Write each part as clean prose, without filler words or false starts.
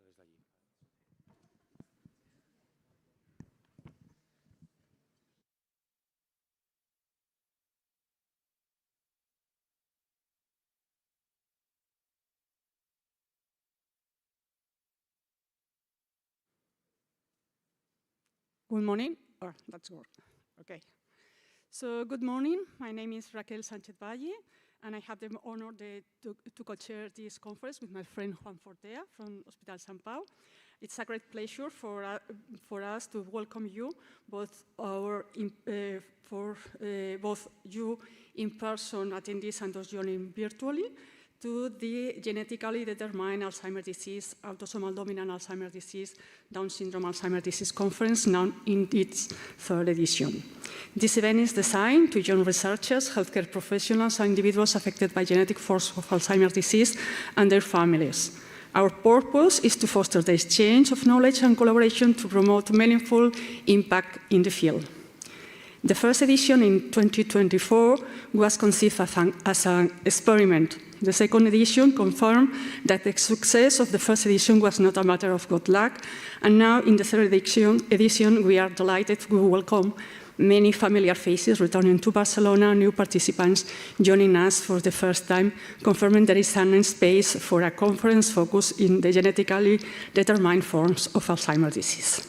desde allí. Good morning. Oh, that's good. Okay. So good morning. My name is Raquel Sánchez Valle, and I have the honor to co-chair this conference with my friend Juan Fortea from Hospital Sant Pau. It's a great pleasure for us to welcome you, both you in person attendees and those joining virtually, to the genetically determined Alzheimer's disease, autosomal dominant Alzheimer's disease, Down syndrome Alzheimer's disease conference, now in its third edition. This event is designed to join researchers, healthcare professionals, and individuals affected by genetic forms of Alzheimer's disease and their families. Our purpose is to foster the exchange of knowledge and collaboration to promote meaningful impact in the field. The first edition in 2024 was conceived as an experiment. The second edition confirmed that the success of the first edition was not a matter of good luck, and now in the third edition we are delighted to welcome many familiar faces returning to Barcelona, new participants joining us for the first time, confirming there is a space for a conference focused in the genetically determined forms of Alzheimer's disease.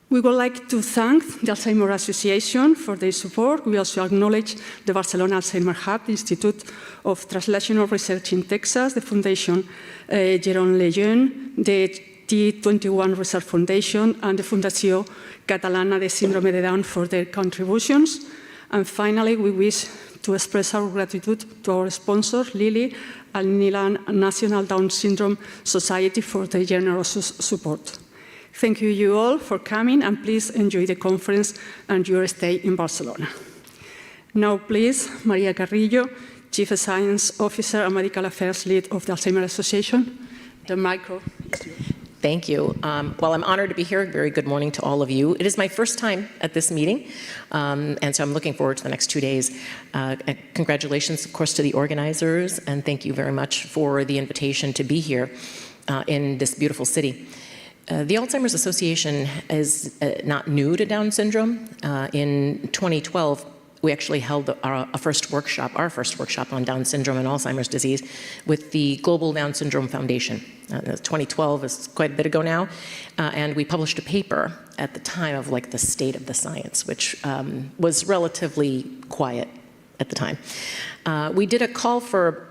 We would like to thank the Alzheimer's Association for their support. We also acknowledge the Barcelona Alzheimer Hub, the Institute of Translational Research in Texas, the Foundation Jérôme Lejeune, the T21 Research Foundation, and the Fundació Catalana de Síndrome de Down for their contributions. And finally, we wish to express our gratitude to our sponsors, Lilly and Milan National Down Syndrome Society, for their generous support. Thank you all for coming, and please enjoy the conference and your stay in Barcelona. Now, please, Maria Carrillo, Chief Science Officer and Medical Affairs Lead of the Alzheimer's Association. The micro is yours. Thank you. Well, I'm honored to be here. Very good morning to all of you. It is my first time at this meeting, and so I'm looking forward to the next 2 days. Congratulations, of course, to the organizers, and thank you very much for the invitation to be here in this beautiful city. The Alzheimer's Association is not new to Down syndrome. In 2012, we actually held our first workshop on Down syndrome and Alzheimer's disease with the Global Down Syndrome Foundation. 2012 is quite a bit ago now, and we published a paper at the time of the state of the science, which was relatively quiet at the time. We did a call for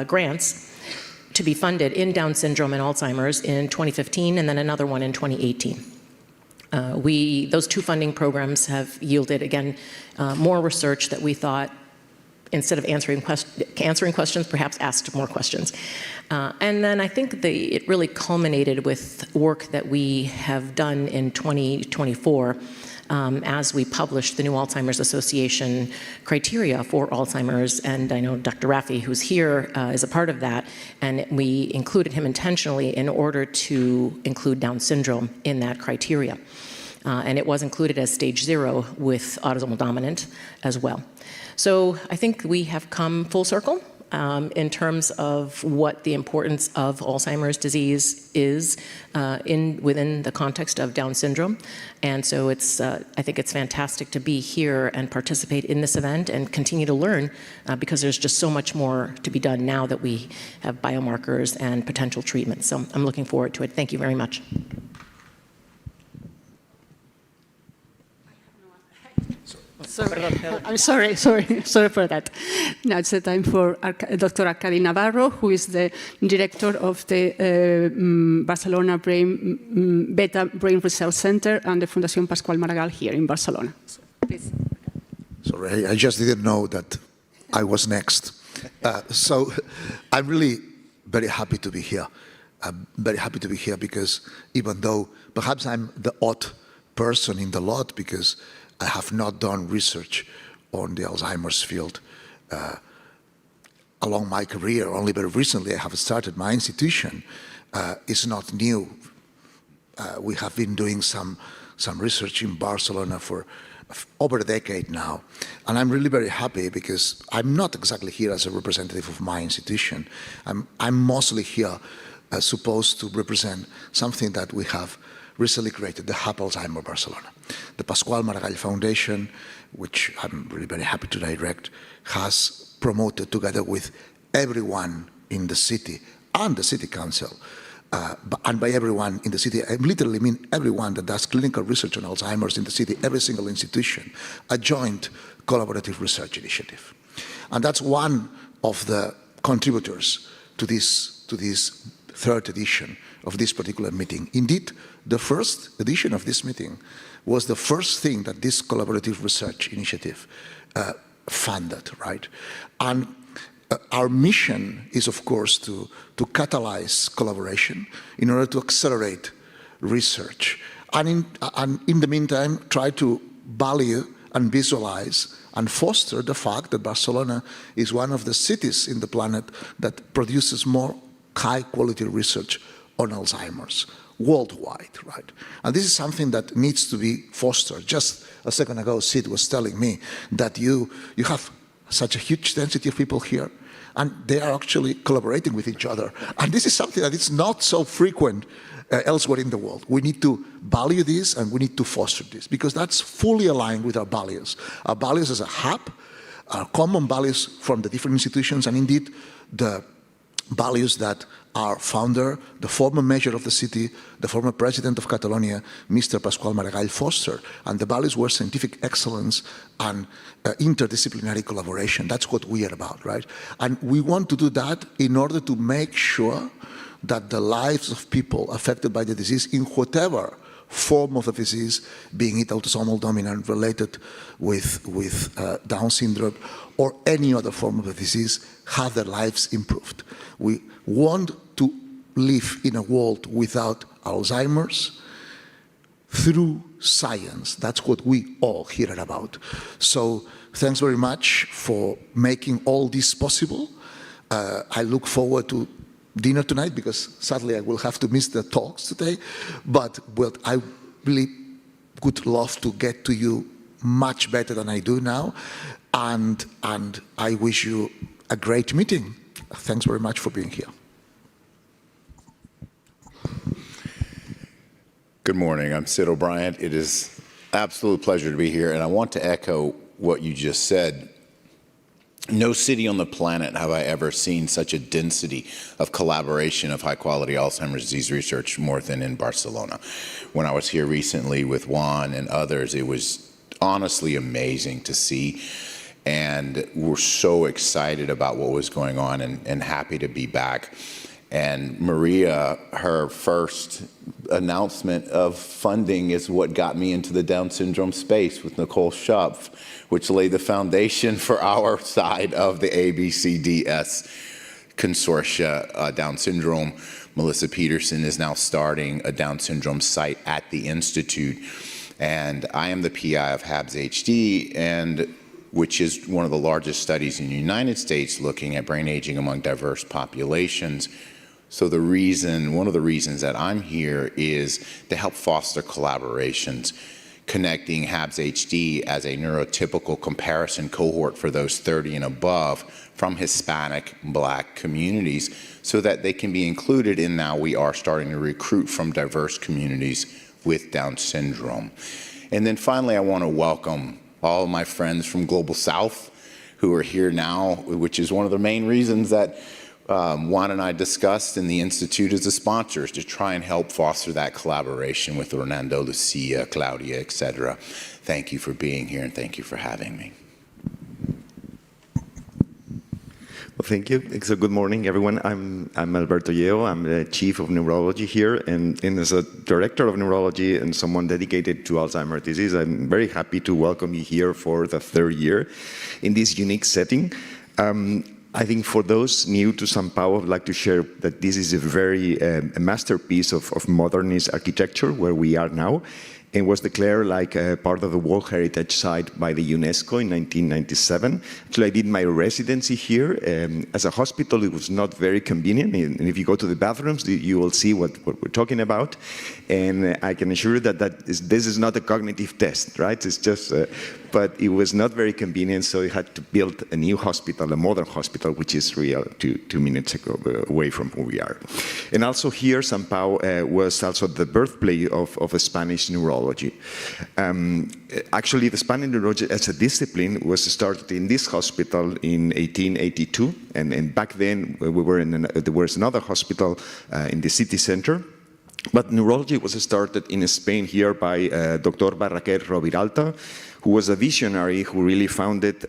grants to be funded in Down syndrome and Alzheimer's in 2015, and then another one in 2018. Those two funding programs have yielded, again, more research that we thought, instead of answering questions, perhaps asked more questions. And then I think it really culminated with work that we have done in 2024 as we published the new Alzheimer's Association criteria for Alzheimer's. And I know Dr. Raffi, who's here, is a part of that. And we included him intentionally in order to include Down syndrome in that criteria. And it was included as stage 0 with autosomal dominant as well. So I think we have come full circle in terms of what the importance of Alzheimer's disease is within the context of Down syndrome. And so I think it's fantastic to be here and participate in this event and continue to learn because there's just so much more to be done now that we have biomarkers and potential treatments. So I'm looking forward to it. Thank you very much. I'm sorry for that. Now it's the time for Dr. Arkady Navarro, who is the director of the Barcelona Beta Brain Research Center and the Fundación Pascual Maragall here in Barcelona. So, please. Sorry, I just didn't know that I was next. So I'm really very happy to be here. I'm very happy to be here because even though perhaps I'm the odd person in the lot because I have not done research on the Alzheimer's field along my career. Only very recently I have started. My institution is not new. we have been doing some research in Barcelona for over a decade now. And I'm really very happy because I'm not exactly here as a representative of my institution. I'm mostly here supposed to represent something that we have recently created, the Hub Alzheimer Barcelona. The Pasqual Maragall Foundation, which I'm really very happy to direct, has promoted together with everyone in the city and the city council, and by everyone in the city, I literally mean everyone that does clinical research on Alzheimer's in the city, every single institution, a joint collaborative research initiative. And that's one of the contributors to this third edition of this particular meeting. Indeed, the first edition of this meeting was the first thing that this collaborative research initiative funded, right? And our mission is, of course, to catalyze collaboration in order to accelerate research. And in the meantime, try to value and visualize and foster the fact that Barcelona is one of the cities in the planet that produces more high-quality research on Alzheimer's worldwide, right? And this is something that needs to be fostered. Just a second ago, Sid was telling me that you have such a huge density of people here, and they are actually collaborating with each other. And this is something that is not so frequent elsewhere in the world. We need to value this and we need to foster this because that's fully aligned with our values. Our values as a hub, our common values from the different institutions, and indeed the values that our founder, the former mayor of the city, the former president of Catalonia, Mr. Pasqual Maragall fostered. And the values were scientific excellence and interdisciplinary collaboration. That's what we are about, right? And we want to do that in order to make sure that the lives of people affected by the disease in whatever form of the disease, being it autosomal dominant related with Down syndrome or any other form of the disease, have their lives improved. We want to live in a world without Alzheimer's through science. That's what we all here are about. So thanks very much for making all this possible. I look forward to dinner tonight because sadly I will have to miss the talks today, but I really would love to get to you much better than I do now, and I wish you a great meeting. Thanks very much for being here. Good morning, I'm Sid O'Brien. It is an absolute pleasure to be here, and I want to echo what you just said. No city on the planet have I ever seen such a density of collaboration of high-quality Alzheimer's disease research more than in Barcelona. When I was here recently with Juan and others, it was honestly amazing to see. And we're so excited about what was going on and happy to be back. And Maria, her first announcement of funding is what got me into the Down syndrome space with Nicole Schupf, which laid the foundation for our side of the ADAD-DS consortia, Down syndrome. Melissa Peterson is now starting a Down syndrome site at the Institute. And I am the PI of HABS-HD, and which is one of the largest studies in the United States looking at brain aging among diverse populations. So one of the reasons that I'm here is to help foster collaborations, connecting HABS-HD as a neurotypical comparison cohort for those 30 and above from Hispanic, Black communities so that they can be included in now we are starting to recruit from diverse communities with Down syndrome. And then finally, I want to welcome all of my friends from Global South who are here now, which is one of the main reasons that Juan and I discussed in the Institute as the sponsors to try and help foster that collaboration with Orlando, Lucia, Claudia, et cetera. Thank you for being here and thank you for having me. Well, thank you. So good morning, everyone. I'm Alberto Yeo. I'm the Chief of Neurology here, and as a Director of Neurology and someone dedicated to Alzheimer's disease, I'm very happy to welcome you here for the third year in this unique setting. I think for those new to São Paulo, I'd like to share that this is a very a masterpiece of modernist architecture where we are now. and was declared like part of the World Heritage Site by the UNESCO in 1997. Actually, I did my residency here. As a hospital, it was not very convenient, and if you go to the bathrooms, you will see what we're talking about. And I can assure you that this is not a cognitive test, right? It's just, but it was not very convenient, so we had to build a new hospital, a modern hospital, which is real 2 minutes ago, away from where we are. And also here, São Paulo was also the birthplace of Spanish neurology. Actually, the Spanish neurology as a discipline was started in this hospital in 1882, and back then we were there was another hospital in the city center. But neurology was started in Spain here by Dr. Barraquer Roviralta, who was a visionary who really founded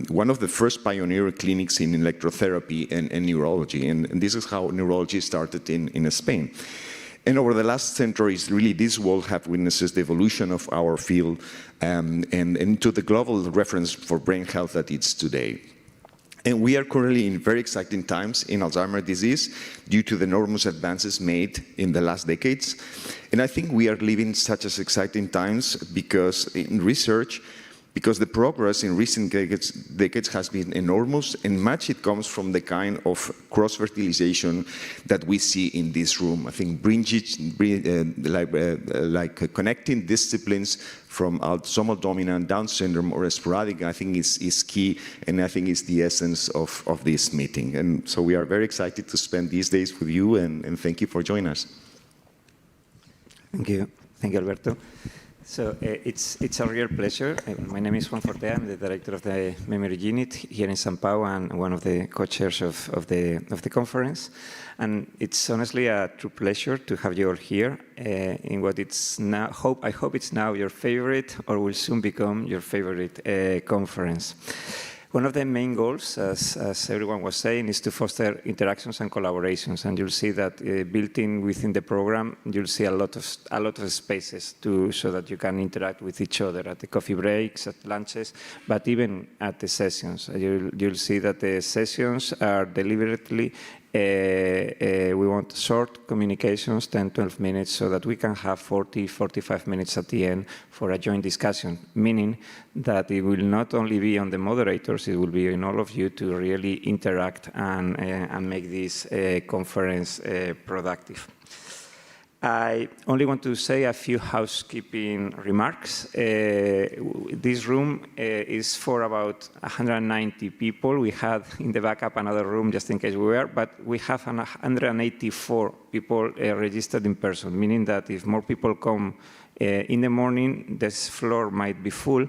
one of the first pioneer clinics in electrotherapy and neurology. And this is how neurology started in Spain. And over the last centuries, really, this world have witnessed the evolution of our field and into the global reference for brain health that it's today. And we are currently in very exciting times in Alzheimer's disease due to the enormous advances made in the last decades. And I think we are living such as exciting times because in research, because the progress in recent decades has been enormous, and much it comes from the kind of cross-fertilization that we see in this room. I think connecting disciplines from autosomal dominant, Down syndrome, or sporadic, I think is key, and I think is the essence of this meeting. And so we are very excited to spend these days with you, and thank you for joining us. Thank you. Thank you, Alberto. So it's a real pleasure. My name is Juan Fortea. I'm the director of the memory unit here in São Paulo and one of the co-chairs of the conference. And it's honestly a true pleasure to have you all here in what it's now. I hope it's now your favorite or will soon become your favorite conference. One of the main goals, as everyone was saying, is to foster interactions and collaborations. And you'll see that built in within the program, you'll see a lot of spaces so that you can interact with each other at the coffee breaks, at lunches, but even at the sessions. You'll see that the sessions are deliberately we want short communications, 10, 12 minutes, so that we can have 40, 45 minutes at the end for a joint discussion, meaning that it will not only be on the moderators, it will be on all of you to really interact and make this conference productive. I only want to say a few housekeeping remarks. This room is for about 190 people. We had in the backup another room just in case we were, but we have 184 people registered in person, meaning that if more people come in the morning, this floor might be full,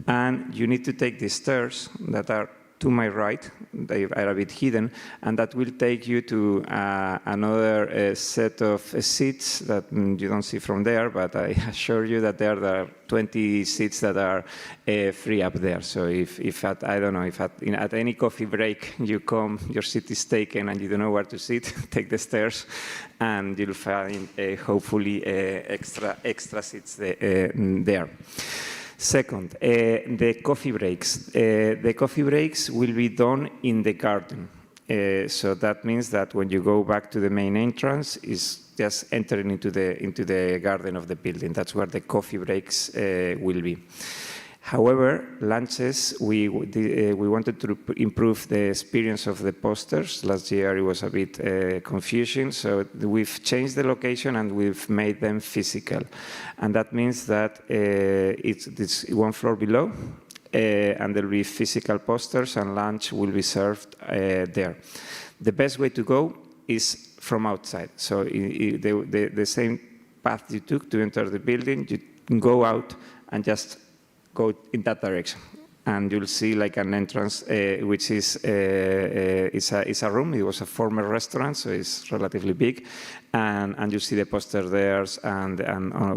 and you need to take the stairs that are to my right. They are a bit hidden, and that will take you to another set of seats that you don't see from there, but I assure you that there are 20 seats that are free up there. So if at, I don't know, if at any coffee break you come, your seat is taken and you don't know where to sit, take the stairs and you'll find hopefully extra seats there. Second, the coffee breaks. The coffee breaks will be done in the garden. So that means that when you go back to the main entrance, is just entering into the garden of the building. That's where the coffee breaks will be. However, lunches, we wanted to improve the experience of the posters. Last year it was a bit confusing, so we've changed the location and we've made them physical. And that means that it's one floor below, and there will be physical posters and lunch will be served there. The best way to go is from outside. So the same path you took to enter the building, you can go out and just go in that direction, and you'll see like an entrance, which is a room. It was a former restaurant, so it's relatively big, and you see the poster there, and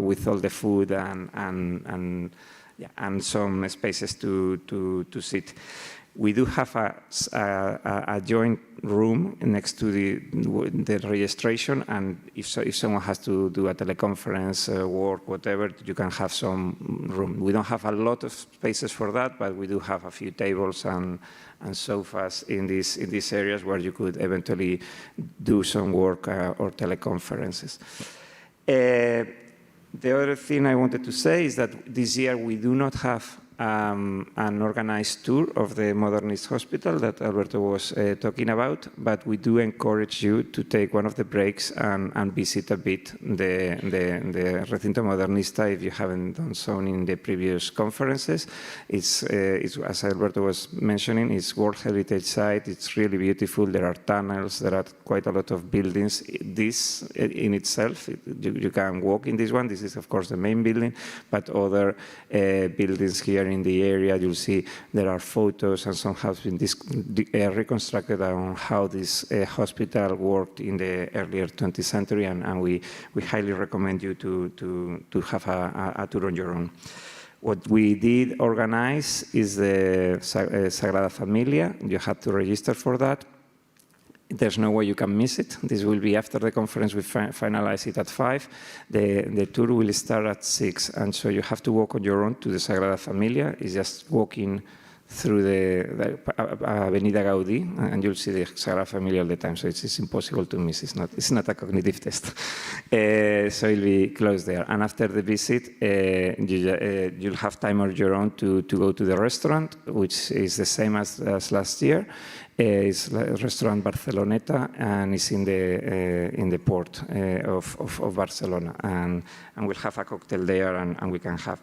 with all the food and some spaces to sit. We do have a joint room next to the registration, and if someone has to do a teleconference, work, whatever, you can have some room. We don't have a lot of spaces for that, but we do have a few tables and sofas in these areas where you could eventually do some work or teleconferences. The other thing I wanted to say is that this year we do not have an organized tour of the Modernist Hospital that Alberto was talking about, but we do encourage you to take one of the breaks and visit a bit the Recinto Modernista if you haven't done so in the previous conferences. It's as Alberto was mentioning, it's World Heritage Site. It's really beautiful. There are tunnels. There are quite a lot of buildings. This in itself, you can walk in this one. This is, of course, the main building, but other buildings here in the area, you'll see there are photos, and some have been reconstructed on how this hospital worked in the earlier 20th century, and we highly recommend you to have a tour on your own. What we did organize is the Sagrada Familia. You have to register for that. There's no way you can miss it. This will be after the conference. We finalize it at 5. The tour will start at 6, and so you have to walk on your own to the Sagrada Familia. It's just walking through the Avenida Gaudí, and you'll see the Sagrada Familia all the time. So it's impossible to miss. It's not a cognitive test. So it'll be close there. And after the visit, you'll have time on your own to go to the restaurant, which is the same as last year. It's restaurant Barceloneta, and it's in the port of Barcelona, and we'll have a cocktail there, and we can have.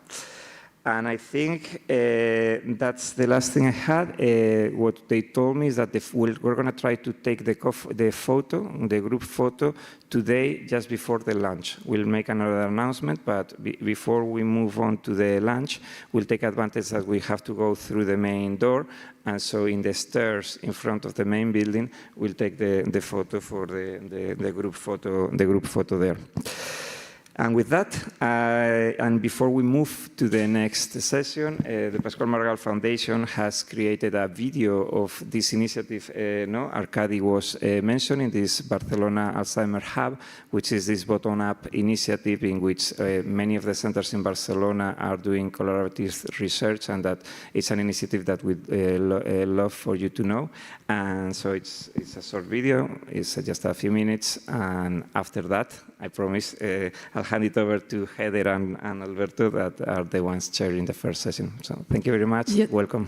And I think that's the last thing I had. What they told me is that we're going to try to take the group photo today, just before the lunch. We'll make another announcement, but before we move on to the lunch, we'll take advantage that we have to go through the main door. And so in the stairs in front of the main building, we'll take the photo for the group photo there. And with that, and before we move to the next session, the Pascual Maragall Foundation has created a video of this initiative Arkady was mentioning, this Barcelona Alzheimer Hub, which is this bottom-up initiative in which many of the centers in Barcelona are doing collaborative research, and that it's an initiative that we'd love for you to know. And so it's a short video. It's just a few minutes, and after that, I promise I'll hand it over to Heather and Alberto, that are the ones chairing the first session. So thank you very much. Yes. Welcome.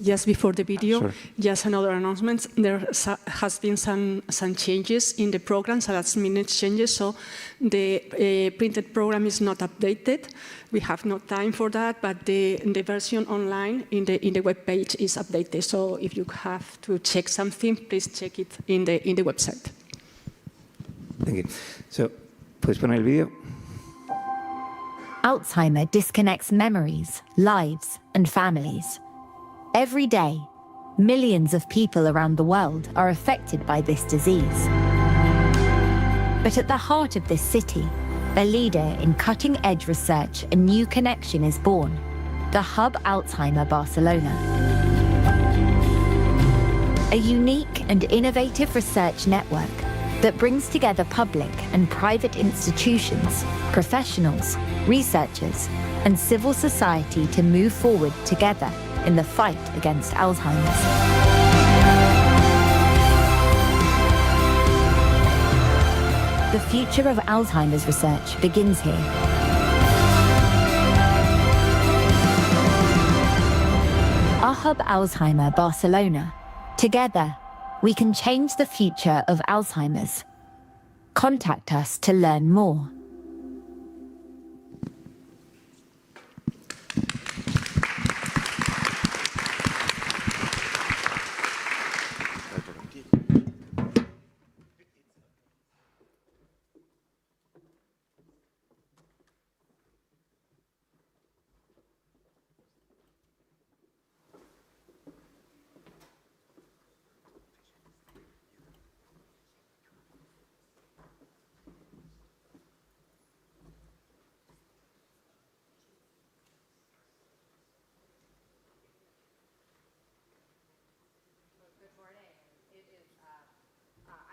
Just before the video, Sure. just another announcement. There has been some changes in the program, some last-minute changes, so the printed program is not updated. We have no time for that, but the version online in the web page is updated. So if you have to check something, please check it in the website. Thank you. So, ¿puedes poner el video? Alzheimer disconnects memories, lives, and families. Every day, millions of people around the world are affected by this disease. But at the heart of this city, a leader in cutting-edge research and new connection is born, the Hub Alzheimer Barcelona. A unique and innovative research network that brings together public and private institutions, professionals, researchers, and civil society to move forward together in the fight against Alzheimer's. The future of Alzheimer's research begins here. Our Hub Alzheimer Barcelona. Together, we can change the future of Alzheimer's. Contact us to learn more.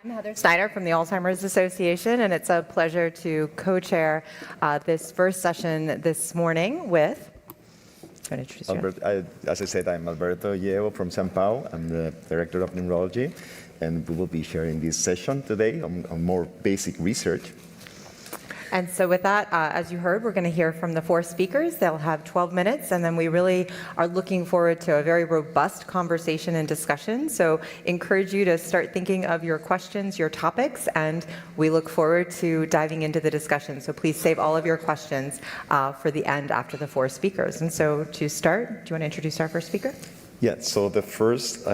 I'm Heather Snyder from the Alzheimer's Association, and it's a pleasure to co-chair this first session this morning with. Do you want to introduce yourself? As I said, I'm Alberto Yeo from São Paulo. I'm the Director of Neurology, and we will be sharing this session today on more basic research. And so with that, as you heard, we're going to hear from the 4 speakers. They'll have 12 minutes, and then we really are looking forward to a very robust conversation and discussion. So encourage you to start thinking of your questions, your topics, and we look forward to diving into the discussion. So please save all of your questions for the end after the 4 speakers. And so to start, do you want to introduce our first speaker? Yeah, so the first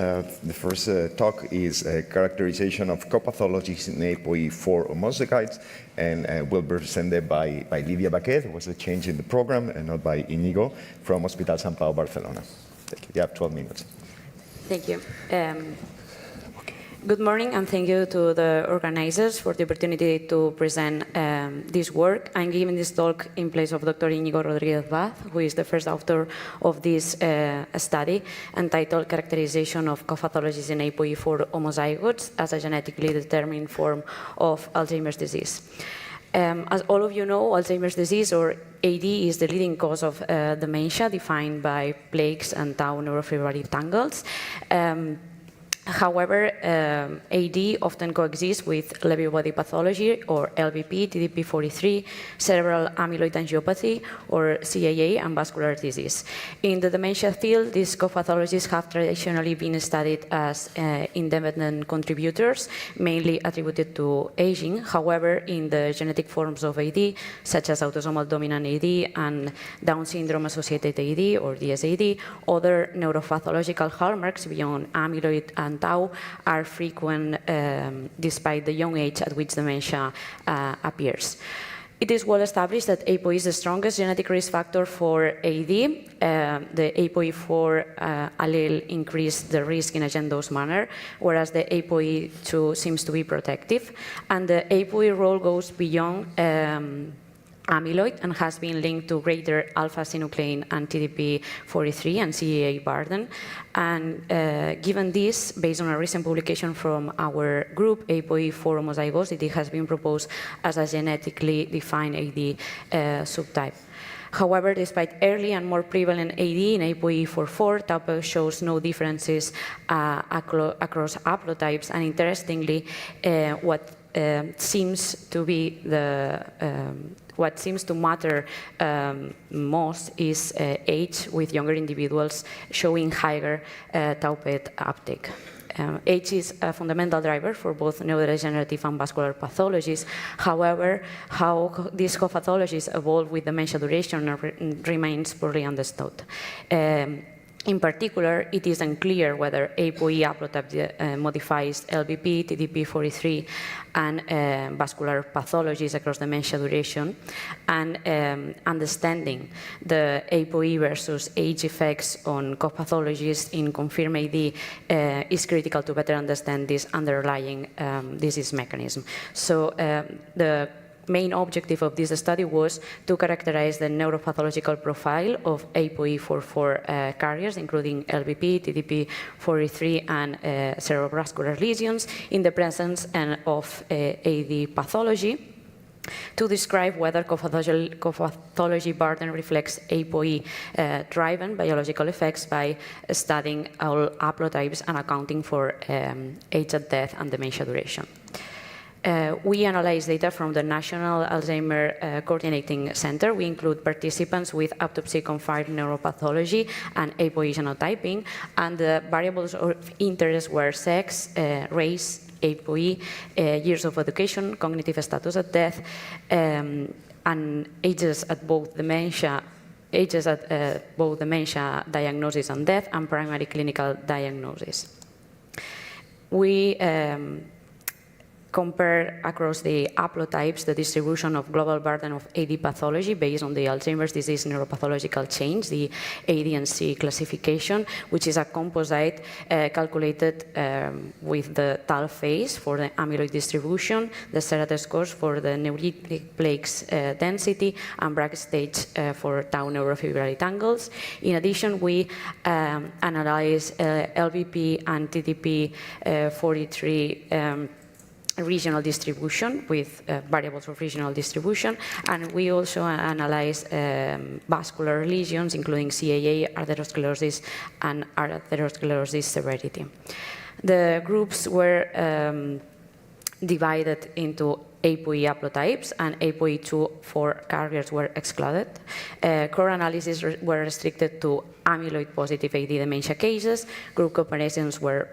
talk is a characterization of co-pathologies in ApoE4 homozygotes, and will be presented by Lidia Baquet, who was a change in the program, and not by Inigo, from Hospital Sant Pau, Barcelona. Thank you. You have 12 minutes. Thank you. Good morning, and thank you to the organizers for the opportunity to present this work. I'm giving this talk in place of Dr. Inigo Rodriguez-Vaz, who is the first author of this study entitled Characterization of Co-pathologies in ApoE4 homozygotes as a genetically determined form of Alzheimer's disease. As all of you know, Alzheimer's disease, or AD, is the leading cause of dementia, defined by plaques and tau neurofibrillary tangles. However, AD often coexists with Lewy body pathology, or LBP, TDP-43, cerebral amyloid angiopathy, or CAA, and vascular disease. In the dementia field, these co-pathologies have traditionally been studied as independent contributors, mainly attributed to aging. However, in the genetic forms of AD, such as autosomal dominant AD and Down syndrome-associated AD, or DSAD, other neuropathological hallmarks beyond amyloid and tau are frequent despite the young age at which dementia appears. It is well established that ApoE is the strongest genetic risk factor for AD. The ApoE4 allele increased the risk in a gen-dose manner, whereas the ApoE2 seems to be protective. And the ApoE role goes beyond amyloid and has been linked to greater alpha-synuclein and TDP-43 and CAA burden. And given this, based on a recent publication from our group, ApoE4 homozygosity has been proposed as a genetically defined AD subtype. However, despite early and more prevalent AD in ApoE44, tau shows no differences across haplotypes, and interestingly, what seems to matter most is age, with younger individuals showing higher tau PET uptake. Age is a fundamental driver for both neurodegenerative and vascular pathologies. However, how these co-pathologies evolve with dementia duration remains poorly understood. In particular, it is unclear whether ApoE haplotype modifies LBP, TDP-43, and vascular pathologies across dementia duration, and understanding the ApoE versus age effects on co-pathologies in confirmed AD is critical to better understand this underlying disease mechanism. So the main objective of this study was to characterize the neuropathological profile of ApoE44 carriers, including LBP, TDP-43, and cerebrovascular lesions in the presence of AD pathology, to describe whether co-pathology burden reflects ApoE-driven biological effects by studying all haplotypes and accounting for age at death and dementia duration. We analyze data from the National Alzheimer Coordinating Center. We include participants with autopsy-confirmed neuropathology and ApoE genotyping, and the variables of interest were sex, race, ApoE, years of education, cognitive status at death, and ages at both dementia diagnosis and death, and primary clinical diagnosis. We compare across the haplotypes the distribution of global burden of AD pathology based on the Alzheimer's disease neuropathological change, the AD&C classification, which is a composite calculated with the TAL phase for the amyloid distribution, the Serrat scores for the neuritic plaques density, and Bragg stage for tau neurofibrillary tangles. In addition, we analyze LBP and TDP-43 regional distribution with variables of regional distribution, and we also analyze vascular lesions, including CAA, atherosclerosis, and atherosclerosis severity. The groups were divided into ApoE haplotypes, and ApoE2/4 carriers were excluded. Core analyses were restricted to amyloid-positive AD dementia cases. Group comparisons were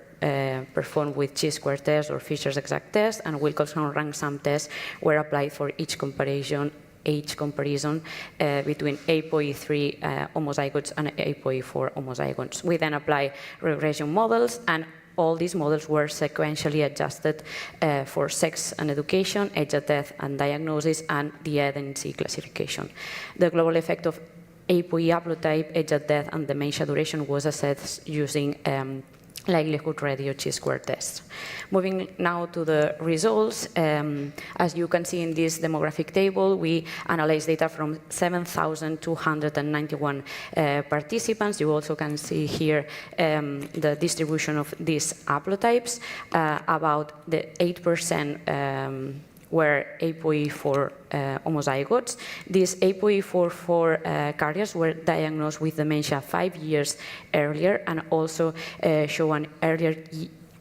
performed with chi-square tests or Fisher's exact test, and Wilcoxon rank sum tests were applied for each comparison between ApoE3 homozygotes and ApoE4 homozygotes. We then apply regression models, and all these models were sequentially adjusted for sex and education, age at death and diagnosis, and the ADAD-DSAD classification. The global effect of ApoE haplotype, age at death, and dementia duration was assessed using likelihood radio chi-square test. Moving now to the results, as you can see in this demographic table, we analyzed data from 7,291 participants. You also can see here the distribution of these haplotypes. About the 8% were ApoE4 homozygotes. These ApoE4 carriers were diagnosed with dementia 5 years earlier and also show an earlier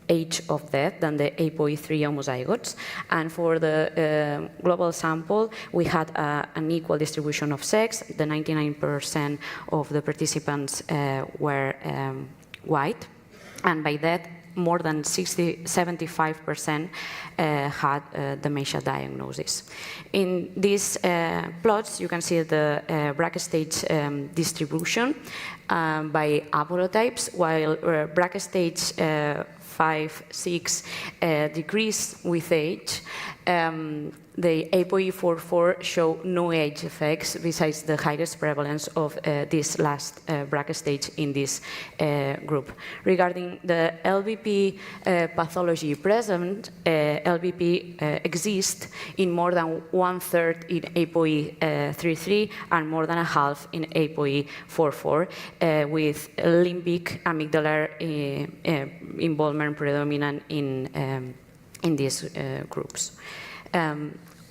age of death than the ApoE3 homozygotes. And for the global sample, we had an equal distribution of sex. The 99% of the participants were white, and by that, more than 75% had dementia diagnosis. In these plots, you can see the BRCA stage distribution by haplotypes, while BRCA stage 5, 6 decrease with age. The ApoE4/4 show no age effects besides the highest prevalence of this last BRCA stage in this group. Regarding the LVP pathology present, LVP exists in more than 1/3 in ApoE33 and more than a half in ApoE4/4, with limbic amygdalar involvement predominant in these groups.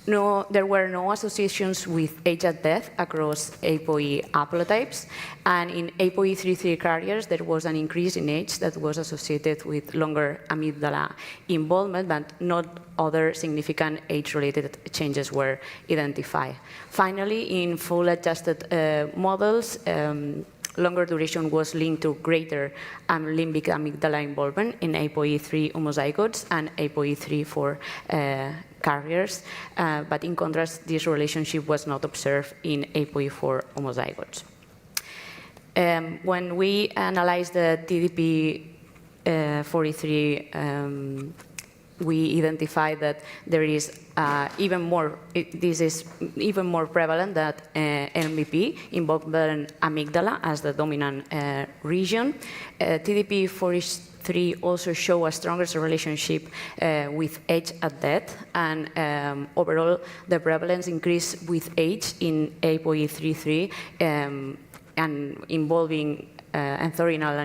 There were no associations with age at death across ApoE haplotypes, and in ApoE33 carriers there was an increase in age that was associated with longer amygdala involvement, but not other significant age-related changes were identified. Finally, in full adjusted models, longer duration was linked to greater limbic amygdala involvement in ApoE3 homozygotes and ApoE3/4 carriers, but in contrast, this relationship was not observed in ApoE4 homozygotes. When we analyzed the TDP-43, we identified that there is this is even more prevalent than LMP, involving amygdala as the dominant region. TDP-43 also show a stronger relationship with age at death, and overall the prevalence increased with age in ApoE33 and involving entorhinal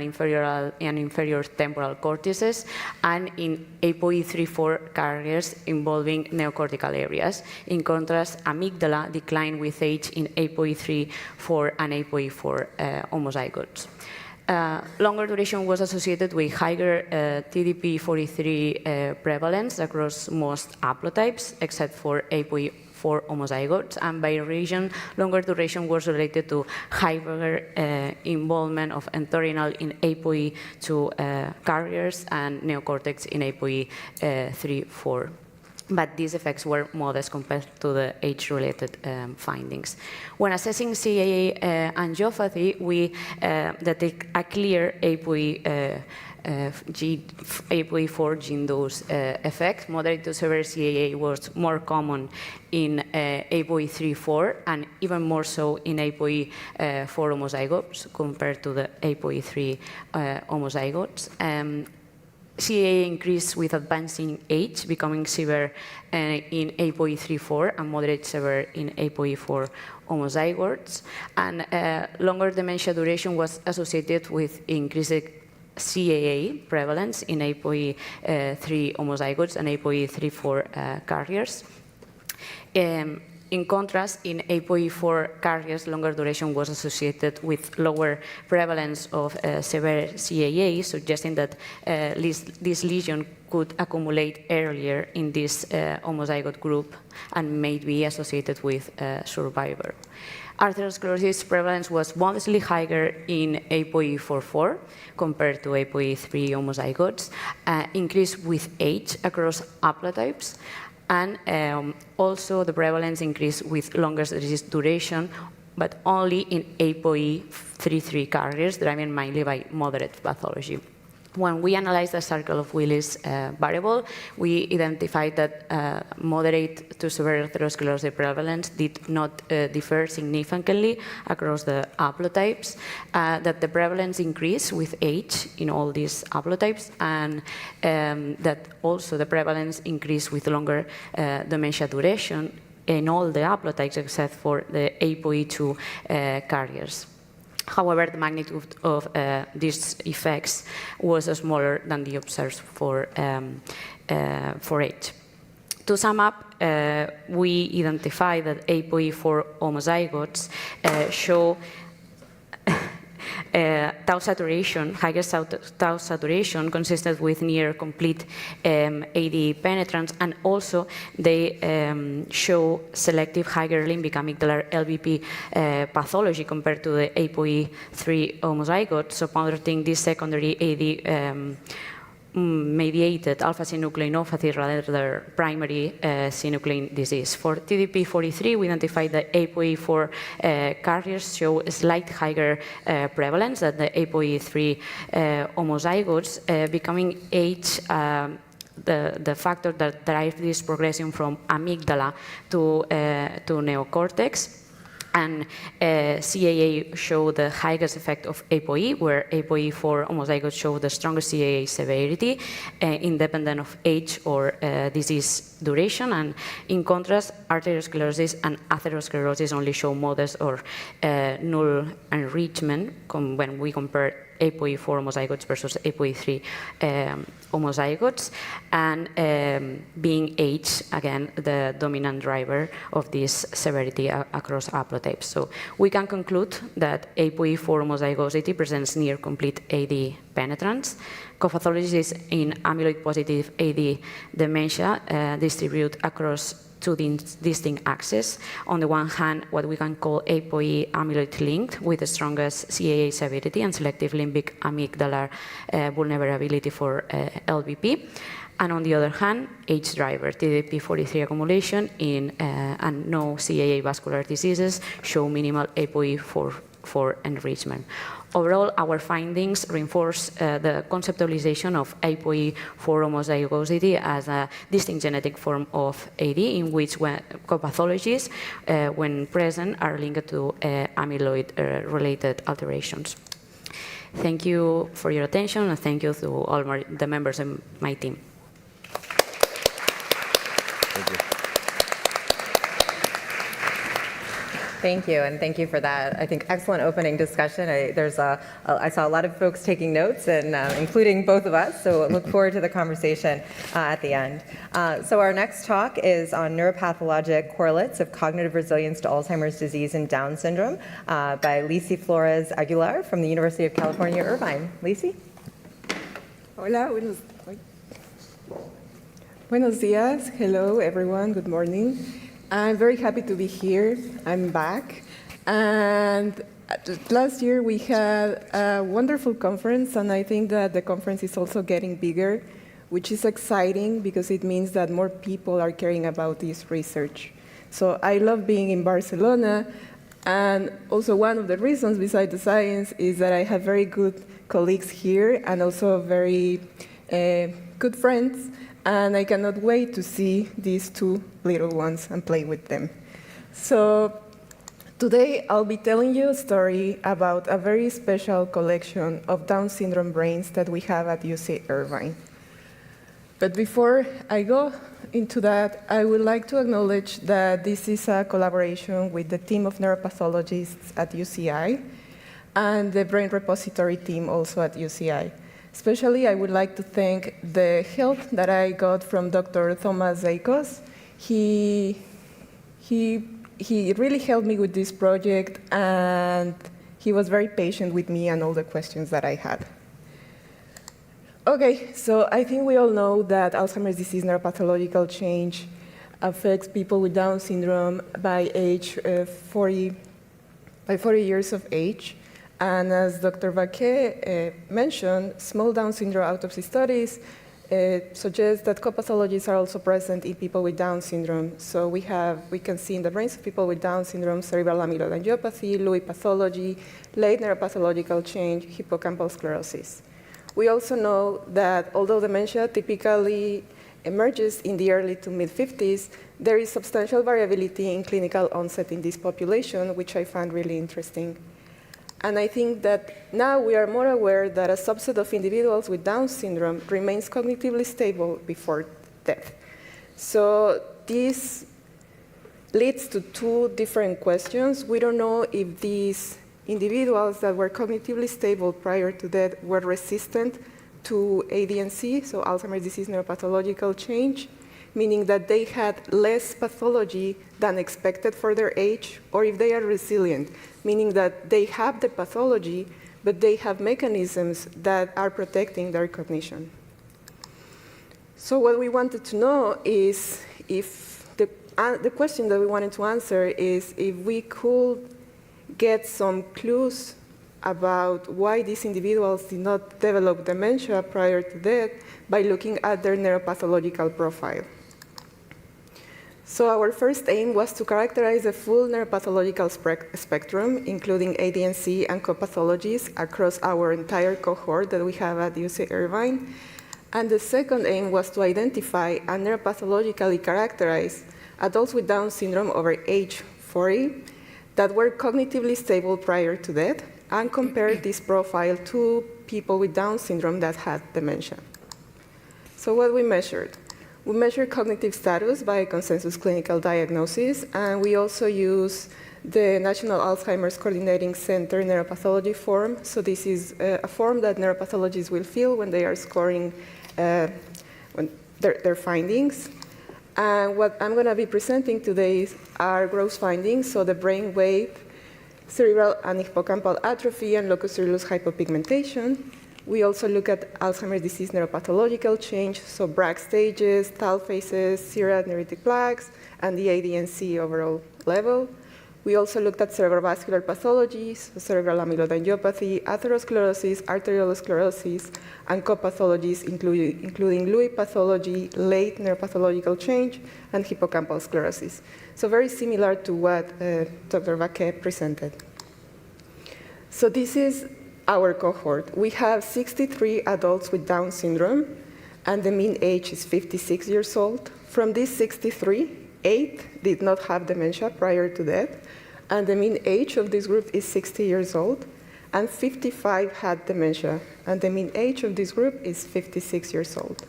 and inferior temporal cortices, and in ApoE3/4 carriers involving neocortical areas. In contrast, amygdala declined with age in ApoE3/4 and ApoE4 homozygotes. Longer duration was associated with higher TDP-43 prevalence across most haplotypes, except for ApoE4 homozygotes, and by region, longer duration was related to higher involvement of entorhinal in ApoE2 carriers and neocortex in ApoE3/4. But these effects were modest compared to the age-related findings. When assessing CAA angiopathy, we detect a clear ApoE4 gene dose effect. Moderate to severe CAA was more common in ApoE3/4 and even more so in ApoE4 homozygotes compared to the ApoE3 homozygotes. CAA increased with advancing age, becoming severe in ApoE3/4 and moderate severe in ApoE4 homozygotes. And longer dementia duration was associated with increased CAA prevalence in ApoE3 homozygotes and ApoE3/4 carriers. In contrast, in APOE4 carriers, longer duration was associated with lower prevalence of severe CAA, suggesting that this lesion could accumulate earlier in this homozygote group and may be associated with survivor. Arteriosclerosis prevalence was modestly higher in APOE44 compared to APOE3 homozygotes, increased with age across haplotypes, and also the prevalence increased with longer disease duration, but only in APOE33 carriers, driven mainly by moderate pathology. When we analyzed the circle of Willis variable, we identified that moderate to severe atherosclerosis prevalence did not differ significantly across the haplotypes, that the prevalence increased with age in all these haplotypes, and that also the prevalence increased with longer dementia duration in all the haplotypes except for the APOE2 carriers. However, the magnitude of these effects was smaller than the observed for age. To sum up, we identified that APOE4 homozygotes show tau saturation, higher tau saturation consistent with near complete AD penetrance, and also they show selective higher limbic amygdalar LVP pathology compared to the APOE3 homozygote, supporting this secondary AD mediated alpha-synucleinopathy rather than primary synuclein disease. For TDP-43, we identified that APOE4 carriers show a slight higher prevalence than the APOE3 homozygotes, becoming age the factor that drives this progression from amygdala to neocortex. And CAA show the highest effect of APOE, where APOE4 homozygotes show the strongest CAA severity, independent of age or disease duration. And in contrast, arteriosclerosis and atherosclerosis only show modest or null enrichment when we compare APOE4 homozygotes versus APOE3 homozygotes, and being age, again, the dominant driver of this severity across haplotypes. So we can conclude that APOE4 homozygosity presents near complete AD penetrance. Co-pathologies in amyloid-positive AD dementia distribute across two distinct axes. On the one hand, what we can call APOE amyloid linked with the strongest CAA severity and selective limbic amygdalar vulnerability for LVP. And on the other hand, age driver, TDP-43 accumulation in and no CAA vascular diseases show minimal APOE4 enrichment. Overall, our findings reinforce the conceptualization of APOE4 homozygosity as a distinct genetic form of AD in which co-pathologies, when present, are linked to amyloid-related alterations. Thank you for your attention, and thank you to all the members of my team. Thank you. Thank you, and thank you for that, I think, excellent opening discussion. I saw a lot of folks taking notes, and including both of us, so look forward to the conversation at the end. So our next talk is on neuropathologic correlates of cognitive resilience to Alzheimer's disease and Down syndrome by Lizy Flores Aguilar from the University of California, Irvine. Lizy? Hola, buenos días. Hello, everyone. Good morning. I'm very happy to be here. I'm back. And last year we had a wonderful conference, and I think that the conference is also getting bigger, which is exciting because it means that more people are caring about this research. So I love being in Barcelona, and also one of the reasons besides the science is that I have very good colleagues here and also very good friends. And I cannot wait to see these two little ones and play with them. So today I'll be telling you a story about a very special collection of Down syndrome brains that we have at UC Irvine. But before I go into that, I would like to acknowledge that this is a collaboration with the team of neuropathologists at UCI and the brain repository team also at UCI. Especially, I would like to thank the help that I got from Dr. Thomas Zakos. He he really helped me with this project, and he was very patient with me and all the questions that I had. Okay, so I think we all know that Alzheimer's disease neuropathological change affects people with Down syndrome by 40 years of age. And as Dr. Vaquet mentioned, small Down syndrome autopsy studies suggest that co-pathologies are also present in people with Down syndrome. So we can see in the brains of people with Down syndrome cerebral amyloid angiopathy, Lewy pathology, late neuropathological change, hippocampal sclerosis. We also know that although dementia typically emerges in the early to mid-50s, there is substantial variability in clinical onset in this population, which I find really interesting. And I think that now we are more aware that a subset of individuals with Down syndrome remains cognitively stable before death. So this leads to two different questions. We don't know if these individuals that were cognitively stable prior to death were resistant to ADNC, so Alzheimer's disease neuropathological change, meaning that they had less pathology than expected for their age, or if they are resilient, meaning that they have the pathology, but they have mechanisms that are protecting their cognition. So what we wanted to know is if the question that we wanted to answer is if we could get some clues about why these individuals did not develop dementia prior to death by looking at their neuropathological profile. So our first aim was to characterize the full neuropathological spectrum, including ADNC and co-pathologies across our entire cohort that we have at UC Irvine. And the second aim was to identify and neuropathologically characterize adults with Down syndrome over age 40 that were cognitively stable prior to death and compare this profile to people with Down syndrome that had dementia. So what we measured? We measured cognitive status by consensus clinical diagnosis, and we also use the National Alzheimer's Coordinating Center neuropathology form. So this is a form that neuropathologists will fill when they are scoring their findings. And what I'm going to be presenting today are gross findings, so the brain wave, cerebral and hippocampal atrophy, and locus coeruleus hypopigmentation. We also look at Alzheimer's disease neuropathological change, so Bragg stages, tau phases, serum neuritic plaques, and the ADNC overall level. We also looked at cerebrovascular pathologies, so cerebral amyloid angiopathy, atherosclerosis, arteriolosclerosis, and co-pathologies, including Lewy pathology, late neuropathological change, and hippocampal sclerosis. So very similar to what Dr. Vaquet presented. So this is our cohort. We have 63 adults with Down syndrome, and the mean age is 56 years old. From these 63, 8 did not have dementia prior to death, and the mean age of this group is 60 years old, and 55 had dementia, and the mean age of this group is 56 years old.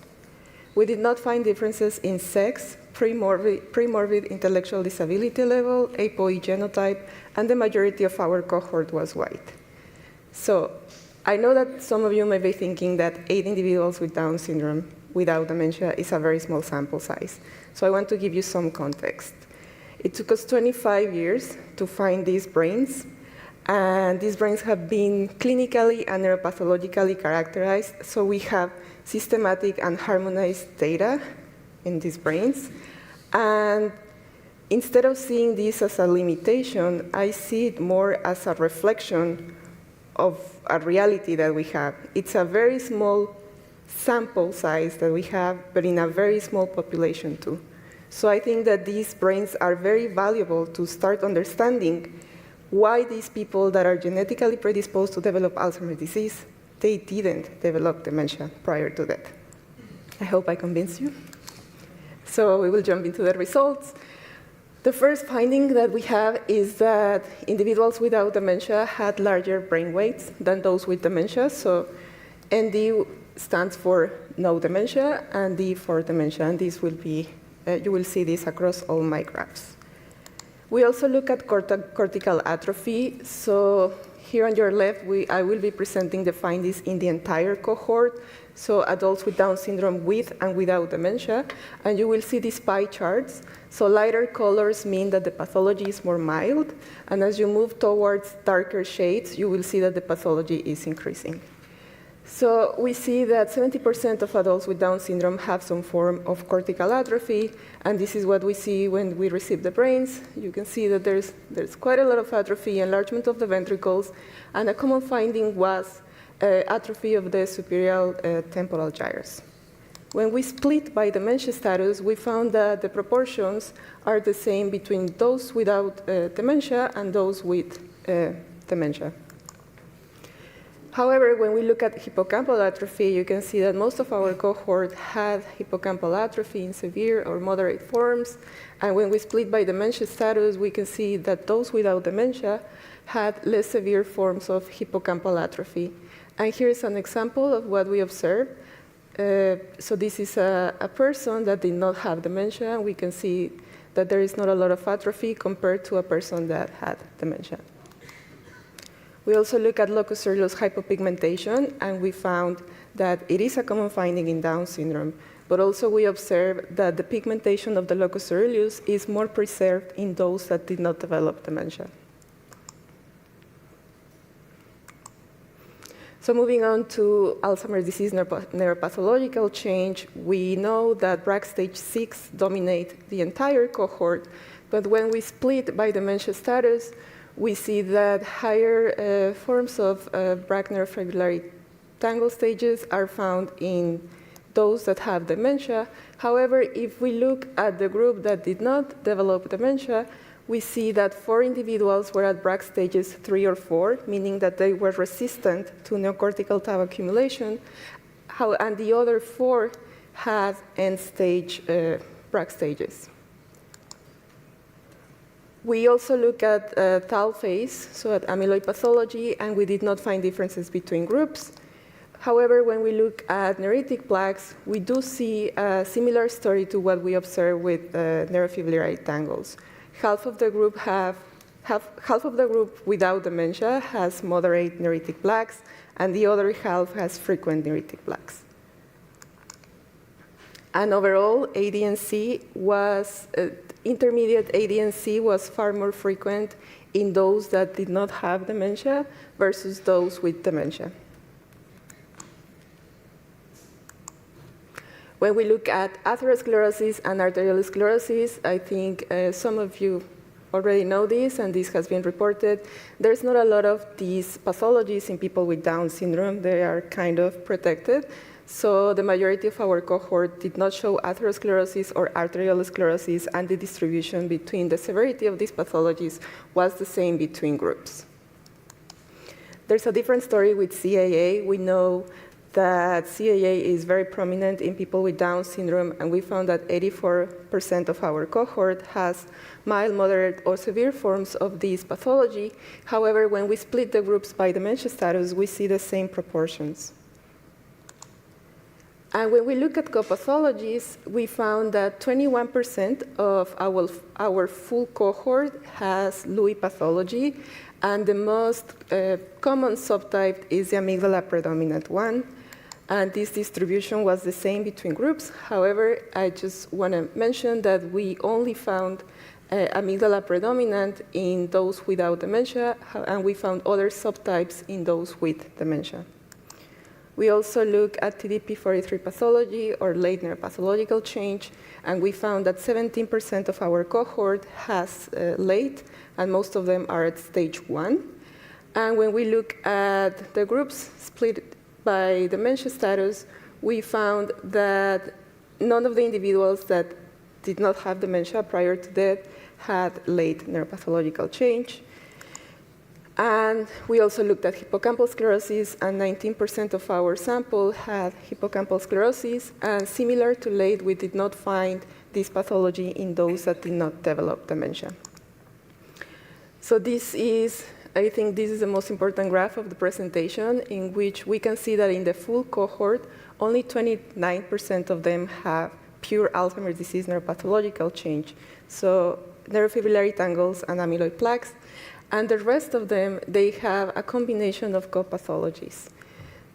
We did not find differences in sex, premorbid intellectual disability level, APOE genotype, and the majority of our cohort was white. So I know that some of you may be thinking that 8 individuals with Down syndrome without dementia is a very small sample size. So I want to give you some context. It took us 25 years to find these brains, and these brains have been clinically and neuropathologically characterized, so we have systematic and harmonized data in these brains. And instead of seeing this as a limitation, I see it more as a reflection of a reality that we have. It's a very small sample size that we have, but in a very small population too. So I think that these brains are very valuable to start understanding why these people that are genetically predisposed to develop Alzheimer's disease, they didn't develop dementia prior to that. I hope I convinced you. So we will jump into the results. The first finding that we have is that individuals without dementia had larger brain weights than those with dementia. So ND stands for no dementia, and D for dementia, and this will be, you will see this across all my graphs. We also look at cortical atrophy. So here on your left, I will be presenting the findings in the entire cohort, so adults with Down syndrome with and without dementia. And you will see these pie charts. So lighter colors mean that the pathology is more mild. And as you move towards darker shades, you will see that the pathology is increasing. So we see that 70% of adults with Down syndrome have some form of cortical atrophy, and this is what we see when we receive the brains. You can see that there's quite a lot of atrophy, enlargement of the ventricles, and a common finding was atrophy of the superior temporal gyrus. When we split by dementia status, we found that the proportions are the same between those without dementia and those with dementia. However, when we look at hippocampal atrophy, you can see that most of our cohort had hippocampal atrophy in severe or moderate forms. And when we split by dementia status, we can see that those without dementia had less severe forms of hippocampal atrophy. And here's an example of what we observed. So this is a person that did not have dementia. We can see that there is not a lot of atrophy compared to a person that had dementia. We also look at locus coeruleus hypopigmentation, and we found that it is a common finding in Down syndrome, but also we observed that the pigmentation of the locus coeruleus is more preserved in those that did not develop dementia. So moving on to Alzheimer's disease neuropathological change, we know that Braak stage 6 dominate the entire cohort, but when we split by dementia status, we see that higher forms of Braak neurofibrillary tangle stages are found in those that have dementia. However, if we look at the group that did not develop dementia, we see that 4 individuals were at Braak stages 3 or 4, meaning that they were resistant to neocortical tau accumulation, and the other 4 had end-stage Braak stages. We also look at tau phase, so at amyloid pathology, and we did not find differences between groups. However, when we look at neuritic plaques, we do see a similar story to what we observe with neurofibrillary tangles. Half of the group without dementia has moderate neuritic plaques, and the other half has frequent neuritic plaques. And overall, ADNC was intermediate ADNC was far more frequent in those that did not have dementia versus those with dementia. When we look at atherosclerosis and arteriolosclerosis, I think some of you already know this, and this has been reported. There's not a lot of these pathologies in people with Down syndrome. They are kind of protected. So the majority of our cohort did not show atherosclerosis or arteriolosclerosis, and the distribution between the severity of these pathologies was the same between groups. There's a different story with CAA. We know that CAA is very prominent in people with Down syndrome, and we found that 84% of our cohort has mild, moderate, or severe forms of this pathology. However, when we split the groups by dementia status, we see the same proportions. And when we look at co-pathologies, we found that 21% of our full cohort has Lewy pathology, and the most common subtype is the amygdala predominant one. And this distribution was the same between groups. However, I just want to mention that we only found amygdala predominant in those without dementia, and we found other subtypes in those with dementia. We also look at TDP-43 pathology, or late neuropathological change, and we found that 17% of our cohort has late, and most of them are at stage 1. And when we look at the groups split by dementia status, we found that none of the individuals that did not have dementia prior to death had late neuropathological change. And we also looked at hippocampal sclerosis, and 19% of our sample had hippocampal sclerosis. And similar to late, we did not find this pathology in those that did not develop dementia. So this is, I think this is the most important graph of the presentation, in which we can see that in the full cohort, only 29% of them have pure Alzheimer's disease neuropathological change. So neurofibrillary tangles and amyloid plaques. And the rest of them, they have a combination of co-pathologies.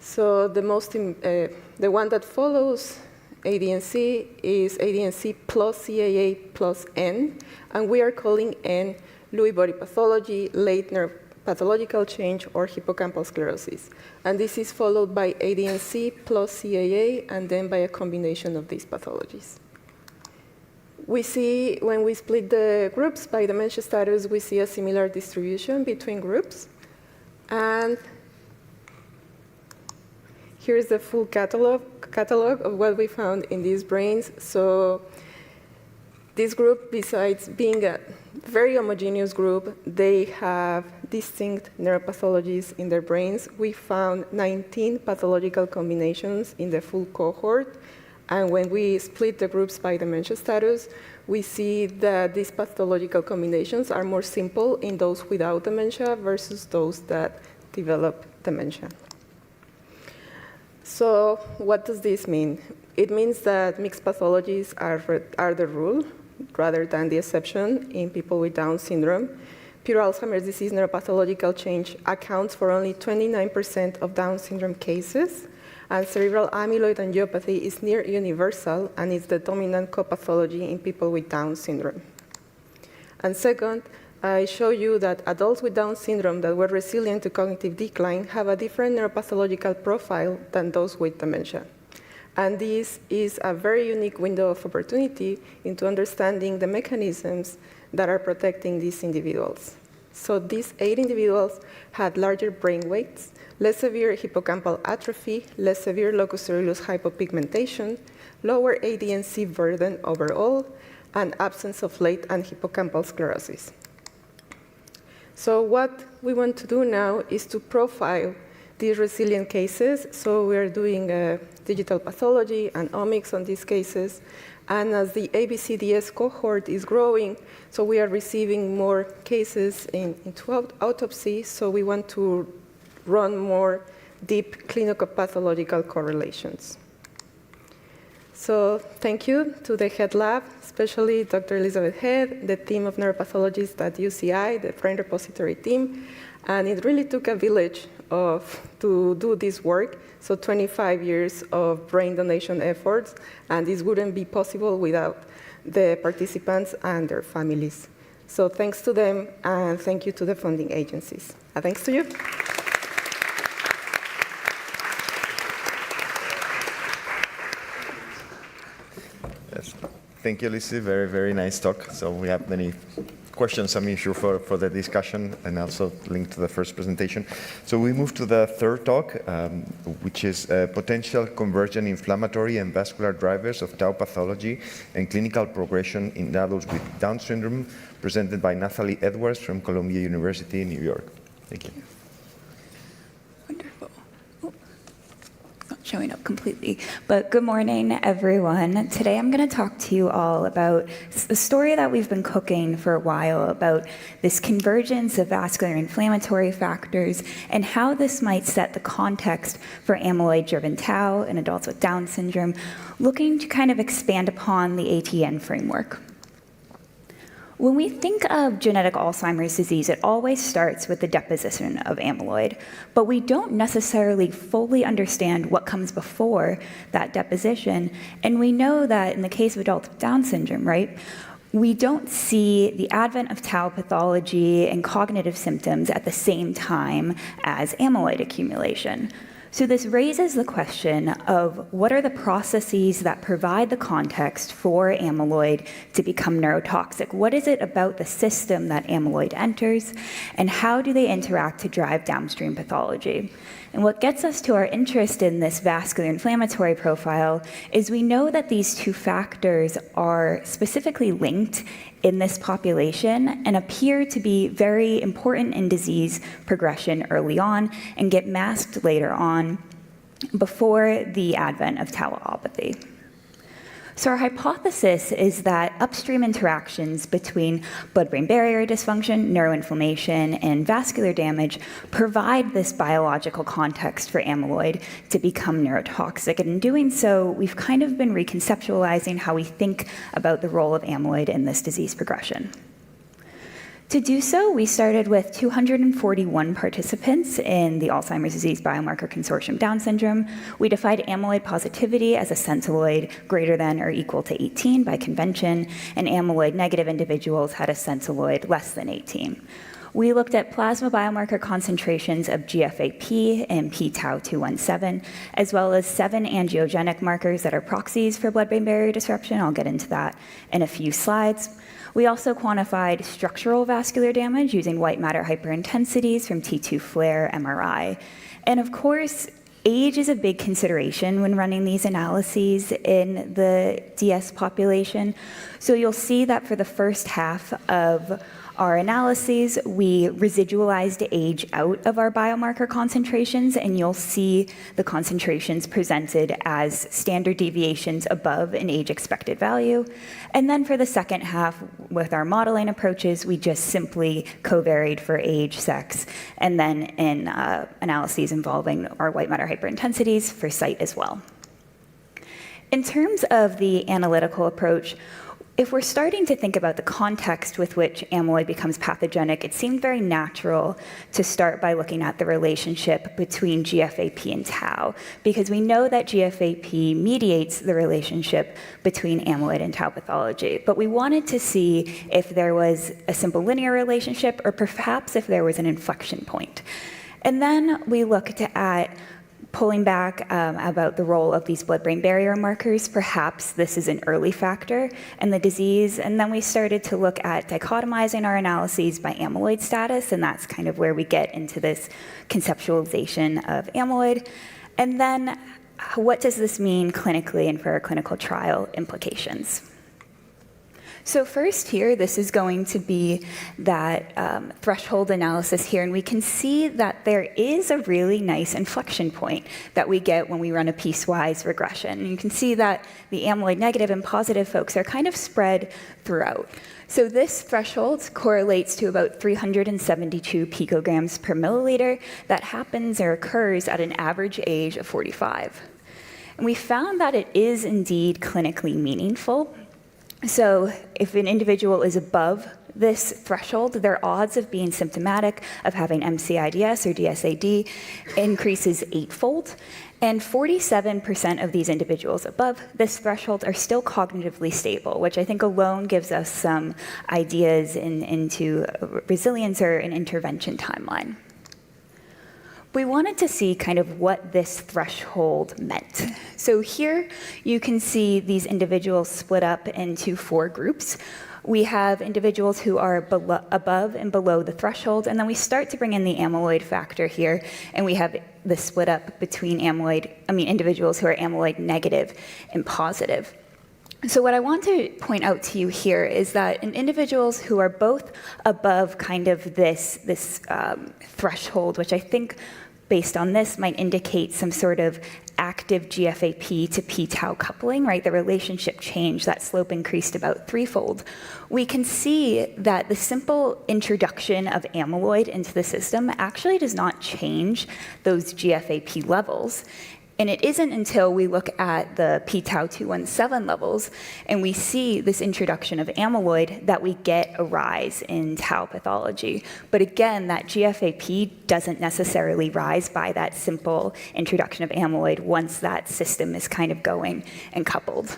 So the one that follows ADNC is ADNC plus CAA plus N, and we are calling N Lewy body pathology, late neuropathological change, or hippocampal sclerosis. And this is followed by ADNC plus CAA, and then by a combination of these pathologies. We see, when we split the groups by dementia status, we see a similar distribution between groups. And here's the full catalog of what we found in these brains. So this group, besides being a very homogeneous group, they have distinct neuropathologies in their brains. We found 19 pathological combinations in the full cohort. And when we split the groups by dementia status, we see that these pathological combinations are more simple in those without dementia versus those that develop dementia. So what does this mean? It means that mixed pathologies are the rule rather than the exception in people with Down syndrome. Pure Alzheimer's disease neuropathological change accounts for only 29% of Down syndrome cases, and cerebral amyloid angiopathy is near universal and is the dominant co-pathology in people with Down syndrome. And second, I show you that adults with Down syndrome that were resilient to cognitive decline have a different neuropathological profile than those with dementia. And this is a very unique window of opportunity into understanding the mechanisms that are protecting these individuals. So these 8 individuals had larger brain weights, less severe hippocampal atrophy, less severe locus coeruleus hypopigmentation, lower ADNC burden overall, and absence of late and hippocampal sclerosis. So what we want to do now is to profile these resilient cases. So we are doing digital pathology and omics on these cases. And as the ABCDS cohort is growing, so we are receiving more cases into autopsy. So we want to run more deep clinical pathological correlations. So thank you to the Head Lab, especially Dr. Elizabeth Head, the team of neuropathologists at UCI, the Brain Repository team. And it really took a village to do this work, so 25 years of brain donation efforts, and this wouldn't be possible without the participants and their families. So thanks to them, and thank you to the funding agencies. And thanks to you. Yes. Thank you, Lucy. Very, very nice talk. So we have many questions, I'm sure, for the discussion, and also linked to the first presentation. So we move to the third talk, which is potential convergent inflammatory and vascular drivers of tau pathology and clinical progression in adults with Down syndrome, presented by Nathalie Edwards from Columbia University in New York. Thank you. Wonderful. Oh, it's not showing up completely. But good morning, everyone. Today I'm going to talk to you all about the story that we've been cooking for a while about this convergence of vascular inflammatory factors and how this might set the context for amyloid-driven tau in adults with Down syndrome, looking to kind of expand upon the ATN framework. When we think of genetic Alzheimer's disease, it always starts with the deposition of amyloid, but we don't necessarily fully understand what comes before that deposition. And we know that in the case of adults with Down syndrome, right, we don't see the advent of tau pathology and cognitive symptoms at the same time as amyloid accumulation. So this raises the question of what are the processes that provide the context for amyloid to become neurotoxic? What is it about the system that amyloid enters, and how do they interact to drive downstream pathology? And what gets us to our interest in this vascular inflammatory profile is we know that these two factors are specifically linked in this population and appear to be very important in disease progression early on and get masked later on before the advent of tauopathy. So our hypothesis is that upstream interactions between blood-brain barrier dysfunction, neuroinflammation, and vascular damage provide this biological context for amyloid to become neurotoxic. And in doing so, we've kind of been reconceptualizing how we think about the role of amyloid in this disease progression. To do so, we started with 241 participants in the Alzheimer's Disease Biomarker Consortium Down syndrome. We defined amyloid positivity as a centiloid greater than or equal to 18 by convention, and amyloid negative individuals had a centiloid less than 18. We looked at plasma biomarker concentrations of GFAP and p-tau217, as well as 7 angiogenic markers that are proxies for blood-brain barrier disruption. I'll get into that in a few slides. We also quantified structural vascular damage using white matter hyperintensities from T2 FLAIR MRI. And of course, age is a big consideration when running these analyses in the DS population. So you'll see that for the first half of our analyses, we residualized age out of our biomarker concentrations, and you'll see the concentrations presented as standard deviations above an age expected value. And then for the second half, with our modeling approaches, we just simply covaried for age, sex, and then in analyses involving our white matter hyperintensities for site as well. In terms of the analytical approach, if we're starting to think about the context with which amyloid becomes pathogenic, it seemed very natural to start by looking at the relationship between GFAP and tau, because we know that GFAP mediates the relationship between amyloid and tau pathology. But we wanted to see if there was a simple linear relationship or perhaps if there was an inflection point. And then we looked at pulling back about the role of these blood-brain barrier markers. Perhaps this is an early factor in the disease. And then we started to look at dichotomizing our analyses by amyloid status, and that's kind of where we get into this conceptualization of amyloid. And then what does this mean clinically and for our clinical trial implications? So first here, this is going to be that threshold analysis here, and we can see that there is a really nice inflection point that we get when we run a piecewise regression. And you can see that the amyloid negative and positive folks are kind of spread throughout. So this threshold correlates to about 372 picograms per milliliter that happens or occurs at an average age of 45. And we found that it is indeed clinically meaningful. So if an individual is above this threshold, their odds of being symptomatic, of having MCIDS or DSAD, increases 8-fold. And 47% of these individuals above this threshold are still cognitively stable, which I think alone gives us some ideas into resilience or an intervention timeline. We wanted to see kind of what this threshold meant. So here you can see these individuals split up into 4 groups. We have individuals who are above and below the threshold, and then we start to bring in the amyloid factor here, and we have the split up between individuals who are amyloid negative and positive. So what I want to point out to you here is that in individuals who are both above kind of this threshold, which I think based on this might indicate some sort of active GFAP to p-tau coupling, right? The relationship changed, that slope increased about 3-fold. We can see that the simple introduction of amyloid into the system actually does not change those GFAP levels. And it isn't until we look at the p-tau217 levels and we see this introduction of amyloid that we get a rise in tau pathology. But again, that GFAP doesn't necessarily rise by that simple introduction of amyloid once that system is kind of going and coupled.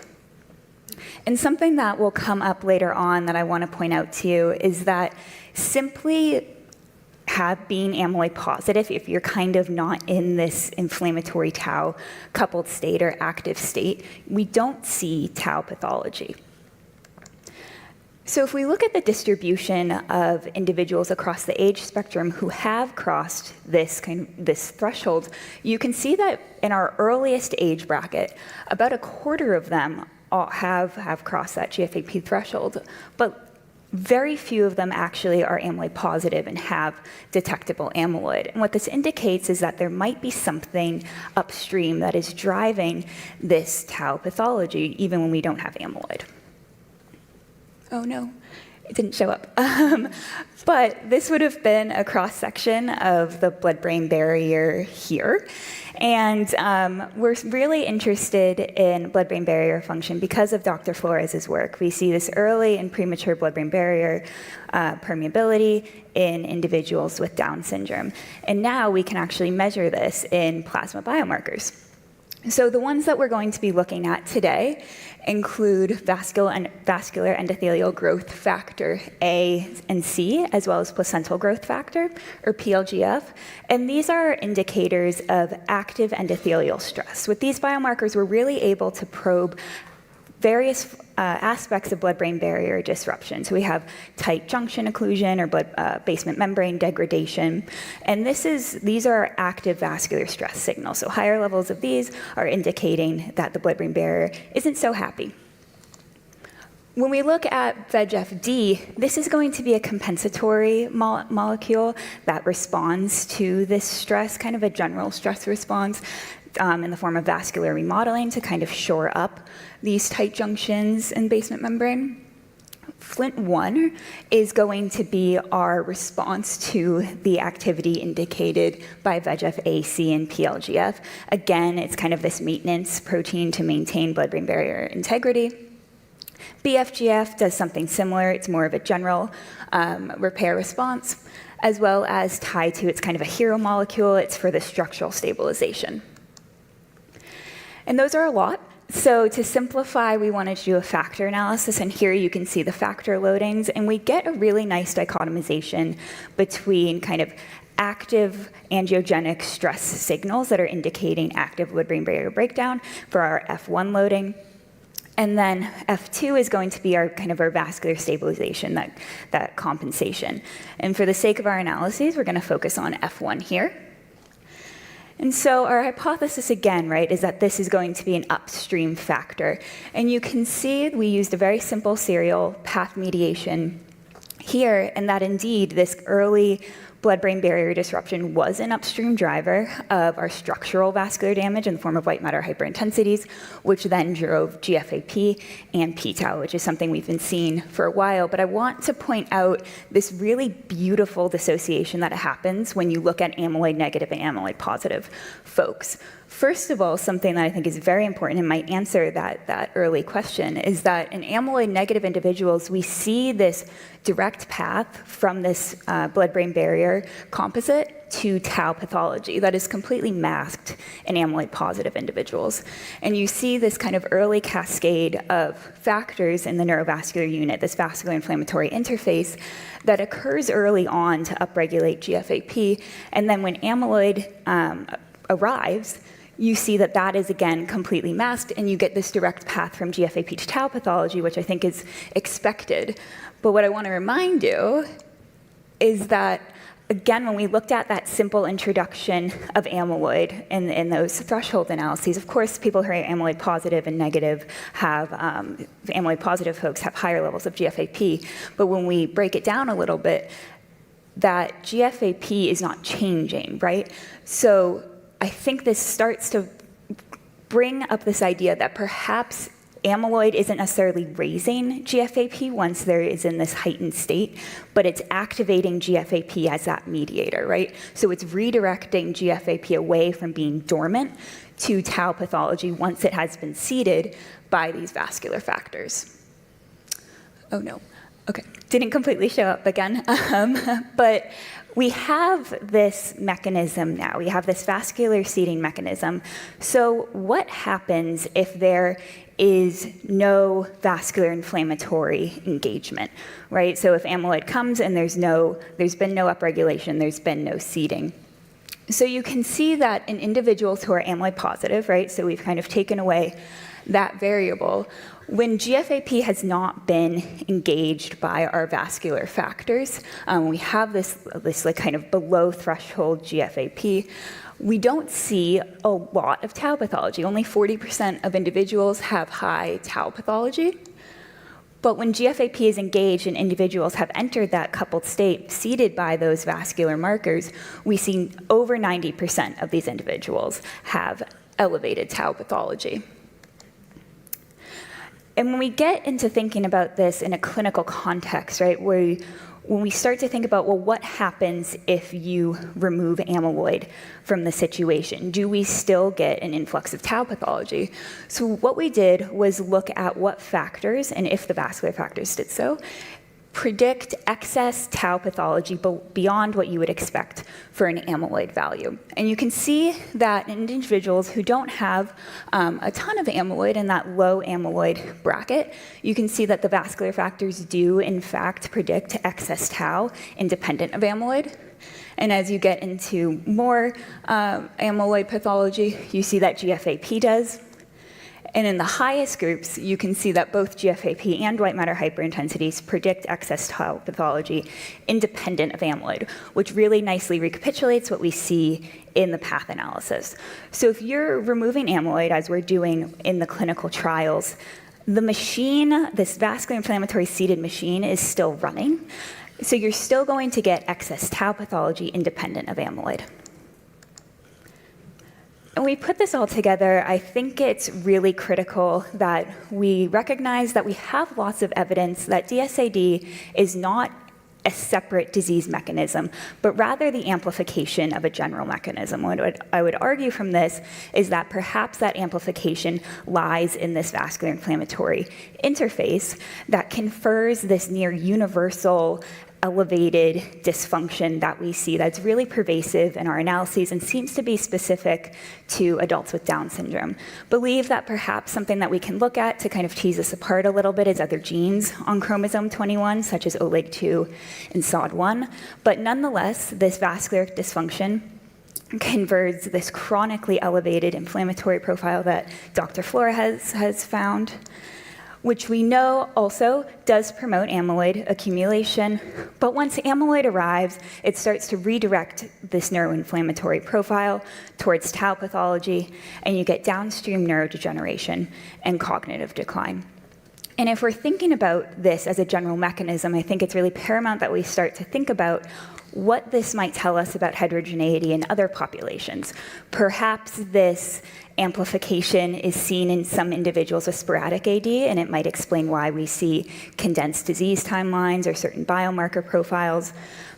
And something that will come up later on that I want to point out to you is that simply being amyloid positive, if you're kind of not in this inflammatory tau coupled state or active state, we don't see tau pathology. So if we look at the distribution of individuals across the age spectrum who have crossed this threshold, you can see that in our earliest age bracket, about a quarter of them have crossed that GFAP threshold, but very few of them actually are amyloid positive and have detectable amyloid. And what this indicates is that there might be something upstream that is driving this tau pathology, even when we don't have amyloid. Oh no. It didn't show up. But this would have been a cross-section of the blood-brain barrier here. And we're really interested in blood-brain barrier function because of Dr. Flores' work. We see this early and premature blood-brain barrier permeability in individuals with Down syndrome. And now we can actually measure this in plasma biomarkers. So the ones that we're going to be looking at today include vascular endothelial growth factor A and C, as well as placental growth factor, or PLGF. And these are indicators of active endothelial stress. With these biomarkers, we're really able to probe various aspects of blood-brain barrier disruption. So we have tight junction occlusion or blood basement membrane degradation. And these are active vascular stress signals. So higher levels of these are indicating that the blood-brain barrier isn't so happy. When we look at VEGF-D, this is going to be a compensatory molecule that responds to this stress, kind of a general stress response, in the form of vascular remodeling to kind of shore up these tight junctions in basement membrane. FLINT1 is going to be our response to the activity indicated by VEGF-A, C, and PLGF. Again, it's kind of this maintenance protein to maintain blood-brain barrier integrity. BFGF does something similar. It's more of a general repair response, as well as tied to, it's kind of a hero molecule. It's for the structural stabilization. And those are a lot. So to simplify, we wanted to do a factor analysis, and here you can see the factor loadings, and we get a really nice dichotomization between kind of active angiogenic stress signals that are indicating active blood-brain barrier breakdown for our F1 loading. And then F2 is going to be our kind of our vascular stabilization, that compensation. And for the sake of our analyses, we're going to focus on F1 here. And so our hypothesis again, right, is that this is going to be an upstream factor. And you can see we used a very simple serial path mediation here, and that indeed this early blood-brain barrier disruption was an upstream driver of our structural vascular damage in the form of white matter hyperintensities, which then drove GFAP and p-tau, which is something we've been seeing for a while. But I want to point out this really beautiful dissociation that happens when you look at amyloid negative and amyloid positive folks. First of all, something that I think is very important and might answer that early question is that in amyloid negative individuals, we see this direct path from this blood-brain barrier composite to tau pathology that is completely masked in amyloid positive individuals. And you see this kind of early cascade of factors in the neurovascular unit, this vascular inflammatory interface that occurs early on to upregulate GFAP. And then when amyloid arrives, you see that that is, again, completely masked, and you get this direct path from GFAP to tau pathology, which I think is expected. But what I want to remind you is that, again, when we looked at that simple introduction of amyloid in those threshold analyses, of course, people who are amyloid positive and negative have, amyloid positive folks have higher levels of GFAP. But when we break it down a little bit, that GFAP is not changing, right? So I think this starts to bring up this idea that perhaps amyloid isn't necessarily raising GFAP once there is in this heightened state, but it's activating GFAP as that mediator, right? So it's redirecting GFAP away from being dormant to tau pathology once it has been seeded by these vascular factors. Oh no, okay, didn't completely show up again, but we have this mechanism now. We have this vascular seeding mechanism. So what happens if there is no vascular inflammatory engagement, right? So if amyloid comes and there's been no upregulation, there's been no seeding. So you can see that in individuals who are amyloid positive, right? So we've kind of taken away that variable. When GFAP has not been engaged by our vascular factors, we have this like kind of below threshold GFAP, we don't see a lot of tau pathology. Only 40% of individuals have high tau pathology. But when GFAP is engaged and individuals have entered that coupled state seeded by those vascular markers, we see over 90% of these individuals have elevated tau pathology. And when we get into thinking about this in a clinical context, right, when we start to think about, well, what happens if you remove amyloid from the situation? Do we still get an influx of tau pathology? So what we did was look at what factors, and if the vascular factors did so, predict excess tau pathology beyond what you would expect for an amyloid value. And you can see that in individuals who don't have a ton of amyloid in that low amyloid bracket, you can see that the vascular factors do, in fact, predict excess tau independent of amyloid. And as you get into more amyloid pathology, you see that GFAP does. And in the highest groups, you can see that both GFAP and white matter hyperintensities predict excess tau pathology independent of amyloid, which really nicely recapitulates what we see in the path analysis. So if you're removing amyloid, as we're doing in the clinical trials, the machine, this vascular inflammatory seeded machine, is still running. So you're still going to get excess tau pathology independent of amyloid. And we put this all together, I think it's really critical that we recognize that we have lots of evidence that DSAD is not a separate disease mechanism, but rather the amplification of a general mechanism. What I would argue from this is that perhaps that amplification lies in this vascular inflammatory interface that confers this near universal elevated dysfunction that we see that's really pervasive in our analyses and seems to be specific to adults with Down syndrome. Believe that perhaps something that we can look at to kind of tease this apart a little bit is other genes on chromosome 21, such as OLEG2 and SOD1. But nonetheless, this vascular dysfunction converts this chronically elevated inflammatory profile that Dr. Flora has found, which we know also does promote amyloid accumulation. But once amyloid arrives, it starts to redirect this neuroinflammatory profile towards tau pathology, and you get downstream neurodegeneration and cognitive decline. And if we're thinking about this as a general mechanism, I think it's really paramount that we start to think about what this might tell us about heterogeneity in other populations. Perhaps this amplification is seen in some individuals with sporadic AD, and it might explain why we see condensed disease timelines or certain biomarker profiles.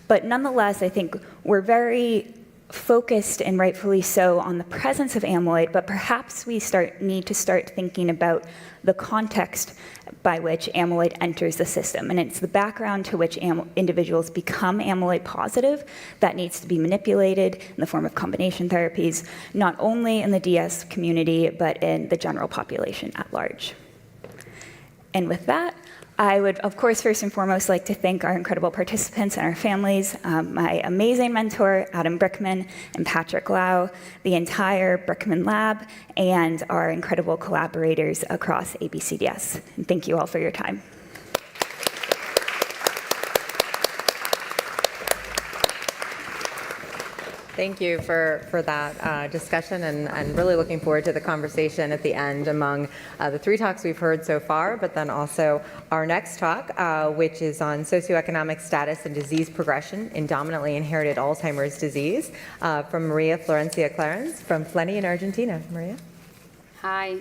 But nonetheless, I think we're very focused, and rightfully so, on the presence of amyloid, but perhaps we need to start thinking about the context by which amyloid enters the system. And it's the background to which individuals become amyloid positive that needs to be manipulated in the form of combination therapies, not only in the DS community, but in the general population at large. And with that, I would, of course, first and foremost like to thank our incredible participants and our families, my amazing mentor, Adam Brickman, and Patrick Lau, the entire Brickman Lab, and our incredible collaborators across ABCDS. And thank you all for your time. Thank you for that discussion, and really looking forward to the conversation at the end among the three talks we've heard so far, but then also our next talk, which is on socioeconomic status and disease progression in dominantly inherited Alzheimer's disease, from Maria Florencia Clarence from Fleni in Argentina. Maria? Hi.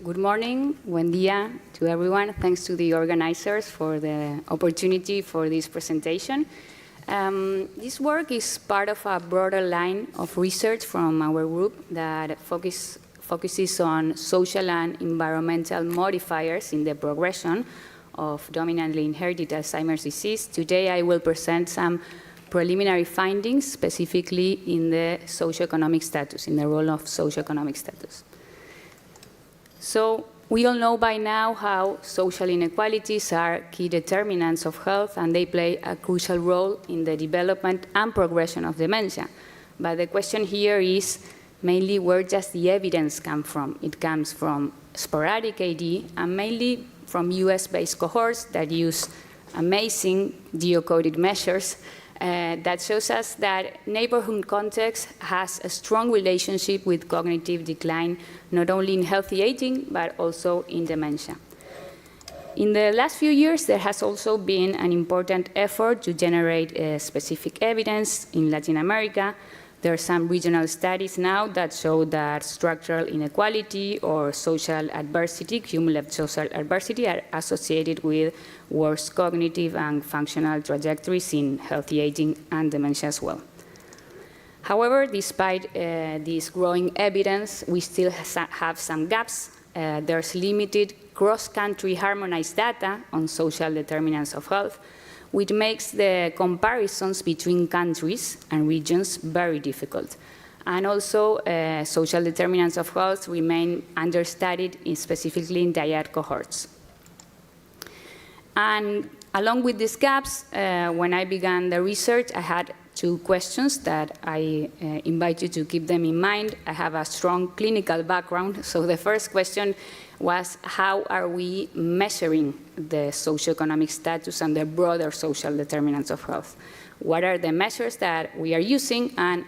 Good morning. Buen día to everyone. Thanks to the organizers for the opportunity for this presentation. This work is part of a broader line of research from our group that focuses on social and environmental modifiers in the progression of dominantly inherited Alzheimer's disease. Today I will present some preliminary findings, specifically in the socioeconomic status, in the role of socioeconomic status. So we all know by now how social inequalities are key determinants of health, and they play a crucial role in the development and progression of dementia. But the question here is mainly where does the evidence come from? It comes from sporadic AD and mainly from US-based cohorts that use amazing geocoded measures that shows us that neighborhood context has a strong relationship with cognitive decline, not only in healthy aging, but also in dementia. In the last few years, there has also been an important effort to generate specific evidence in Latin America There are some regional studies now that show that structural inequality or social adversity, cumulative social adversity, are associated with worse cognitive and functional trajectories in healthy aging and dementia as well. However, despite this growing evidence, we still have some gaps. There's limited cross-country harmonized data on social determinants of health, which makes the comparisons between countries and regions very difficult. And also, social determinants of health remain understudied, specifically in DIAD cohorts. And along with these gaps, when I began the research, I had two questions that I invite you to keep them in mind. I have a strong clinical background, so the first question was, how are we measuring the socioeconomic status and the broader social determinants of health? What are the measures that we are using, and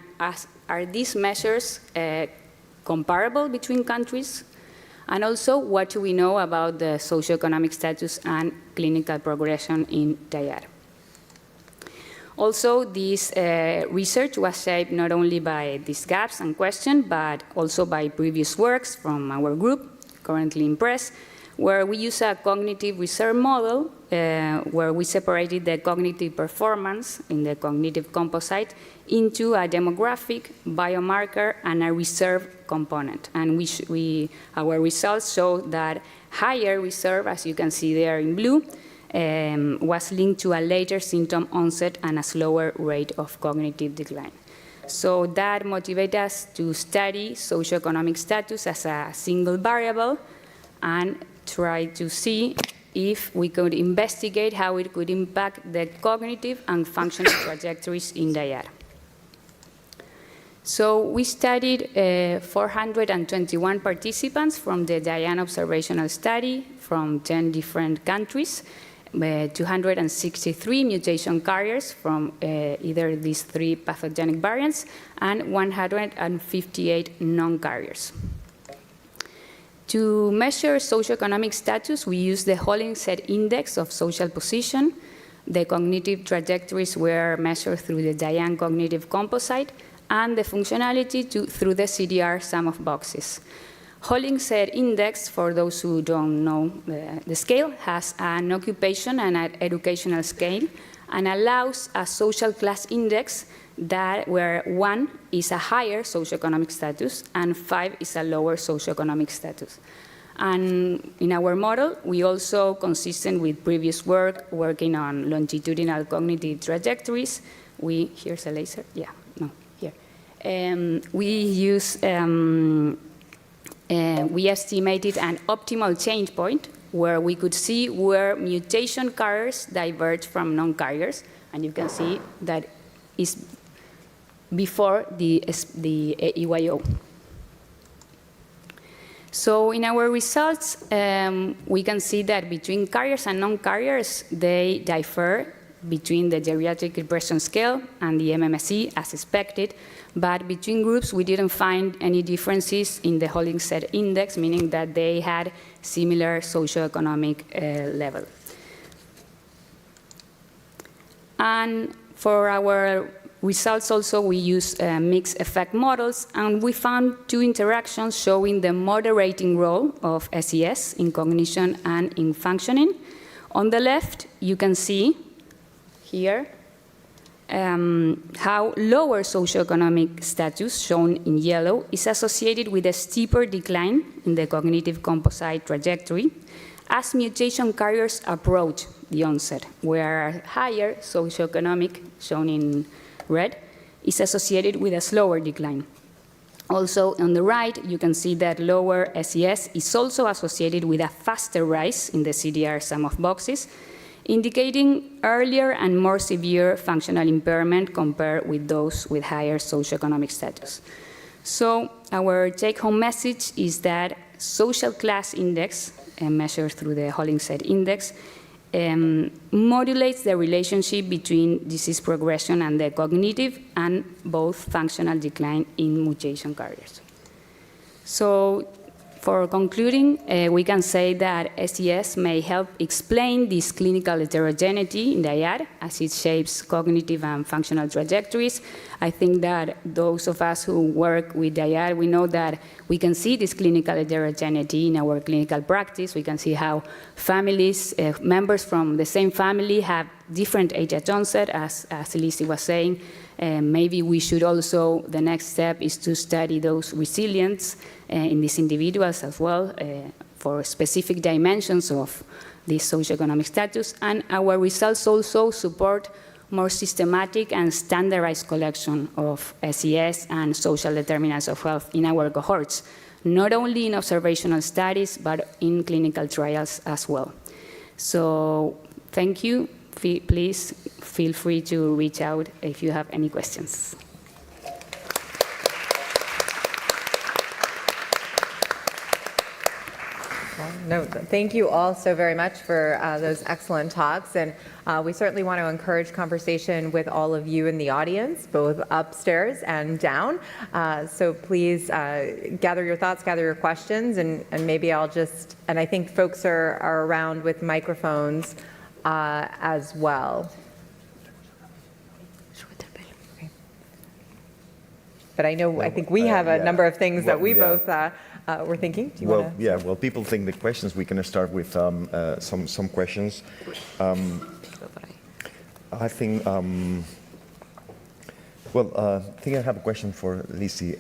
are these measures comparable between countries? And also, what do we know about the socioeconomic status and clinical progression in DIAD? Also, this research was shaped not only by these gaps and questions, but also by previous works from our group, currently in press, where we use a cognitive reserve model where we separated the cognitive performance in the cognitive composite into a demographic, biomarker, and a reserve component. And our results show that higher reserve, as you can see there in blue, was linked to a later symptom onset and a slower rate of cognitive decline. So that motivated us to study socioeconomic status as a single variable and try to see if we could investigate how it could impact the cognitive and functional trajectories in DIAD. So we studied 421 participants from the DIAD observational study from 10 different countries, 263 mutation carriers from either these three pathogenic variants, and 158 non-carriers. To measure socioeconomic status, we used the Hollingshead Index of Social Position. The cognitive trajectories were measured through the DIAD cognitive composite, and the functionality through the CDR sum of boxes. Hollingshead Index, for those who don't know the scale, has an occupation and an educational scale and allows a social class index where 1 is a higher socioeconomic status and 5 is a lower socioeconomic status. And in our model, we also, consistent with previous work, working on longitudinal cognitive trajectories, here's a laser, yeah, no, here. We estimated an optimal change point where we could see where mutation carriers diverge from non-carriers, and you can see that is before the EYO. So in our results, we can see that between carriers and non-carriers, they differ between the geriatric depression scale and the MMSE as expected, but between groups we didn't find any differences in the Hollingshead Index, meaning that they had similar socioeconomic level. And for our results also, we use mixed effect models, and we found two interactions showing the moderating role of SES in cognition and in functioning. On the left, you can see here how lower socioeconomic status, shown in yellow, is associated with a steeper decline in the cognitive composite trajectory as mutation carriers approach the onset, where higher socioeconomic, shown in red, is associated with a slower decline. Also, on the right, you can see that lower SES is also associated with a faster rise in the CDR sum of boxes, indicating earlier and more severe functional impairment compared with those with higher socioeconomic status. So our take-home message is that social class index, measured through the Hollingshead Index, modulates the relationship between disease progression and the cognitive and both functional decline in mutation carriers. So for concluding, we can say that SES may help explain this clinical heterogeneity in DIAD as it shapes cognitive and functional trajectories. I think that those of us who work with DIAD, we know that we can see this clinical heterogeneity in our clinical practice. We can see how families, members from the same family have different age at onset, as Elise was saying. Maybe we should also, the next step is to study those resilience in these individuals as well for specific dimensions of this socioeconomic status. And our results also support more systematic and standardized collection of SES and social determinants of health in our cohorts, not only in observational studies, but in clinical trials as well. So thank you. Please feel free to reach out if you have any questions. No, thank you all so very much for those excellent talks. And we certainly want to encourage conversation with all of you in the audience, both upstairs and down. So please gather your thoughts, gather your questions, and maybe I'll just, and I think folks are around with microphones as well. Okay. But I think we have a number of things that we both were thinking. Do you want to? Well, people think the questions. We're going to start with some questions. I think, I think I have a question for Lizzie.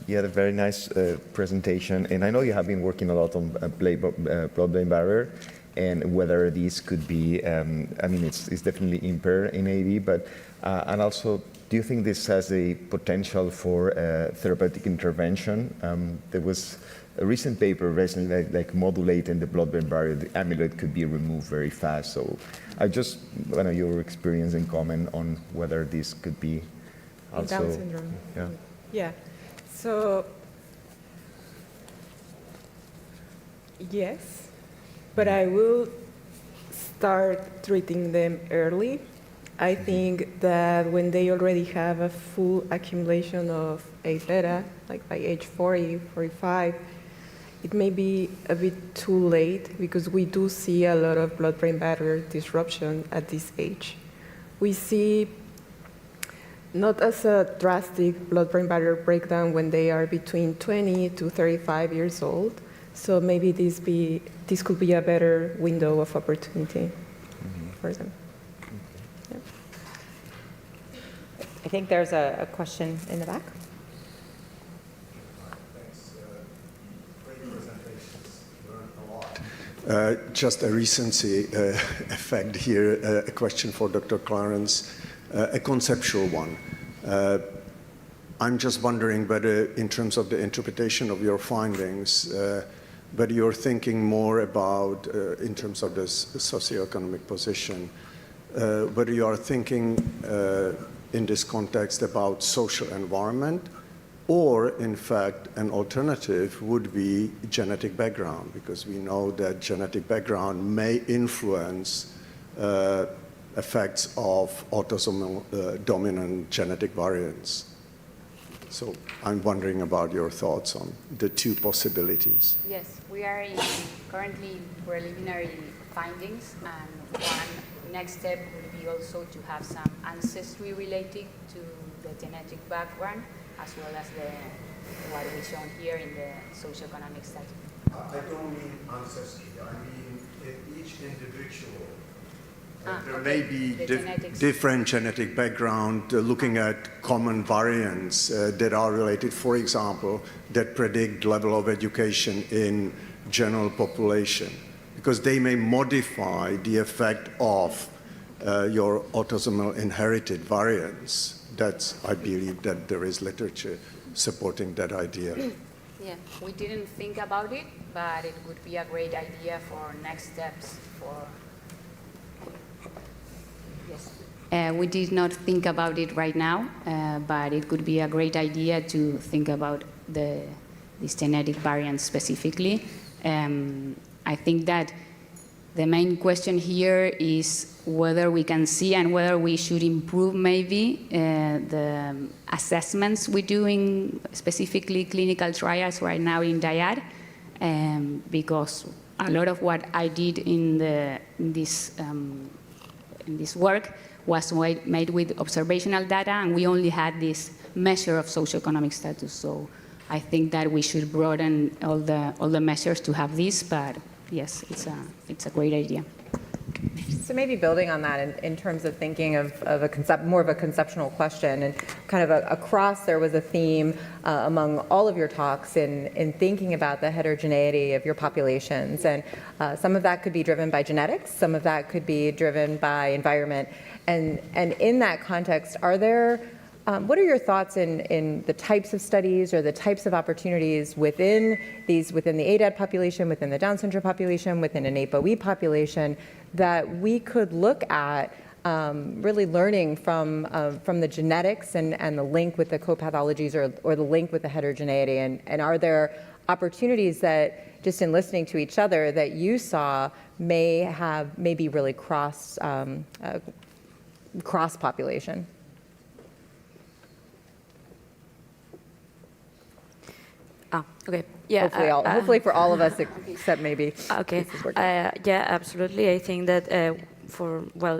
You had a very nice presentation, and I know you have been working a lot on blood-brain barrier, and whether these could be, I mean, it's definitely impaired in AD, but, and also, do you think this has a potential for therapeutic intervention? There was a recent paper recently, like modulating the blood-brain barrier, the amyloid could be removed very fast. So I just want to know your experience and comment on whether this could be also. Down syndrome. Yeah. Yeah. So, yes, but I will start treating them early. I think that when they already have a full accumulation of A-beta, like by age 40, 45, it may be a bit too late because we do see a lot of blood-brain barrier disruption at this age. We see not as a drastic blood-brain barrier breakdown when they are between 20 to 35 years old. So maybe this could be a better window of opportunity for them. I think there's a question in the back. Thanks. Great presentations. Learned a lot. Just a recency effect here. A question for Dr. Clarence, a conceptual one. I'm just wondering whether, in terms of the interpretation of your findings, whether you're thinking more about, in terms of the socioeconomic position, whether you are thinking in this context about social environment, or in fact an alternative would be genetic background, because we know that genetic background may influence effects of autosomal dominant genetic variants. So I'm wondering about your thoughts on the two possibilities. Yes, we are currently in preliminary findings, and one next step would be also to have some ancestry related to the genetic background, as well as what we've shown here in the socioeconomic study. I don't mean ancestry. I mean in each individual. There may be different genetic background, looking at common variants that are related, for example, that predict level of education in general population, because they may modify the effect of your autosomal inherited variants. I believe that there is literature supporting that idea. Yeah, we didn't think about it, but it would be a great idea for next steps for. Yes. We did not think about it right now, but it could be a great idea to think about these genetic variants specifically. I think that the main question here is whether we can see and whether we should improve maybe the assessments we do in specifically clinical trials right now in DIAD, because a lot of what I did in this work was made with observational data, and we only had this measure of socioeconomic status. So I think that we should broaden all the measures to have this, but yes, it's a great idea. So maybe building on that in terms of thinking of more of a conceptual question, and kind of across there was a theme among all of your talks in thinking about the heterogeneity of your populations, and some of that could be driven by genetics, some of that could be driven by environment, and in that context, what are your thoughts in the types of studies or the types of opportunities within the ADAD population, within the Down syndrome population, within an APOE population, that we could look at really learning from the genetics and the link with the co-pathologies or the link with the heterogeneity? And are there opportunities that, just in listening to each other, that you saw may be really cross population? Okay. Yeah. Hopefully for all of us, except maybe. Okay. Yeah, absolutely. I think that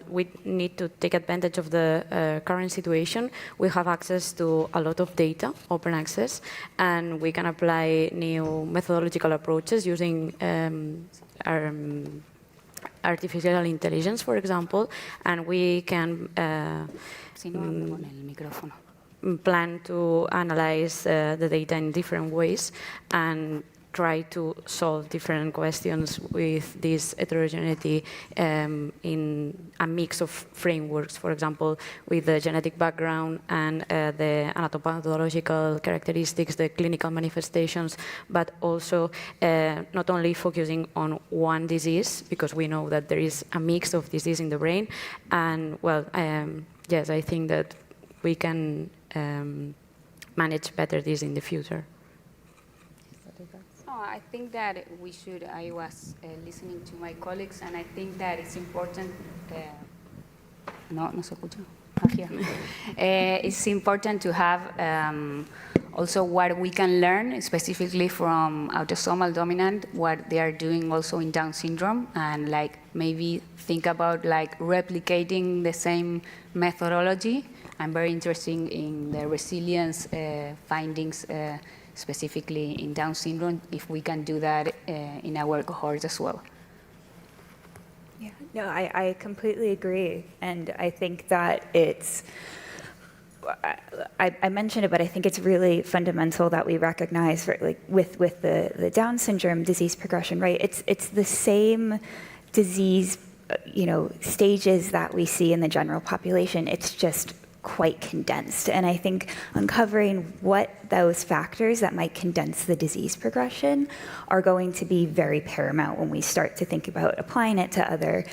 we need to take advantage of the current situation. We have access to a lot of data, open access, and we can apply new methodological approaches using artificial intelligence, for example, and we can plan to analyze the data in different ways and try to solve different questions with this heterogeneity in a mix of frameworks, for example, with the genetic background and the anatopathological characteristics, the clinical manifestations, but also not only focusing on one disease, because we know that there is a mix of disease in the brain. And well, yes, I think that we can manage better this in the future. I think that we should, I was listening to my colleagues, and I think that it's important, no se escucha. It's important to have also what we can learn specifically from autosomal dominant, what they are doing also in Down syndrome, and like maybe think about like replicating the same methodology. I'm very interested in the resilience findings specifically in Down syndrome, if we can do that in our cohort as well. Yeah, no, I completely agree. And I think that it's, I mentioned it, but I think it's really fundamental that we recognize with the Down syndrome disease progression, right? It's the same disease, stages that we see in the general population. It's just quite condensed. And I think uncovering what those factors that might condense the disease progression are going to be very paramount when we start to think about applying it to other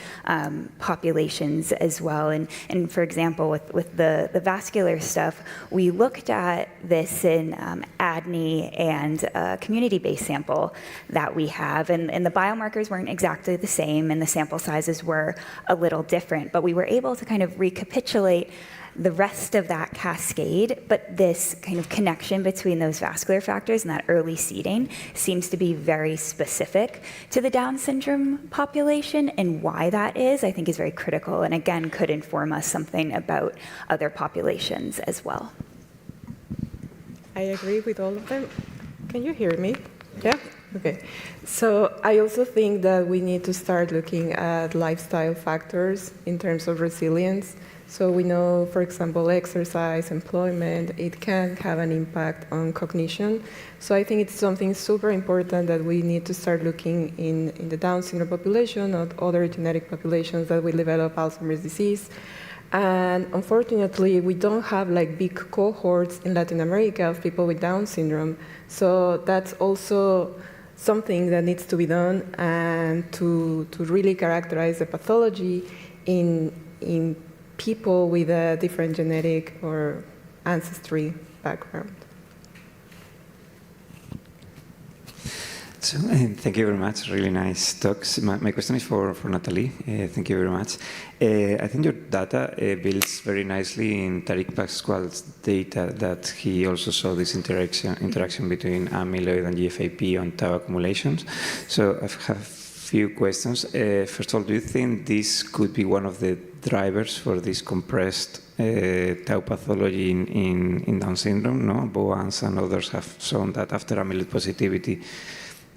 populations as well. And for example, with the vascular stuff, we looked at this in ADNI and a community-based sample that we have, and the biomarkers weren't exactly the same, and the sample sizes were a little different, but we were able to kind of recapitulate the rest of that cascade, but this kind of connection between those vascular factors and that early seeding seems to be very specific to the Down syndrome population, and why that is, I think, is very critical, and again, could inform us something about other populations as well. I agree with all of them. Can you hear me? Yeah? Okay. So I also think that we need to start looking at lifestyle factors in terms of resilience. So we know, for example, exercise, employment, it can have an impact on cognition. So I think it's something super important that we need to start looking in the Down syndrome population or other genetic populations that will develop Alzheimer's disease. And unfortunately, we don't have like big cohorts in Latin America of people with Down syndrome. So that's also something that needs to be done, and to really characterize the pathology in people with a different genetic or ancestry background. So, thank you very much. Really nice talks. My question is for Natalie. Thank you very much. I think your data builds very nicely in Tariq Pascual's data that he also saw this interaction between amyloid and GFAP on tau accumulations. So I have a few questions. First of all, do you think this could be one of the drivers for this compressed tau pathology in Down syndrome? No, Boans and others have shown that after amyloid positivity,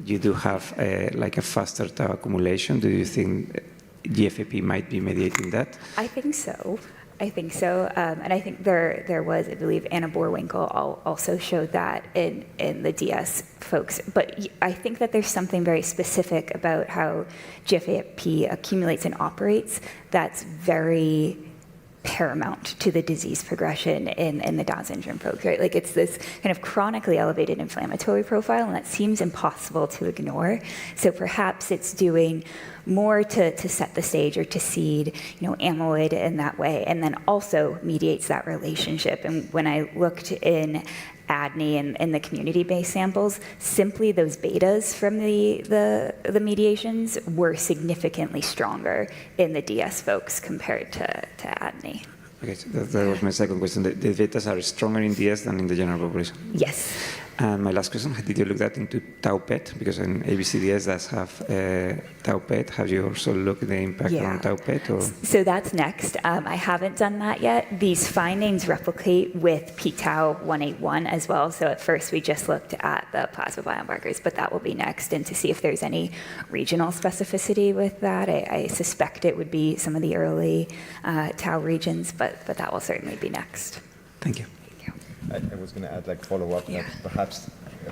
you do have like a faster tau accumulation. Do you think GFAP might be mediating that? I think so. And I think there was, I believe, Anna Boerwinkle also showed that in the DS folks. But I think that there's something very specific about how GFAP accumulates and operates that's very paramount to the disease progression in the Down syndrome folks, right? Like it's this kind of chronically elevated inflammatory profile, and that seems impossible to ignore. So perhaps it's doing more to set the stage or to seed, amyloid in that way, and then also mediates that relationship. And when I looked in ADNI and the community-based samples, simply those betas from the mediations were significantly stronger in the DS folks compared to ADNI. Okay, so that was my second question. The betas are stronger in DS than in the general population? Yes. And my last question, did you look that into tau PET? Because in ABCDS does have tau PET. Have you also looked at the impact on tau PET? Or? So that's next. I haven't done that yet. These findings replicate with p-tau 181 as well. So at first we just looked at the plasma biomarkers, but that will be next. And to see if there's any regional specificity with that, I suspect it would be some of the early tau regions, but that will certainly be next. Thank you. I was going to add, follow-up, that perhaps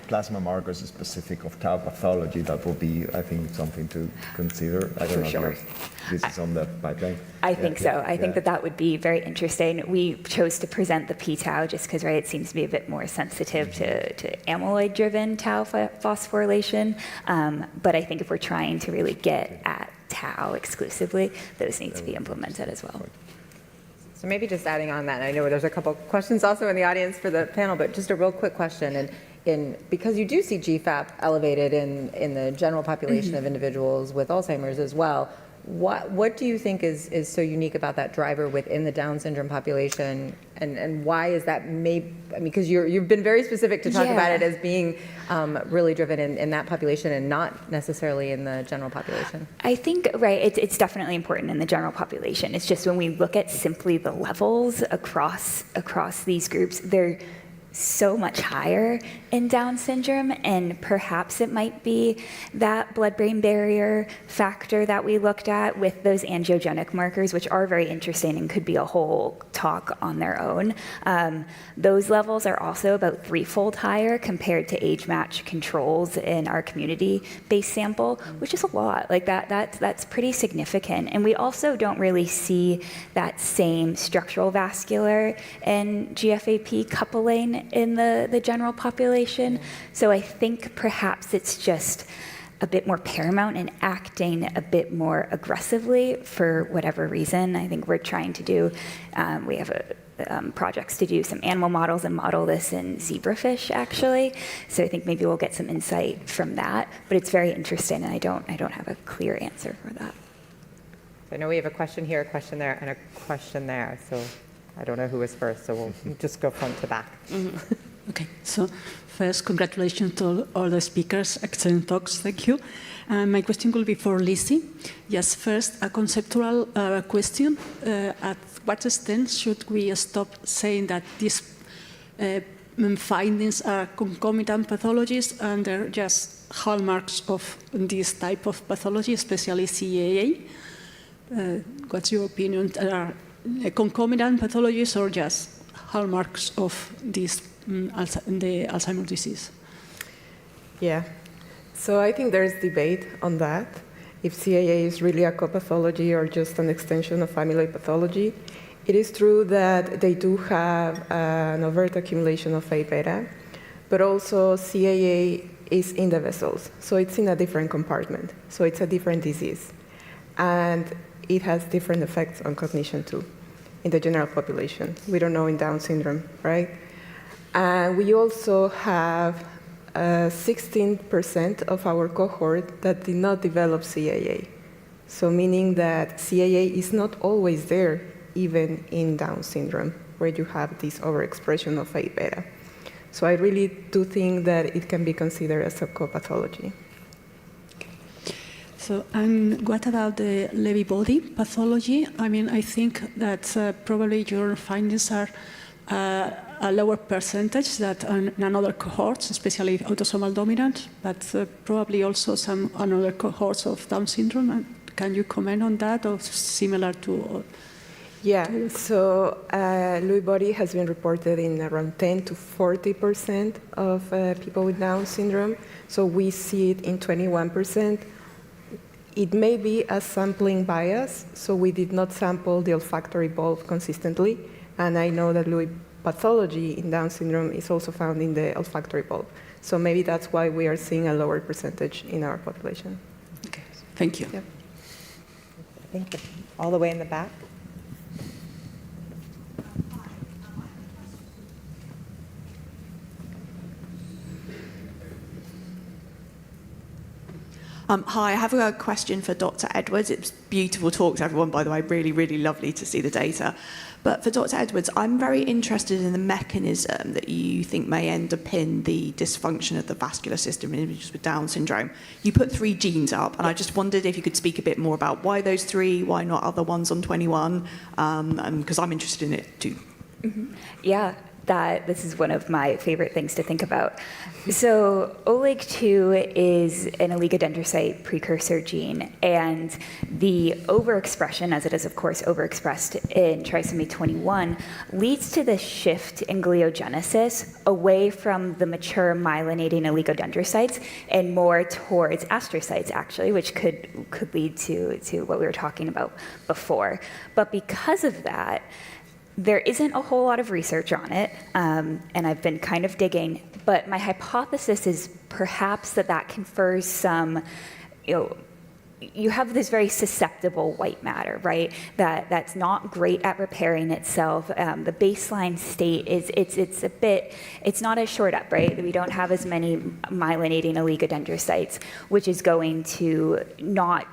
plasma markers specific of tau pathology, that will be, I think, something to consider. I don't know if this is on the pipeline. I think so. I think that would be very interesting. We chose to present the p-tau just because, it seems to be a bit more sensitive to amyloid-driven tau phosphorylation. But I think if we're trying to really get at tau exclusively, those need to be implemented as well. So maybe just adding on that, I know there's a couple questions also in the audience for the panel, but just a real quick question. Because you do see GFAP elevated in the general population of individuals with Alzheimer's as well, what do you think is so unique about that driver within the Down syndrome population, and why is that? Because you've been very specific to talk about it as being really driven in that population and not necessarily in the general population. I think, it's definitely important in the general population. It's just when we look at simply the levels across these groups, they're so much higher in Down syndrome, and perhaps it might be that blood-brain barrier factor that we looked at with those angiogenic markers, which are very interesting and could be a whole talk on their own. Those levels are also about threefold higher compared to age-matched controls in our community-based sample, which is a lot. That's pretty significant. And we also don't really see that same structural vascular and GFAP coupling in the general population. So I think perhaps it's just a bit more paramount and acting a bit more aggressively for whatever reason. I think we're trying to do, we have projects to do some animal models and model this in zebrafish, actually. So I think maybe we'll get some insight from that. But it's very interesting, and I don't have a clear answer for that. I know we have a question here, a question there, and a question there. So I don't know who was first, so we'll just go front to back. Okay, so first, congratulations to all the speakers. Excellent talks, thank you. My question will be for Lizzie. Yes, first, a conceptual question. At what extent should we stop saying that these findings are concomitant pathologies and they're just hallmarks of this type of pathology, especially CAA? What's your opinion? Are concomitant pathologies or just hallmarks of this, the Alzheimer's disease? Yeah, so I think there's debate on that, if CAA is really a co-pathology or just an extension of amyloid pathology. It is true that they do have an overt accumulation of A-beta, but also CAA is in the vessels, so it's in a different compartment, so it's a different disease. And it has different effects on cognition too, in the general population. We don't know in Down syndrome, right? And we also have 16% of our cohort that did not develop CAA. So meaning that CAA is not always there, even in Down syndrome, where you have this overexpression of A-beta. So I really do think that it can be considered as a co-pathology. So, and what about the Lewy body pathology? I mean, I think that probably your findings are a lower percentage than in other cohorts, especially autosomal dominant, but probably also some another cohorts of Down syndrome. And can you comment on that, or similar to? Yeah, so Lewy body has been reported in around 10 to 40% of people with Down syndrome. So we see it in 21%. It may be a sampling bias, so we did not sample the olfactory bulb consistently. And I know that Lewy pathology in Down syndrome is also found in the olfactory bulb. So maybe that's why we are seeing a lower percentage in our population. Okay, thank you. Yep. I think all the way in the back. Hi, I have a question for Dr. Edwards. It's beautiful talk to everyone, by the way. Really, really lovely to see the data. But for Dr. Edwards, I'm very interested in the mechanism that you think may underpin the dysfunction of the vascular system in individuals with Down syndrome. You put 3 genes up, and I just wondered if you could speak a bit more about why those 3, why not other ones on 21, because I'm interested in it too. Mm-hmm. Yeah. This is one of my favorite things to think about. So OLAG2 is an oligodendrocyte precursor gene, and the overexpression, as it is of course overexpressed in trisomy 21, leads to this shift in gliogenesis away from the mature myelinating oligodendrocytes and more towards astrocytes, actually, which could lead to what we were talking about before. But because of that, there isn't a whole lot of research on it, and I've been kind of digging, but my hypothesis is perhaps that confers some, you have this very susceptible white matter, right? That's not great at repairing itself. The baseline state is, it's not as shored up, right? We don't have as many myelinating oligodendrocytes, which is going to not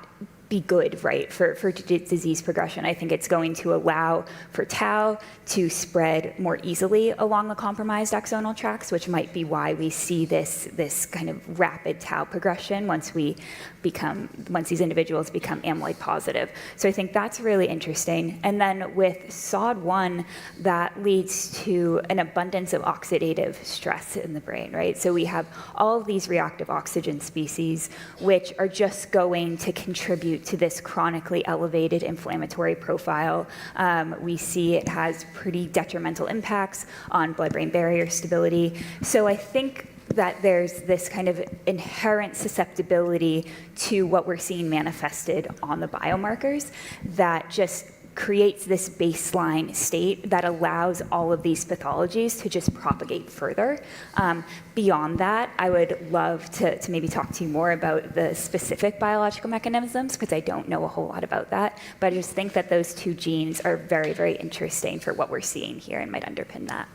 be good, right, for disease progression. I think it's going to allow for tau to spread more easily along the compromised axonal tracts, which might be why we see this kind of rapid tau progression once these individuals become amyloid positive. So I think that's really interesting. And then with SOD1, that leads to an abundance of oxidative stress in the brain, right? So we have all of these reactive oxygen species, which are just going to contribute to this chronically elevated inflammatory profile. We see it has pretty detrimental impacts on blood-brain barrier stability. So I think that there's this kind of inherent susceptibility to what we're seeing manifested on the biomarkers that just creates this baseline state that allows all of these pathologies to just propagate further. Beyond that, I would love to maybe talk to you more about the specific biological mechanisms, because I don't know a whole lot about that, but I just think that those 2 genes are very, very interesting for what we're seeing here and might underpin that.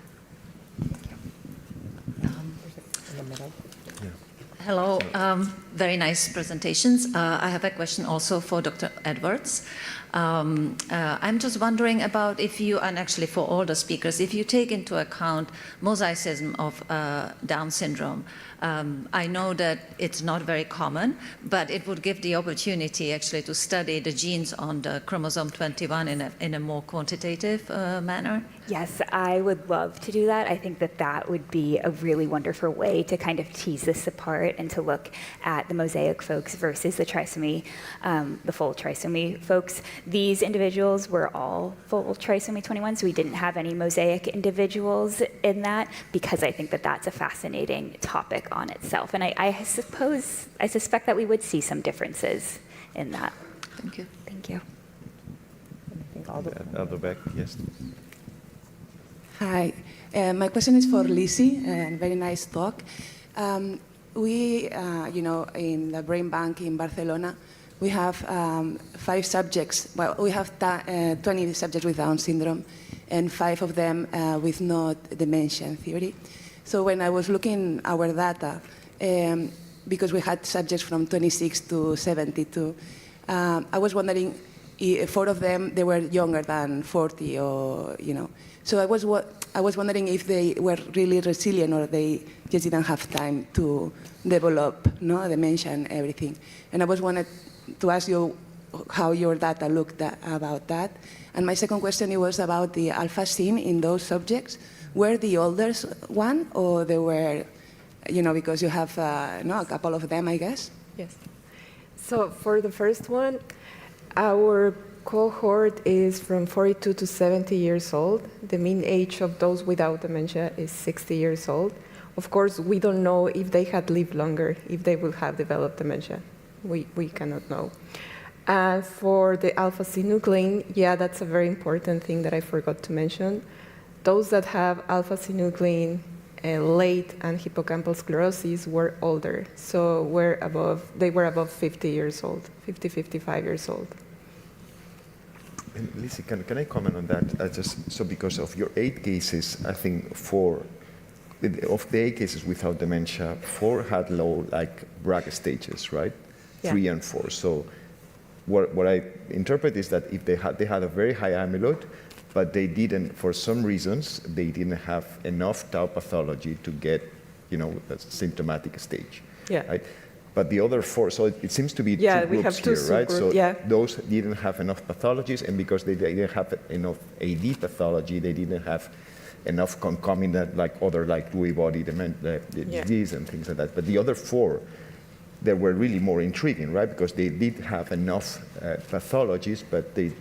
Hello, very nice presentations. I have a question also for Dr. Edwards. I'm just wondering about if you, and actually for all the speakers, if you take into account mosaicism of Down syndrome. I know that it's not very common, but it would give the opportunity actually to study the genes on the chromosome 21 in a more quantitative manner. Yes, I would love to do that. I think that would be a really wonderful way to kind of tease this apart and to look at the mosaic folks versus the trisomy, the full trisomy folks. These individuals were all full trisomy 21, so we didn't have any mosaic individuals in that, because I think that's a fascinating topic on itself. And I suspect that we would see some differences in that. Thank you. Thank you. At the back, yes. Hi, my question is for Lizzie, and very nice talk. We, in the Brain Bank in Barcelona, we have 5 subjects. Well, we have 20 subjects with Down syndrome, and 5 of them with no dementia theory. So when I was looking our data, because we had subjects from 26 to 72. I was wondering, if 4 of them, they were younger than 40, or, you know. So I was wondering if they were really resilient or they just didn't have time to develop, no, dementia and everything. And I wanted to ask you how your data looked about that. And my second question was about the alpha seen in those subjects. Were the oldest one, or they were, you know, because you have no, a couple of them, I guess? Yes. So for the first one, our cohort is from 42 to 70 years old. The mean age of those without dementia is 60 years old. Of course, we don't know if they had lived longer, if they will have developed dementia. We cannot know. For the alpha-synuclein, yeah, that's a very important thing that I forgot to mention. Those that have alpha-synuclein late and hippocampal sclerosis were older, so they were above 50 years old, 50, 55 years old. And Lizzie, can I comment on that? So because of your 8 cases, I think 4, of the 8 cases without dementia, 4 had low, like, Bragg stages, right? Yeah. 3 and 4. So what I interpret is that if they had a very high amyloid, but they didn't, for some reasons, they didn't have enough tau pathology to get, you know, a symptomatic stage. Yeah. Right? But the other 4, so it seems to be 2 we groups have 2 here, right? So yeah. those didn't have enough pathologies, and because they didn't have enough AD pathology, they didn't have enough concomitant, like other, like Lewy body disease and things like that. But the other 4, they were really more intriguing, right? Because they did have enough pathologies, but do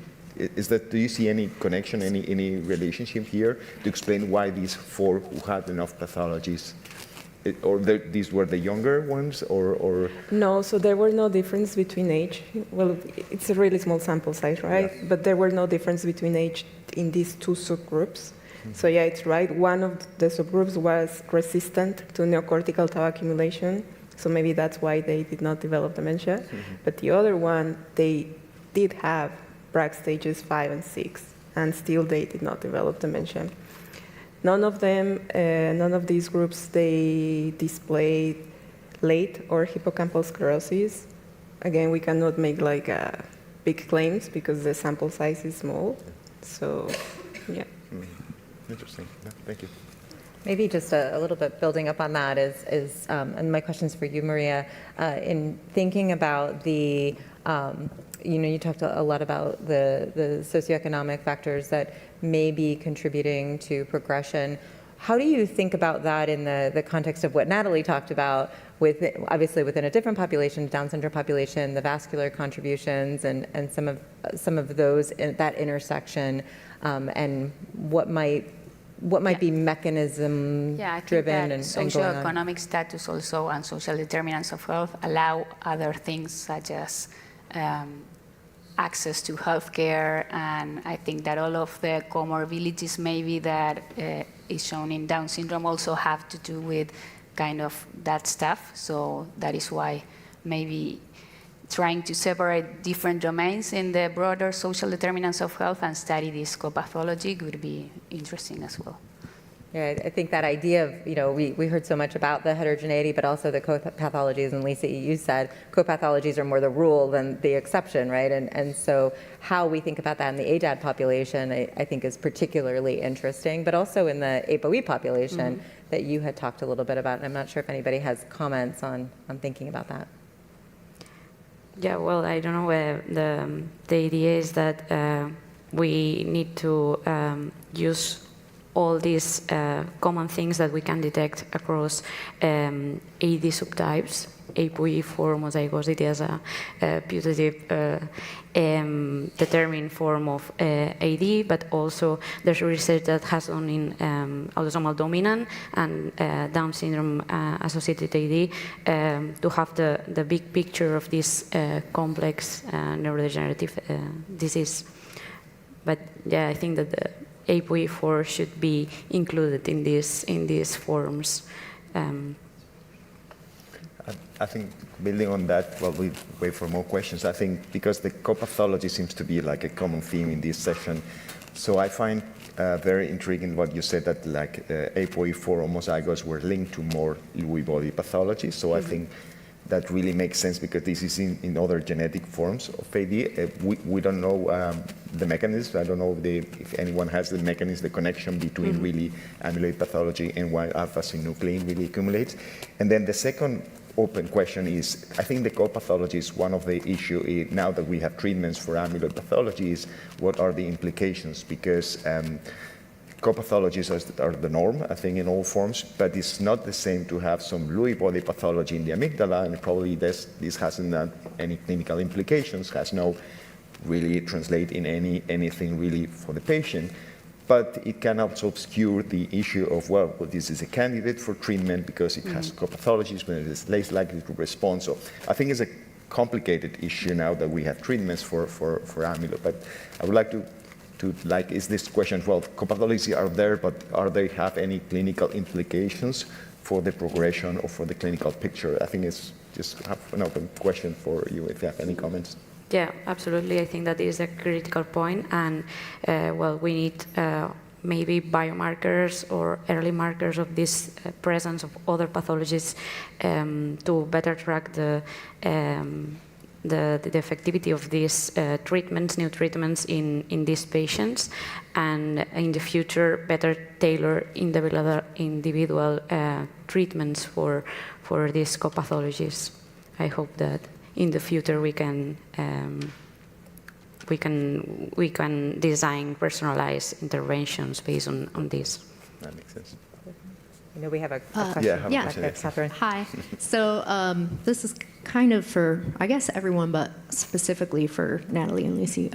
you see any connection, any relationship here to explain why these 4 who had enough pathologies, these were the younger ones, or? No, so there were no difference between age. Well, it's a really small sample size, right? Yeah. But there were no difference between age in these 2 subgroups. Mm-hmm. So yeah, it's right. One of the subgroups was resistant to neocortical tau accumulation, so maybe that's why they did not develop dementia. Mm-hmm. But the other one, they did have Bragg stages 5 and 6, and still they did not develop dementia. None of them, none of these groups, they displayed late or hippocampal sclerosis. Again, we cannot make like big claims because the sample size is small. So, yeah. Interesting. Yeah, thank you. Maybe just a little bit building up on that is and my question's for you, Maria, in thinking about the, you know, you talked a lot about the socioeconomic factors that may be contributing to progression. How do you think about that in the context of what Natalie talked about, with obviously within a different population, Down syndrome population, the vascular contributions, and some of those, that intersection, and what might be mechanism driven and socioeconomic status also and social determinants of health allow other things such as access to healthcare, and I think that all of the comorbidities maybe that is shown in Down syndrome also have to do with kind of that stuff. So that is why maybe trying to separate different domains in the broader social determinants of health and study this co-pathology would be interesting as well. Yeah, I think that idea of, you know, we heard so much about the heterogeneity, but also the co-pathologies, and Lisa, you said co-pathologies are more the rule than the exception, right? And so how we think about that in the ADAD population, I think is particularly interesting, but also in the APOE population that you had talked a little bit about, and I'm not sure if anybody has comments on thinking about that. Yeah, well, I don't know. The idea is that we need to use all these common things that we can detect across AD subtypes, APOE for homozygosity as a putative determined form of AD, but also there's research that has done in autosomal dominant and Down syndrome associated AD to have the big picture of this complex neurodegenerative disease. But yeah, I think that the APOE4 should be included in these forms. I think building on that, while we wait for more questions, I think because the co-pathology seems to be like a common theme in this session, So I find very intriguing what you said that like APOE4 homozygous were linked to more Lewy body pathology. So I think that really makes sense because this is in other genetic forms of AD. We don't know the mechanism. I don't know if anyone has the mechanism, the connection between really amyloid pathology and why alpha-synuclein really accumulates. And then the second open question is, I think the co-pathology is one of the issue now that we have treatments for amyloid pathology is what are the implications? Because co-pathologies are the norm, I think, in all forms, but it's not the same to have some Lewy body pathology in the amygdala, and probably this hasn't had any clinical implications, has no really translate in anything really for the patient. But it can also obscure the issue of, well, this is a candidate for treatment because it has co-pathologies, but it is less likely to respond. So I think it's a complicated issue now that we have treatments for amyloid. But I would like to is this question, well, co-pathologies are there, but are they have any clinical implications for the progression or for the clinical picture? I think it's just have an open question for you if you have any comments. Yeah, absolutely. I think that is a critical point, and well, we need maybe biomarkers or early markers of this presence of other pathologies to better track the effectivity of these treatments, new treatments in these patients, and in the future better tailor individual treatments for these co-pathologies. I hope that in the future we can design personalized interventions based on this. That makes sense. I know we have a question. Catherine. Hi. So this is kind of for, I guess, everyone, but specifically for Natalie and Lucy.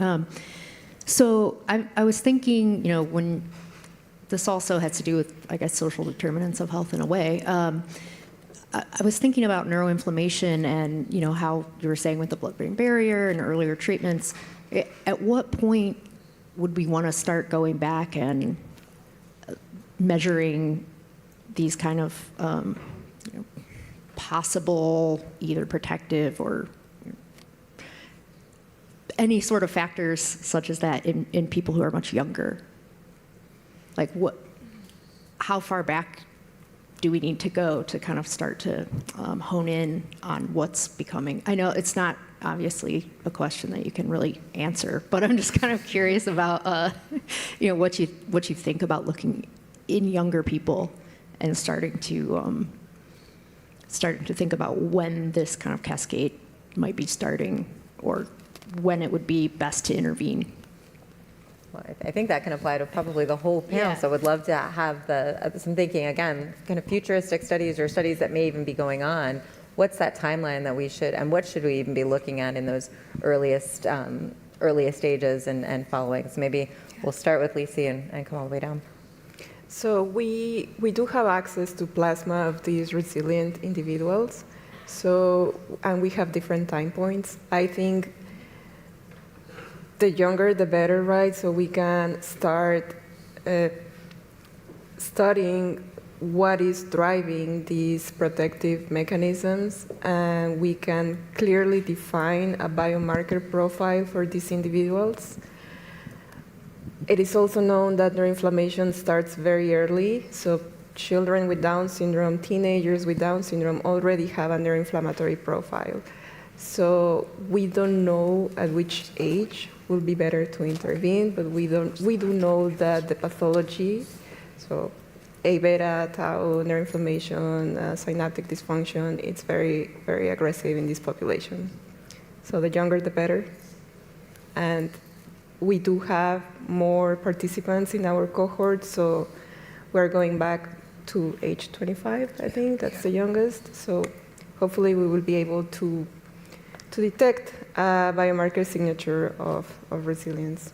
So I was thinking, when this also has to do with, I guess, social determinants of health in a way. I was thinking about neuroinflammation and, how you were saying with the blood-brain barrier and earlier treatments. At what point would we want to start going back and measuring these kind of possible either protective or any sort of factors such as that in people who are much younger? Like how far back do we need to go to kind of start to hone in on what's becoming? I know it's not obviously a question that you can really answer, but I'm just kind of curious about what you think about looking in younger people and starting to think about when this kind of cascade might be starting or when it would be best to intervene. Well, I think that can apply to probably the whole panel, Yeah. so I would love to have some thinking, again, kind of futuristic studies or studies that may even be going on. What's that timeline that we should, and what should we even be looking at in those earliest stages and following? So maybe we'll start with Lisi and come all the way down. So we do have access to plasma of these resilient individuals. So, and we have different time points. I think the younger, the better, right? So we can start studying what is driving these protective mechanisms, and we can clearly define a biomarker profile for these individuals. It is also known that neuroinflammation starts very early, so children with Down syndrome, teenagers with Down syndrome already have a neuroinflammatory profile. So we don't know at which age will be better to intervene, but we do know that the pathology, so A-beta, tau, neuroinflammation, synaptic dysfunction, it's very, very aggressive in this population. So the younger, the better. And we do have more participants in our cohort, so we're going back to age 25, I think, that's the youngest. So hopefully we will be able to detect a biomarker signature of resilience.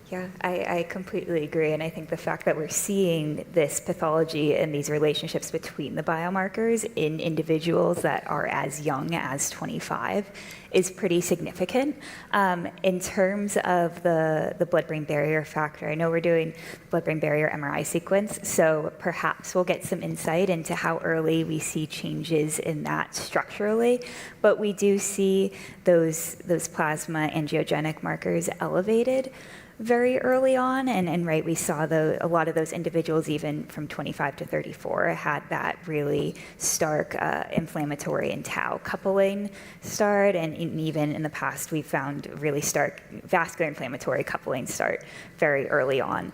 Yeah, I completely agree. And I think the fact that we're seeing this pathology and these relationships between the biomarkers in individuals that are as young as 25 is pretty significant. In terms of the blood-brain barrier factor, I know we're doing blood-brain barrier MRI sequence, so perhaps we'll get some insight into how early we see changes in that structurally. But we do see those plasma angiogenic markers elevated. very early on, and right, we saw a lot of those individuals, even from 25 to 34, had that really stark inflammatory and tau coupling start, and even in the past, we found really stark vascular inflammatory coupling start very early on.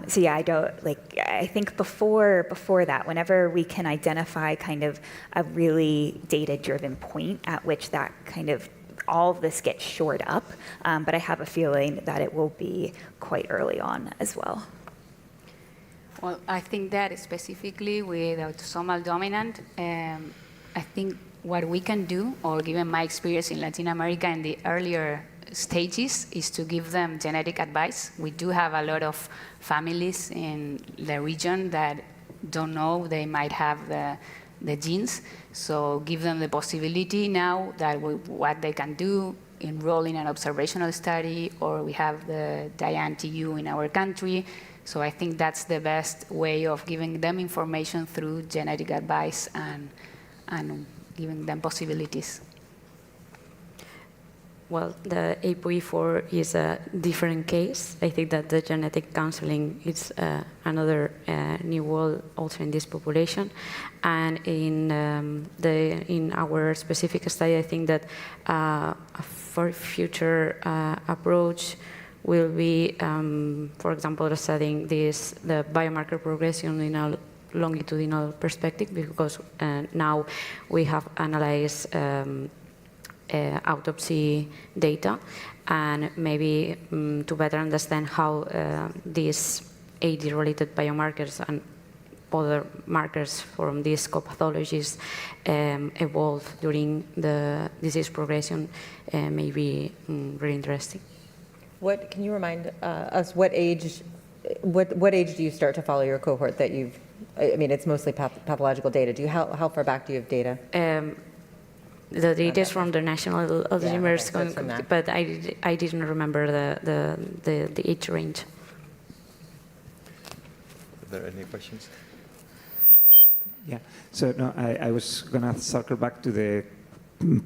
So yeah, I think before that, whenever we can identify kind of a really data-driven point at which that kind of all of this gets shored up, but I have a feeling that it will be quite early on as well. Well, I think that specifically with autosomal dominant, I think what we can do, or given my experience in Latin America in the earlier stages, is to give them genetic advice. We do have a lot of families in the region that don't know they might have the genes, so give them the possibility now that what they can do, enroll in an observational study, or we have the DIAN-TU in our country. So I think that's the best way of giving them information through genetic advice and giving them possibilities. Well, the APOE4 is a different case. I think that the genetic counseling is another new world also in this population. And in our specific study, I think that for future approach will be, for example, studying the biomarker progression in a longitudinal perspective, because now we have analyzed autopsy data, and maybe to better understand how these AD-related biomarkers and other markers from these co-pathologies evolve during the disease progression may be really interesting. Can you remind us what age do you start to follow your cohort that you've, I mean, it's mostly pathological data. How far back do you have data? The data is from the National Alzheimer's, but I didn't remember the age range. Are there any questions? Yeah, so no, I was going to circle back to the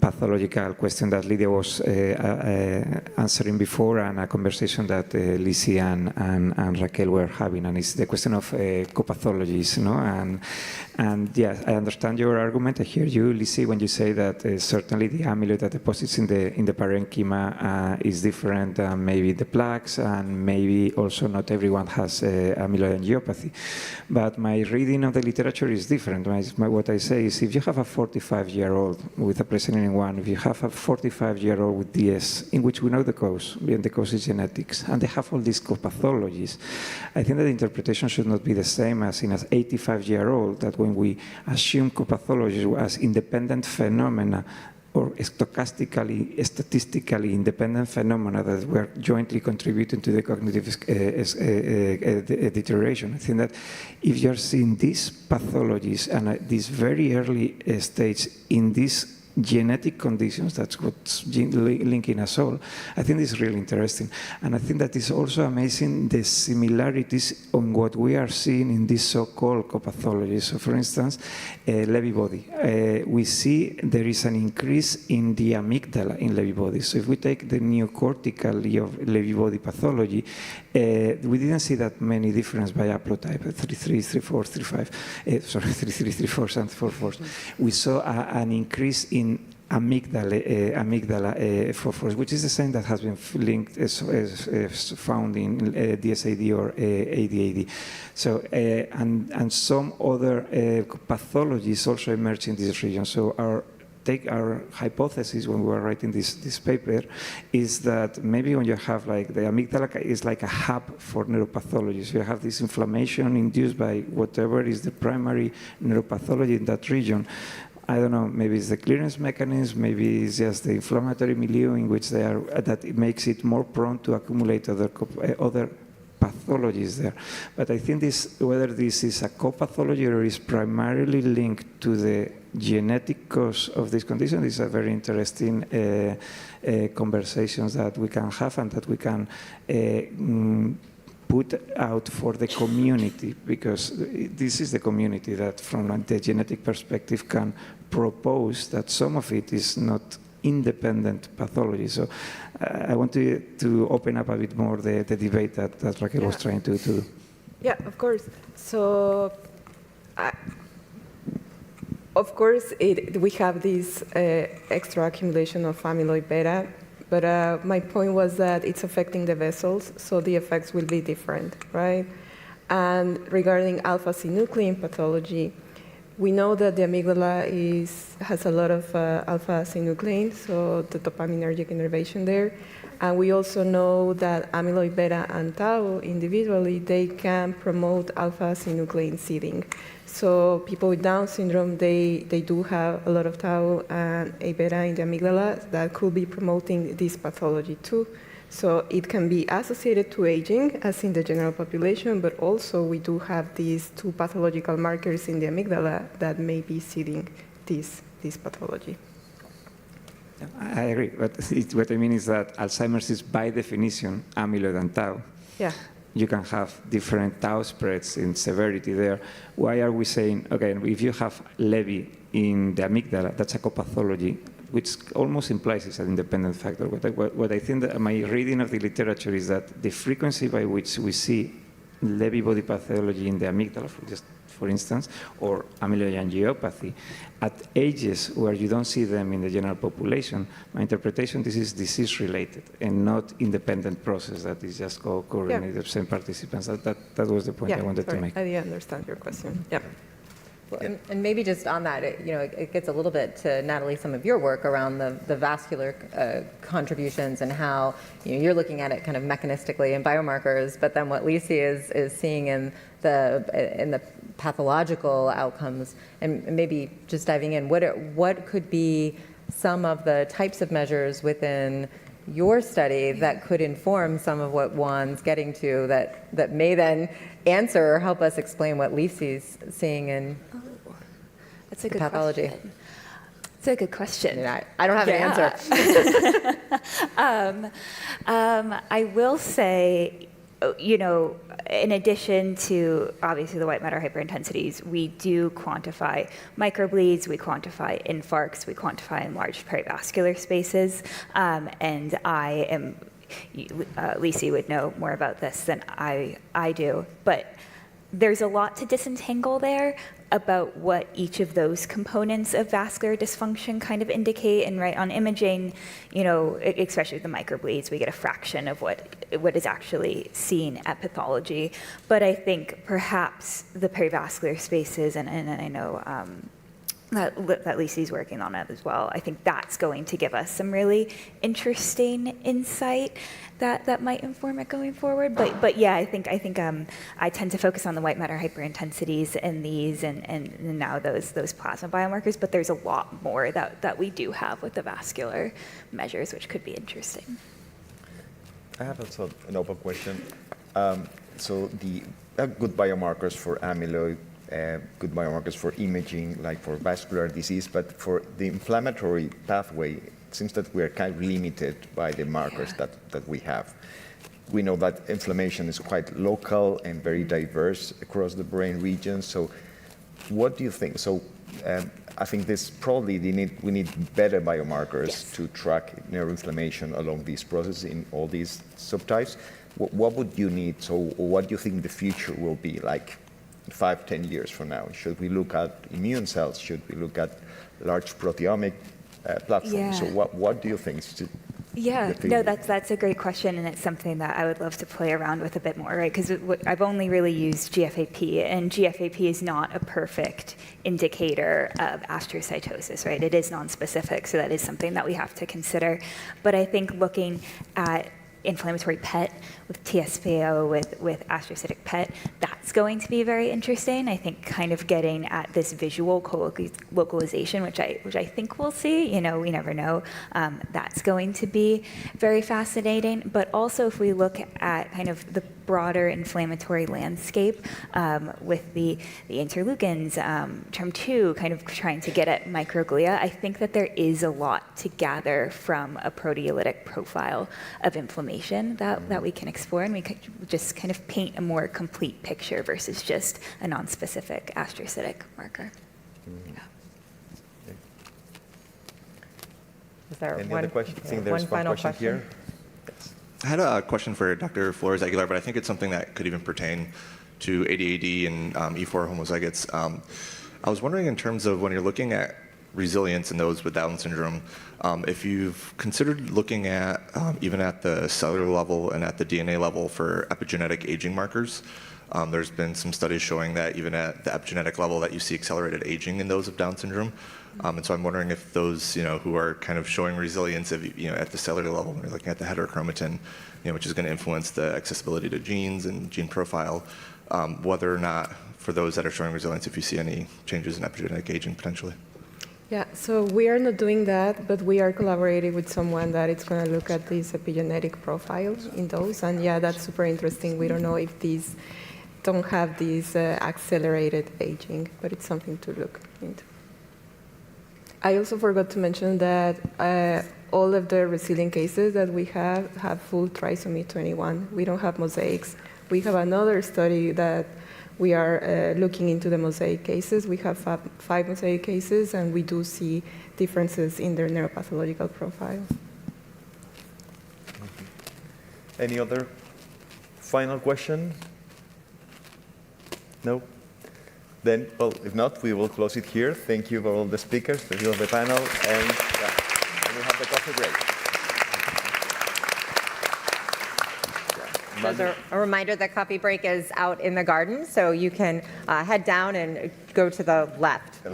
pathological question that Lydia was answering before, and a conversation that Lizzie and Raquel were having, and it's the question of co-pathologies, no? And yes, I understand your argument. I hear you, Lizzie, when you say that certainly the amyloid that deposits in the parenchyma is different than maybe the plaques, and maybe also not everyone has amyloid angiopathy. But my reading of the literature is different. What I say is, if you have a 45-year-old with a presenting one, if you have a 45-year-old with DS, in which we know the cause, and the cause is genetics, and they have all these co-pathologies, I think that the interpretation should not be the same as in an 85-year-old, that when we assume co-pathologies as independent phenomena, or statistically independent phenomena that were jointly contributing to the cognitive deterioration. I think that if you're seeing these pathologies and at this very early stage in these genetic conditions, that's what's linking us all, I think this is really interesting. And I think that is also amazing, the similarities on what we are seeing in these so-called co-pathologies. So for instance, Lewy body. We see there is an increase in the amygdala in Lewy body. So if we take the neocortical Lewy body pathology, we didn't see that many difference by haplotype, 33, 34, 35, 33, 34, and 44. We saw an increase in amygdala phosphorus, which is the same that has been linked as found in DSAD or ADAD. So and some other pathologies also emerge in this region. So our hypothesis when we were writing this paper is that maybe when you have like the amygdala is like a hub for neuropathology. So you have this inflammation induced by whatever is the primary neuropathology in that region. I don't know, maybe it's the clearance mechanism, maybe it's just the inflammatory milieu in which they are, that it makes it more prone to accumulate other pathologies there. But I think whether this is a co-pathology or is primarily linked to the genetic cause of this condition is a very interesting conversations that we can have and that we can put out for the community, because this is the community that from the genetic perspective can propose that some of it is not independent pathology. So I want to open up a bit more the debate that Raquel was trying to do. Yeah, of course. So, of course, we have this extra accumulation of amyloid beta, but my point was that it's affecting the vessels, so the effects will be different, right? And regarding alpha-synuclein pathology, we know that the amygdala has a lot of alpha-synuclein, so the dopaminergic innervation there. And we also know that amyloid beta and tau individually, they can promote alpha-synuclein seeding. So people with Down syndrome, they do have a lot of tau and A-beta in the amygdala that could be promoting this pathology too. So it can be associated to aging, as in the general population, but also we do have these two pathological markers in the amygdala that may be seeding this pathology. I agree, but what I mean is that Alzheimer's is by definition amyloid and tau. Yeah. You can have different tau spreads in severity there. Why are we saying, okay, if you have Lewy in the amygdala, that's a copathology, which almost implies it's an independent factor. What I think that my reading of the literature is that the frequency by which we see Lewy body pathology in the amygdala, for instance, or amyloid angiopathy, at ages where you don't see them in the general population, my interpretation, this is disease-related and not independent process that is just occurring in the same participants. That was the point I wanted to make. I didn't understand your question. Yeah. Well, and maybe just on that, it gets a little bit to, Natalie, some of your work around the vascular contributions and how you're looking at it kind of mechanistically in biomarkers, but then what Lisi is seeing in the pathological outcomes, and maybe just diving in, what could be some of the types of measures within your study that could inform some of what Juan's getting to that may then answer or help us explain what Lisi's seeing in That's a good pathology. Question. It's a good question. I don't have an answer. I will say, in addition to obviously the white matter hyperintensities, we do quantify microbleeds, we quantify infarcts, we quantify enlarged perivascular spaces, and I am, Lisi would know more about this than I do, but there's a lot to disentangle there about what each of those components of vascular dysfunction kind of indicate. And right on imaging, especially the microbleeds, we get a fraction of what is actually seen at pathology. But I think perhaps the perivascular spaces, and I know that Lisi's working on it as well, I think that's going to give us some really interesting insight that might inform it going forward. But yeah, I think I tend to focus on the white matter hyperintensities and these and now those plasma biomarkers, but there's a lot more that we do have with the vascular measures, which could be interesting. I have also an open question. So the good biomarkers for amyloid, good biomarkers for imaging, like for vascular disease, but for the inflammatory pathway, it seems that we are kind of limited by the markers that we have. We know that inflammation is quite local and very diverse across the brain regions. So what do you think? So I think this probably we need better biomarkers to track neuroinflammation along these processes in all these subtypes. What would you need? So what do you think the future will be like 5-10 years from now? Should we look at immune cells? Should we look at large proteomic platforms? Yeah. So what do you think? Yeah, no, that's a great question, and it's something that I would love to play around with a bit more, right? Because I've only really used GFAP, and GFAP is not a perfect indicator of astrocytosis, right? It is nonspecific, so that is something that we have to consider. But I think looking at inflammatory PET with TSPO, with astrocytic PET, that's going to be very interesting. I think kind of getting at this visual localization, which I think we'll see, we never know. That's going to be very fascinating. But also if we look at kind of the broader inflammatory landscape with the interleukins, TREM2, kind of trying to get at microglia, I think that there is a lot to gather from a proteolytic profile of inflammation that we can explore, and we could just kind of paint a more complete picture versus just a non-specific astrocytic marker. Is there Any one, other question? I think one there's one final question question? here. Yes. I had a question for Dr. Flores Aguilar, but I think it's something that could even pertain to ADAD and E4 homozygotes. I was wondering in terms of when you're looking at resilience in those with Down syndrome, if you've considered looking at, even at the cellular level and at the DNA level for epigenetic aging markers. There's been some studies showing that even at the epigenetic level that you see accelerated aging in those of Down syndrome. And so I'm wondering if those, who are kind of showing resilience, if, at the cellular level, when you're looking at the heterochromatin, which is going to influence the accessibility to genes and gene profile, whether or not for those that are showing resilience, if you see any changes in epigenetic aging potentially. Yeah, so we are not doing that, but we are collaborating with someone that is going to look at these epigenetic profiles in those. And yeah, that's super interesting. We don't know if these don't have these accelerated aging, but it's something to look into. I also forgot to mention that all of the resilient cases that we have full trisomy 21. We don't have mosaics. We have another study that we are looking into the mosaic cases. We have 5 mosaic cases, and we do see differences in their neuropathological profile. Any other final question? No? Then, well, if not, we will close it here. Thank you for all the speakers, the view of the panel, and we have the coffee break. There's a reminder that coffee break is out in the garden, so you can head down and go to the left.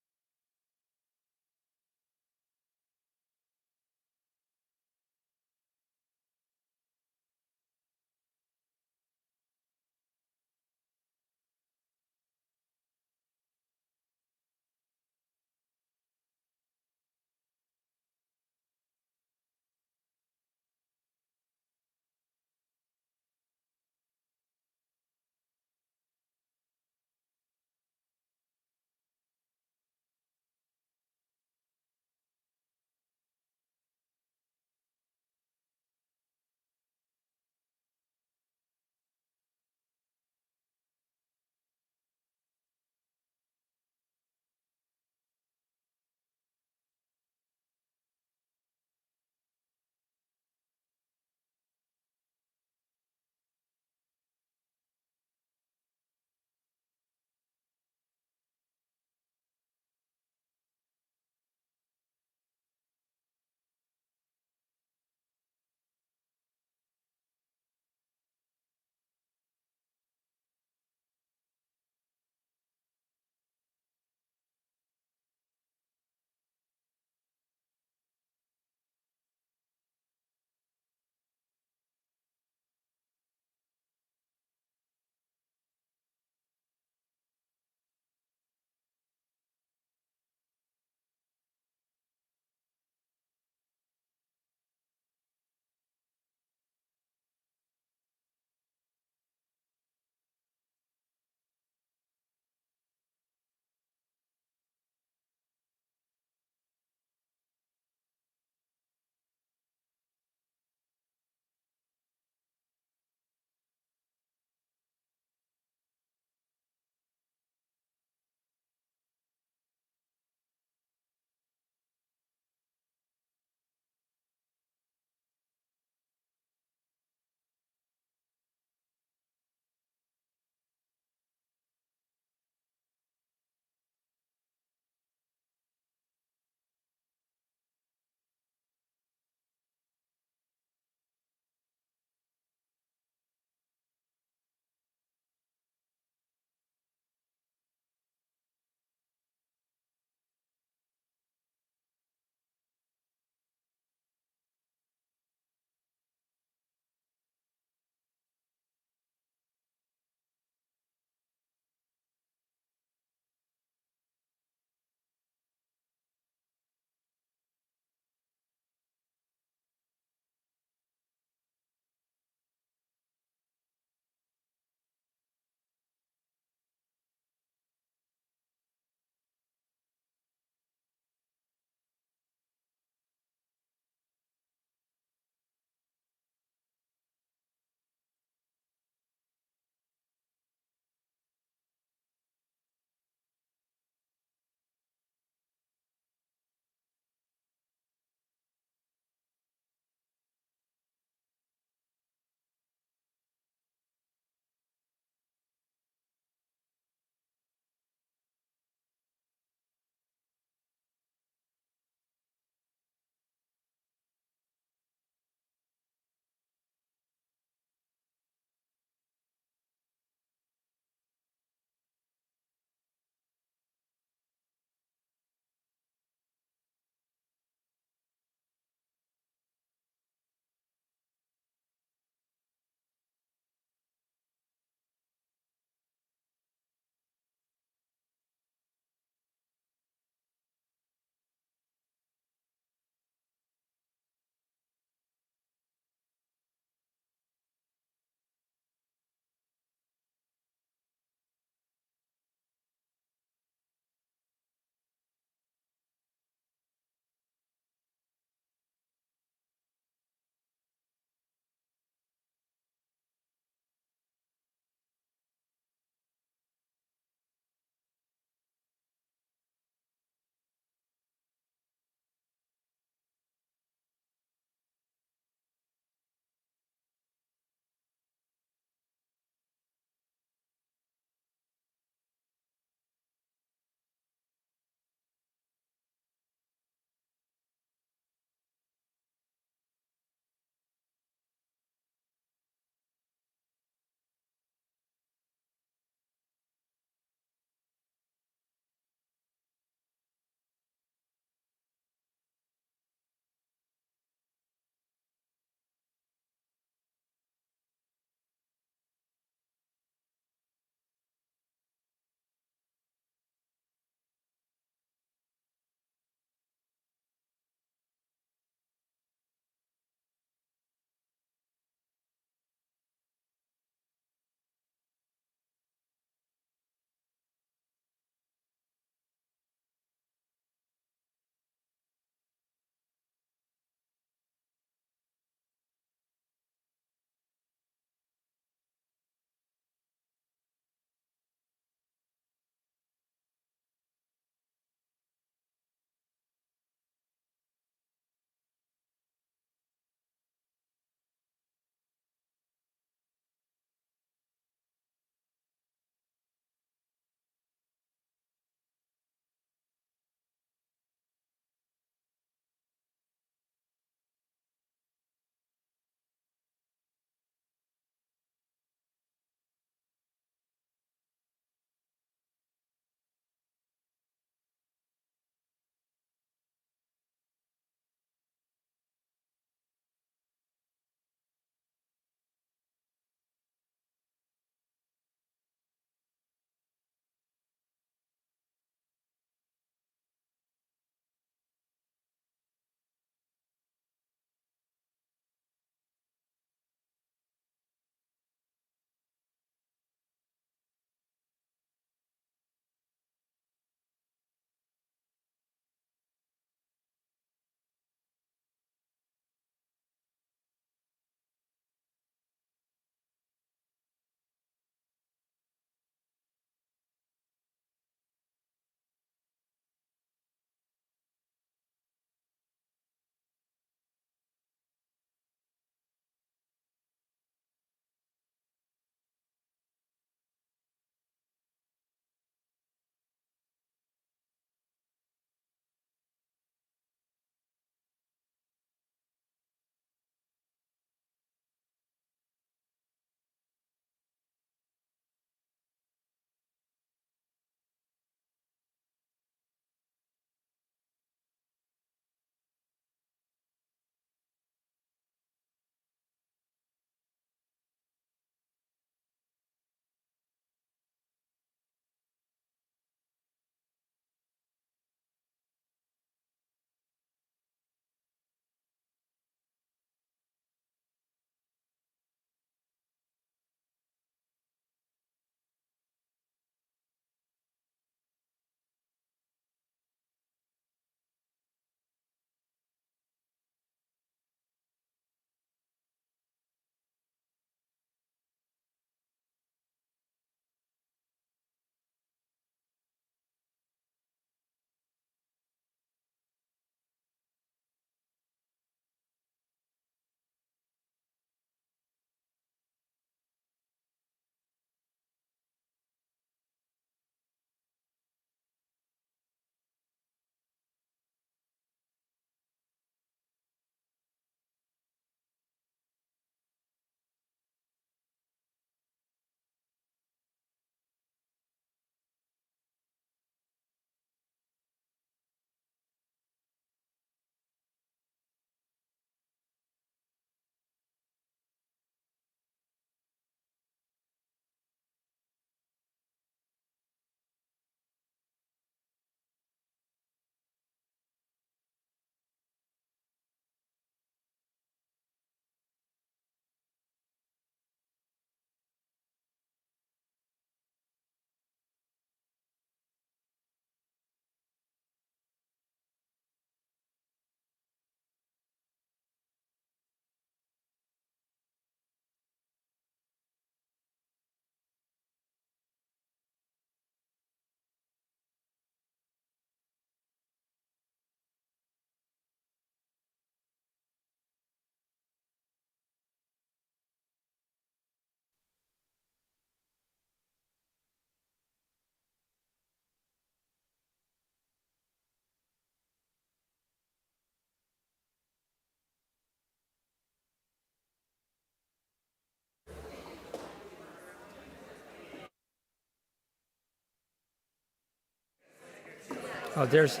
There's,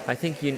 I think you.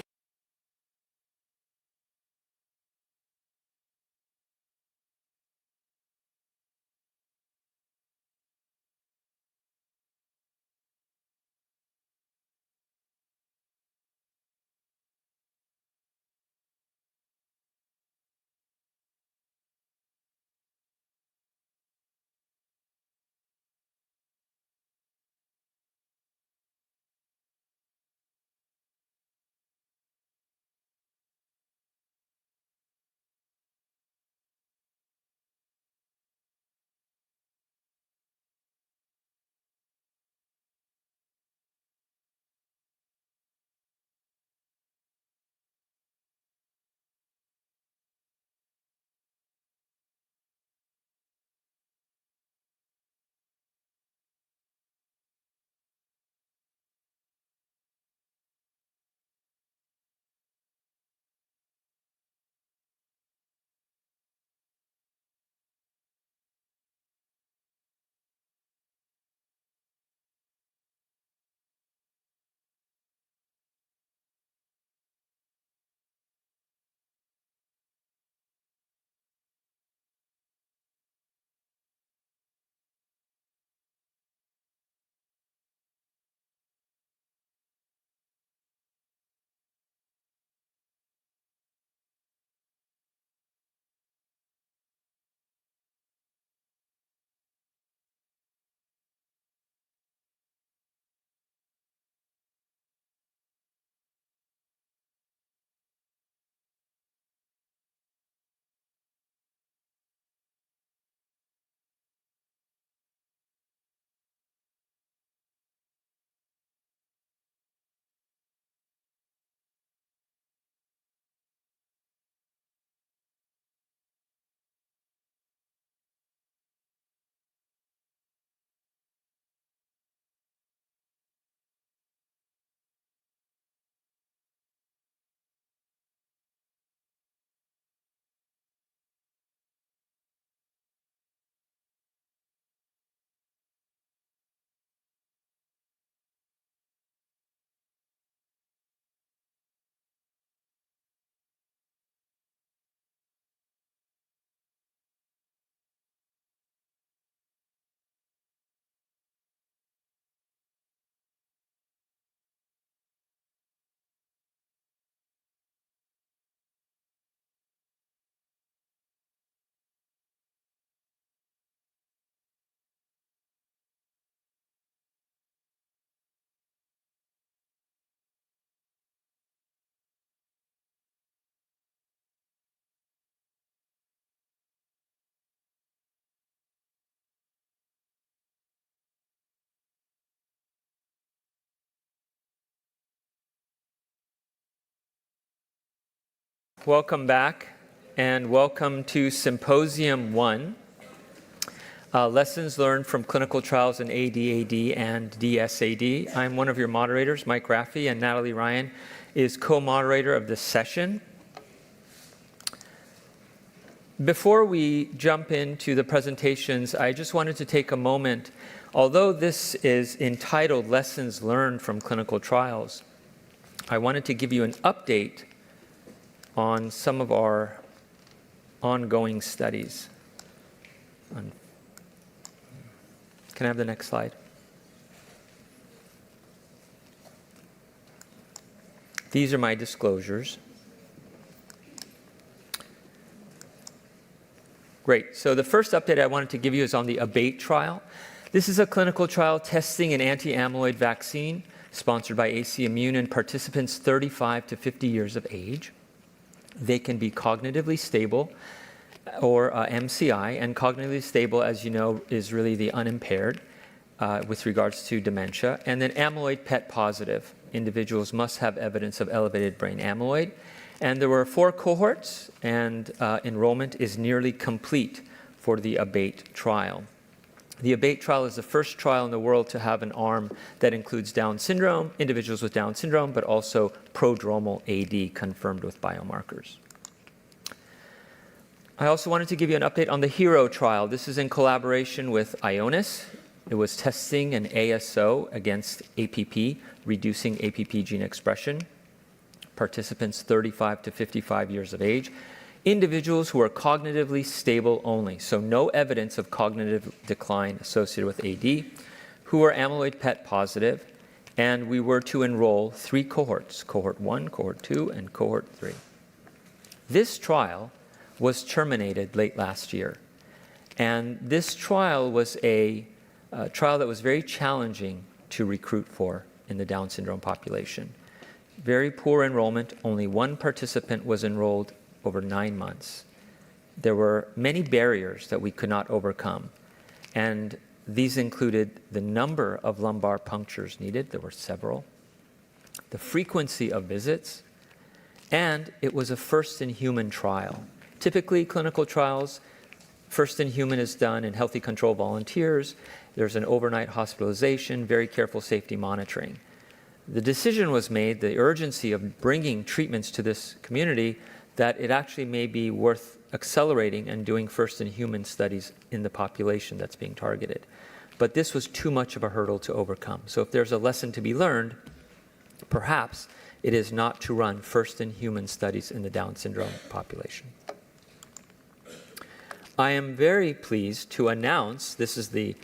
Welcome back, and welcome to Symposium 1, Lessons Learned from Clinical Trials in ADAD and DSAD. I'm one of your moderators, Mike Raffi, and Natalie Ryan is co-moderator of this session. Before we jump into the presentations, I just wanted to take a moment. Although this is entitled Lessons Learned from Clinical Trials, I wanted to give you an update on some of our ongoing studies. Can I have the next slide? These are my disclosures. Great. So the first update I wanted to give you is on the ABATE trial. This is a clinical trial testing an anti-amyloid vaccine sponsored by AC Immune in participants 35 to 50 years of age. They can be cognitively stable or MCI, and cognitively stable, as you know, is really the unimpaired with regards to dementia. And then amyloid PET positive. Individuals must have evidence of elevated brain amyloid. And there were 4 cohorts, and enrollment is nearly complete for the ABATE trial. The ABATE trial is the first trial in the world to have an arm that includes Down syndrome, individuals with Down syndrome, but also prodromal AD confirmed with biomarkers. I also wanted to give you an update on the HERO trial. This is in collaboration with Ionis It was testing an ASO against APP, reducing APP gene expression. Participants 35 to 55 years of age. Individuals who are cognitively stable only, so no evidence of cognitive decline associated with AD, who are amyloid PET positive, and we were to enroll 3 cohorts, cohort 1, cohort 2, and cohort 3. This trial was terminated late last year, and this trial was a trial that was very challenging to recruit for in the Down syndrome population. Very poor enrollment, only 1 participant was enrolled over 9 months. There were many barriers that we could not overcome, and these included the number of lumbar punctures needed, there were several, the frequency of visits, and it was a first-in-human trial. Typically, clinical trials, first-in-human is done in healthy control volunteers. There's an overnight hospitalization, very careful safety monitoring. The decision was made, the urgency of bringing treatments to this community, that it actually may be worth accelerating and doing first-in-human studies in the population that's being targeted. But this was too much of a hurdle to overcome. So if there's a lesson to be learned, perhaps it is not to run first-in-human studies in the Down syndrome population. I am very pleased to announce, this is the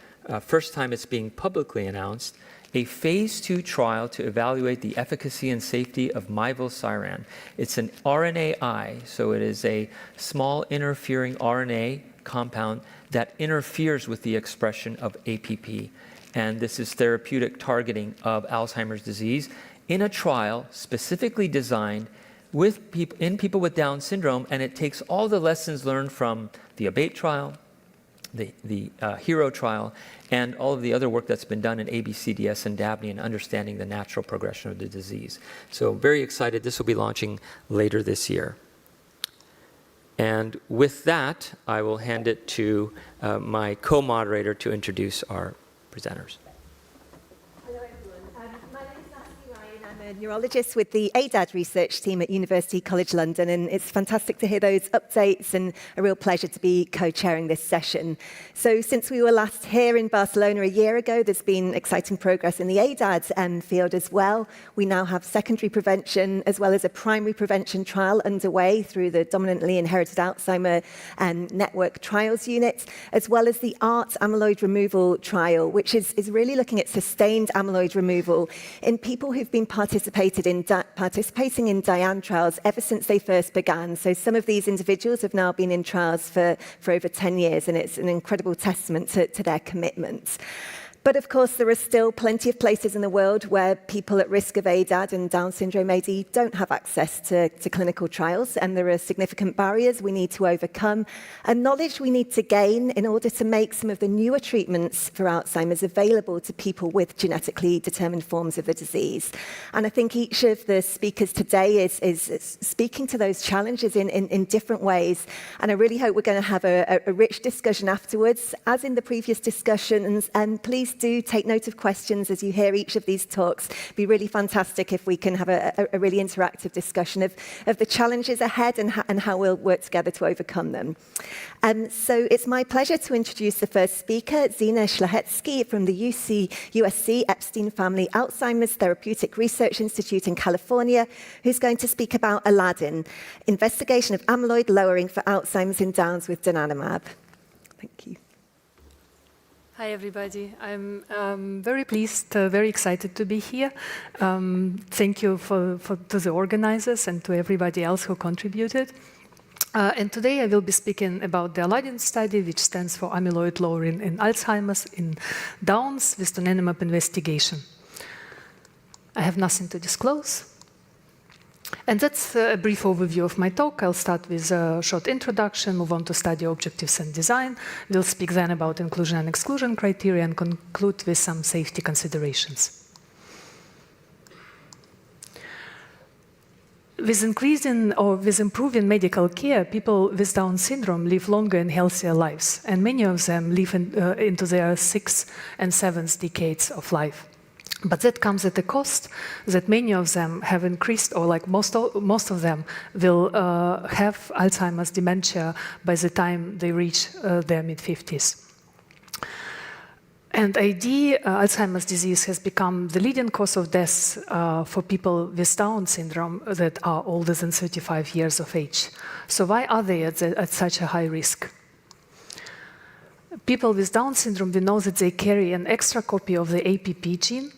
first time it's being publicly announced, a phase 2 trial to evaluate the efficacy and safety of mivosiran. It's an RNAi, so it is a small interfering RNA compound that interferes with the expression of APP. And this is therapeutic targeting of Alzheimer's disease in a trial specifically designed in people with Down syndrome, and it takes all the lessons learned from the ABATE trial, the HERO trial, and all of the other work that's been done in ABCDS and DABNY in understanding the natural progression of the disease. So very excited. This will be launching later this year. And with that, I will hand it to my co-moderator to introduce our presenters. I'm a neurologist with the ADAD research team at University College London, and it's fantastic to hear those updates and a real pleasure to be co-chairing this session. So since we were last here in Barcelona a year ago, there's been exciting progress in the ADAD field as well. We now have secondary prevention as well as a primary prevention trial underway through the Dominantly Inherited Alzheimer Network Trials Unit, as well as the ART amyloid removal trial, which is really looking at sustained amyloid removal in people who've been participating in DIAN trials ever since they first began. So some of these individuals have now been in trials for over 10 years, and it's an incredible testament to their commitment. But of course, there are still plenty of places in the world where people at risk of ADAD and Down syndrome AD don't have access to clinical trials, and there are significant barriers we need to overcome and knowledge we need to gain in order to make some of the newer treatments for Alzheimer's available to people with genetically determined forms of the disease. And I think each of the speakers today is speaking to those challenges in different ways, and I really hope we're going to have a rich discussion afterwards. As in the previous discussions, and please do take note of questions as you hear each of these talks. It'd be really fantastic if we can have a really interactive discussion of the challenges ahead and how we'll work together to overcome them. So it's my pleasure to introduce the first speaker, Zina Schlahetsky from the USC Epstein Family Alzheimer's Therapeutic Research Institute in California, who's going to speak about ALADDIN, investigation of amyloid lowering for Alzheimer's in Downs with donanemab. Thank you. Hi, everybody. I'm very pleased, very excited to be here. Thank you to the organizers and to everybody else who contributed. And today I will be speaking about the ALADDIN study, which stands for Amyloid Lowering in Alzheimer's in Downs with donanemab investigation. I have nothing to disclose. And that's a brief overview of my talk. I'll start with a short introduction, move on to study objectives and design. We'll speak then about inclusion and exclusion criteria and conclude with some safety considerations. With increasing or with improving medical care, people with Down syndrome live longer and healthier lives, and many of them live into their 6th and 7th decades of life. But that comes at a cost that many of them have increased, or like most of them will have Alzheimer's dementia by the time they reach their mid-50s. And Alzheimer's disease has become the leading cause of death for people with Down syndrome that are older than 35 years of age. So why are they at such a high risk? People with Down syndrome, we know that they carry an extra copy of the APP gene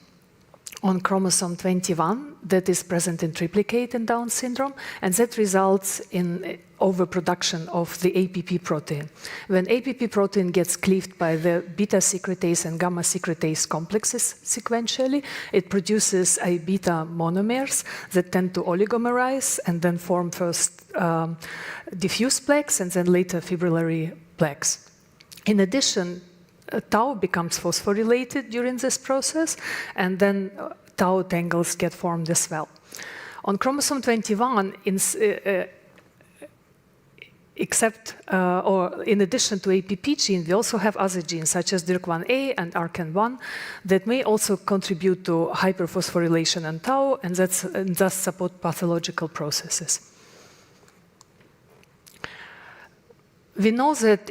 on chromosome 21 that is present in triplicate in Down syndrome, and that results in overproduction of the APP protein. When APP protein gets cleaved by the beta secretase and gamma secretase complexes sequentially, it produces a beta monomers that tend to oligomerize and then form first diffuse plaques and then later fibrillary plaques. In addition, tau becomes phosphorylated during this process, in addition to APP gene, we also have other genes such as DYRK1A and ARCN1 that may also contribute to hyperphosphorylation in tau and thus support pathological processes. We know that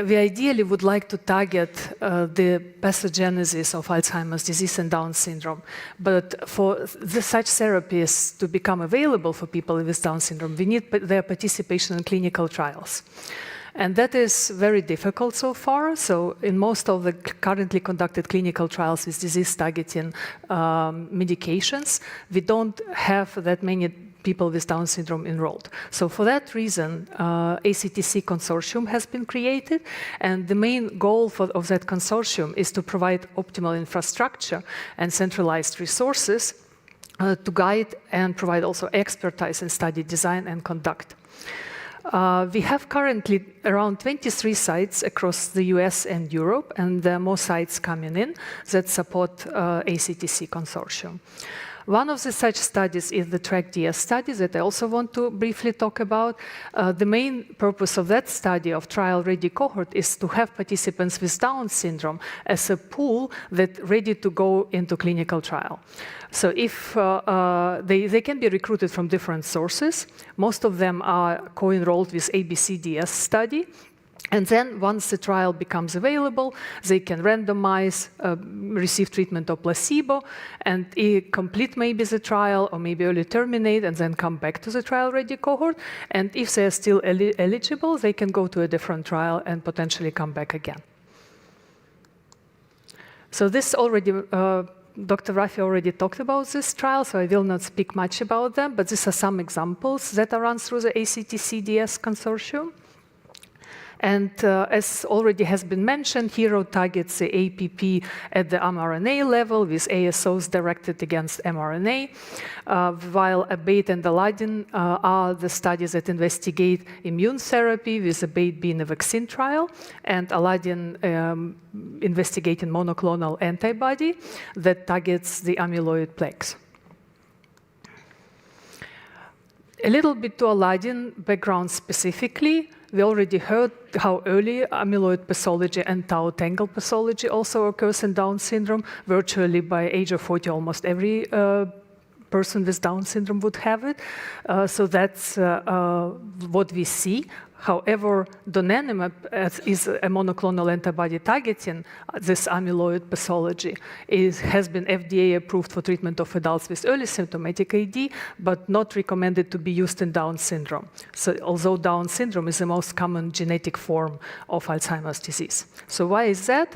we ideally would like to target the pathogenesis of Alzheimer's disease and Down syndrome. But for such therapies to become available for people with Down syndrome, we need their participation in clinical trials. And that is very difficult so far. So in most of the currently conducted clinical trials with disease-targeting medications, we don't have that many people with Down syndrome enrolled. So for that reason, ACTC consortium has been created, and the main goal of that consortium is to provide optimal infrastructure and centralized resources to guide and provide also expertise in study design and conduct. We have currently around 23 sites across the US and Europe, and there are more sites coming in that support ACTC consortium. One of the such studies is the ADAD-DSAD study that I also want to briefly talk about. The main purpose of that study of trial-ready cohort is to have participants with Down syndrome as a pool that's ready to go into clinical trial. So if they can be recruited from different sources, most of them are co-enrolled with ABCDS study. And then once the trial becomes available, they can randomize, receive treatment or placebo, and complete maybe the trial or maybe early terminate and then come back to the trial-ready cohort. And if they're still eligible, they can go to a different trial and potentially come back again. So this already, Dr. Rafi already talked about this trial, so I will not speak much about them, but these are some examples that are run through the ACTC-DS consortium. And as already has been mentioned, HERO targets the APP at the mRNA level with ASOs directed against mRNA, while ABATE and ALADDIN are the studies that investigate immune therapy, with ABATE being a vaccine trial, and ALADDIN investigating monoclonal antibody that targets the amyloid plaques. A little bit to ALADDIN background specifically. We already heard how early amyloid pathology and tau tangle pathology also occurs in Down syndrome. Virtually by age of 40, almost every person with Down syndrome would have it. So that's what we see. However, donanemab is a monoclonal antibody targeting this amyloid pathology. It has been FDA approved for treatment of adults with early symptomatic AD, but not recommended to be used in Down syndrome. So although Down syndrome is the most common genetic form of Alzheimer's disease. So why is that?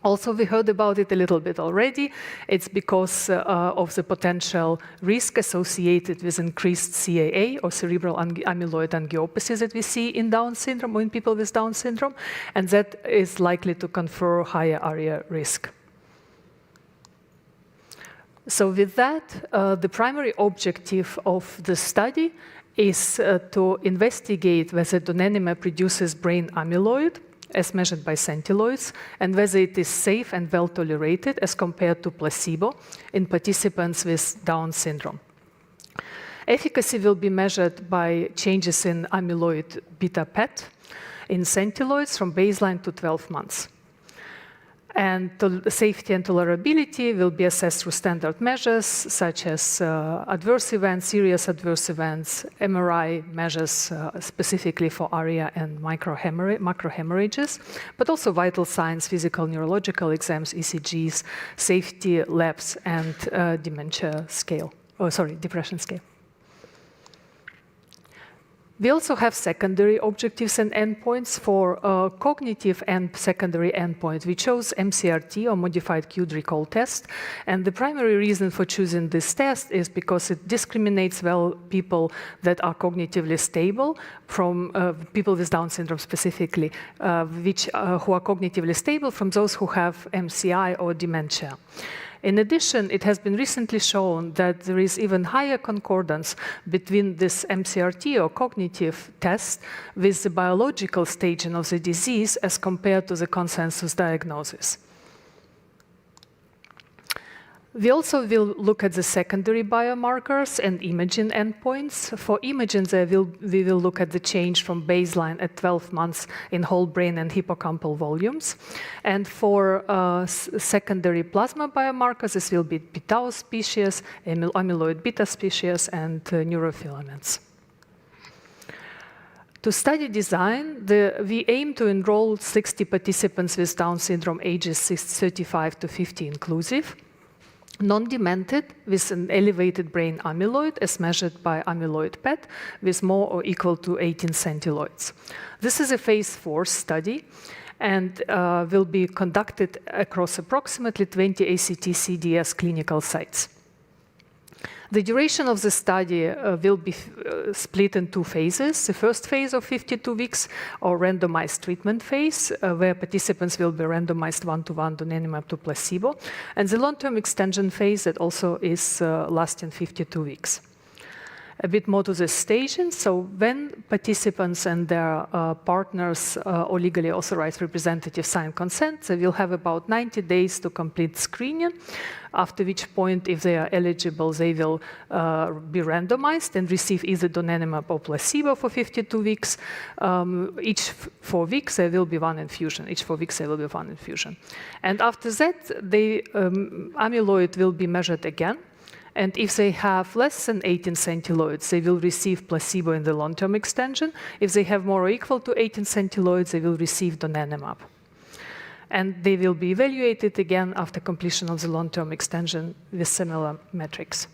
Also, we heard about it a little bit already. It's because of the potential risk associated with increased CAA, or cerebral amyloid angiopathy, that we see in Down syndrome, or in people with Down syndrome, and that is likely to confer higher ARIA risk. So with that, the primary objective of the study is to investigate whether donanemab reduces brain amyloid, as measured by centiloids, and whether it is safe and well tolerated as compared to placebo in participants with Down syndrome. Efficacy will be measured by changes in amyloid beta PET in centiloids from baseline to 12 months. And safety and tolerability will be assessed through standard measures such as adverse events, serious adverse events, MRI measures specifically for ARIA and macrohemorrhages, but also vital signs, physical neurological exams, ECGs, safety labs, and depression scale. We also have secondary objectives and endpoints. For cognitive and secondary endpoints, we chose MCRT, or Modified Cued Recall Test. And the primary reason for choosing this test is because it discriminates well people that are cognitively stable from people with Down syndrome specifically, who are cognitively stable from those who have MCI or dementia. In addition, it has been recently shown that there is even higher concordance between this MCRT or cognitive test with the biological staging of the disease as compared to the consensus diagnosis. We also will look at the secondary biomarkers and imaging endpoints. For imaging, we will look at the change from baseline at 12 months in whole brain and hippocampal volumes. And for secondary plasma biomarkers, this will be p-tau species, amyloid beta species, and neurofilaments. To study design, we aim to enroll 60 participants with Down syndrome ages 35 to 50 inclusive, non-demented with an elevated brain amyloid as measured by amyloid PET with more or equal to 18 centiloids. This is a phase 4 study and will be conducted across approximately 20 ACT-CDS clinical sites. The duration of the study will be split in 2 phases. The first phase of 52 weeks, or randomized treatment phase, where participants will be randomized 1-to-1 donanemab to placebo, and the long-term extension phase that also is lasting 52 weeks. A bit more to the staging. So when participants and their partners or legally authorized representatives sign consent, they will have about 90 days to complete screening, after which point, if they are eligible, they will be randomized and receive either donanemab or placebo for 52 weeks. Each 4 weeks, there will be one infusion. And after that, the amyloid will be measured again. And if they have less than 18 centiloids, they will receive placebo in the long-term extension. If they have more or equal to 18 centiloids, they will receive donanemab. And they will be evaluated again after completion of the long-term extension with similar metrics.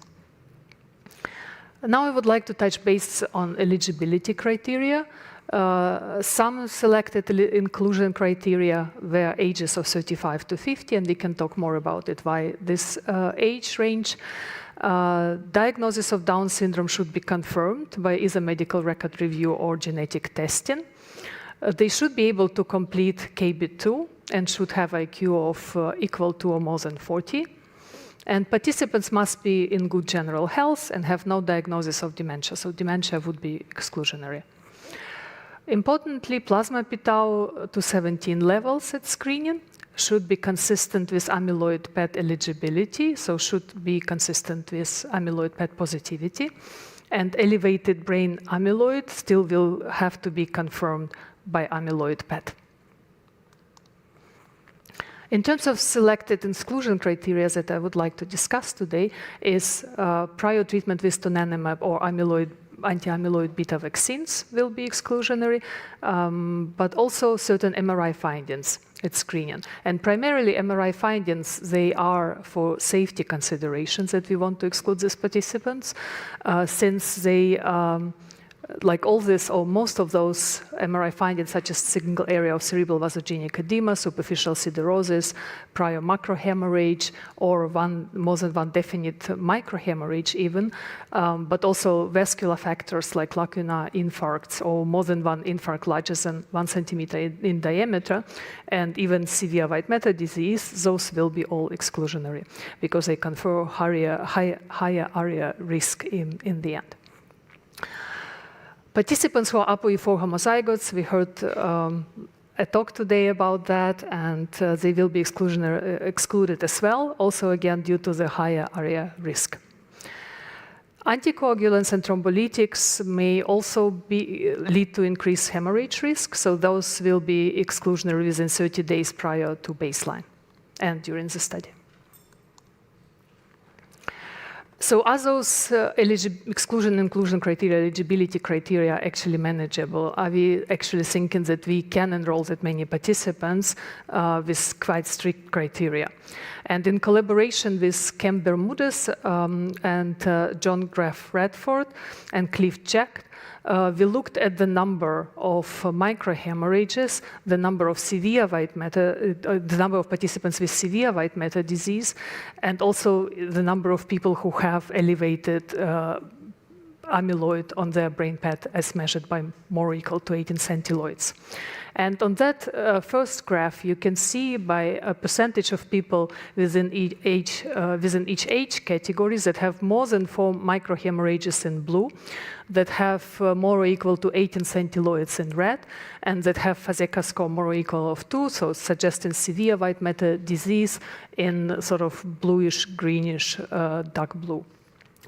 Now I would like to touch base on eligibility criteria. Some selected inclusion criteria were ages of 35 to 50, and we can talk more about it, why this age range. Diagnosis of Down syndrome should be confirmed by either medical record review or genetic testing. They should be able to complete KB2 and should have IQ of equal to or more than 40. And participants must be in good general health and have no diagnosis of dementia, so dementia would be exclusionary. Importantly, plasma p-tau 217 levels at screening should be consistent with amyloid PET eligibility, so should be consistent with amyloid PET positivity. And elevated brain amyloid still will have to be confirmed by amyloid PET. In terms of selected exclusion criteria that I would like to discuss today is prior treatment with donanemab or anti-amyloid beta vaccines will be exclusionary, but also certain MRI findings at screening. And primarily MRI findings, they are for safety considerations that we want to exclude these participants, since they like all this or most of those MRI findings, such as single area of cerebral vasogenic edema, superficial siderosis, prior macrohemorrhage, or more than one definite microhemorrhage even, but also vascular factors like lacunar infarcts or more than one infarct larger than 1 centimeter in diameter, and even severe white matter disease, those will be all exclusionary because they confer higher ARIA risk in the end. Participants who are ApoE4 homozygotes, we heard a talk today about that, and they will be excluded as well, also again due to the higher ARIA risk. Anticoagulants and thrombolytics may also lead to increased hemorrhage risk, so those will be exclusionary within 30 days prior to baseline. and during the study. So are those exclusion-inclusion criteria, eligibility criteria actually manageable? Are we actually thinking that we can enroll that many participants with quite strict criteria? And in collaboration with Cam Bermudez and John Graf Radford and Cliff Jack, we looked at the number of microhemorrhages, the number of severe white matter, the number of participants with severe white matter disease, and also the number of people who have elevated amyloid on their brain PET as measured by more or equal to 18 centiloids. And on that first graph, you can see by a percentage of people within each age categories that have more than 4 microhemorrhages in blue, that have more or equal to 18 centiloids in red, and that have Fazekas score more or equal of 2, so suggesting severe white matter disease in sort of bluish, greenish, dark blue.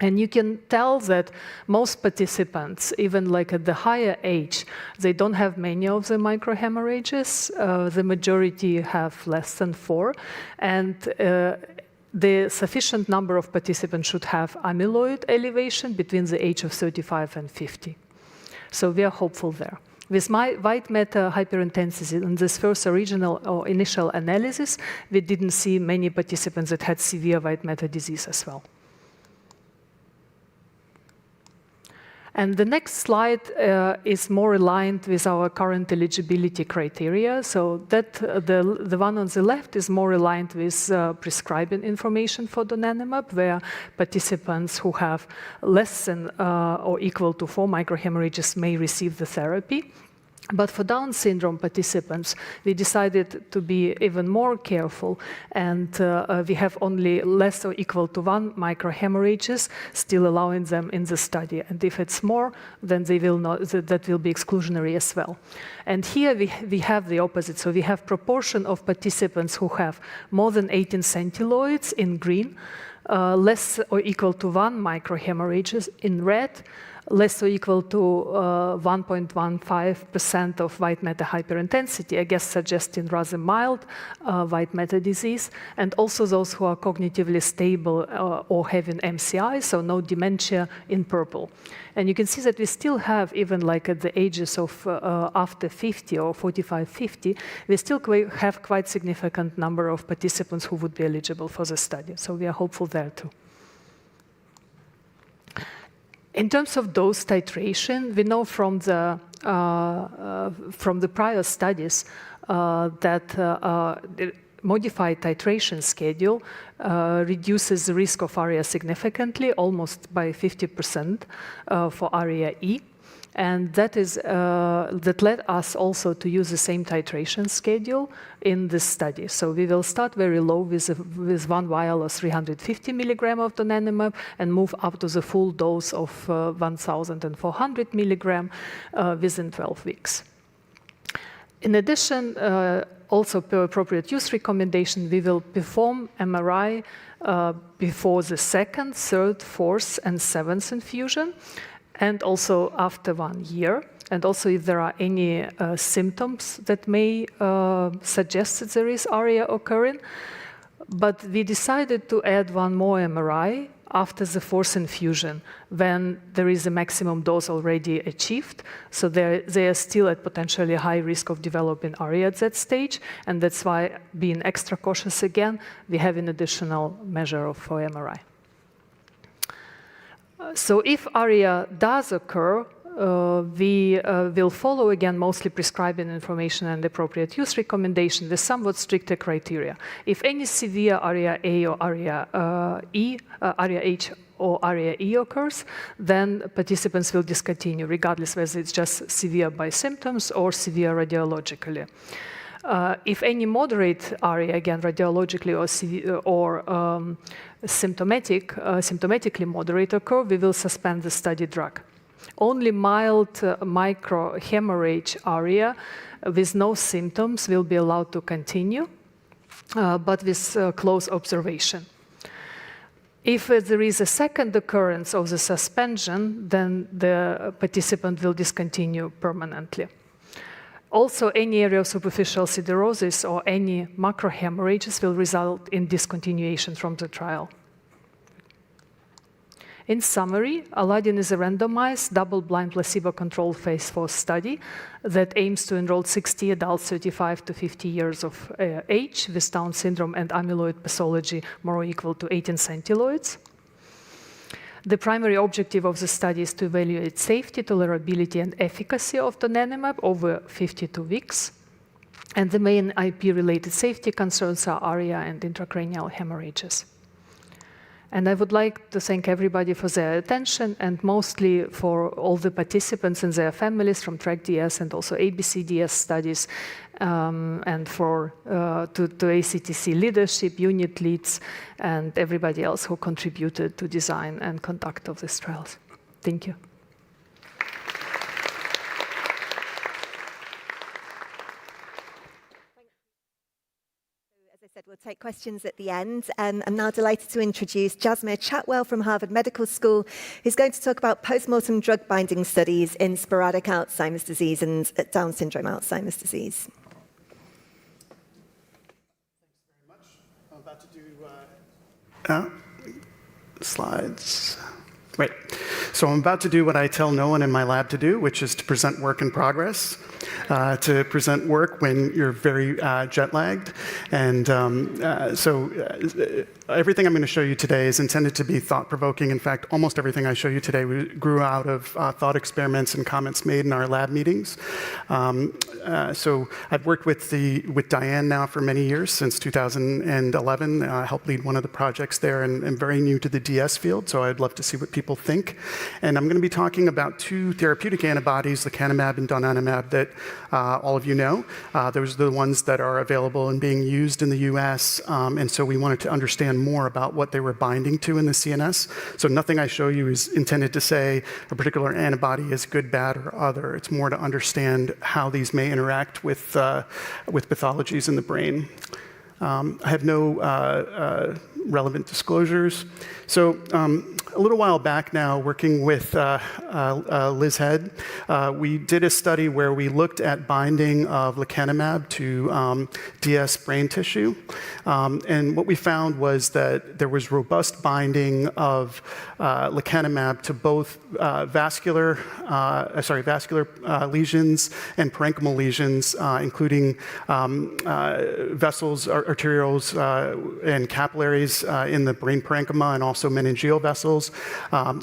And you can tell that most participants, even like at the higher age, they don't have many of the microhemorrhages. The majority have less than 4. And the sufficient number of participants should have amyloid elevation between the age of 35 and 50. So we are hopeful there. With my white matter hyperintensity in this first original or initial analysis, we didn't see many participants that had severe white matter disease as well. And the next slide is more aligned with our current eligibility criteria. So that the one on the left is more aligned with prescribing information for donanemab, where participants who have less than or equal to 4 microhemorrhages may receive the therapy. But for Down syndrome participants, we decided to be even more careful, and we have only less or equal to 1 microhemorrhages, still allowing them in the study. And if it's more, then they will not, that will be exclusionary as well. And here we have the opposite. So we have proportion of participants who have more than 18 centiloids in green, less or equal to 1 microhemorrhages in red, less or equal to 1.15% of white matter hyperintensity, I guess suggesting rather mild white matter disease, and also those who are cognitively stable or having MCI, so no dementia, in purple. And you can see that we still have, even like at the ages of after 50 or 45, 50, we still have quite significant number of participants who would be eligible for the study. So we are hopeful there too. In terms of dose titration, we know from the prior studies that the modified titration schedule reduces the risk of ARIA significantly, almost by 50% for ARIA-E. And that led us also to use the same titration schedule in this study. So we will start very low with 1 vial of 350 milligram of donanemab and move up to the full dose of 1,400 milligram within 12 weeks. In addition, also per appropriate use recommendation, we will perform MRI before the 2nd, 3rd, 4th, and 7th infusion, and also after 1 year. And also if there are any symptoms that may suggest that there is ARIA occurring. But we decided to add 1 more MRI after the 4th infusion, when there is a maximum dose already achieved. So they are still at potentially high risk of developing ARIA at that stage. And that's why, being extra cautious again, we have an additional measure of MRI. So if ARIA does occur, we will follow again mostly prescribing information and appropriate use recommendation with somewhat stricter criteria. If any severe ARIA-A or ARIA-H or ARIA-E occurs, then participants will discontinue, regardless whether it's just severe by symptoms or severe radiologically. If any moderate ARIA, again radiologically or symptomatically moderate occur, we will suspend the study drug. Only mild microhemorrhage ARIA with no symptoms will be allowed to continue, but with close observation. If there is a second occurrence of the suspension, then the participant will discontinue permanently. Also, any area of superficial siderosis or any macrohemorrhages will result in discontinuation from the trial. In summary, ALADDIN is a randomized, double-blind, placebo-controlled phase 4 study that aims to enroll 60 adults 35 to 50 years of age with Down syndrome and amyloid pathology more or equal to 18 centiloids. The primary objective of the study is to evaluate safety, tolerability, and efficacy of donanemab over 52 weeks. And the main IP-related safety concerns are ARIA and intracranial hemorrhages. And I would like to thank everybody for their attention, and mostly for all the participants and their families from TRACK-DS and also ABCDS studies, and to ACTC leadership, unit leads, and everybody else who contributed to design and conduct of these trials. Thank you. Said we'll take questions at the end. I'm now delighted to introduce Jasmine Chatwell from Harvard Medical School, who's going to talk about postmortem drug binding studies in sporadic Alzheimer's disease and Down syndrome Alzheimer's disease. Thanks very much. I'm about to do slides. Great. So I'm about to do what I tell no one in my lab to do, which is to present work in progress. To present work when you're very jet-lagged. And everything I'm going to show you today is intended to be thought-provoking. In fact, almost everything I show you today grew out of thought experiments and comments made in our lab meetings. So I've worked with Diane now for many years, since 2011. I helped lead one of the projects there, and I'm very new to the DS field, so I'd love to see what people think. And I'm going to be talking about two therapeutic antibodies, lecanemab and donanemab, that all of you know. Those are the ones that are available and being used in the US, and so we wanted to understand more about what they were binding to in the CNS. So nothing I show you is intended to say a particular antibody is good, bad, or other. It's more to understand how these may interact with pathologies in the brain. I have no relevant disclosures. So a little while back now, working with Liz Head, we did a study where we looked at binding of lecanemab to DS brain tissue. And what we found was that there was robust binding of lecanemab to both vascular lesions and parenchymal lesions, including vessels, arterioles, and capillaries in the brain parenchyma, and also meningeal vessels,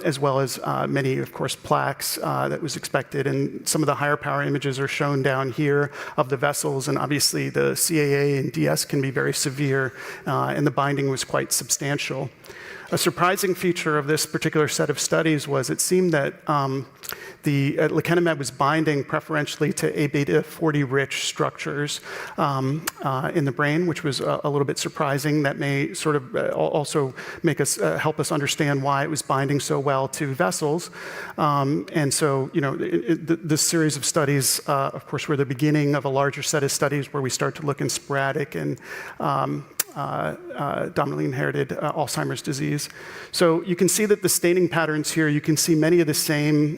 as well as many, of course, plaques that was expected. And some of the higher power images are shown down here of the vessels, and obviously the CAA and DS can be very severe, and the binding was quite substantial. A surprising feature of this particular set of studies was it seemed that the lecanemab was binding preferentially to A-beta-40-rich structures in the brain, which was a little bit surprising. That may sort of also make us help us understand why it was binding so well to vessels. And so, this series of studies, of course, were the beginning of a larger set of studies where we start to look in sporadic and dominantly inherited Alzheimer's disease. So you can see that the staining patterns here, you can see many of the same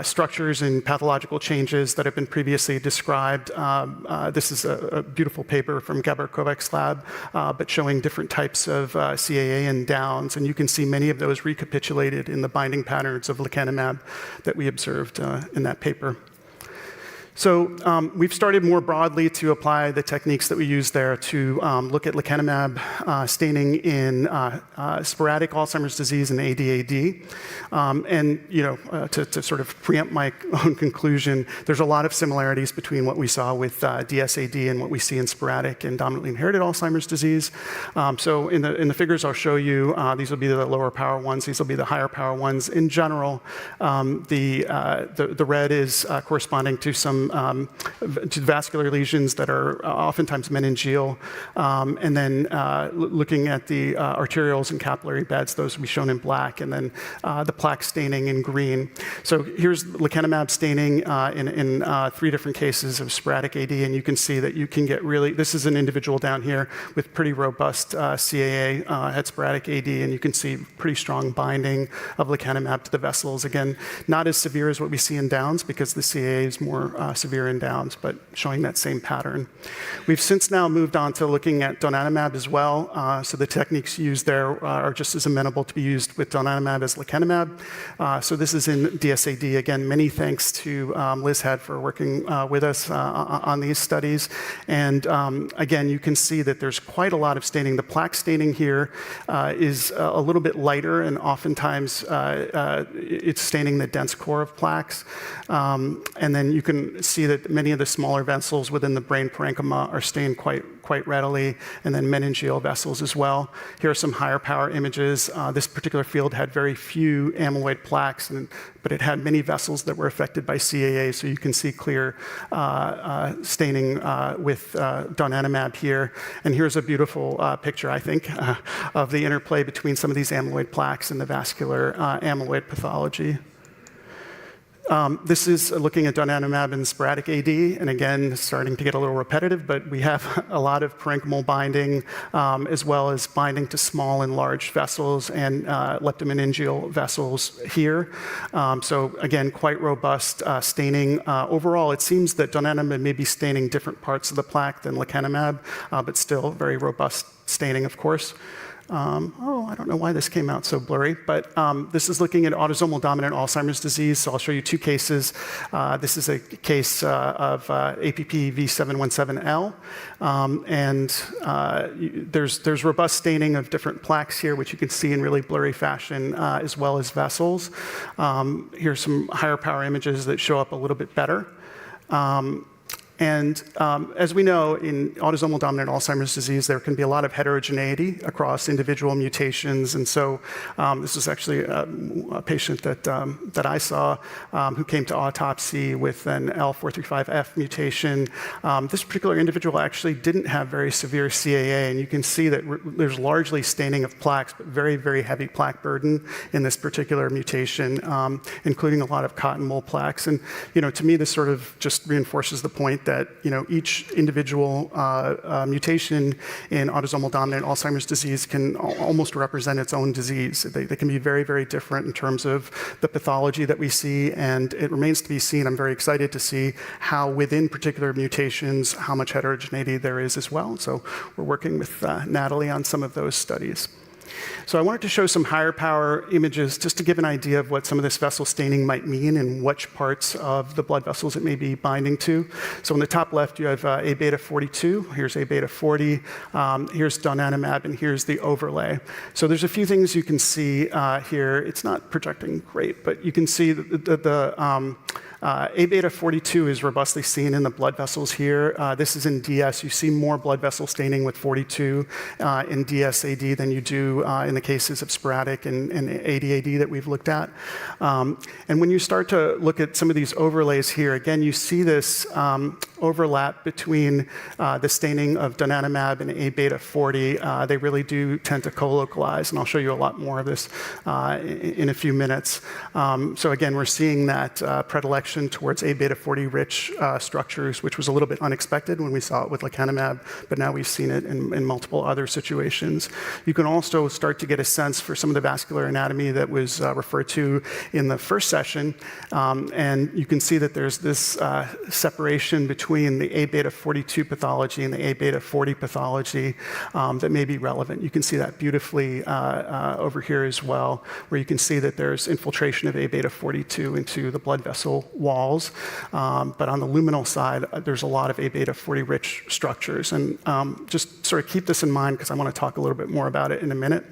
structures and pathological changes that have been previously described. This is a beautiful paper from Gabor Kovac's lab, but showing different types of CAA and Downs, and you can see many of those recapitulated in the binding patterns of lecanemab that we observed in that paper. So we've started more broadly to apply the techniques that we use there to look at lecanemab staining in sporadic Alzheimer's disease and ADAD. To sort of preempt my own conclusion, there's a lot of similarities between what we saw with DSAD and what we see in sporadic and dominantly inherited Alzheimer's disease. So in the figures I'll show you, these will be the lower power ones. These will be the higher power ones. In general, the red is corresponding to some to vascular lesions that are oftentimes meningeal, and then looking at the arterioles and capillary beds, those will be shown in black, and then the plaque staining in green. So here's lecanemab staining in 3 different cases of sporadic AD, and you can see that you can get really, this is an individual down here with pretty robust CAA at sporadic AD, and you can see pretty strong binding of lecanemab to the vessels. Again, not as severe as what we see in Downs because the CAA is more severe indowns, but showing that same pattern. We've since now moved on to looking at donanemab as well. So the techniques used there are just as amenable to be used with donanemab as lecanemab. So this is in DSAD. Again, many thanks to Liz Head for working with us on these studies. And again, you can see that there's quite a lot of staining. The plaque staining here is a little bit lighter, and oftentimes it's staining the dense core of plaques. And then you can see that many of the smaller vessels within the brain parenchyma are stained quite readily, and then meningeal vessels as well. Here are some higher power images. This particular field had very few amyloid plaques, but it had many vessels that were affected by CAA, so you can see clear staining with donanemab here. And here's a beautiful picture, I think, of the interplay between some of these amyloid plaques and the vascular amyloid pathology. This is looking at donanemab in sporadic AD, and again, starting to get a little repetitive, but we have a lot of parenchymal binding, as well as binding to small and large vessels and leptomeningeal vessels here. So again, quite robust staining. Overall, it seems that donanemab may be staining different parts of the plaque than lecanemab, but still very robust staining, of course. I don't know why this came out so blurry, but this is looking at autosomal dominant Alzheimer's disease. So I'll show you two cases. This is a case of APP V717L, and there's robust staining of different plaques here, which you can see in really blurry fashion, as well as vessels. Here's some higher power images that show up a little bit better. And as we know, in autosomal dominant Alzheimer's disease, there can be a lot of heterogeneity across individual mutations. And so this is actually a patient that I saw who came to autopsy with an L435F mutation. This particular individual actually didn't have very severe CAA, and you can see that there's largely staining of plaques, but very, very heavy plaque burden in this particular mutation, including a lot of cotton mole plaques. And to me, this sort of just reinforces the point that each individual mutation in autosomal dominant Alzheimer's disease can almost represent its own disease. They can be very, very different in terms of the pathology that we see, and it remains to be seen. I'm very excited to see how within particular mutations, how much heterogeneity there is as well. So we're working with Natalie on some of those studies. So I wanted to show some higher power images just to give an idea of what some of this vessel staining might mean and which parts of the blood vessels it may be binding to. So on the top left, you have A-beta 42. Here's A-beta 40. Here's donanemab, and here's the overlay. So there's a few things you can see here. It's not projecting great, but you can see the A-beta 42 is robustly seen in the blood vessels here. This is in DS. You see more blood vessel staining with 42 in DSAD than you do in the cases of sporadic and ADAD that we've looked at. And when you start to look at some of these overlays here, again, you see this overlap between the staining of donanemab and A-beta 40. They really do tend to co-localize, and I'll show you a lot more of this in a few minutes. So again, we're seeing that predilection towards A-beta 40 rich structures, which was a little bit unexpected when we saw it with lecanemab, but now we've seen it in multiple other situations. You can also start to get a sense for some of the vascular anatomy that was referred to in the first session, and you can see that there's this separation between the A-beta 42 pathology and the A-beta 40 pathology that may be relevant. You can see that beautifully over here as well, where you can see that there's infiltration of A-beta 42 into the blood vessel walls, but on the luminal side, there's a lot of A-beta 40 rich structures. And just sort of keep this in mind because I want to talk a little bit more about it in a minute.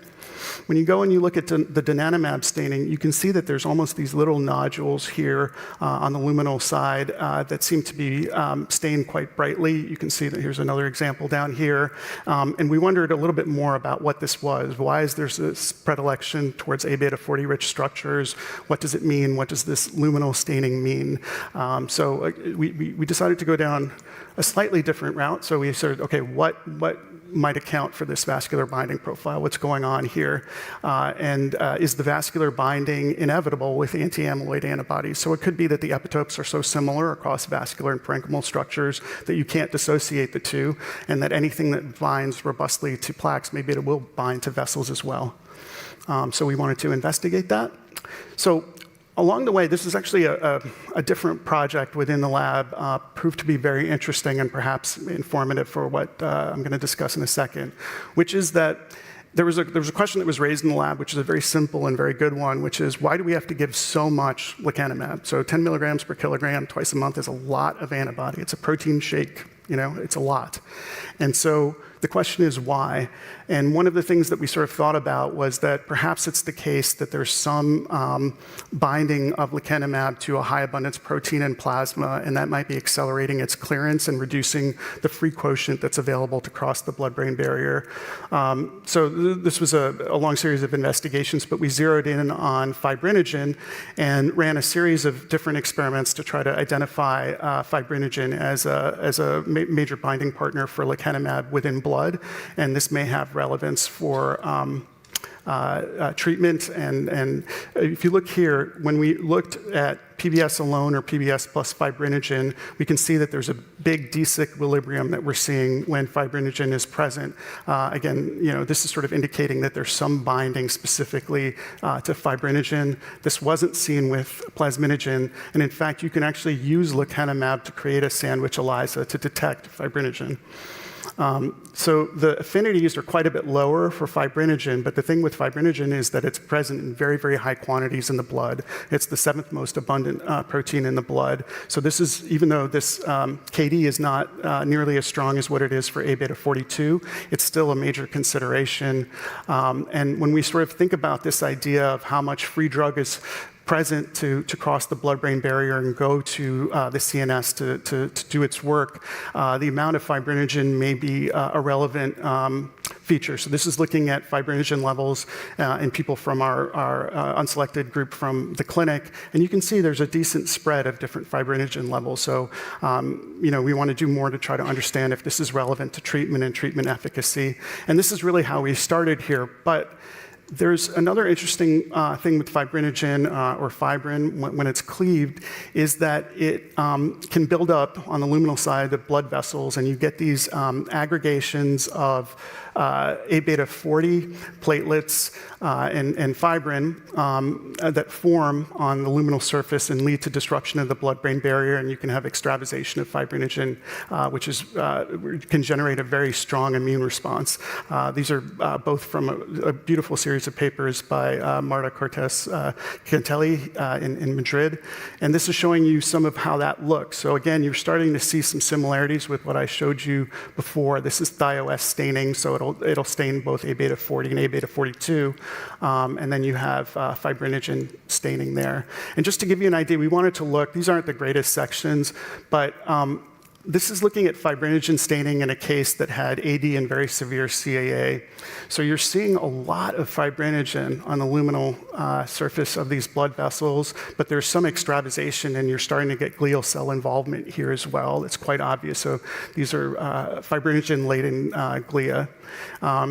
When you go and you look at the donanemab staining, you can see that there's almost these little nodules here on the luminal side that seem to be stained quite brightly. You can see that here's another example down here. And we wondered a little bit more about what this was. Why is there this predilection towards A-beta 40 rich structures? What does it mean? What does this luminal staining mean? So we decided to go down a slightly different route. So we said, okay, what might account for this vascular binding profile? What's going on here? And is the vascular binding inevitable with anti-amyloid antibodies? So it could be that the epitopes are so similar across vascular and parenchymal structures that you can't dissociate the two, and that anything that binds robustly to plaques, maybe it will bind to vessels as well. So we wanted to investigate that. So along the way, this is actually a different project within the lab, proved to be very interesting and perhaps informative for what I'm going to discuss in a second, which is that there was a question that was raised in the lab, which is a very simple and very good one, which is why do we have to give so much lecanemab? So 10 milligrams per kilogram twice a month is a lot of antibody. It's a protein shake, it's a lot. And so the question is why? And one of the things that we sort of thought about was that perhaps it's the case that there's some binding of lecanemab to a high abundance protein in plasma, and that might be accelerating its clearance and reducing the free quotient that's available to cross the blood-brain barrier. So this was a long series of investigations, but we zeroed in on fibrinogen and ran a series of different experiments to try to identify fibrinogen as a major binding partner for lecanemab within blood, and this may have relevance for treatment. And if you look here, when we looked at PBS alone or PBS plus fibrinogen, we can see that there's a big disequilibrium that we're seeing when fibrinogen is present. Again, this is sort of indicating that there's some binding specifically to fibrinogen. This wasn't seen with plasminogen, and in fact, you can actually use lecanemab to create a sandwich ELISA to detect fibrinogen. So the affinities are quite a bit lower for fibrinogen, but the thing with fibrinogen is that it's present in very, very high quantities in the blood. It's the 7th most abundant protein in the blood. So this is, even though this KD is not nearly as strong as what it is for A-beta 42, it's still a major consideration. And when we sort of think about this idea of how much free drug is present to cross the blood-brain barrier and go to the CNS to do its work, the amount of fibrinogen may be a relevant feature. So this is looking at fibrinogen levels in people from our unselected group from the clinic, and you can see there's a decent spread of different fibrinogen levels. So we want to do more to try to understand if this is relevant to treatment and treatment efficacy. And this is really how we started here. But there's another interesting thing with fibrinogen or fibrin when it's cleaved is that it can build up on the luminal side of blood vessels, and you get these aggregations of A-beta 40 platelets and fibrin that form on the luminal surface and lead to disruption of the blood-brain barrier, and you can have extravasation of fibrinogen, which can generate a very strong immune response. These are both from a beautiful series of papers by Marta Cortes Cantelli in Madrid, and this is showing you some of how that looks. So again, you're starting to see some similarities with what I showed you before. This is thiol-S staining, so it'll stain both A-beta 40 and A-beta 42, and then you have fibrinogen staining there. And just to give you an idea, we wanted to look, these aren't the greatest sections, but this is looking at fibrinogen staining in a case that had AD and very severe CAA. So you're seeing a lot of fibrinogen on the luminal surface of these blood vessels, but there's some extravasation, and you're starting to get glial cell involvement here as well. It's quite obvious. So these are fibrinogen-laden glia.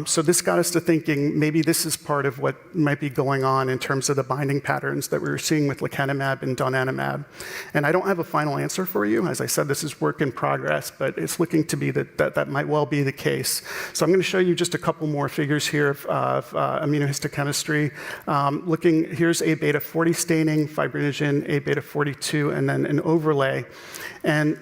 So this got us to thinking maybe this is part of what might be going on in terms of the binding patterns that we were seeing with lecanemab and donanemab. And I don't have a final answer for you. As I said, this is work in progress, but it's looking to be that might well be the case. So I'm going to show you just a couple more figures here of immunohistochemistry. Here's A-beta 40 staining, fibrinogen, A-beta 42, and then an overlay. And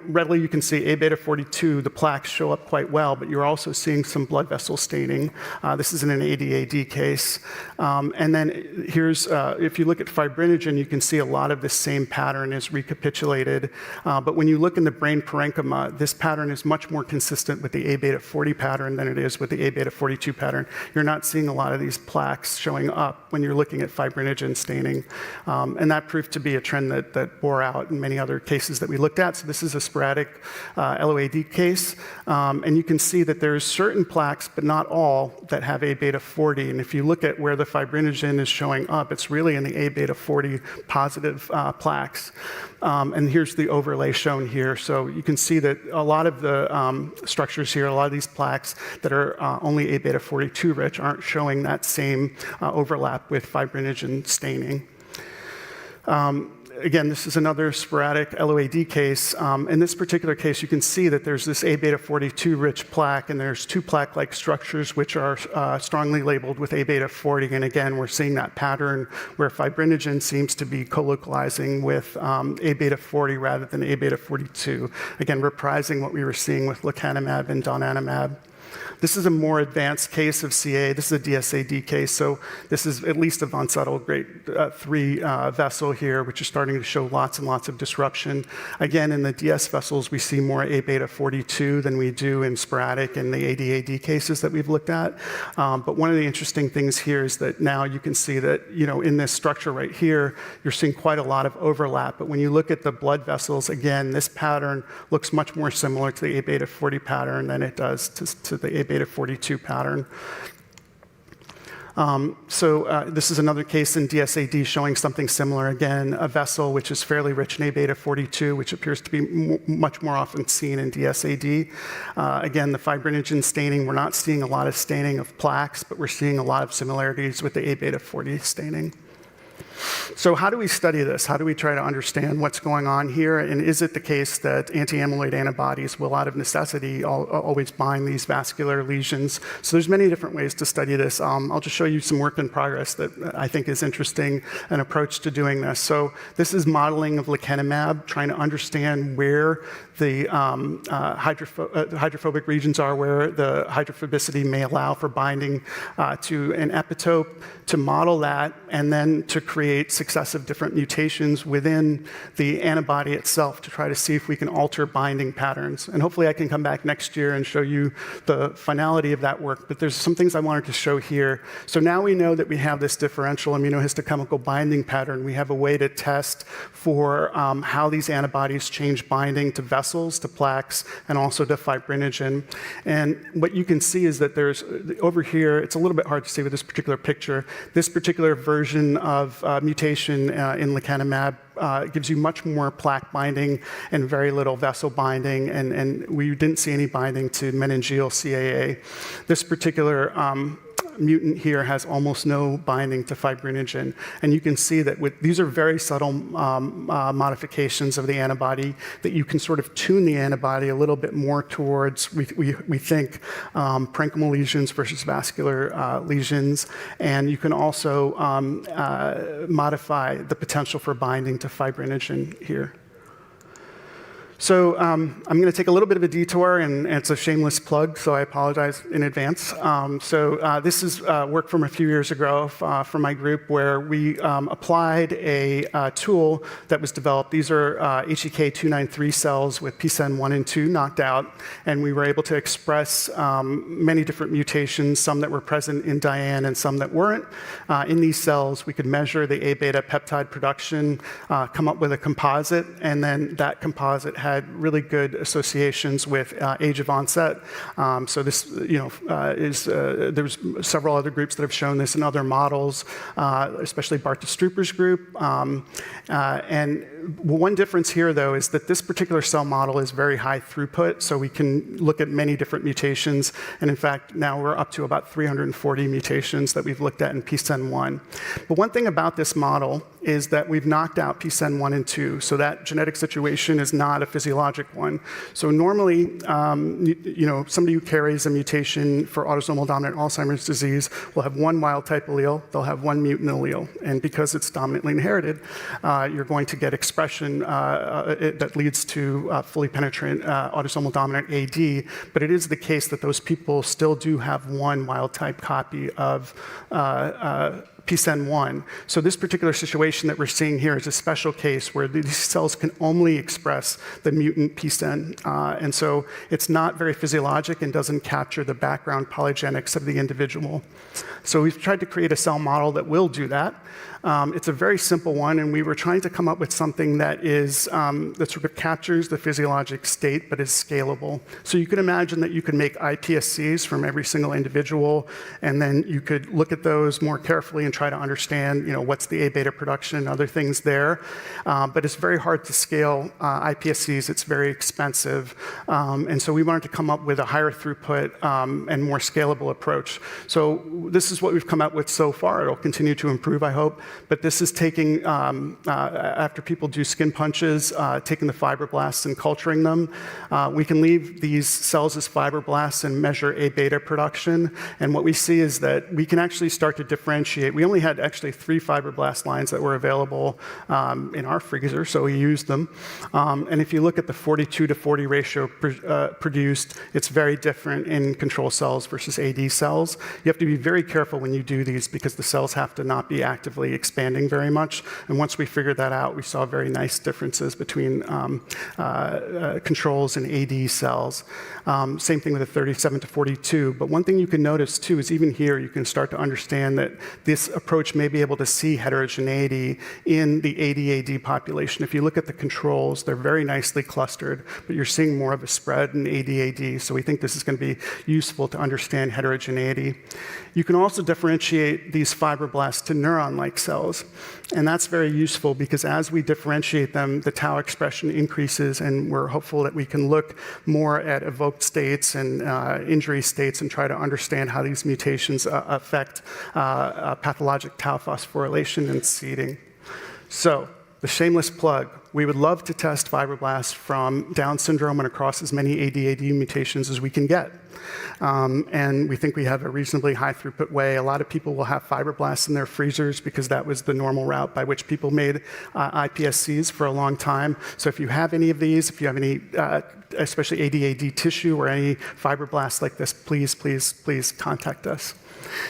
readily you can see A-beta 42, the plaques show up quite well, but you're also seeing some blood vessel staining. This is in an ADAD case. And then here's, if you look at fibrinogen, you can see a lot of the same pattern is recapitulated. But when you look in the brain parenchyma, this pattern is much more consistent with the A-beta 40 pattern than it is with the A-beta 42 pattern. You're not seeing a lot of these plaques showing up when you're looking at fibrinogen staining. And that proved to be a trend that bore out in many other cases that we looked at. So this is a sporadic LOAD case. And you can see that there's certain plaques, but not all, that have A-beta 40. And if you look at where the fibrinogen is showing up, it's really in the A-beta 40 positive plaques. And here's the overlay shown here. So you can see that a lot of the structures here, a lot of these plaques that are only A-beta 42 rich aren't showing that same overlap with fibrinogen staining. again, this is another sporadic LOAD case. In this particular case, you can see that there's this A-beta-42 rich plaque, and there's two plaque-like structures which are strongly labeled with A-beta-40. And again, we're seeing that pattern where fibrinogen seems to be co-localizing with A-beta-40 rather than A-beta-42. Again, reprising what we were seeing with lecanemab and donanemab. This is a more advanced case of CA. This is a DSAD case, so this is at least a von Settle grade 3 vessel here, which is starting to show lots and lots of disruption. Again, in the DS vessels, we see more A-beta-42 than we do in sporadic in the ADAD cases that we've looked at. But one of the interesting things here is that now you can see that, in this structure right here, you're seeing quite a lot of overlap. But when you look at the blood vessels, again, this pattern looks much more similar to the A-beta-40 pattern than it does to the A-beta-42 pattern. This is another case in DSAD showing something similar. Again, a vessel which is fairly rich in A-beta-42, which appears to be much more often seen in DSAD. Again, the fibrinogen staining, we're not seeing a lot of staining of plaques, but we're seeing a lot of similarities with the A-beta-40 staining. So how do we study this? How do we try to understand what's going on here? And is it the case that anti-amyloid antibodies will, out of necessity, always bind these vascular lesions? So there's many different ways to study this. I'll just show you some work in progress that I think is interesting, an approach to doing this. So this is modeling of lecanemab, trying to understand where the hydrophobic regions are, where the hydrophobicity may allow for binding to an epitope, to model that, and then to create successive different mutations within the antibody itself to try to see if we can alter binding patterns. And hopefully I can come back next year and show you the finality of that work, but there's some things I wanted to show here. So now we know that we have this differential immunohistochemical binding pattern. We have a way to test for how these antibodies change binding to vessels, to plaques, and also to fibrinogen. And what you can see is that there's, over here, it's a little bit hard to see with this particular picture, this particular version of mutation in lecanemab gives you much more plaque binding and very little vessel binding, and we didn't see any binding to meningeal CAA. This particular mutant here has almost no binding to fibrinogen. And you can see that these are very subtle modifications of the antibody that you can sort of tune the antibody a little bit more towards, we think, parenchymal lesions versus vascular lesions. And you can also modify the potential for binding to fibrinogen here. So I'm going to take a little bit of a detour, and it's a shameless plug, so I apologize in advance. This is work from a few years ago from my group where we applied a tool that was developed. These are HEK293 cells with PSEN1 and 2 knocked out, and we were able to express many different mutations, some that were present in DIAN and some that weren't. In these cells, we could measure the A-beta peptide production, come up with a composite, and then that composite had really good associations with age of onset. So this, there's several other groups that have shown this in other models, especially Bart de Strooper's group. And one difference here, though, is that this particular cell model is very high throughput, so we can look at many different mutations. And in fact, now we're up to about 340 mutations that we've looked at in PSEN1. But one thing about this model is that we've knocked out PSEN1 and 2, so that genetic situation is not a physiologic one. So normally, somebody who carries a mutation for autosomal dominant Alzheimer's disease will have one wild-type allele, they'll have one mutant allele. And because it's dominantly inherited, you're going to get expression that leads to fully penetrant autosomal dominant AD. But it is the case that those people still do have one wild-type copy of PSEN1. So this particular situation that we're seeing here is a special case where these cells can only express the mutant PSEN. And so it's not very physiologic and doesn't capture the background polygenics of the individual. So we've tried to create a cell model that will do that. It's a very simple one, and we were trying to come up with something that is that sort of captures the physiologic state but is scalable. So you can imagine that you could make iPSCs from every single individual, and then you could look at those more carefully and try to understand, what's the A beta production and other things there. But it's very hard to scale iPSCs. It's very expensive. And so we wanted to come up with a higher throughput and more scalable approach. So this is what we've come up with so far. It'll continue to improve, I hope. But this is taking, after people do skin punches, taking the fibroblasts and culturing them. We can leave these cells as fibroblasts and measure A beta production. And what we see is that we can actually start to differentiate. We only had actually 3 fibroblast lines that were available in our freezer, so we used them. And if you look at the 42 to 40 ratio produced, it's very different in control cells versus AD cells. You have to be very careful when you do these because the cells have to not be actively expanding very much. And once we figured that out, we saw very nice differences between controls and AD cells. Same thing with the 37 to 42. But one thing you can notice too is even here you can start to understand that this approach may be able to see heterogeneity in the AD-AD population. If you look at the controls, they're very nicely clustered, but you're seeing more of a spread in AD-AD. So we think this is going to be useful to understand heterogeneity. You can also differentiate these fibroblasts to neuron-like cells. And that's very useful because as we differentiate them, the tau expression increases, and we're hopeful that we can look more at evoked states and injury states and try to understand how these mutations affect pathologic tau phosphorylation and seeding. So, the shameless plug, we would love to test fibroblasts from Down syndrome and across as many AD-AD mutations as we can get. And we think we have a reasonably high throughput way. A lot of people will have fibroblasts in their freezers because that was the normal route by which people made iPSCs for a long time. So if you have any of these, if you have any, especially AD-AD tissue or any fibroblasts like this, please, please, please contact us.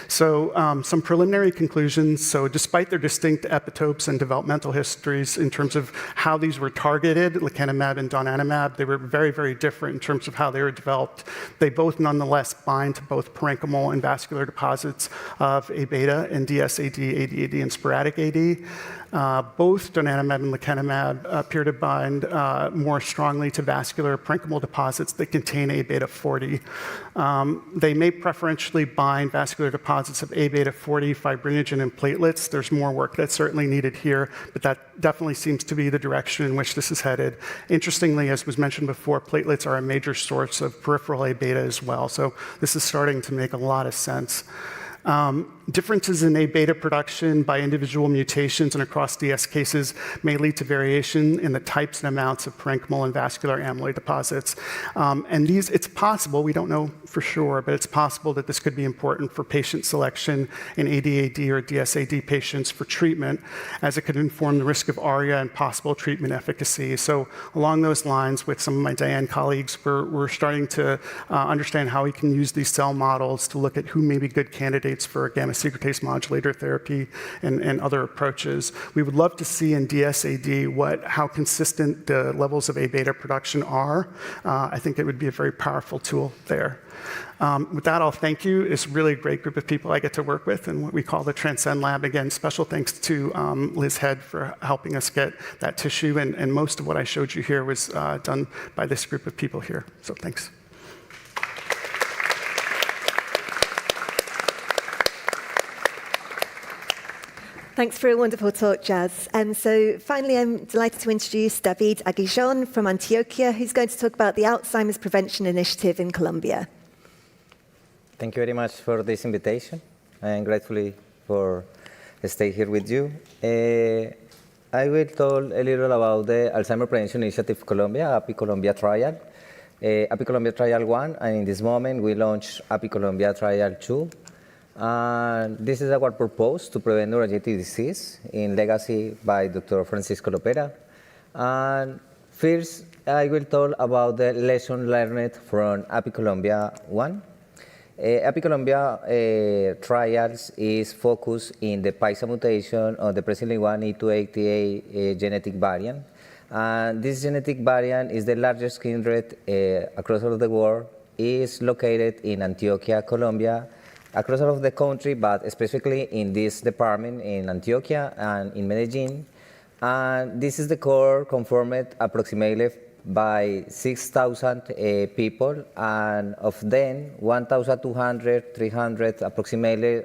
So some preliminary conclusions. So despite their distinct epitopes and developmental histories in terms of how these were targeted, lecanemab and donanemab, they were very, very different in terms of how they were developed. They both nonetheless bind to both parenchymal and vascular deposits of A beta and DSAD, ADAD, and sporadic AD. Both donanemab and lecanemab appear to bind more strongly to vascular parenchymal deposits that contain A beta 40. They may preferentially bind vascular deposits of A beta 40, fibrinogen, and platelets. There's more work that's certainly needed here, but that definitely seems to be the direction in which this is headed. Interestingly, as was mentioned before, platelets are a major source of peripheral A beta as well, so this is starting to make a lot of sense. Differences in A beta production by individual mutations and across DS cases may lead to variation in the types and amounts of parenchymal and vascular amyloid deposits. And these, it's possible, we don't know for sure, but it's possible that this could be important for patient selection in ADAD or DSAD patients for treatment, as it could inform the risk of ARIA and possible treatment efficacy. So along those lines, with some of my Diane colleagues, we're starting to understand how we can use these cell models to look at who may be good candidates for gamma secretase modulator therapy and other approaches. We would love to see in DSAD how consistent the levels of A beta production are. I think it would be a very powerful tool there. With that, I'll thank you. It's really a great group of people I get to work with in what we call the Transcend Lab. Again, special thanks to Liz Head for helping us get that tissue, and most of what I showed you here was done by this group of people here. So thanks. Thanks for a wonderful talk, Jazz. So finally, I'm delighted to introduce David Aguillon from Antioquia, who's going to talk about the Alzheimer's Prevention Initiative in Colombia. Thank you very much for this invitation. I am grateful for staying here with you. I will talk a little about the Alzheimer's Prevention Initiative Colombia, API Colombia Trial. API Colombia Trial 1, and in this moment we launch API Colombia Trial 2. And this is our purpose, to prevent neurodegenerative disease in legacy by Dr. Francisco Lopera. And first, I will talk about the lesson learned from API Colombia 1. API Colombia trials is focused in the PISA mutation of the presenting one E288 genetic variant. And this genetic variant is the largest kindred across all of the world. It is located in Antioquia, Colombia, across all of the country, but specifically in this department in Antioquia and in Medellin. And this is the core conformed approximately by 6,000 people, and of them, 1,200, 300 approximately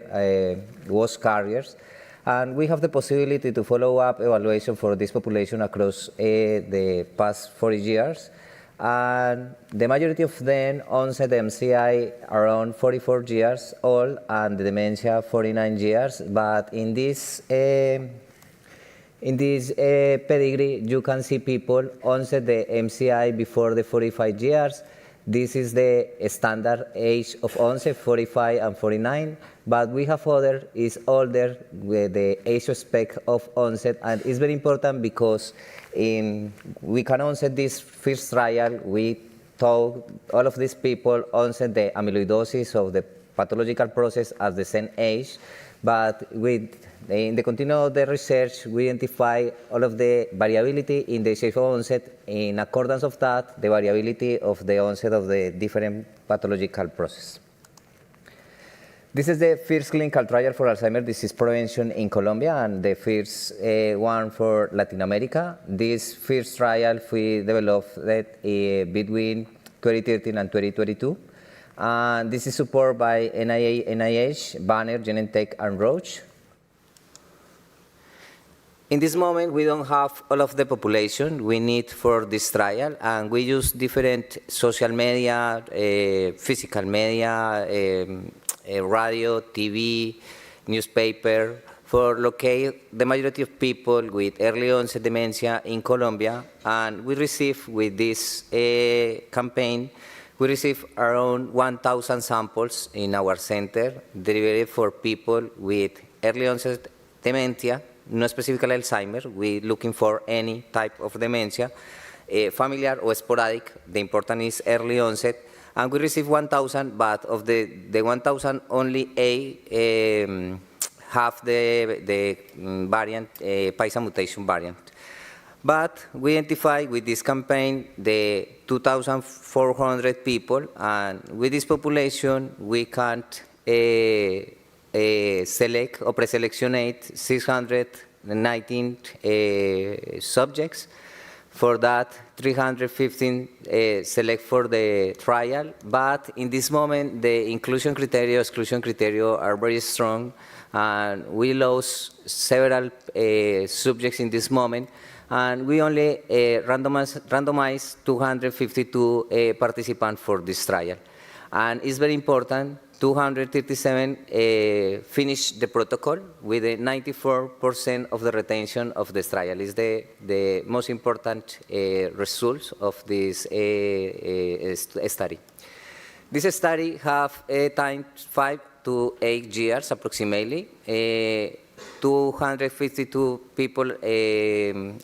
was carriers. And we have the possibility to follow up evaluation for this population across the past 40 years. And the majority of them onset MCI around 44 years old and the dementia 49 years. But in this pedigree, you can see people onset the MCI before the 45 years. This is the standard age of onset, 45 and 49. But we have other is older with the age expect of onset, and it's very important because we can onset this first trial. We told all of these people onset the amyloidosis of the pathological process at the same age, but in the continuum of the research, we identify all of the variability in the shape of onset. In accordance of that, the variability of the onset of the different pathological process. This is the first clinical trial for Alzheimer's disease prevention in Colombia and the first one for Latin America. This first trial we developed between 2013 and 2022. And this is supported by NIH, Banner, Genentech, and Roche. In this moment, we don't have all of the population we need for this trial, and we use different social media, physical media, radio, TV, newspaper, for locate the majority of people with early onset dementia in Colombia. And we receive, with this campaign, we receive around 1,000 samples in our center, delivered for people with early onset dementia, not specifically Alzheimer's. We're looking for any type of dementia, familiar or sporadic. The important is early onset. And we receive 1,000, but of the 1,000, only have the variant, Paisa mutation variant. But we identify with this campaign the 2,400 people, and with this population, we can't select or pre-selectionate 619 subjects. For that, 315 select for the trial. But in this moment, the inclusion criteria, exclusion criteria are very strong, and we lost several subjects in this moment. And we only randomized 252 participants for this trial. And it's very important, 237 finished the protocol with a 94% of the retention of this trial. Is the most important results of this study. This study have a time 5 to 8 years approximately. 252 people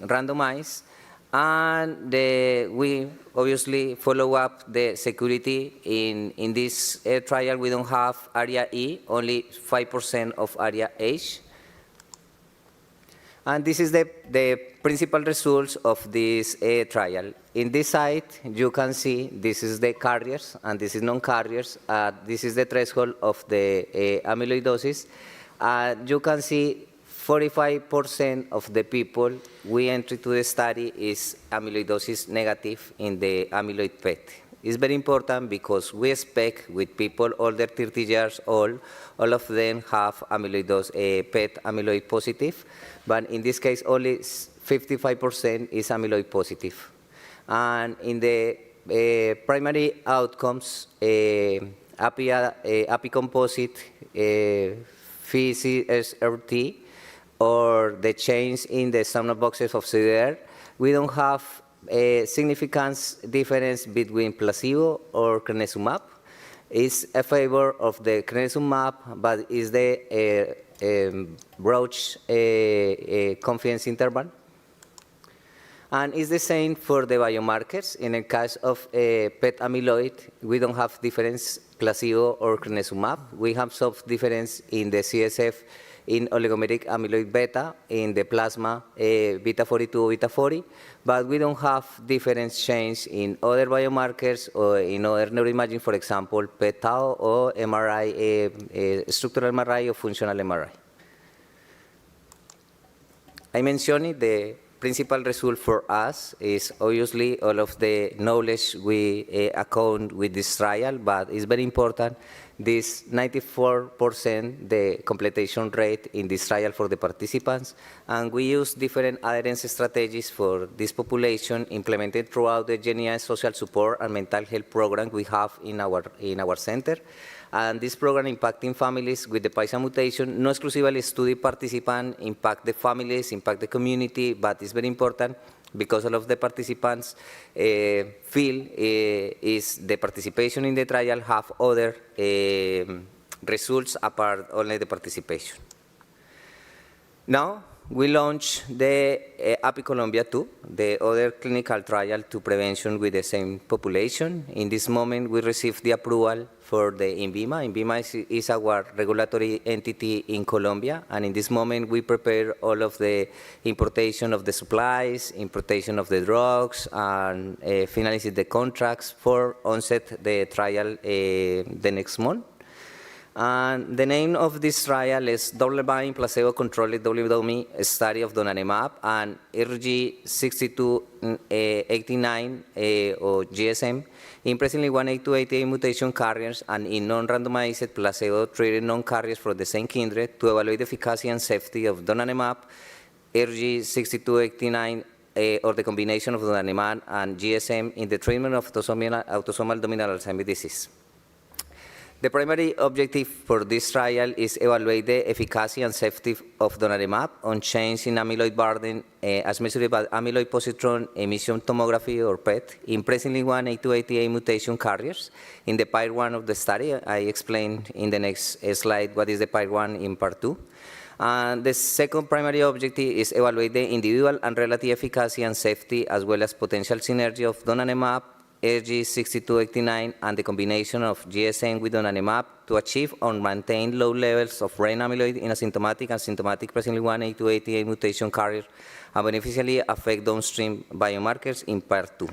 randomized, and we obviously follow up the security. In this trial, we don't have area E, only 5% of area H. And this is the principal results of this trial. In this side, you can see this is the carriers, and this is non-carriers. This is the threshold of the amyloidosis. You can see 45% of the people we enter to the study is amyloidosis negative in the amyloid PET. It's very important because we expect with people older 30 years old, all of them have PET amyloid positive, but in this case only 55% is amyloid positive. And in the primary outcomes, API composite, FCSRT, or the change in the sum of boxes of CDR, we don't have a significant difference between placebo or crenezumab. It's a favor of the crenezumab, but is the Roche confidence interval. And it's the same for the biomarkers. In the case of PET amyloid, we don't have difference placebo or crenezumab. We have some difference in the CSF in oligomeric amyloid beta, in the plasma beta 42 beta 40, but we don't have difference change in other biomarkers or in other neuroimaging, for example, PET tau or MRI, structural MRI or functional MRI. I mentioned the principal result for us is obviously all of the knowledge we account with this trial, but it's very important, this 94% the completion rate in this trial for the participants, and we use different adherence strategies for this population implemented throughout the GENIA social support and mental health program we have in our center. And this program impacting families with the Paisa mutation, no exclusively study participants, impact the families, impact the community, but it's very important because all of the participants feel is the participation in the trial have other results apart only the participation. Now, we launched the API Colombia 2, the other clinical trial to prevention with the same population. In this moment, we received the approval for the INVIMA. INVIMA is our regulatory entity in Colombia, and in this moment, we prepare all of the importation of the supplies, importation of the drugs, and finalize the contracts for onset the trial the next month. And the name of this trial is double-blind placebo-controlled double-dummy study of donanemab and RG6289 or GSM in presently 1A288 mutation carriers and in non-randomized placebo-treated non-carriers for the same kindred to evaluate the efficacy and safety of donanemab, RG6289 or the combination of donanemab and GSM in the treatment of autosomal dominant Alzheimer's disease. The primary objective for this trial is evaluate the efficacy and safety of donanemab on change in amyloid burden as measured by amyloid positron emission tomography or PET in presently 1A288 mutation carriers in the part 1 of the study. I explained in the next slide what is the part 1 in part 2. And the second primary objective is evaluate the individual and relative efficacy and safety as well as potential synergy of donanemab, RG6289 and the combination of GSM with donanemab to achieve or maintain low levels of brain amyloid in asymptomatic and symptomatic presently 1A288 mutation carrier and beneficially affect downstream biomarkers in part 2.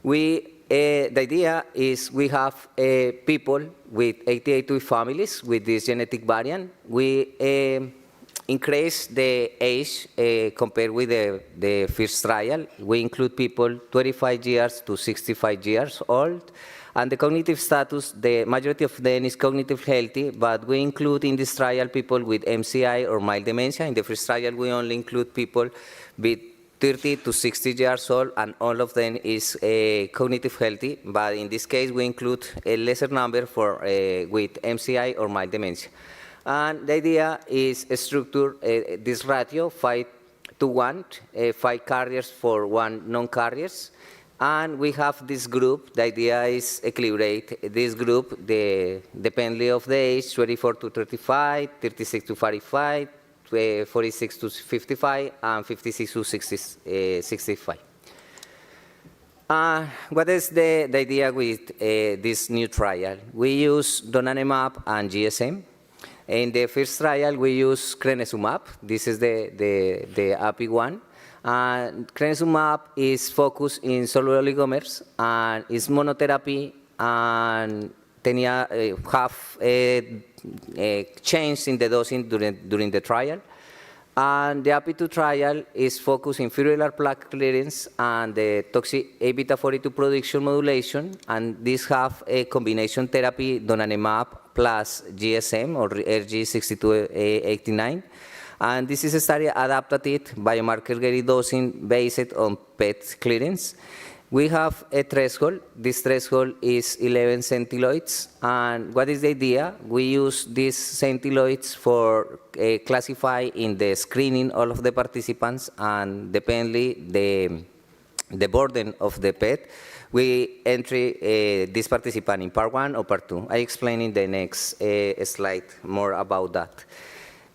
The idea is we have people with 88 families with this genetic variant. We increase the age compared with the first trial. We include people 25 years to 65 years old. And the cognitive status, the majority of them is cognitive healthy, but we include in this trial people with MCI or mild dementia. In the first trial, we only include people with 30 to 60 years old, and all of them is cognitive healthy. But in this case, we include a lesser number for with MCI or mild dementia. And the idea is structure this ratio 5:1, 5 carriers for 1 non-carriers. And we have this group. The idea is equilibrate this group, depending of the age, 24 to 35, 36 to 45, 46 to 55, and 56 to 65. What is the idea with this new trial? We use donanemab and GSM. In the first trial, we use crenezumab. This is the API-1. Crenezumab is focused in cellular oligomers and is monotherapy and have a change in the dosing during the trial. And the API-2 trial is focused in fibrillary plaque clearance and the toxic A-beta-42 production modulation. And this have a combination therapy, donanemab plus GSM or RG6289. And this is a study adapted biomarker-guided dosing based on PET clearance. We have a threshold. This threshold is 11 centiloids. And what is the idea? We use these centiloids for classify in the screening all of the participants, and depending the burden of the PET, we entry this participant in part 1 or part 2. I explain in the next slide more about that.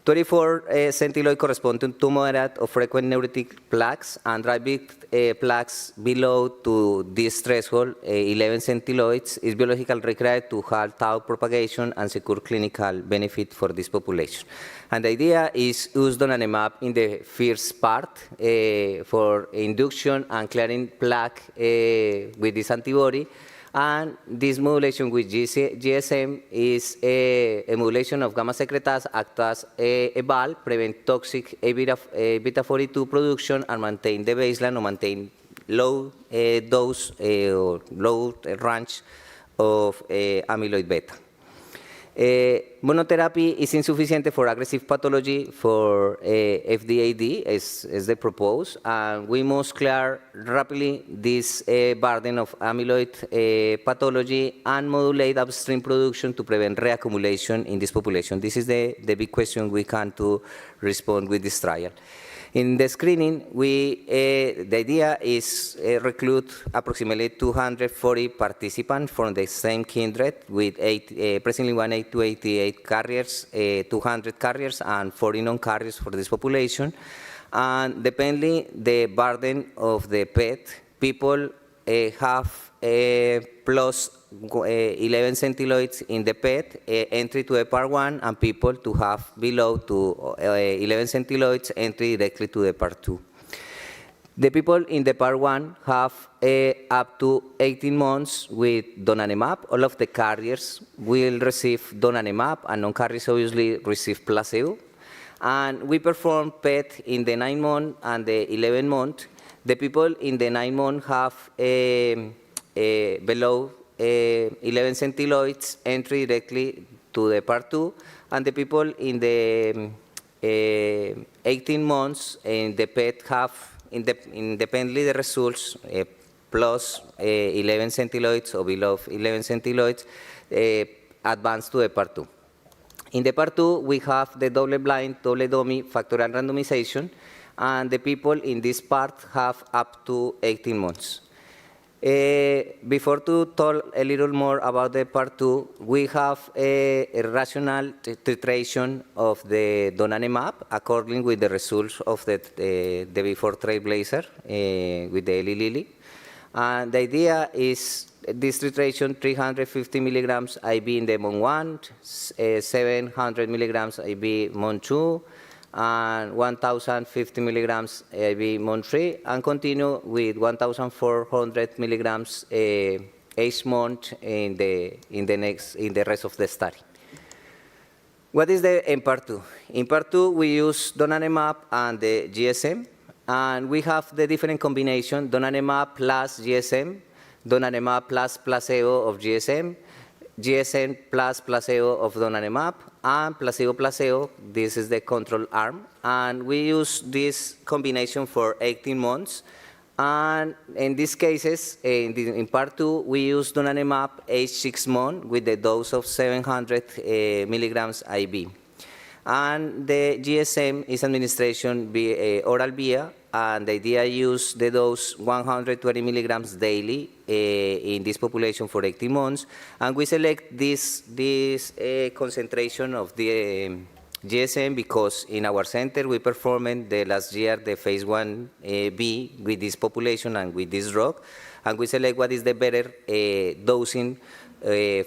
24 centiloid correspond to moderate or frequent neuritic plaques, and dry big plaques below to this threshold, 11 centiloids, is biologically required to halt tau propagation and secure clinical benefit for this population. And the idea is use donanemab in the first part for induction and clearing plaque with this antibody, And this modulation with GSM is a modulation of gamma secretase, act as a valve, prevent toxic beta 42 production, and maintain the baseline or maintain low dose or low range of amyloid beta. Monotherapy is insufficient for aggressive pathology for FDAD, as they propose, and we must clear rapidly this burden of amyloid pathology and modulate upstream production to prevent reaccumulation in this population. This is the big question we can to respond with this trial. In the screening, the idea is recruit approximately 240 participants from the same kindred with presently 18288 carriers, 200 carriers, and 40 non-carriers for this population. And depending the burden of the PET, people have plus 11 centiloids in the PET entry to the part 1, and people to have below to 11 centiloids entry directly to the part 2. The people in the part 1 have up to 18 months with donanemab. All of the carriers will receive donanemab, and non-carriers obviously receive placebo. And we perform PET in the 9-month and the 11-month. The people in the 9-month have below 11 centiloids entry directly to the part 2, and the people in the 18 months in the PET have independently the results plus 11 centiloids or below 11 centiloids advanced to the part 2. In the part 2, we have the double-blind, double-dummy factorial randomization, and the people in this part have up to 18 months. Before to talk a little more about the part 2, we have a rational titration of the donanemab according with the results of the before trailblazer with the Eli Lilly. And the idea is this titration 350 milligrams IV in the MON 1, 700 milligrams IV MON 2, and 1,050 milligrams IV MON 3, and continue with 1,400 milligrams each month in the rest of the study. What is in part 2? In part 2, we use donanemab and the GSM, and we have the different combination: donanemab plus GSM, donanemab plus placebo of GSM, GSM plus placebo of donanemab, and placebo-placebo. This is the control arm. And we use this combination for 18 months. And in these cases, in part 2, we use donanemab age 6 months with the dose of 700 milligrams IV. And the GSM is administration via oral via, and the idea use the dose 120 milligrams daily in this population for 18 months. And we select this concentration of the GSM because in our center we performed the last year the phase 1B with this population and with this drug, and we select what is the better dosing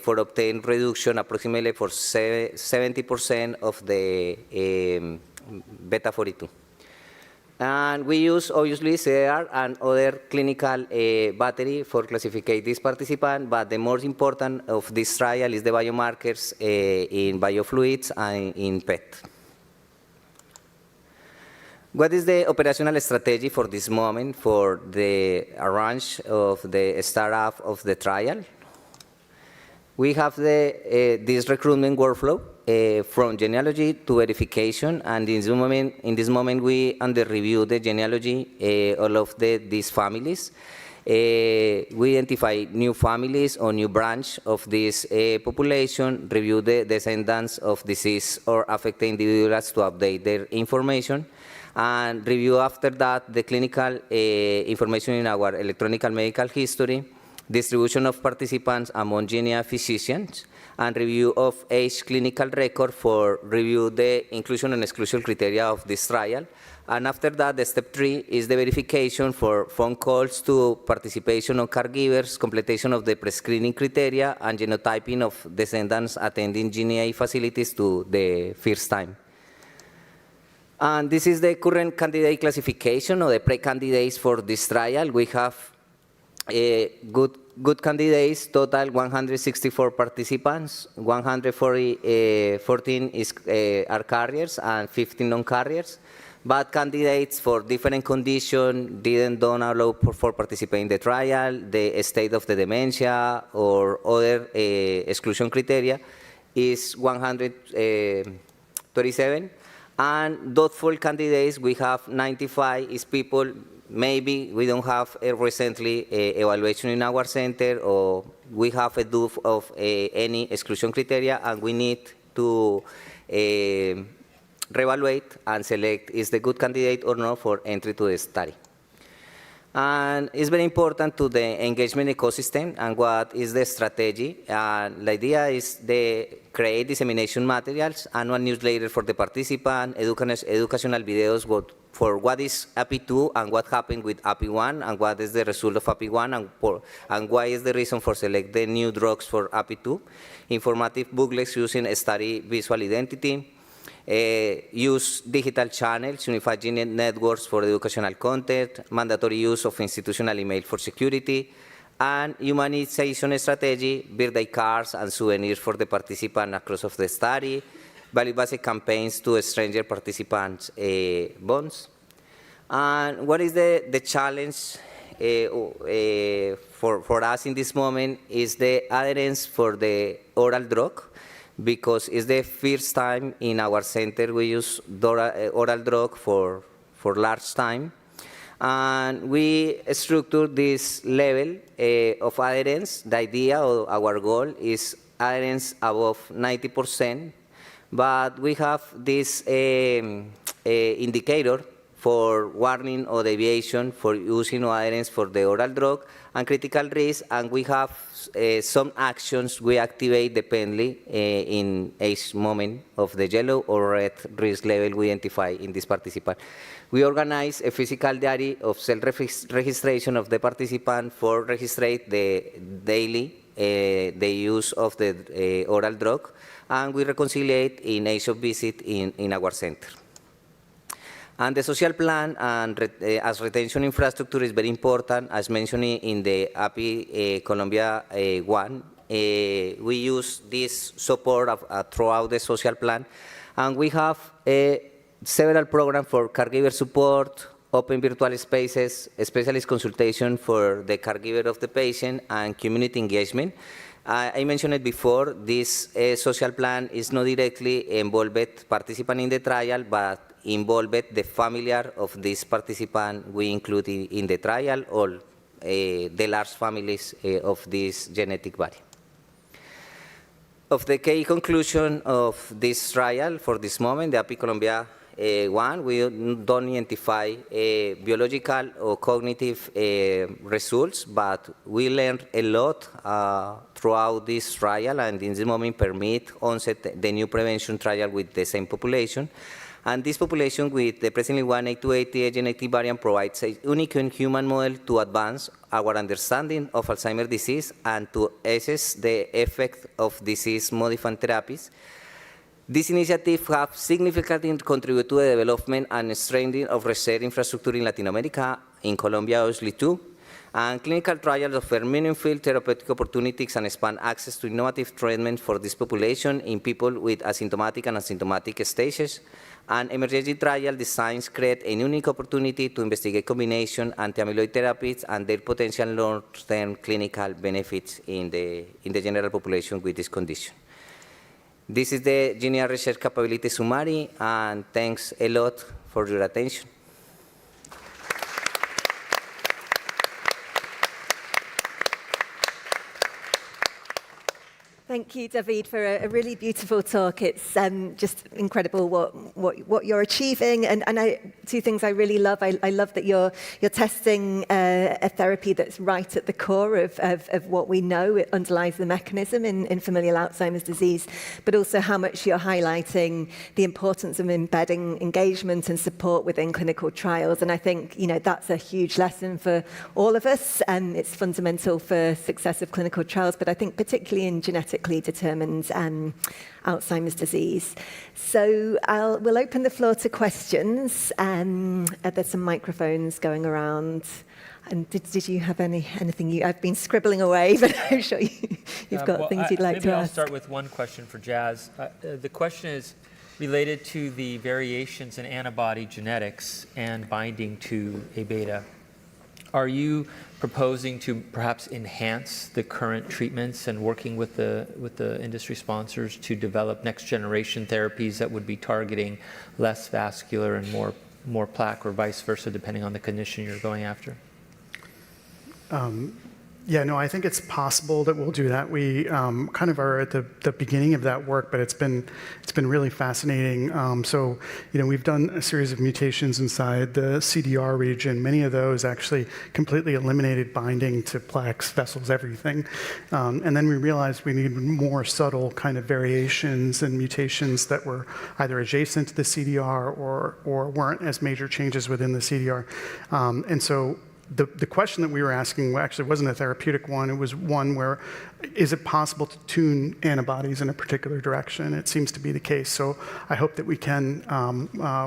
for obtain reduction approximately for 70% of the beta 42. And we use obviously CDR and other clinical battery for classify this participant, but the most important of this trial is the biomarkers in biofluids and in PET. What is the operational strategy for this moment for the arrange of the startup of the trial? We have this recruitment workflow from genealogy to verification, and in this moment we under review the genealogy all of these families. We identify new families or new branch of this population, review the descendants of disease or affected individuals to update their information, and review after that the clinical information in our electronic medical history, distribution of participants among GENIA physicians, and review of age clinical record for review the inclusion and exclusion criteria of this trial. And after that, the step 3 is the verification for phone calls to participation of caregivers, completion of the pre-screening criteria, and genotyping of descendants attending GENIA facilities to the first time. And this is the current candidate classification or the pre-candidates for this trial. We have Good candidates, total 164 participants, 114 are carriers and 15 non-carriers. But candidates for different conditions don't allow for participating in the trial, the state of the dementia, or other exclusion criteria is 137. And doubtful candidates, we have 95 is people, maybe we don't have a recently evaluation in our center, or we have a doubt of any exclusion criteria, and we need to reevaluate and select is the good candidate or not for entry to the study. And it's very important to the engagement ecosystem and what is the strategy. And the idea is to create dissemination materials, annual newsletter for the participant, educational videos for what is API2 and what happened with API1 and what is the result of API1 and why is the reason for select the new drugs for API2, informative booklets using a study visual identity, use digital channels, unified networks for educational content, mandatory use of institutional email for security, and humanization strategy, birthday cards and souvenirs for the participant across of the study, value-based campaigns to stranger participants' bonds. And what is the challenge for us in this moment is the adherence for the oral drug, because it's the first time in our center we use oral drug for large time. And we structure this level of adherence. The idea of our goal is adherence above 90%, but we have this indicator for warning or deviation for using or adherence for the oral drug and critical risk, and we have some actions we activate dependently in each moment of the yellow or red risk level we identify in this participant. We organize a physical diary of self-registration of the participant for registrate the daily the use of the oral drug, and we reconciliate in each of visit in our center. And the social plan and as retention infrastructure is very important, as mentioned in the API Colombia 1. We use this support throughout the social plan, and we have several programs for caregiver support, open virtual spaces, specialist consultation for the caregiver of the patient, and community engagement. I mentioned it before, this social plan is not directly involved participant in the trial, but involved the familiar of this participant we include in the trial, or the large families of this genetic variant. Of the key conclusion of this trial for this moment, the API Colombia 1, we don't identify biological or cognitive results, but we learned a lot throughout this trial, and in this moment permit onset the new prevention trial with the same population. And this population with the presently 1A280 genetic variant provides a unique human model to advance our understanding of Alzheimer's disease and to assess the effect of disease-modifying therapies. This initiative has significantly contributed to the development and strengthening of research infrastructure in Latin America, in Colombia obviously too, and clinical trials offer meaningful therapeutic opportunities and expand access to innovative treatment for this population in people with asymptomatic and asymptomatic stages. And emerging trial designs create a unique opportunity to investigate combination anti-amyloid therapies and their potential long-term clinical benefits in the general population with this condition. This is the Genial Research Capability Summary, and thanks a lot for your attention. Thank you, David, for a really beautiful talk. It's just incredible what you're achieving. And two things I really love. I love that you're testing a therapy that's right at the core of what we know. It underlies the mechanism in familial Alzheimer's disease, but also how much you're highlighting the importance of embedding engagement and support within clinical trials. And I think that's a huge lesson for all of us. It's fundamental for success of clinical trials, but I think particularly in genetically determined Alzheimer's disease. So we'll open the floor to questions. There's some microphones going around. And did you have anything I've been scribbling away, but I'm sure you've got things you'd like to ask. Maybe I'll start with one question for Jazz. The question is related to the variations in antibody genetics and binding to A-beta. Are you proposing to perhaps enhance the current treatments and working with the industry sponsors to develop next generation therapies that would be targeting less vascular and more plaque, or vice versa, depending on the condition you're going after? Yeah, no, I think it's possible that we'll do that. We kind of are at the beginning of that work, but it's been really fascinating. So, we've done a series of mutations inside the CDR region. Many of those actually completely eliminated binding to plaques, vessels, everything. And then we realized we needed more subtle kind of variations and mutations that were either adjacent to the CDR or weren't as major changes within the CDR. And so the question that we were asking actually wasn't a therapeutic one. It was one where, is it possible to tune antibodies in a particular direction? It seems to be the case. So I hope that we can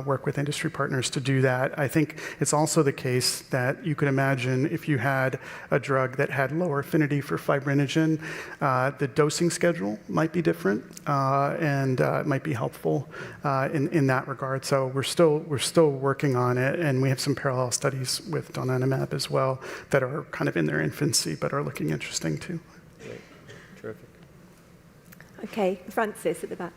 work with industry partners to do that. I think it's also the case that you could imagine if you had a drug that had lower affinity for fibrinogen, the dosing schedule might be different, and it might be helpful in that regard. So we're still working on it, and we have some parallel studies with donanemab as well that are kind of in their infancy but are looking interesting too. Great. Terrific. Okay, Francis at the back.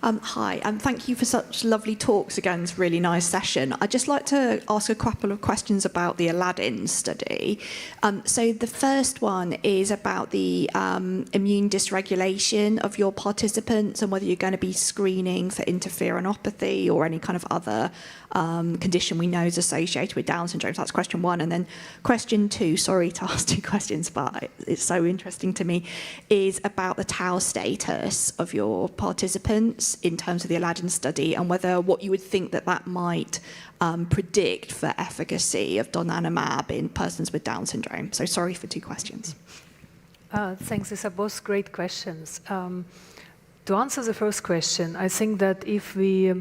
Hi, and thank you for such lovely talks again. It's a really nice session. I'd just like to ask a couple of questions about the ADAD study. So the first one is about the immune dysregulation of your participants and whether you're going to be screening for interferonopathy or any kind of other condition we know is associated with Down syndrome. So that's question one. And then question two, sorry to ask two questions, but it's so interesting to me, is about the tau status of your participants in terms of the ALADDIN study and whether what you would think that might predict for efficacy of donanemab in persons with Down syndrome. So sorry for two questions. Thanks. These are both great questions. To answer the first question, I think that if we...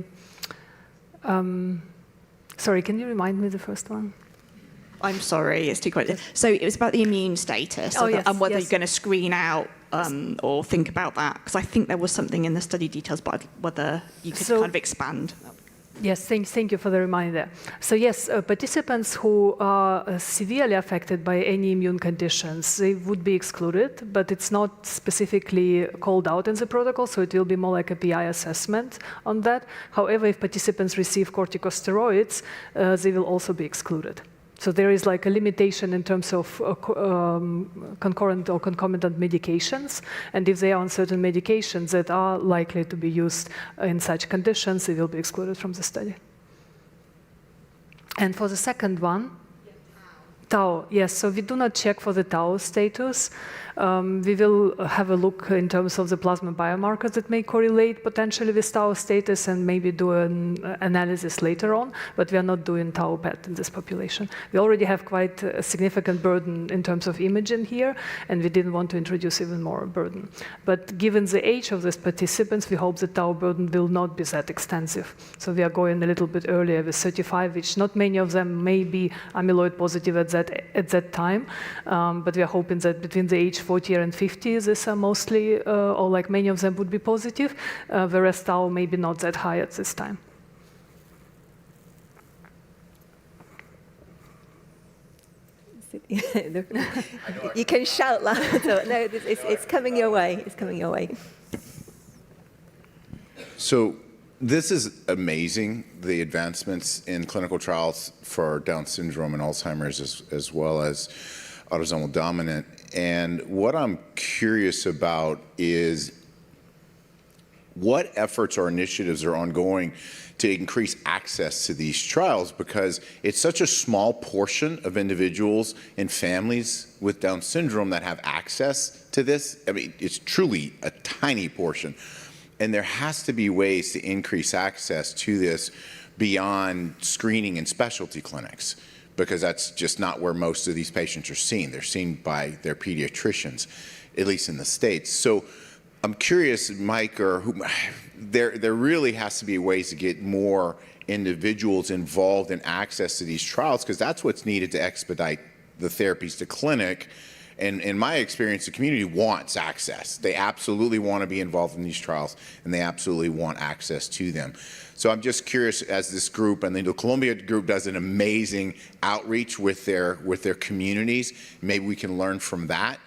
sorry, can you remind me the first one? I'm sorry, it's too quick. So it was about the immune status and whether you're going to screen out or think about that, because I think there was something in the study details, but whether you could kind of expand. Yes, thank you for the reminder. So yes, participants who are severely affected by any immune conditions, they would be excluded, but it's not specifically called out in the protocol, so it will be more like a PI assessment on that. However, if participants receive corticosteroids, they will also be excluded. So there is like a limitation in terms of concurrent or concomitant medications, and if they are on certain medications that are likely to be used in such conditions, they will be excluded from the study. And for the second one, tau, yes, so we do not check for the tau status. We will have a look in terms of the plasma biomarkers that may correlate potentially with tau status and maybe do an analysis later on, but we are not doing tau PET in this population. We already have quite a significant burden in terms of imaging here, and we didn't want to introduce even more burden. But given the age of these participants, we hope the tau burden will not be that extensive. So we are going a little bit earlier with 35, which not many of them may be amyloid positive at that time, but we are hoping that between the age 40 and 50, these are mostly, or like many of them would be positive, whereas tau may be not that high at this time. You can shout louder. No, it's coming your way. It's coming your way. So this is amazing, the advancements in clinical trials for Down syndrome and Alzheimer's as well as autosomal dominant. And what I'm curious about is what efforts or initiatives are ongoing to increase access to these trials, because it's such a small portion of individuals and families with Down syndrome that have access to this. I mean, it's truly a tiny portion. And there has to be ways to increase access to this beyond screening in specialty clinics, because that's just not where most of these patients are seen. They're seen by their pediatricians, at least in the States. So I'm curious, Mike, or who, there really has to be ways to get more individuals involved in access to these trials, because that's what's needed to expedite the therapies to clinic. And in my experience, the community wants access. They absolutely want to be involved in these trials, and they absolutely want access to them. So I'm just curious, as this group, and the Columbia group does an amazing outreach with their communities. Maybe we can learn from that.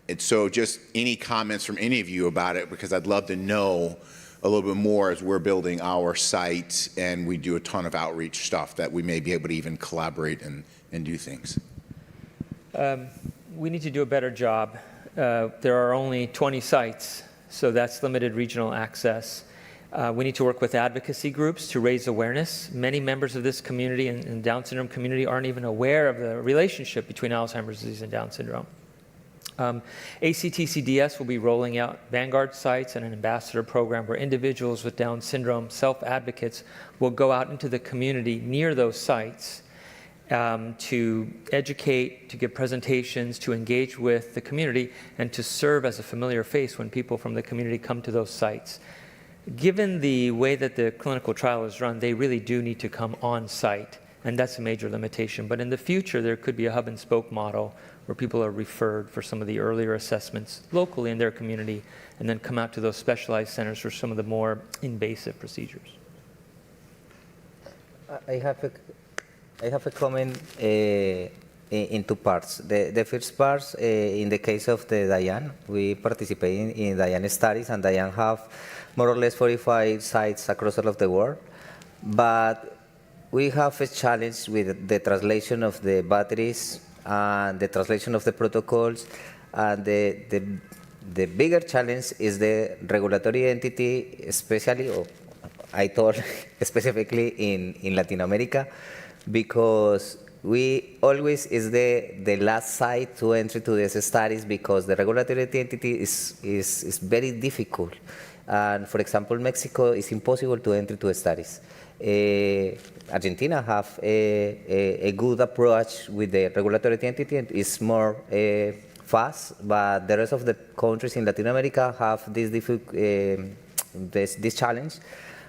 And so just any comments from any of you about it, because I'd love to know a little bit more as we're building our site and we do a ton of outreach stuff, that we may be able to even collaborate and do things. We need to do a better job. There are only 20 sites, so that's limited regional access. We need to work with advocacy groups to raise awareness. Many members of this community and Down syndrome community aren't even aware of the relationship between Alzheimer's disease and Down syndrome. ACTCDS will be rolling out Vanguard sites and an ambassador program where individuals with Down syndrome, self-advocates, will go out into the community near those sites to educate, to give presentations, to engage with the community, and to serve as a familiar face when people from the community come to those sites. Given the way that the clinical trial is run, they really do need to come on site, and that's a major limitation. But in the future, there could be a hub and spoke model where people are referred for some of the earlier assessments locally in their community, and then come out to those specialized centers for some of the more invasive procedures. I have a comment in two parts. The first part, in the case of the DIAN, we participate in DIAN studies, and DIAN have more or less 45 sites across all of the world. But we have a challenge with the translation of the batteries and the translation of the protocols. And the bigger challenge is the regulatory entity, especially, I thought specifically in Latin America, because we always is the last site to enter to these studies, because the regulatory entity is very difficult. And for example, Mexico is impossible to enter to studies. Argentina have a good approach with the regulatory entity, and is more fast, but the rest of the countries in Latin America have this challenge.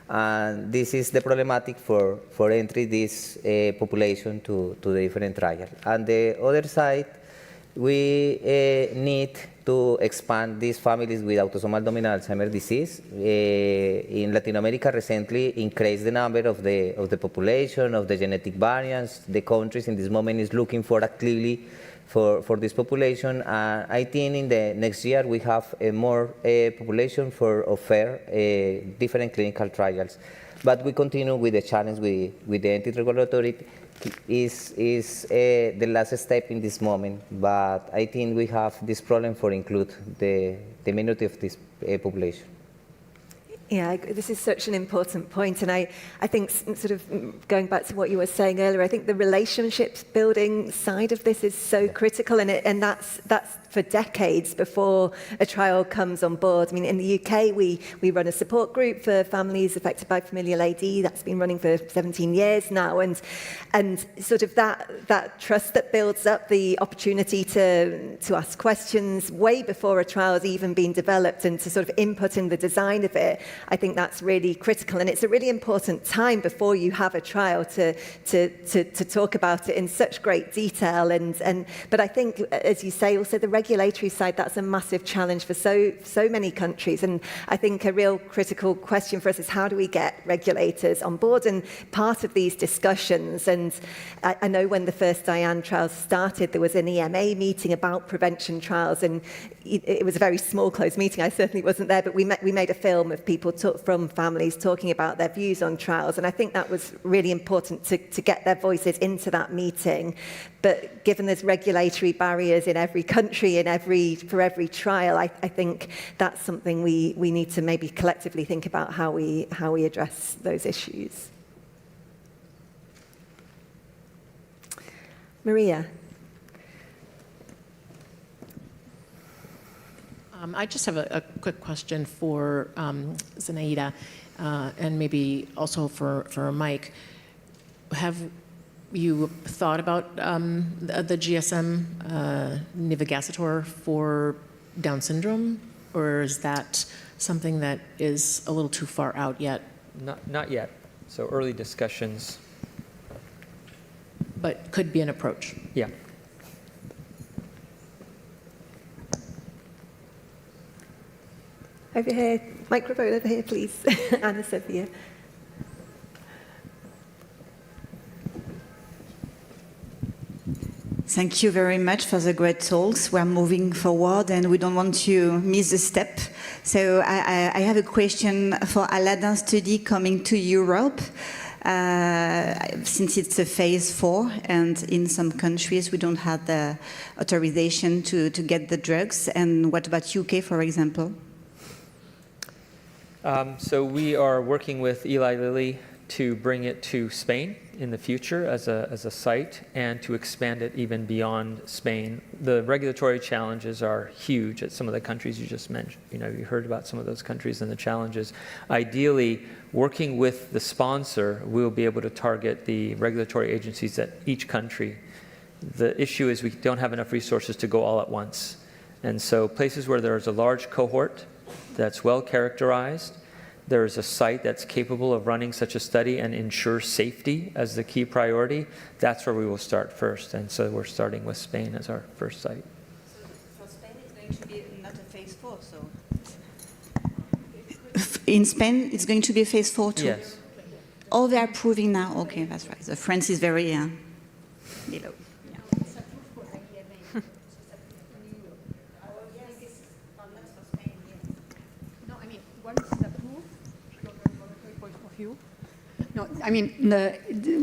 And this is the problematic for entry this population to the different trials. And the other side, we need to expand these families with autosomal dominant Alzheimer's disease. In Latin America, recently increased the number of the population, of the genetic variants. The countries in this moment is looking for actively for this population. I think in the next year we have a more population for offer different clinical trials. But we continue with the challenge with the anti-regulatory. Is the last step in this moment, but I think we have this problem for include the minority of this population. Yeah, this is such an important point, and I think sort of going back to what you were saying earlier, I think the relationships building side of this is so critical, and that's for decades before a trial comes on board. I mean, in the UK, we run a support group for families affected by familial AD. That's been running for 17 years now, and sort of that trust that builds up, the opportunity to ask questions way before a trial has even been developed, and to sort of input in the design of it. I think that's really critical, and it's a really important time before you have a trial to talk about it in such great detail. But I think, as you say, also the regulatory side, that's a massive challenge for so many countries. And I think a real critical question for us is, how do we get regulators on board and part of these discussions? And I know when the first DIAN trials started, there was an EMA meeting about prevention trials, and it was a very small closed meeting. I certainly wasn't there, but we made a film of people from families talking about their views on trials, and I think that was really important to get their voices into that meeting. But given there's regulatory barriers in every country, for every trial, I think that's something we need to maybe collectively think about how we address those issues. Maria. I just have a quick question for Zenaida, and maybe also for Mike. Have you thought about the GSM Nivigacetor for Down syndrome, or is that something that is a little too far out yet? Not yet. So early discussions. But could be an approach. Yeah. Over here, microphone over here, please. Anna Sophia. Thank you very much for the great talks. We're moving forward and we don't want to miss a step. So I have a question for ADAD study coming to Europe. Since it's a phase 4 and in some countries we don't have the authorization to get the drugs. And what about UK, for example? So we are working with Eli Lilly to bring it to Spain in the future as a site and to expand it even beyond Spain. The regulatory challenges are huge at some of the countries you just mentioned. You heard about some of those countries and the challenges. Ideally, working with the sponsor, we'll be able to target the regulatory agencies at each country. The issue is we don't have enough resources to go all at once. And so places where there's a large cohort that's well characterized, there's a site that's capable of running such a study and ensure safety as the key priority, that's where we will start first. And so we're starting with Spain as our first site. So for Spain, it's going to be not a phase 4, so... In Spain, it's going to be a phase 4 too? Yes. Oh, they're approving now. Okay, that's right. The France is very below. No, I mean,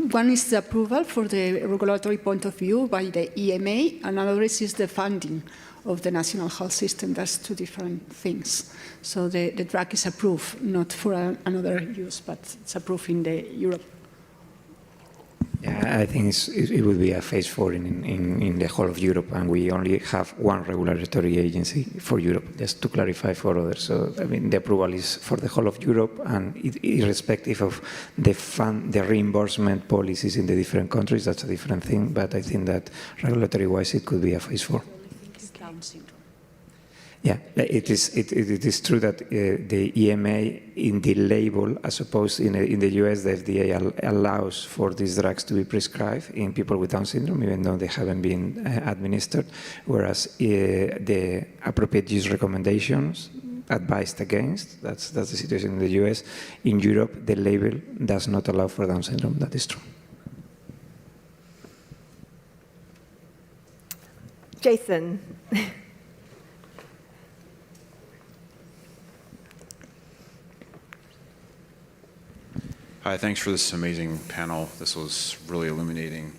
one is the approval for the regulatory point of view by the EMA, and another is the funding of the national health system. That's two different things. So the drug is approved, not for another use, but it's approved in Europe. Yeah, I think it would be a phase 4 in the whole of Europe, and we only have one regulatory agency for Europe, just to clarify for others. So, I mean, the approval is for the whole of Europe, and irrespective of the reimbursement policies in the different countries, that's a different thing, but I think that regulatory-wise, it could be a phase 4. Yeah, it is true that the EMA in the label, as opposed in the US, the FDA allows for these drugs to be prescribed in people with Down syndrome, even though they haven't been administered, whereas the appropriate use recommendations advised against, that's the situation in the US. In Europe, the label does not allow for Down syndrome. That is true. Jason. Hi, thanks for this amazing panel. This was really illuminating.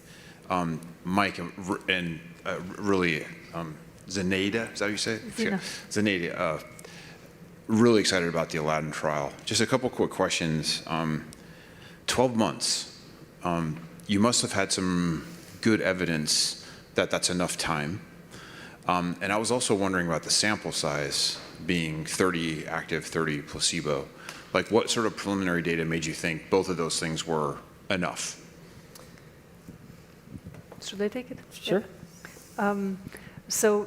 Mike, and really, Zenaida, is that how you say it? Zenaida, really excited about the ADAD trial. Just a couple quick questions. 12 months, you must have had some good evidence that that's enough time. And I was also wondering about the sample size being 30 active, 30 placebo. Like, what sort of preliminary data made you think both of those things were enough? Should I take it? Sure. Yeah. So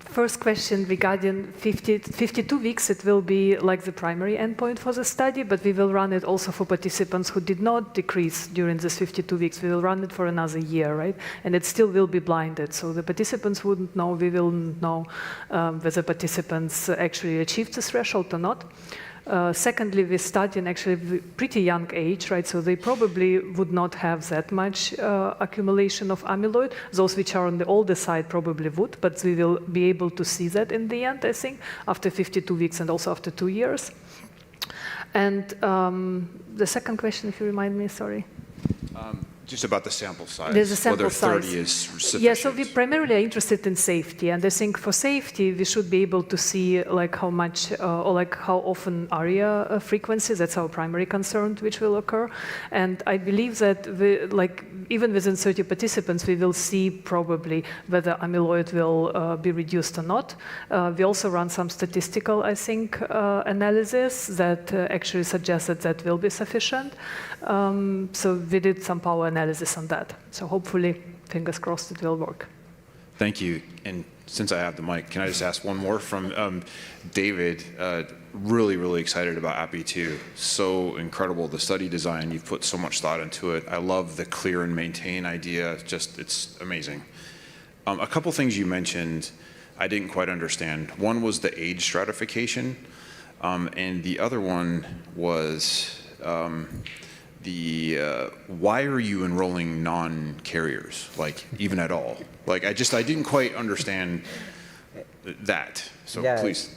first question regarding 52 weeks, it will be like the primary endpoint for the study, but we will run it also for participants who did not decrease during this 52 weeks. We will run it for another year, right? And it still will be blinded. So the participants wouldn't know, we will know whether participants actually achieved the threshold or not. Secondly, we start in actually pretty young age, right? So they probably would not have that much accumulation of amyloid. Those which are on the older side probably would, but we will be able to see that in the end, I think, after 52 weeks and also after 2 years. And the second question, if you remind me, sorry. Just about the sample size, There's a sample whether 30 size. is sufficient. Yeah, so we primarily are interested in safety, and I think for safety we should be able to see like how much or like how often ARIA frequency. That's our primary concern, which will occur. And I believe that we, like even within 30 participants, we will see probably whether amyloid will be reduced or not. We also run some statistical, I think, analysis that actually suggests that that will be sufficient. So we did some power analysis on that. So hopefully, fingers crossed, it will work. Thank you. And since I have the mic, can I just ask one more from David? Really, really excited about API2. So incredible, the study design. You've put so much thought into it. I love the clear and maintain idea. It's amazing. A couple things you mentioned I didn't quite understand. One was the age stratification, and the other one was why are you enrolling non-carriers, like even at all? Like I didn't quite understand that. So yeah, please.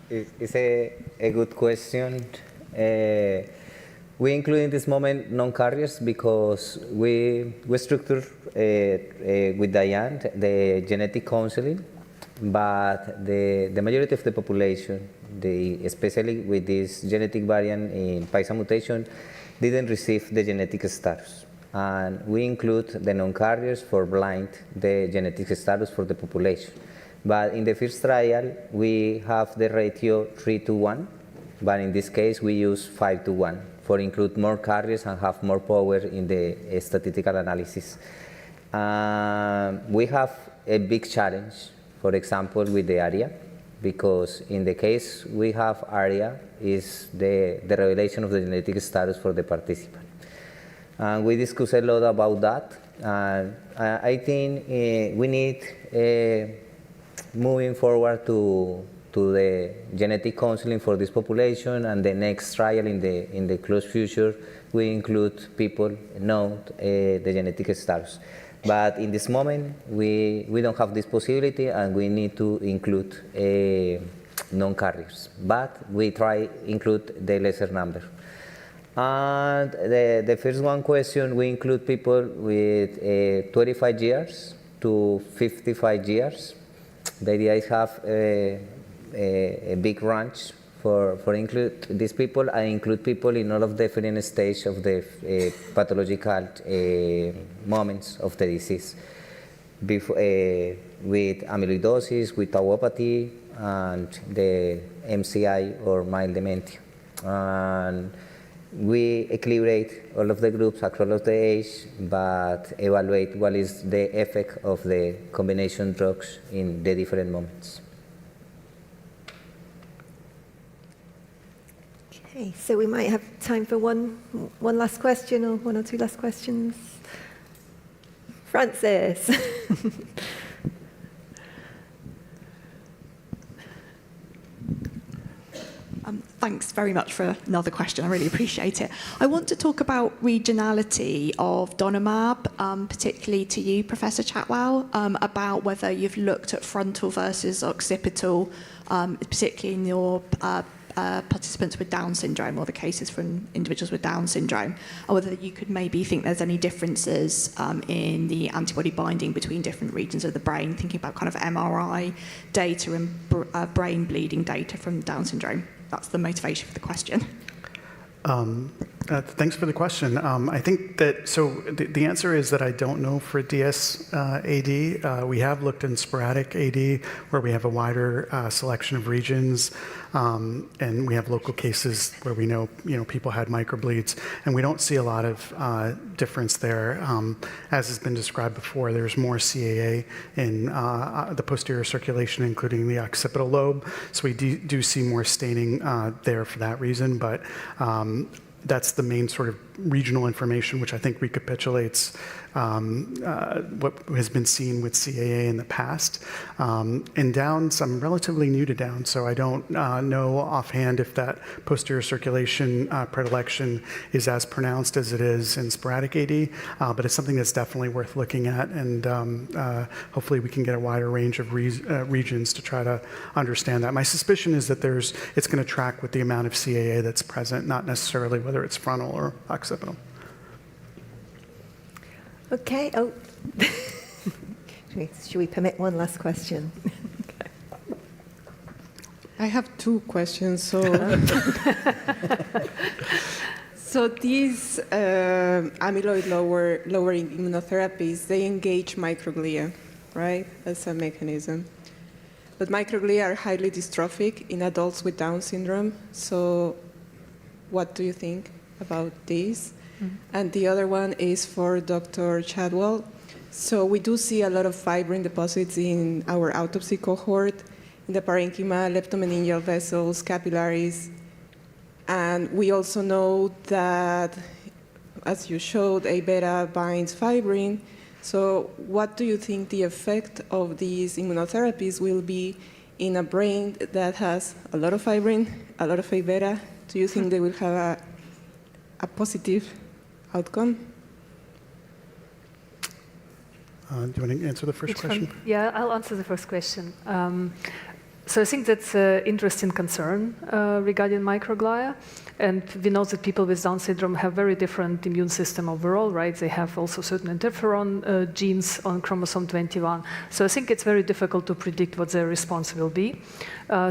It's a good question. We include in this moment non-carriers because we structure with Diane the genetic counseling, but the majority of the population, especially with this genetic variant in Paisa mutation, didn't receive the genetic status. And we include the non-carriers for blind the genetic status for the population. But in the first trial, we have the ratio 3:1, but in this case, we use 5:1 for include more carriers and have more power in the statistical analysis. We have a big challenge, for example, with the area, because in the case we have area is the revelation of the genetic status for the participant. And we discuss a lot about that. I think we need moving forward to the genetic counseling for this population, and the next trial in the close future, we include people know the genetic status. But in this moment, we don't have this possibility, and we need to include non-carriers. But we try include the lesser number. And the first one question, we include people with 25 years to 55 years. The idea is have a big range for include these people, and include people in all of the different stages of the pathological moments of the disease, with amyloidosis, with tauopathy, and the MCI or mild dementia. And we equilibrate all of the groups across the age, but evaluate what is the effect of the combination drugs in the different moments. Okay, so we might have time for one last question, or one or two last questions. Francis. Thanks very much for another question. I really appreciate it. I want to talk about regionality of donanemab, particularly to you, Professor Chatwell, about whether you've looked at frontal versus occipital, particularly in your participants with Down syndrome, or the cases from individuals with Down syndrome, or whether you could maybe think there's any differences in the antibody binding between different regions of the brain, thinking about kind of MRI data and brain bleeding data from Down syndrome. That's the motivation for the question. Thanks for the question. I think that, so the answer is that I don't know for DSAD. We have looked in sporadic AD, where we have a wider selection of regions, and we have local cases where we know people had microbleeds, and we don't see a lot of difference there. As has been described before, there's more CAA in the posterior circulation, including the occipital lobe, so we do see more staining there for that reason, but that's the main sort of regional information, which I think recapitulates what has been seen with CAA in the past. In Downs, I'm relatively new to Downs, so I don't know offhand if that posterior circulation predilection is as pronounced as it is in sporadic AD, but it's something that's definitely worth looking at, and hopefully we can get a wider range of regions to try to understand that. My suspicion is that it's going to track with the amount of CAA that's present, not necessarily whether it's frontal or occipital. Okay. Oh, should we permit one last question? Okay. I have two questions. So, so these amyloid lowering immunotherapies, they engage microglia, right, as a mechanism. But microglia are highly dystrophic in adults with Down syndrome. So, what do you think about this? Mm-hmm. And the other one is for Dr. Chadwell. So we do see a lot of fibrin deposits in our autopsy cohort, in the parenchyma, leptomeningeal vessels, capillaries. And we also know that, as you showed, A-beta binds fibrin. So what do you think the effect of these immunotherapies will be in a brain that has a lot of fibrin, a lot of A-beta? Do you think they will have a positive outcome? Do you want to answer the first question? Yeah, I'll answer the first question. So I think that's an interesting concern regarding microglia. And we know that people with Down syndrome have very different immune system overall, right? They have also certain interferon genes on chromosome 21. So I think it's very difficult to predict what their response will be.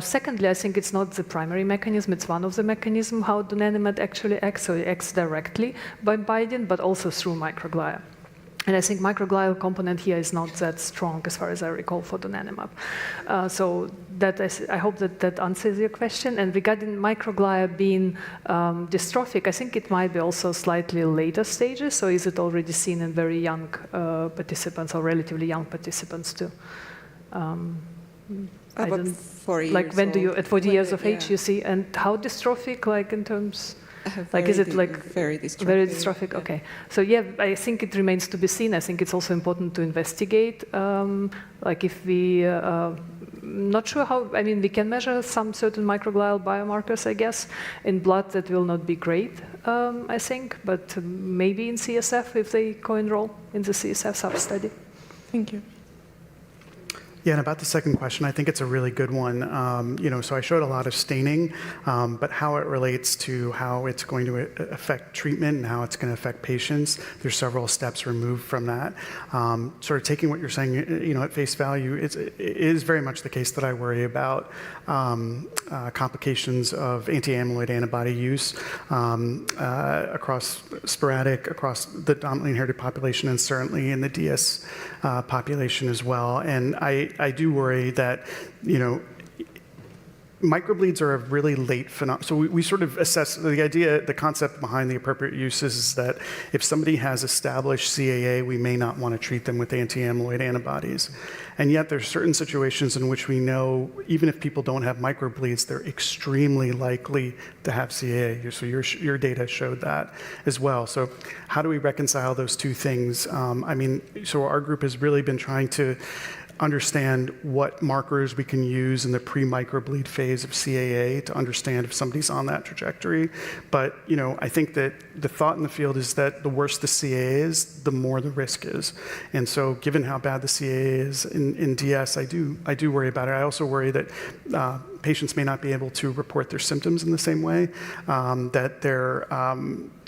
Secondly, I think it's not the primary mechanism. It's one of the mechanisms how donanemab actually acts. So it acts directly by binding, but also through microglia. And I think microglial component here is not that strong, as far as I recall, for donanemab. So that I hope that answers your question. And regarding microglia being dystrophic, I think it might be also slightly later stages. So is it already seen in very young participants or relatively young participants too? About 4 years like when do you, at 40 years of age, yeah. you see? And how dystrophic, like in terms? Like, Very is it like very dystrophic? Very dystrophic. Yeah. Okay. So yeah, I think it remains to be seen. I think it's also important to investigate. Like if we, not sure how. I mean, we can measure some certain microglial biomarkers, I guess, in blood. That will not be great, I think, but maybe in CSF if they co-enroll in the CSF sub-study. Thank you. Yeah, and about the second question, I think it's a really good one. So I showed a lot of staining, but how it relates to how it's going to affect treatment and how it's going to affect patients, there's several steps removed from that. Sort of taking what you're saying, at face value, it is very much the case that I worry about complications of anti-amyloid antibody use across the dominantly inherited population and certainly in the DS population as well. And I do worry that, microbleeds are a really late phenomenon. So we sort of assess the concept behind the appropriate uses is that if somebody has established CAA, we may not want to treat them with anti-amyloid antibodies. And yet there's certain situations in which we know, even if people don't have microbleeds, they're extremely likely to have CAA. So your data showed that as well. So how do we reconcile those two things? So our group has really been trying to understand what markers we can use in the pre-microbleed phase of CAA to understand if somebody's on that trajectory. But, I think that the thought in the field is that the worse the CAA is, the more the risk is. And so given how bad the CAA is in DS, I do worry about it. I also worry that patients may not be able to report their symptoms in the same way, that they're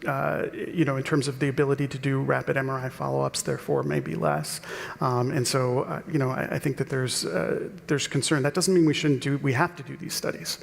in terms of the ability to do rapid MRI follow-ups, therefore may be less. And so, I think that there's concern. That doesn't mean we have to do these studies.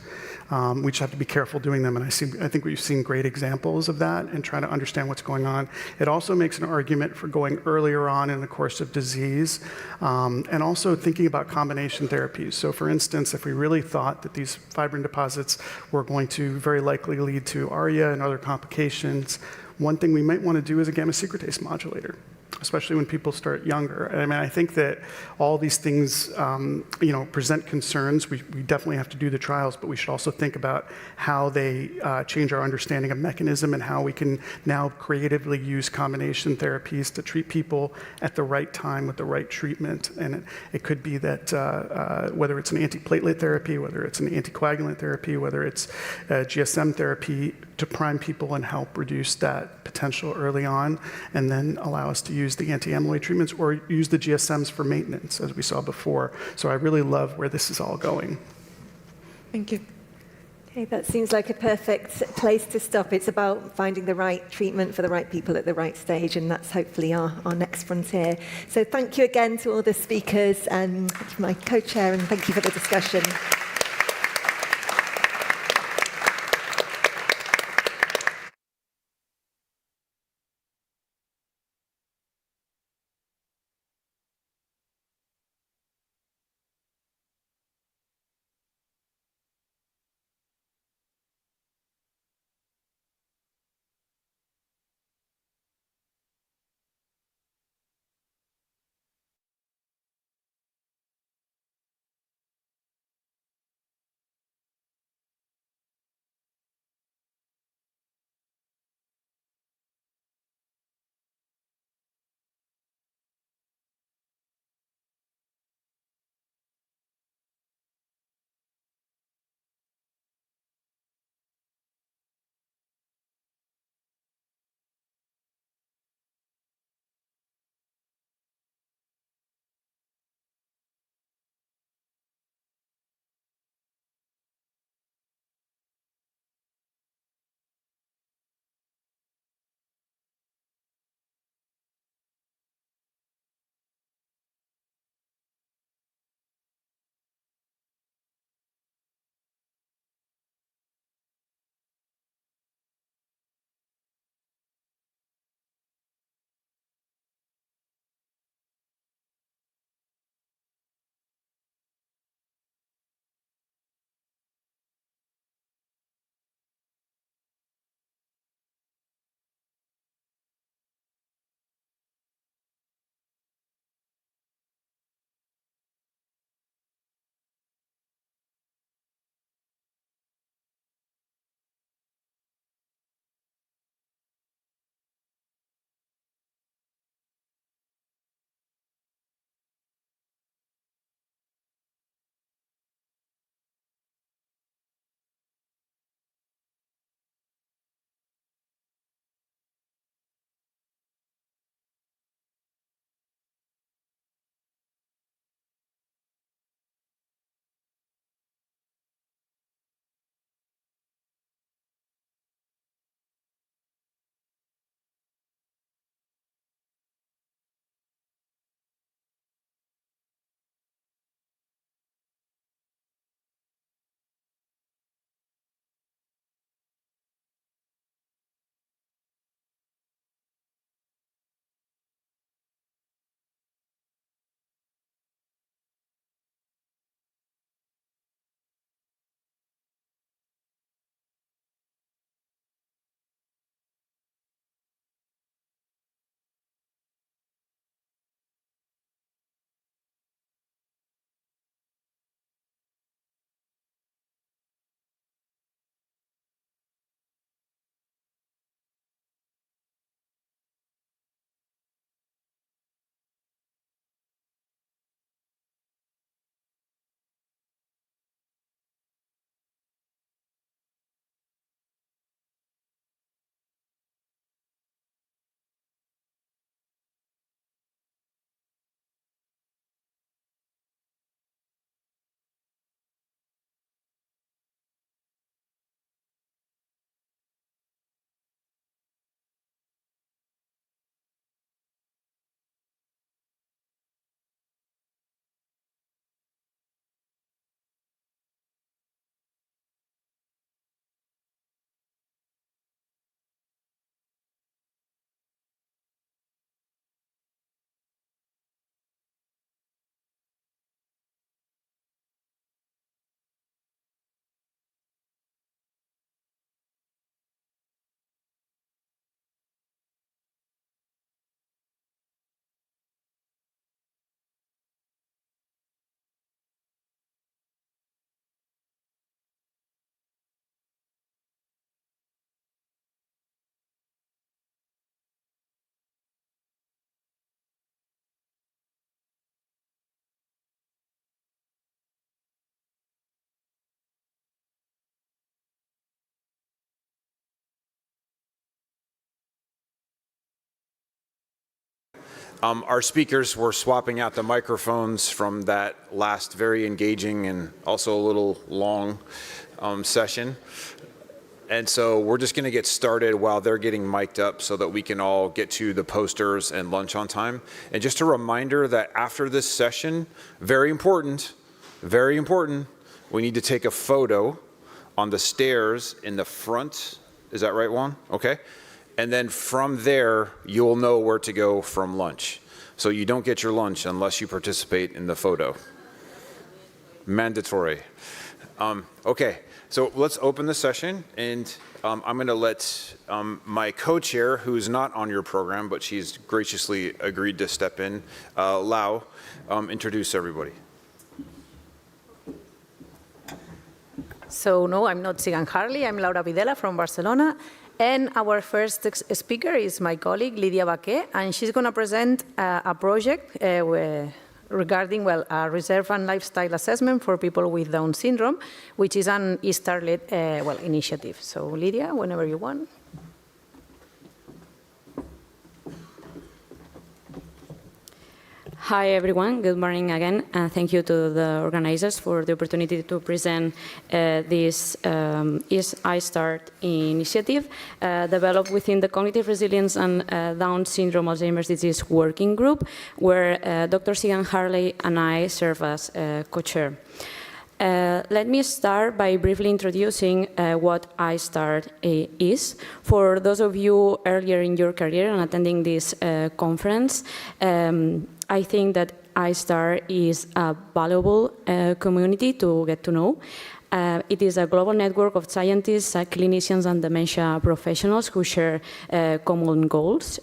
We just have to be careful doing them. And I think we've seen great examples of that and trying to understand what's going on. It also makes an argument for going earlier on in the course of disease, and also thinking about combination therapies. So for instance, if we really thought that these fibrin deposits were going to very likely lead to ARIA and other complications, one thing we might want to do is a gamma secretase modulator, especially when people start younger. I think that all these things, present concerns. We definitely have to do the trials, but we should also think about how they change our understanding of mechanism and how we can now creatively use combination therapies to treat people at the right time with the right treatment. And it could be that whether it's an antiplatelet therapy, whether it's an anticoagulant therapy, whether it's GSM therapy, to prime people and help reduce that potential early on, and then allow us to use the anti-amyloid treatments or use the GSMs for maintenance, as we saw before. So I really love where this is all going. Thank you. Okay, that seems like a perfect place to stop. It's about finding the right treatment for the right people at the right stage, and that's hopefully our next frontier. So thank you again to all the speakers, and thank you, my co-chair, and thank you for the discussion. Our speakers were swapping out the microphones from that last very engaging and also a little long session. And so we're just going to get started while they're getting mic'd up so that we can all get to the posters and lunch on time. And just a reminder that after this session, very important, we need to take a photo on the stairs in the front. Is that right, Juan? Okay. And then from there, you'll know where to go from lunch. So you don't get your lunch unless you participate in the photo. Mandatory. Okay, so let's open the session, and I'm going to let my co-chair, who's not on your program, but she's graciously agreed to step in, Lau, introduce everybody. So no, I'm not Sigan Harley, I'm Laura Videla from Barcelona. And our first speaker is my colleague, Lydia Baquet, and she's going to present a project regarding, well, a reserve and lifestyle assessment for people with Down syndrome, which is an ISTAR-led, initiative. So Lydia, whenever you want. Hi, everyone. Good morning again. And thank you to the organizers for the opportunity to present this ISTAR initiative developed within the Cognitive Resilience and Down Syndrome Alzheimer's Disease Working Group, where Dr. Sigan Harley and I serve as co-chair. Let me start by briefly introducing what ISTAR is. For those of you earlier in your career and attending this conference, I think that ISTAR is a valuable community to get to know. It is a global network of scientists, clinicians, and dementia professionals who share common goals,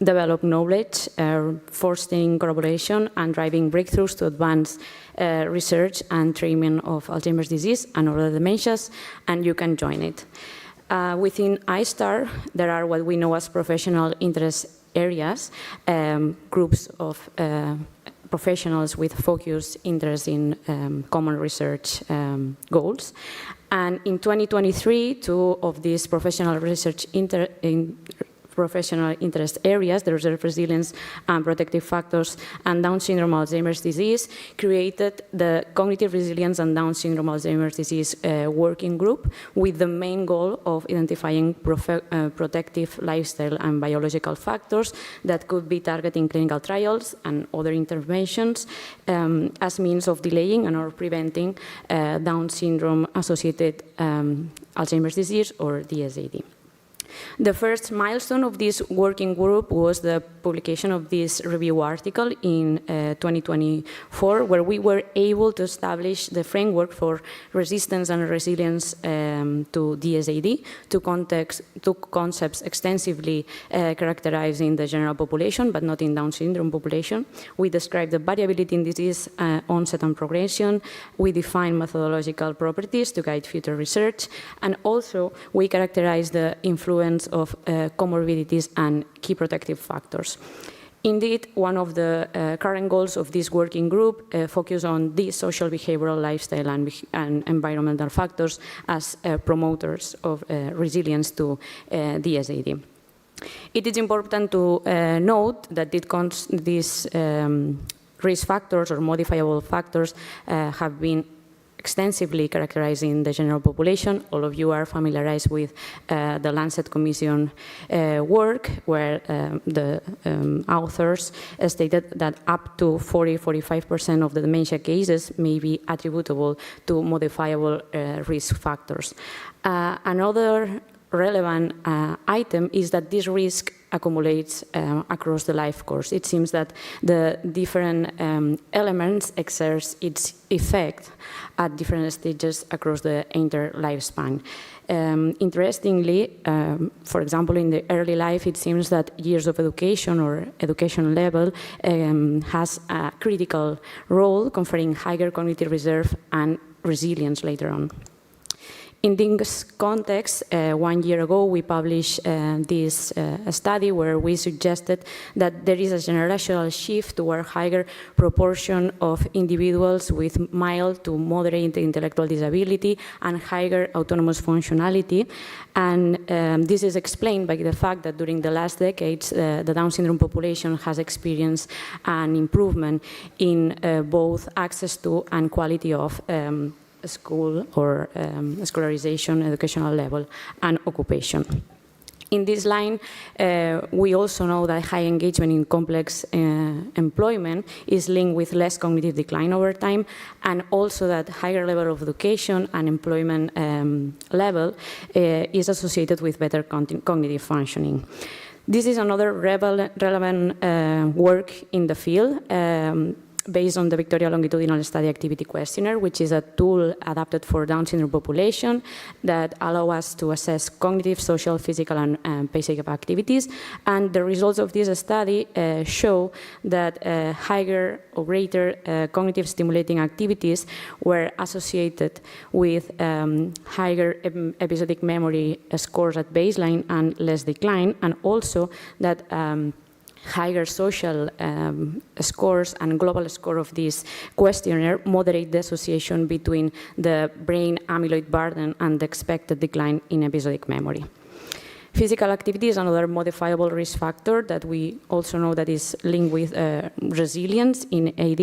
develop knowledge, fostering collaboration, and driving breakthroughs to advance research and treatment of Alzheimer's disease and other dementias, and you can join it. Within ISTAR, there are what we know as professional interest areas, groups of professionals with focused interest in common research goals. And in 2023, two of these professional interest areas, the reserve resilience and protective factors and Down syndrome Alzheimer's disease, created the Cognitive Resilience and Down syndrome Alzheimer's disease working group with the main goal of identifying protective lifestyle and biological factors that could be targeting clinical trials and other interventions as means of delaying and or preventing Down syndrome associated Alzheimer's disease or DSAD. The first milestone of this working group was the publication of this review article in 2024, where we were able to establish the framework for resistance and resilience to DSAD, two concepts extensively characterized in the general population, but not in Down syndrome population. We described the variability in disease onset and progression. We defined methodological properties to guide future research, and also we characterized the influence of comorbidities and key protective factors. Indeed, one of the current goals of this working group focus on these social, behavioral, lifestyle, and environmental factors as promoters of resilience to DSAD. It is important to note that these risk factors or modifiable factors have been extensively characterized in the general population. All of you are familiarized with the Lancet Commission work, where the authors stated that up to 40–45% of the dementia cases may be attributable to modifiable risk factors. Another relevant item is that this risk accumulates across the life course. It seems that the different elements exert its effect at different stages across the entire lifespan. Interestingly, for example, in the early life, it seems that years of education or education level has a critical role, conferring higher cognitive reserve and resilience later on. In this context, 1 year ago, we published this study where we suggested that there is a generational shift toward higher proportion of individuals with mild to moderate intellectual disability and higher autonomous functionality. And this is explained by the fact that during the last decades, the Down syndrome population has experienced an improvement in both access to and quality of school or scholarization, educational level, and occupation. In this line, we also know that high engagement in complex employment is linked with less cognitive decline over time, and also that higher level of education and employment level is associated with better cognitive functioning. This is another relevant work in the field based on the Victoria Longitudinal Study Activity Questionnaire, which is a tool adapted for Down syndrome population that allow us to assess cognitive, social, physical, and basic activities. And the results of this study show that higher or greater cognitive stimulating activities were associated with higher episodic memory scores at baseline and less decline, and also that higher social scores and global score of this questionnaire moderate the association between the brain amyloid burden and the expected decline in episodic memory. Physical activity is another modifiable risk factor that we also know that is linked with resilience in AD.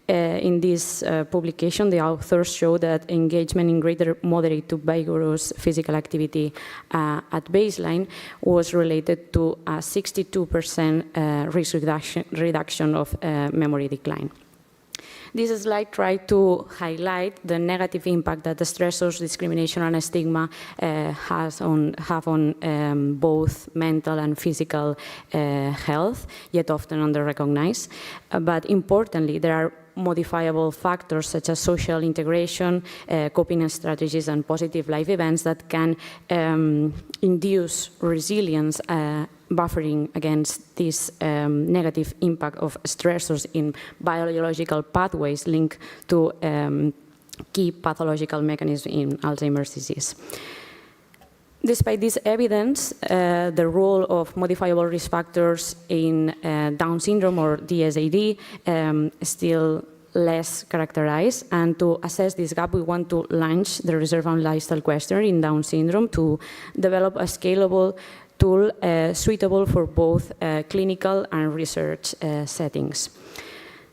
In this publication, the authors show that engagement in greater moderate to vigorous physical activity at baseline was related to a 62% risk reduction of memory decline. This slide tries to highlight the negative impact that the stressors, discrimination, and stigma have on both mental and physical health, yet often under-recognized. But importantly, there are modifiable factors such as social integration, coping strategies, and positive life events that can induce resilience, buffering against this negative impact of stressors in biological pathways linked to key pathological mechanisms in Alzheimer's disease. Despite this evidence, the role of modifiable risk factors in Down syndrome or DSAD is still less characterized. And to assess this gap, we want to launch the Reserve and Lifestyle Questionnaire in Down syndrome to develop a scalable tool suitable for both clinical and research settings.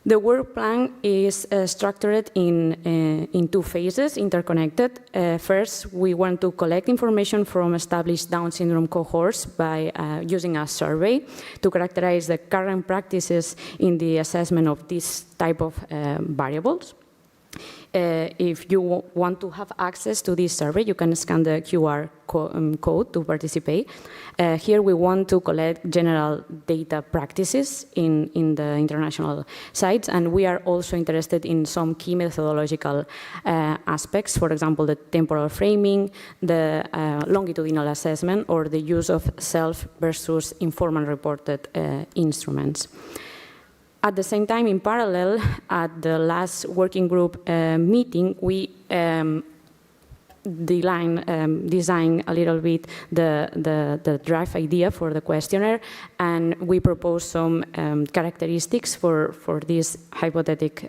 The work plan is structured in two phases, interconnected. First, we want to collect information from established Down syndrome cohorts by using a survey to characterize the current practices in the assessment of this type of variables. If you want to have access to this survey, you can scan the QR code to participate. Here we want to collect general data practices in the international sites, and we are also interested in some key methodological aspects, for example, the temporal framing, the longitudinal assessment, or the use of self versus informant-reported instruments. At the same time, in parallel, at the last working group meeting, we design a little bit the draft idea for the questionnaire, and we propose some characteristics for this hypothetic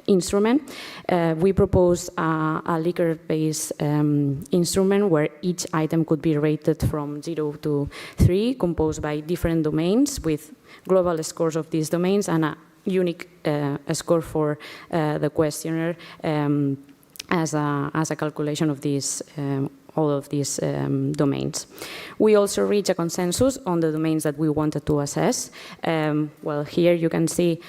instrument. We propose a Likert-based instrument where each item could be rated from 0 to 3, composed by different domains with global scores of these domains and a unique score for the questionnaire as a calculation of these, all of these domains. We also reach a consensus on the domains that we wanted to assess. Well, here you can see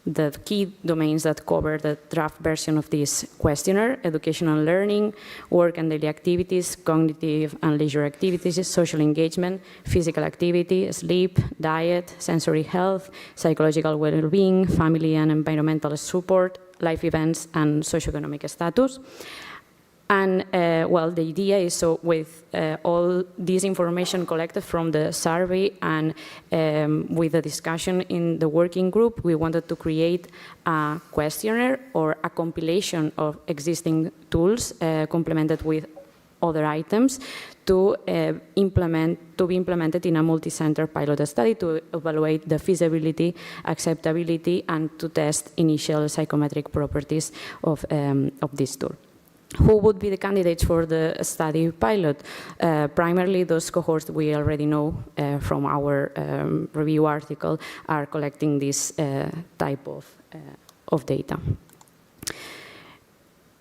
the key domains that cover the draft version of this questionnaire: education and learning, work and daily activities, cognitive and leisure activities, social engagement, physical activity, sleep, diet, sensory health, psychological well-being, family and environmental support, life events, and socioeconomic status. And well, the idea is, so with all this information collected from the survey and with the discussion in the working group, we wanted to create a questionnaire or a compilation of existing tools complemented with other items to be implemented in a multi-center pilot study to evaluate the feasibility, acceptability, and to test initial psychometric properties of this tool. Who would be the candidates for the study pilot? Primarily those cohorts we already know from our review article are collecting this type of data.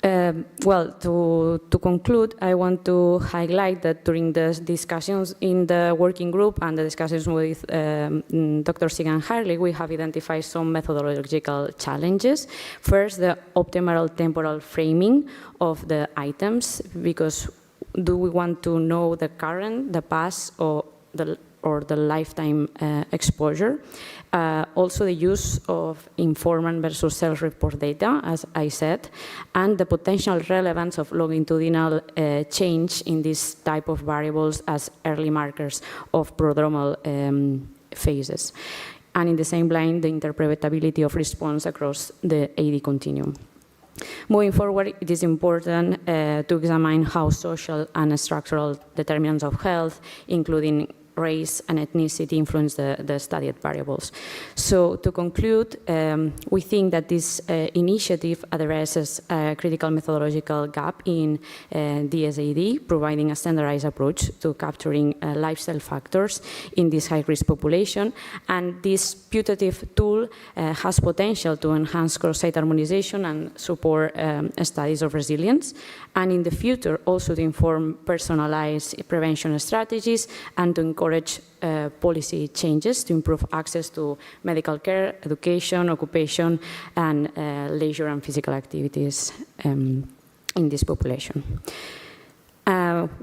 Well, to conclude, I want to highlight that during the discussions in the working group and the discussions with Dr. Sigan Harley, we have identified some methodological challenges. First, the optimal temporal framing of the items, because do we want to know the current, the past, or the lifetime exposure? Also the use of informant versus self-report data, as I said, and the potential relevance of longitudinal change in this type of variables as early markers of prodromal phases. And in the same line, the interpretability of response across the AD continuum. Moving forward, it is important to examine how social and structural determinants of health, including race and ethnicity, influence the studied variables. So to conclude, we think that this initiative addresses a critical methodological gap in DSAD, providing a standardized approach to capturing lifestyle factors in this high-risk population. And this putative tool has potential to enhance cross-site harmonization and support studies of resilience. And in the future, also to inform personalized prevention strategies and to encourage policy changes to improve access to medical care, education, occupation, and leisure and physical activities in this population.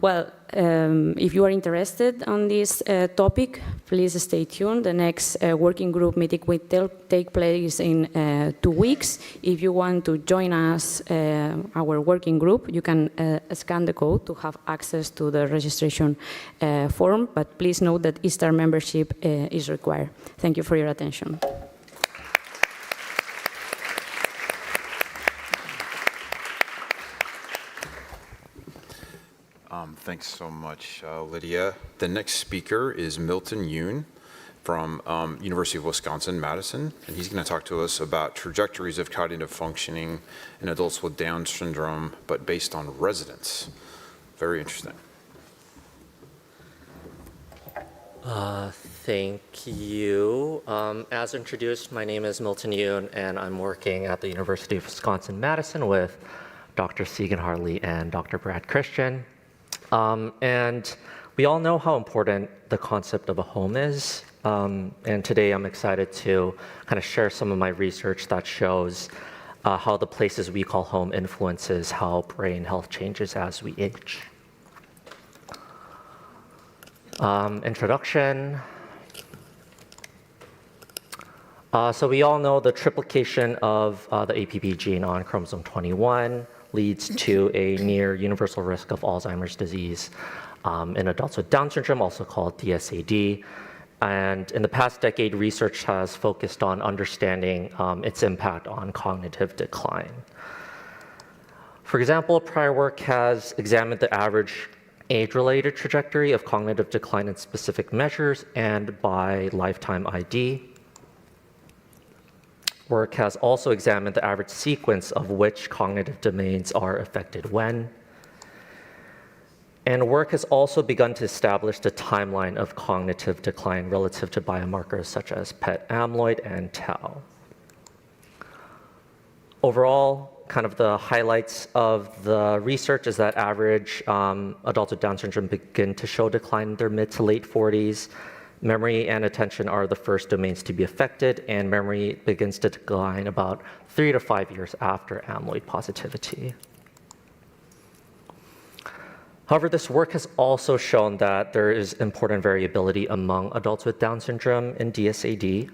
Well, if you are interested on this topic, please stay tuned. The next working group meeting will take place in 2 weeks. If you want to join us, our working group, you can scan the code to have access to the registration form, but please note that ISTAR membership is required. Thank you for your attention. Thanks so much, Lydia. The next speaker is Milton Yoon from University of Wisconsin-Madison, and he's going to talk to us about trajectories of cognitive functioning in adults with Down syndrome, but based on residence. Very interesting. Thank you. As introduced, my name is Milton Yoon, and I'm working at the University of Wisconsin-Madison with Dr. Sigan Harley and Dr. Brad Christian. And we all know how important the concept of a home is. And today I'm excited to kind of share some of my research that shows how the places we call home influences how brain health changes as we age. Introduction. So we all know the triplication of the APP gene on chromosome 21 leads to a near universal risk of Alzheimer's disease in adults with Down syndrome, also called DSAD. And in the past decade, research has focused on understanding its impact on cognitive decline. For example, prior work has examined the average age-related trajectory of cognitive decline in specific measures and by lifetime ID. Work has also examined the average sequence of which cognitive domains are affected when. And work has also begun to establish the timeline of cognitive decline relative to biomarkers such as PET amyloid and tau. Overall, kind of the highlights of the research is that average adults with Down syndrome begin to show decline in their mid to late 40s. Memory and attention are the first domains to be affected, and memory begins to decline about 3 to 5 years after amyloid positivity. However, this work has also shown that there is important variability among adults with Down syndrome in DSAD.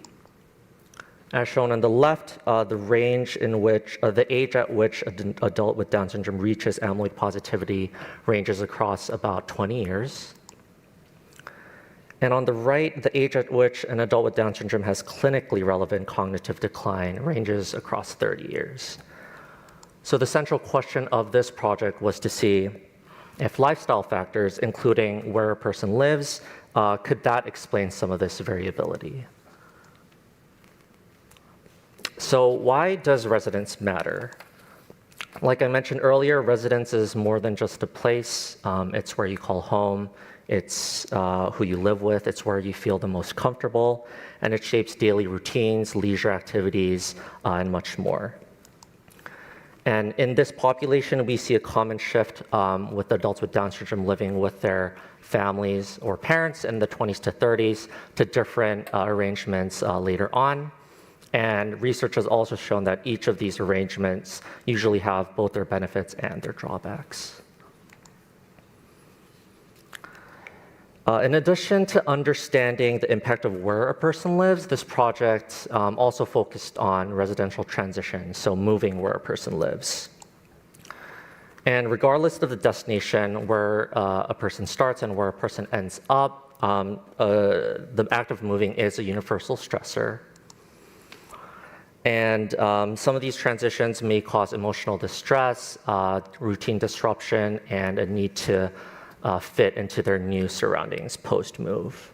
As shown on the left, the range in which, the age at which an adult with Down syndrome reaches amyloid positivity ranges across about 20 years. And on the right, the age at which an adult with Down syndrome has clinically relevant cognitive decline ranges across 30 years. So the central question of this project was to see if lifestyle factors, including where a person lives, could that explain some of this variability? So why does residence matter? Like I mentioned earlier, residence is more than just a place. It's where you call home. It's who you live with. It's where you feel the most comfortable. And it shapes daily routines, leisure activities, and much more. And in this population, we see a common shift with adults with Down syndrome living with their families or parents in the 20s to 30s to different arrangements later on. And research has also shown that each of these arrangements usually have both their benefits and their drawbacks. In addition to understanding the impact of where a person lives, this project also focused on residential transition, so moving where a person lives. And regardless of the destination where a person starts and where a person ends up, the act of moving is a universal stressor. And some of these transitions may cause emotional distress, routine disruption, and a need to fit into their new surroundings post-move.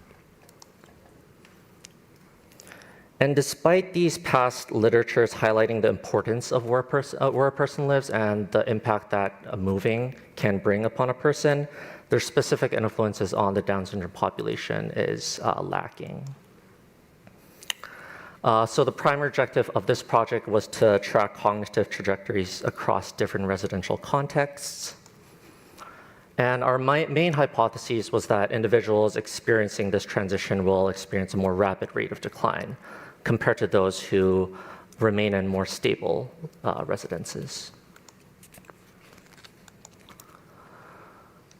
And despite these past literatures highlighting the importance of where a person lives and the impact that moving can bring upon a person, their specific influences on the Down syndrome population is lacking. So the primary objective of this project was to track cognitive trajectories across different residential contexts. And our main hypothesis was that individuals experiencing this transition will experience a more rapid rate of decline compared to those who remain in more stable residences.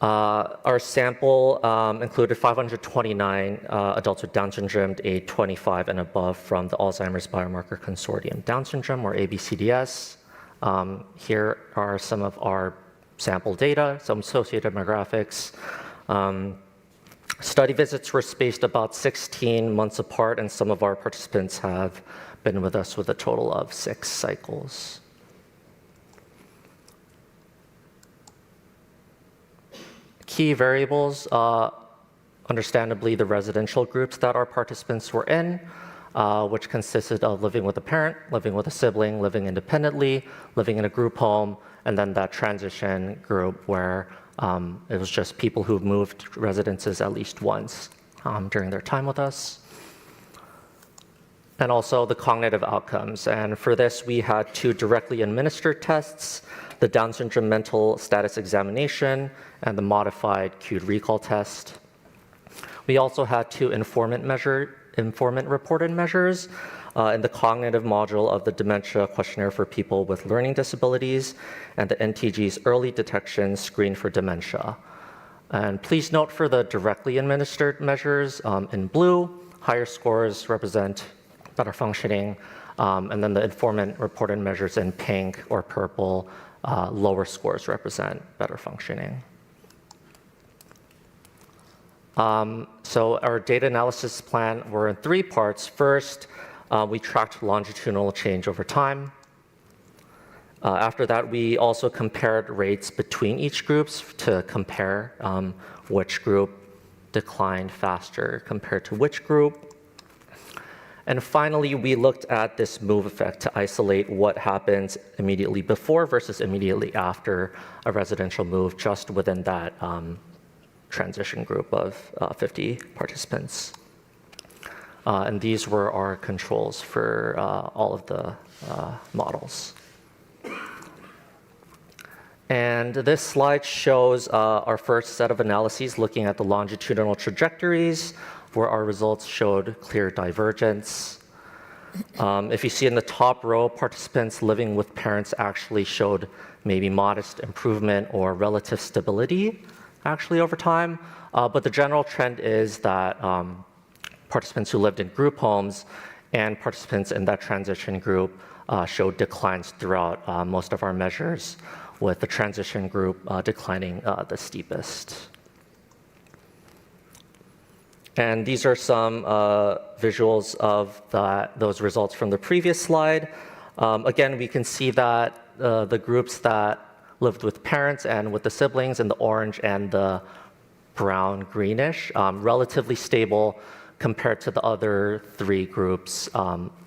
Our sample included 529 adults with Down syndrome, age 25 and above, from the Alzheimer's Biomarker Consortium Down Syndrome, or ABCDS. Here are some of our sample data, some sociodemographics. Study visits were spaced about 16 months apart, and some of our participants have been with us with a total of 6 cycles. Key variables, understandably, the residential groups that our participants were in, which consisted of living with a parent, living with a sibling, living independently, living in a group home, and then that transition group where it was just people who've moved residences at least once during their time with us. And also the cognitive outcomes. And for this, we had 2 directly administered tests, the Down syndrome mental status examination and the modified cued recall test. We also had 2 informant-reported measures in the cognitive module of the dementia questionnaire for people with learning disabilities and the NTG's early detection screen for dementia. And please note for the directly administered measures in blue, higher scores represent better functioning, and then the informant-reported measures in pink or purple, lower scores represent better functioning. So our data analysis plan were in 3 parts. First, we tracked longitudinal change over time. After that, we also compared rates between each groups to compare which group declined faster compared to which group. And finally, we looked at this move effect to isolate what happens immediately before versus immediately after a residential move just within that transition group of 50 participants. And these were our controls for all of the models. And this slide shows our first set of analyses looking at the longitudinal trajectories, where our results showed clear divergence. If you see in the top row, participants living with parents actually showed maybe modest improvement or relative stability actually over time. But the general trend is that participants who lived in group homes and participants in that transition group showed declines throughout most of our measures, with the transition group declining the steepest. And these are some visuals of those results from the previous slide. Again, we can see that the groups that lived with parents and with the siblings in the orange and the brown greenish, relatively stable compared to the other three groups,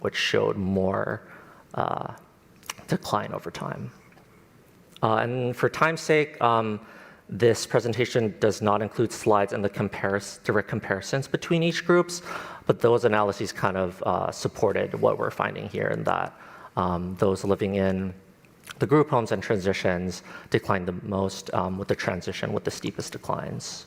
which showed more decline over time. And for time's sake, this presentation does not include slides and the direct comparisons between each groups, but those analyses kind of supported what we're finding here, in that those living in the group homes and transitions declined the most, with the transition with the steepest declines.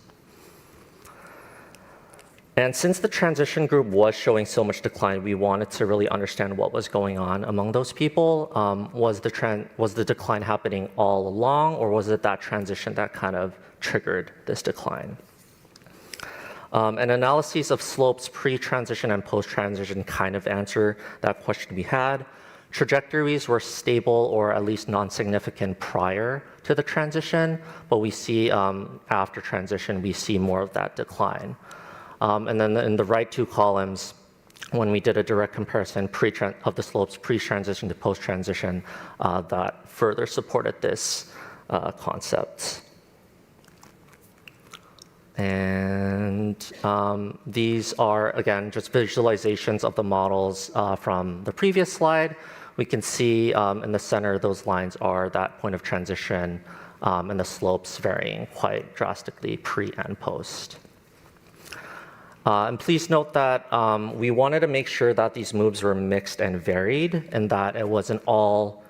And since the transition group was showing so much decline, we wanted to really understand what was going on among those people. Was the decline happening all along, or was it that transition that kind of triggered this decline? An analysis of slopes pre-transition and post-transition kind of answer that question we had. Trajectories were stable or at least non-significant prior to the transition, but we see after transition, we see more of that decline. And then in the right two columns, when we did a direct comparison of the slopes pre-transition to post-transition, that further supported this concept. And these are, again, just visualizations of the models from the previous slide. We can see in the center, those lines are that point of transition, and the slopes varying quite drastically pre and post. And please note that we wanted to make sure that these moves were mixed and varied, and that it wasn't all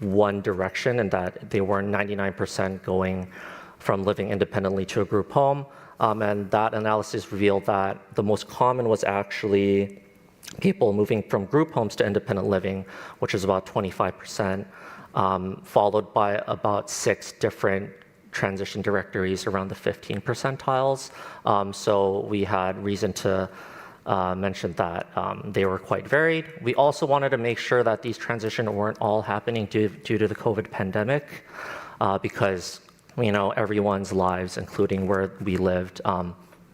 one direction, and that they weren't 99% going from living independently to a group home. And that analysis revealed that the most common was actually people moving from group homes to independent living, which is about 25%, followed by about 6 different transition directories around the 15 percentiles. So we had reason to mention that they were quite varied. We also wanted to make sure that these transitions weren't all happening due to the COVID pandemic, because everyone's lives, including where we lived,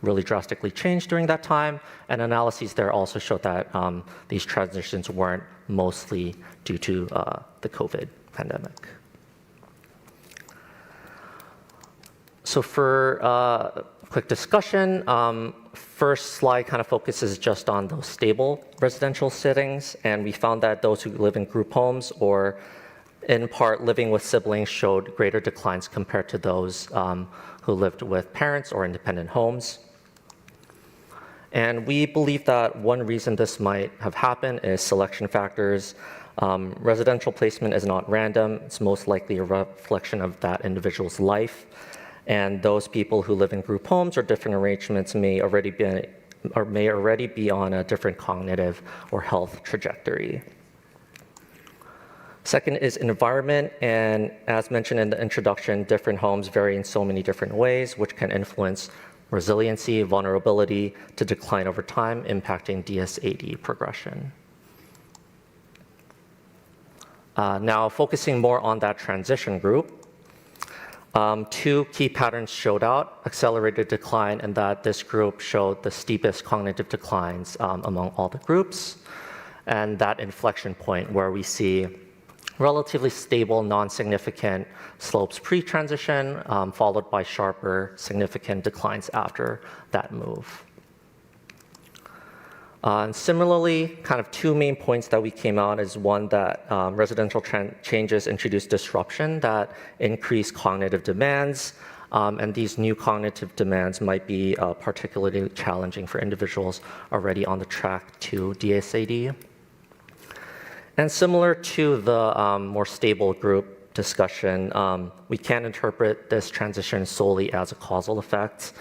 really drastically changed during that time. And analyses there also showed that these transitions weren't mostly due to the COVID pandemic. So for quick discussion, first slide kind of focuses just on those stable residential settings, and we found that those who live in group homes or in part living with siblings showed greater declines compared to those who lived with parents or independent homes. And we believe that one reason this might have happened is selection factors. Residential placement is not random. It's most likely a reflection of that individual's life. And those people who live in group homes or different arrangements may already be on a different cognitive or health trajectory. Second is environment, and as mentioned in the introduction, different homes vary in so many different ways, which can influence resiliency, vulnerability to decline over time, impacting DSAD progression. Now, focusing more on that transition group, 2 key patterns showed out: accelerated decline, and that this group showed the steepest cognitive declines among all the groups, and that inflection point where we see relatively stable, non-significant slopes pre-transition, followed by sharper, significant declines after that move. And similarly, kind of 2 main points that we came out is one, that residential changes introduce disruption that increase cognitive demands, and these new cognitive demands might be particularly challenging for individuals already on the track to DSAD. And similar to the more stable group discussion, we can't interpret this transition solely as a causal effect.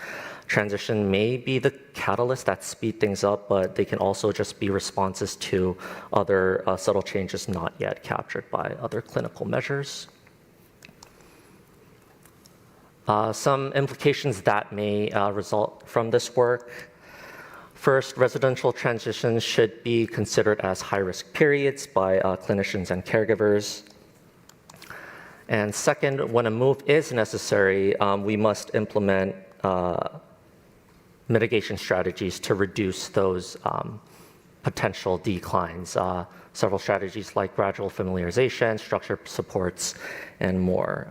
Transition may be the catalyst that speed things up, but they can also just be responses to other subtle changes not yet captured by other clinical measures. Some implications that may result from this work. First, residential transitions should be considered as high-risk periods by clinicians and caregivers. And second, when a move is necessary, we must implement mitigation strategies to reduce those potential declines. Several strategies like gradual familiarization, structured supports, and more.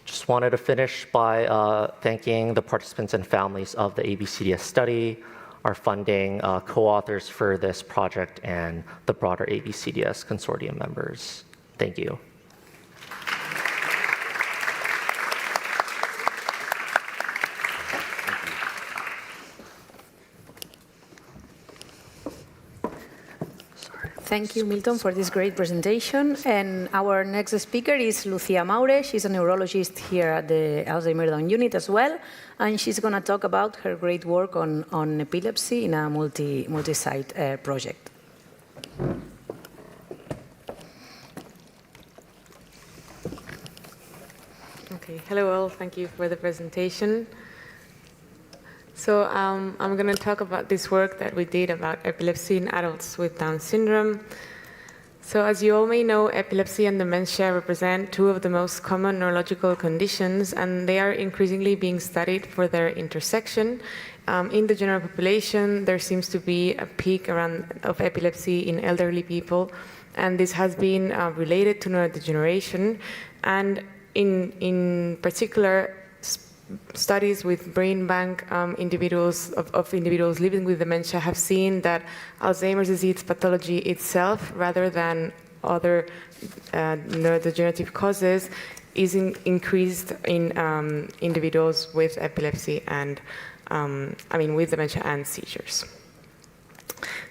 Just wanted to finish by thanking the participants and families of the ABCDS study, our funding co-authors for this project, and the broader ABCDS consortium members. Thank you. Thank you, Milton, for this great presentation. And our next speaker is Lucia Maure. She's a neurologist here at the Alzheimer's Down unit as well. And she's going to talk about her great work on epilepsy in a multi-site project. Okay, hello all. Thank you for the presentation. So I'm going to talk about this work that we did about epilepsy in adults with Down syndrome. So as you all may know, epilepsy and dementia represent two of the most common neurological conditions, and they are increasingly being studied for their intersection. In the general population, there seems to be a peak of epilepsy in elderly people, and this has been related to neurodegeneration. And in particular, studies with brain bank individuals of individuals living with dementia have seen that Alzheimer's disease pathology itself, rather than other neurodegenerative causes, is increased in individuals with epilepsy and, with dementia and seizures.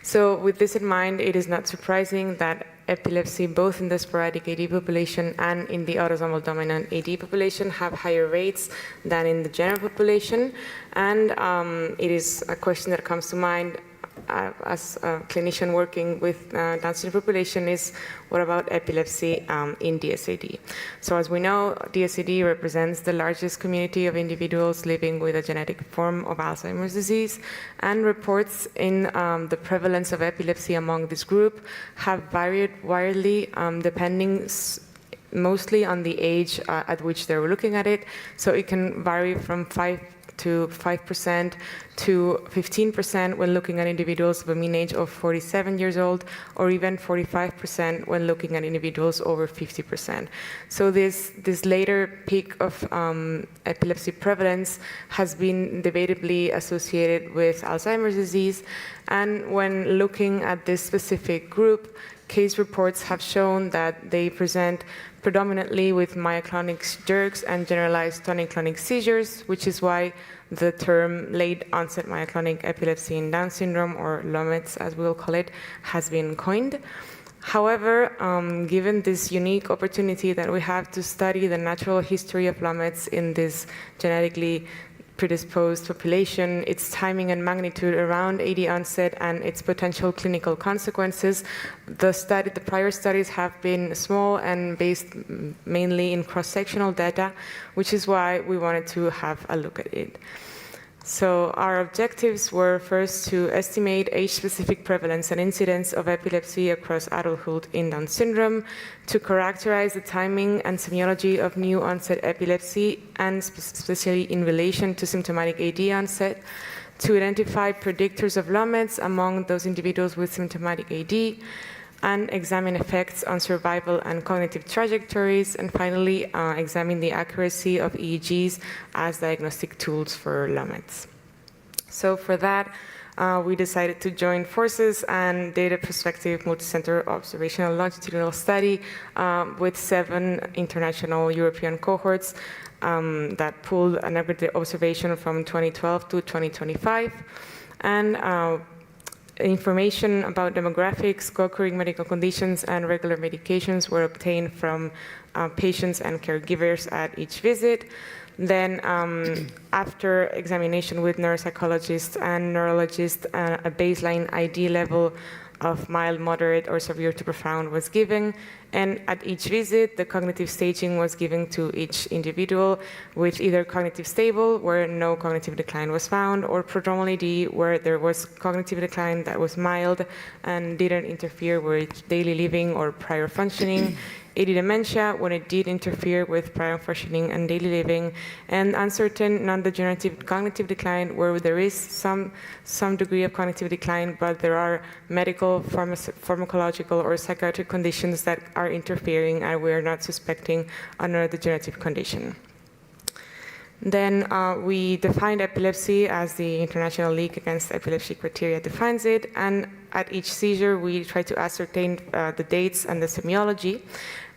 So with this in mind, it is not surprising that epilepsy, both in the sporadic AD population and in the autosomal dominant AD population, have higher rates than in the general population. And it is a question that comes to mind as a clinician working with Down syndrome population is, what about epilepsy in DSAD? So as we know, DSAD represents the largest community of individuals living with a genetic form of Alzheimer's disease, and reports in the prevalence of epilepsy among this group have varied widely depending mostly on the age at which they were looking at it. So it can vary from 5% to 15% when looking at individuals of a mean age of 47 years old, or even 45% when looking at individuals over 50%. So this later peak of epilepsy prevalence has been debatably associated with Alzheimer's disease. And when looking at this specific group, case reports have shown that they present predominantly with myoclonic jerks and generalized tonic-clonic seizures, which is why the term late onset myoclonic epilepsy in Down syndrome, or LOMETS as we'll call it, has been coined. However, given this unique opportunity that we have to study the natural history of LOMETS in this genetically predisposed population, its timing and magnitude around AD onset, and its potential clinical consequences, the prior studies have been small and based mainly in cross-sectional data, which is why we wanted to have a look at it. So our objectives were first to estimate age-specific prevalence and incidence of epilepsy across adulthood in Down syndrome, to characterize the timing and semiology of new onset epilepsy, and especially in relation to symptomatic AD onset, to identify predictors of LOMETS among those individuals with symptomatic AD, and examine effects on survival and cognitive trajectories, and finally examine the accuracy of EEGs as diagnostic tools for LOMETS. So for that, we decided to join forces and did a prospective multicenter observational longitudinal study with 7 international European cohorts that pulled an aggregate observation from 2012 to 2025. And information about demographics, co-occurring medical conditions, and regular medications were obtained from patients and caregivers at each visit. Then, after examination with neuropsychologists and neurologists, a baseline ID level of mild, moderate, or severe to profound was given. And at each visit, the cognitive staging was given to each individual with either cognitive stable, where no cognitive decline was found, or prodromal AD, where there was cognitive decline that was mild and didn't interfere with daily living or prior functioning. AD dementia, when it did interfere with prior functioning and daily living, and uncertain non-degenerative cognitive decline, where there is some degree of cognitive decline, but there are medical, pharmacological, or psychiatric conditions that are interfering, and we are not suspecting a neurodegenerative condition. Then we defined epilepsy as the International League Against Epilepsy criteria defines it, and at each seizure we try to ascertain the dates and the semiology.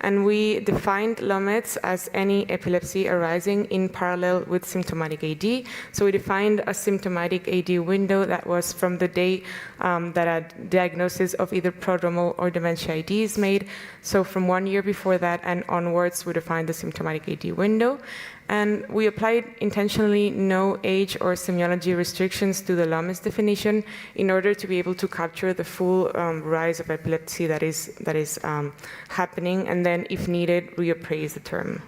And we defined LOMETS as any epilepsy arising in parallel with symptomatic AD. So we defined a symptomatic AD window that was from the day that a diagnosis of either prodromal or dementia AD is made. So from 1 year before that and onwards, we defined the symptomatic AD window. And we applied intentionally no age or semiology restrictions to the LOMETS definition in order to be able to capture the full rise of epilepsy that is happening, and then, if needed, reappraise the term.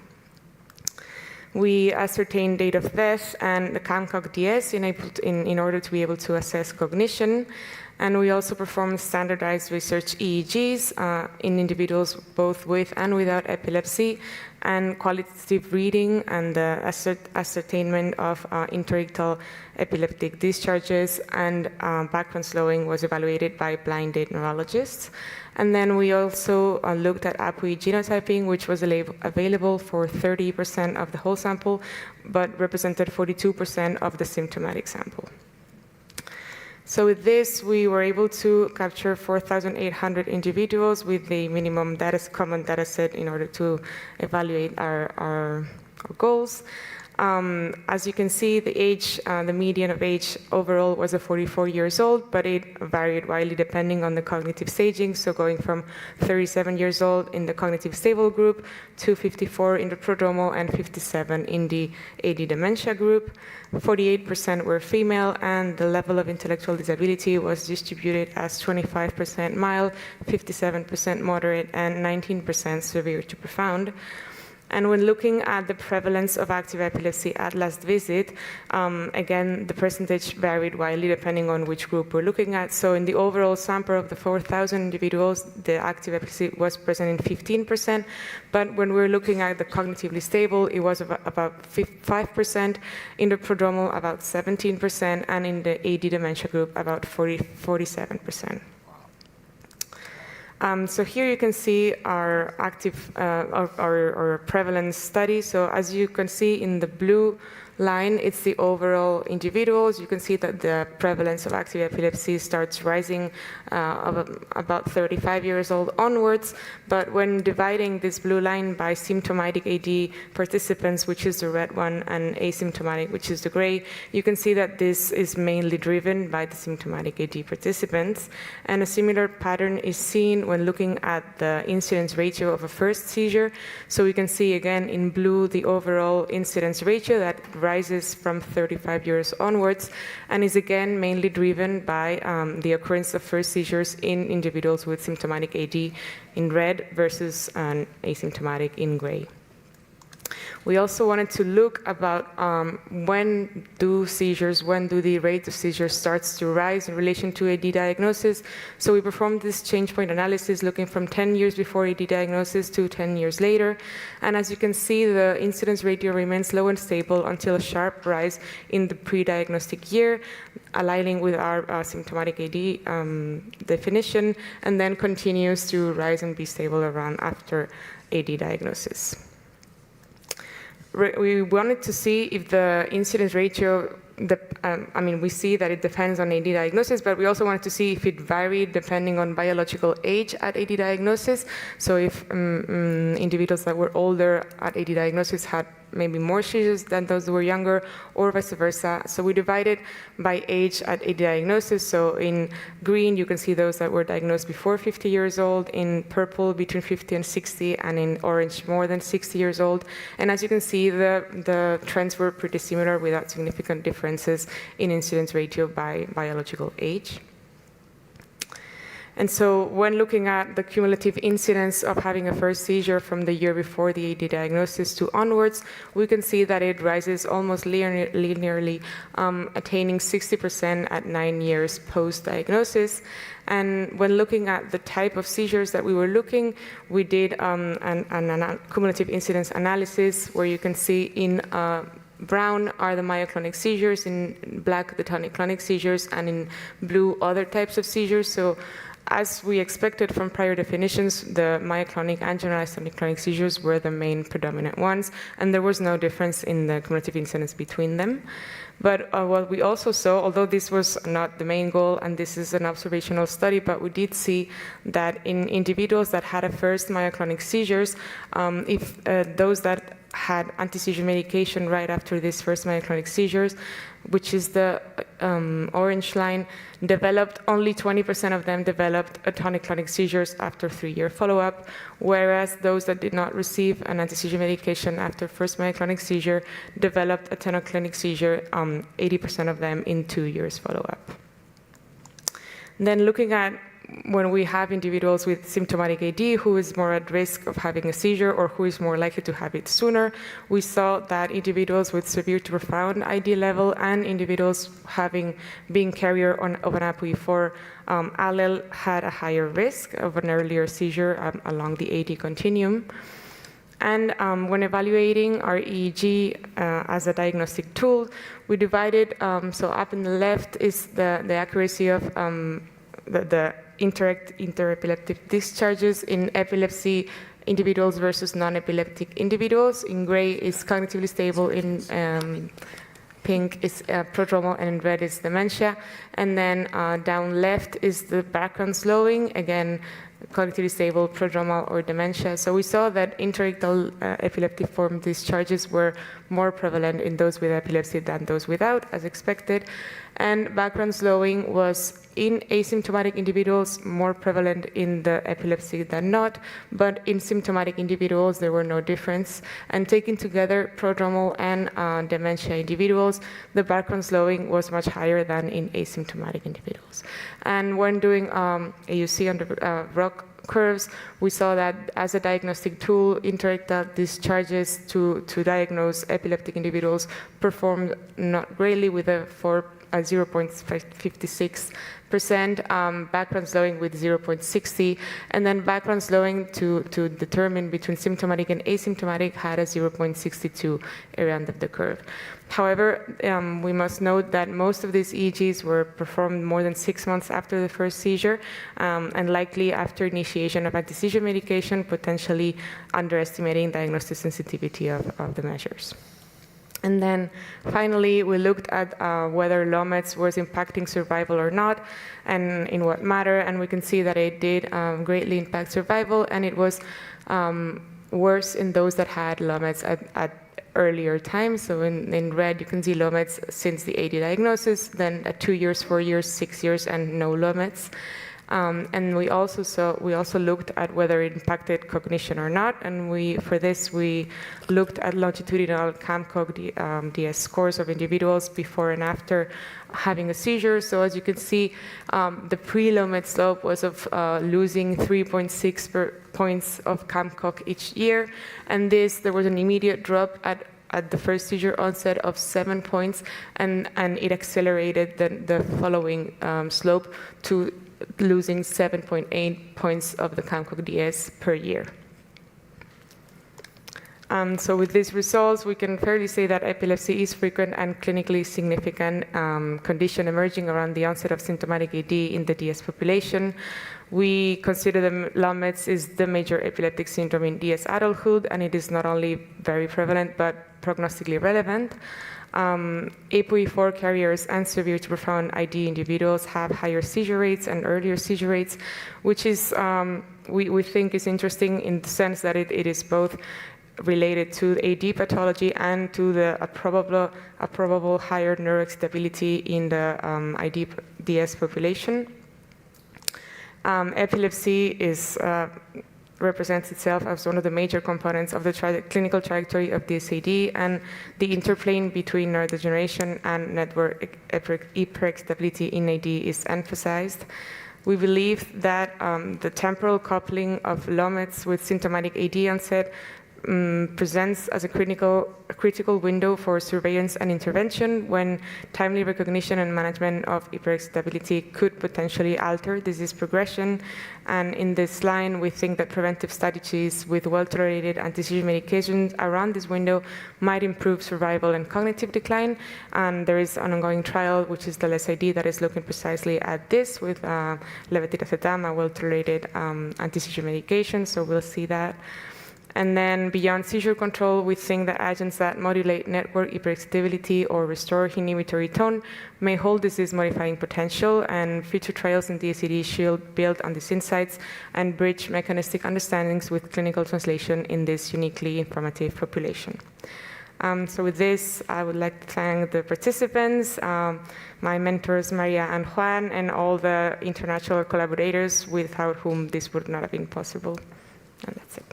We ascertained date of death and the CAM-COG-DS in order to be able to assess cognition. And we also performed standardized research EEGs in individuals both with and without epilepsy, and qualitative reading and the ascertainment of interictal epileptic discharges, and background slowing was evaluated by blinded neurologists. And then we also looked at APOE genotyping, which was available for 30% of the whole sample, but represented 42% of the symptomatic sample. So with this, we were able to capture 4,800 individuals with the minimum common data set in order to evaluate our goals. As you can see, the age, the median of age overall was 44 years old, but it varied widely depending on the cognitive staging. So going from 37 years old in the cognitive stable group to 54 in the prodromal and 57 in the AD dementia group. 48% were female, and the level of intellectual disability was distributed as 25% mild, 57% moderate, and 19% severe to profound. And when looking at the prevalence of active epilepsy at last visit, again, the percentage varied widely depending on which group we're looking at. So in the overall sample of the 4,000 individuals, the active epilepsy was present in 15%. But when we're looking at the cognitively stable, it was about 5%, in the prodromal about 17%, and in the AD dementia group about 47%. So here you can see our active, our prevalence study. So as you can see in the blue line, it's the overall individuals. You can see that the prevalence of active epilepsy starts rising about 35 years old onwards. But when dividing this blue line by symptomatic AD participants, which is the red one, and asymptomatic, which is the gray, you can see that this is mainly driven by the symptomatic AD participants. And a similar pattern is seen when looking at the incidence ratio of a first seizure. So we can see again in blue the overall incidence ratio that rises from 35 years onwards, and is again mainly driven by the occurrence of first seizures in individuals with symptomatic AD in red versus asymptomatic in gray. We also wanted to look about when do the rate of seizures starts to rise in relation to AD diagnosis. So we performed this change point analysis looking from 10 years before AD diagnosis to 10 years later. And as you can see, the incidence ratio remains low and stable until a sharp rise in the pre-diagnostic year, aligning with our symptomatic AD definition, and then continues to rise and be stable around after AD diagnosis. We wanted to see if the incidence ratio, we see that it depends on AD diagnosis, but we also wanted to see if it varied depending on biological age at AD diagnosis. So if individuals that were older at AD diagnosis had maybe more seizures than those who were younger, or vice versa. So we divided by age at AD diagnosis. So in green, you can see those that were diagnosed before 50 years old, in purple between 50 and 60, and in orange more than 60 years old. And as you can see, the trends were pretty similar without significant differences in incidence ratio by biological age. And so when looking at the cumulative incidence of having a first seizure from the year before the AD diagnosis to onwards, we can see that it rises almost linearly, attaining 60% at 9 years post-diagnosis. And when looking at the type of seizures that we were looking, we did an cumulative incidence analysis where you can see in brown are the myoclonic seizures, in black the tonic-clonic seizures, and in blue other types of seizures. So as we expected from prior definitions, the myoclonic and generalized tonic-clonic seizures were the main predominant ones, and there was no difference in the cumulative incidence between them. But what we also saw, although this was not the main goal, and this is an observational study, but we did see that in individuals that had a first myoclonic seizures, if those that had anti-seizure medication right after these first myoclonic seizures, which is the orange line, developed, only 20% of them developed a tonic-clonic seizures after 3-year follow-up, whereas those that did not receive an anti-seizure medication after first myoclonic seizure developed a tonic-clonic seizure, 80% of them in 2 years follow-up. Then looking at when we have individuals with symptomatic AD who is more at risk of having a seizure or who is more likely to have it sooner, we saw that individuals with severe to profound ID level and individuals being carrier of an APOE4 allele had a higher risk of an earlier seizure along the AD continuum. And when evaluating our EEG as a diagnostic tool, we divided, so up in the left is the accuracy of the interepileptic discharges in epilepsy individuals versus non-epileptic individuals. In gray is cognitively stable, in pink is prodromal, and in red is dementia. And then down left is the background slowing, again, cognitively stable, prodromal, or dementia. So we saw that interictal epileptic form discharges were more prevalent in those with epilepsy than those without, as expected. And background slowing was in asymptomatic individuals more prevalent in the epilepsy than not, but in symptomatic individuals there were no difference. And taken together, prodromal and dementia individuals, the background slowing was much higher than in asymptomatic individuals. And when doing AUC on the ROC curves, we saw that as a diagnostic tool, interictal discharges to diagnose epileptic individuals performed not greatly with a 0.56%, background slowing with 0.60, and then background slowing to determine between symptomatic and asymptomatic had a 0.62 around of the curve. However, we must note that most of these EEGs were performed more than 6 months after the first seizure, and likely after initiation of anti-seizure medication, potentially underestimating diagnostic sensitivity of the measures. And then finally, we looked at whether LOMETS was impacting survival or not, and in what manner, and we can see that it did greatly impact survival, and it was worse in those that had LOMETS at earlier times. So in red, you can see LOMETS since the AD diagnosis, then at 2 years, 4 years, 6 years, and no LOMETS. And we also looked at whether it impacted cognition or not, and for this we looked at longitudinal CAMCOG-DS scores of individuals before and after having a seizure. So as you can see, the pre-LOMET slope was of losing 3.6 points of CAMCOG each year, and there was an immediate drop at the first seizure onset of 7 points, and it accelerated the following slope to losing 7.8 points of the CAMCOG-DS per year. So with these results, we can fairly say that epilepsy is frequent and clinically significant condition emerging around the onset of symptomatic AD in the DS population. We consider the LOMETS is the major epileptic syndrome in DS adulthood, and it is not only very prevalent, but prognostically relevant. APOE4 carriers and severe to profound ID individuals have higher seizure rates and earlier seizure rates, which is we think is interesting in the sense that it is both related to AD pathology and to a probable higher neuroexcitability in the IDS population. Epilepsy represents itself as one of the major components of the clinical trajectory of DSAD, and the interplay between neurodegeneration and network hyperexcitability in AD is emphasized. We believe that the temporal coupling of LOMETs with symptomatic AD onset presents as a critical window for surveillance and intervention when timely recognition and management of hyperexcitability could potentially alter disease progression. And in this line, we think that preventive strategies with well-tolerated anti-seizure medications around this window might improve survival and cognitive decline. And there is an ongoing trial, which is the DSAD, that is looking precisely at this with levetiracetam, a well-tolerated anti-seizure medication. So we'll see that. And then beyond seizure control, we think that agents that modulate network hyperexcitability or restore inhibitory tone may hold disease-modifying potential, and future trials in DSAD should build on these insights and bridge mechanistic understandings with clinical translation in this uniquely informative population. So with this, I would like to thank the participants, my mentors, Maria and Juan, and all the international collaborators without whom this would not have been possible. And that's it.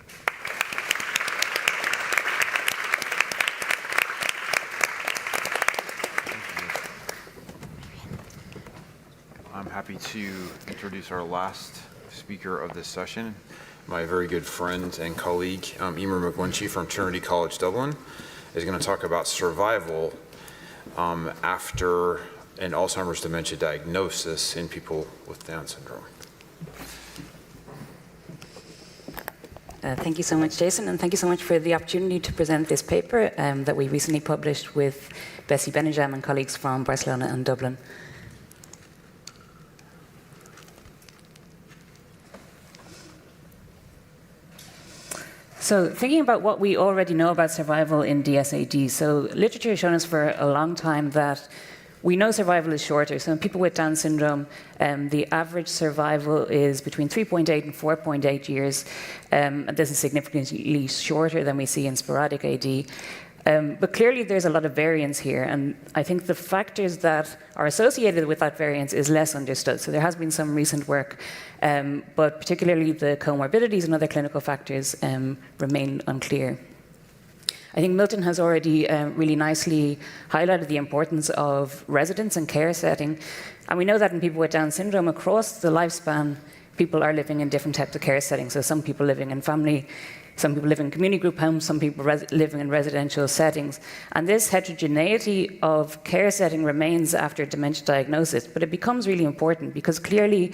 I'm happy to introduce our last speaker of this session, my very good friend and colleague, Emer McGlinchey from Trinity College Dublin, is going to talk about survival after an Alzheimer's dementia diagnosis in people with Down syndrome. Thank you so much, Jason, and thank you so much for the opportunity to present this paper that we recently published with Bessie Benejam and colleagues from Barcelona and Dublin. So thinking about what we already know about survival in DSAD, so literature has shown us for a long time that we know survival is shorter. So in people with Down syndrome, the average survival is between 3.8 and 4.8 years. And this is significantly shorter than we see in sporadic AD. But clearly there's a lot of variance here, and I think the factors that are associated with that variance is less understood. So there has been some recent work, but particularly the comorbidities and other clinical factors remain unclear. I think Milton has already really nicely highlighted the importance of residence and care setting. And we know that in people with Down syndrome, across the lifespan, people are living in different types of care settings. So some people living in family, some people live in community group homes, some people living in residential settings. And this heterogeneity of care setting remains after dementia diagnosis, but it becomes really important because clearly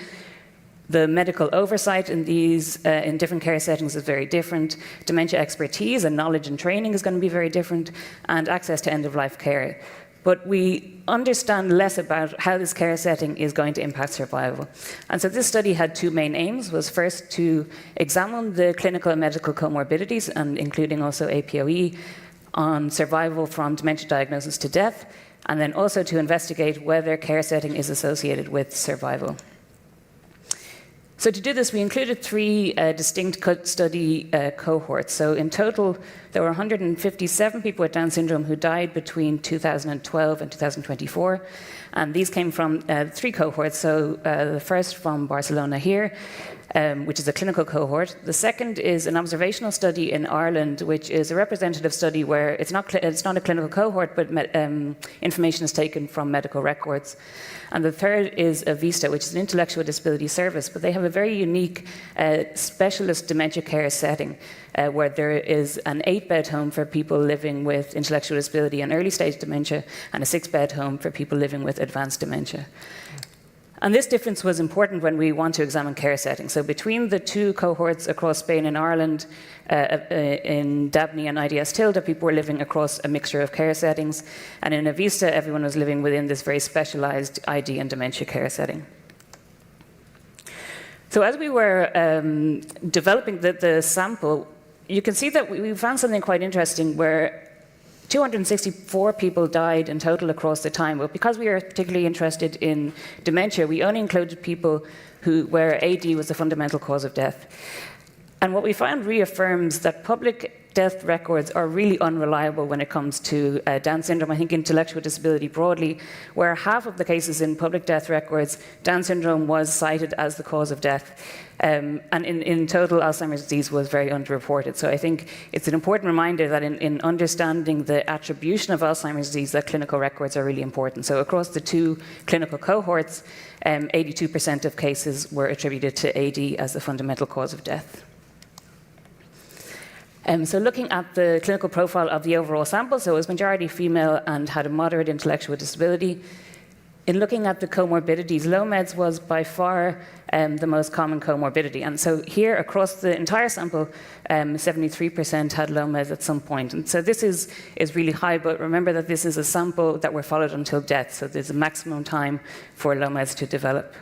the medical oversight in these in different care settings is very different. Dementia expertise and knowledge and training is going to be very different, and access to end-of-life care. But we understand less about how this care setting is going to impact survival. And so this study had two main aims, was first to examine the clinical and medical comorbidities, and including also APOE, on survival from dementia diagnosis to death, and then also to investigate whether care setting is associated with survival. So to do this, we included three distinct study cohorts. So in total, there were 157 people with Down syndrome who died between 2012 and 2024. And these came from three cohorts. So the first from Barcelona here, which is a clinical cohort. The second is an observational study in Ireland, which is a representative study where it's not a clinical cohort, but information is taken from medical records. And the third is a VISTA, which is an intellectual disability service, but they have a very unique specialist dementia care setting where there is an 8-bed home for people living with intellectual disability and early stage dementia, and a 6-bed home for people living with advanced dementia. And this difference was important when we want to examine care settings. So between the two cohorts across Spain and Ireland, in Dabney and IDS-Tilda, people were living across a mixture of care settings. And in Avista, everyone was living within this very specialized ID and dementia care setting. So as we were developing the sample, you can see that we found something quite interesting where 264 people died in total across the time, but because we are particularly interested in dementia, we only included people where AD was the fundamental cause of death. And what we found reaffirms that public death records are really unreliable when it comes to Down syndrome. I think intellectual disability broadly, where half of the cases in public death records, Down syndrome was cited as the cause of death. And in total, Alzheimer's disease was very underreported. So I think it's an important reminder that in understanding the attribution of Alzheimer's disease, that clinical records are really important. So across the two clinical cohorts, 82% of cases were attributed to AD as the fundamental cause of death. So looking at the clinical profile of the overall sample, so it was majority female and had a moderate intellectual disability. In looking at the comorbidities, low meds was by far the most common comorbidity. And so here across the entire sample, 73% had low meds at some point. And so this is really high, but remember that this is a sample that were followed until death. So there's a maximum time for low meds to develop.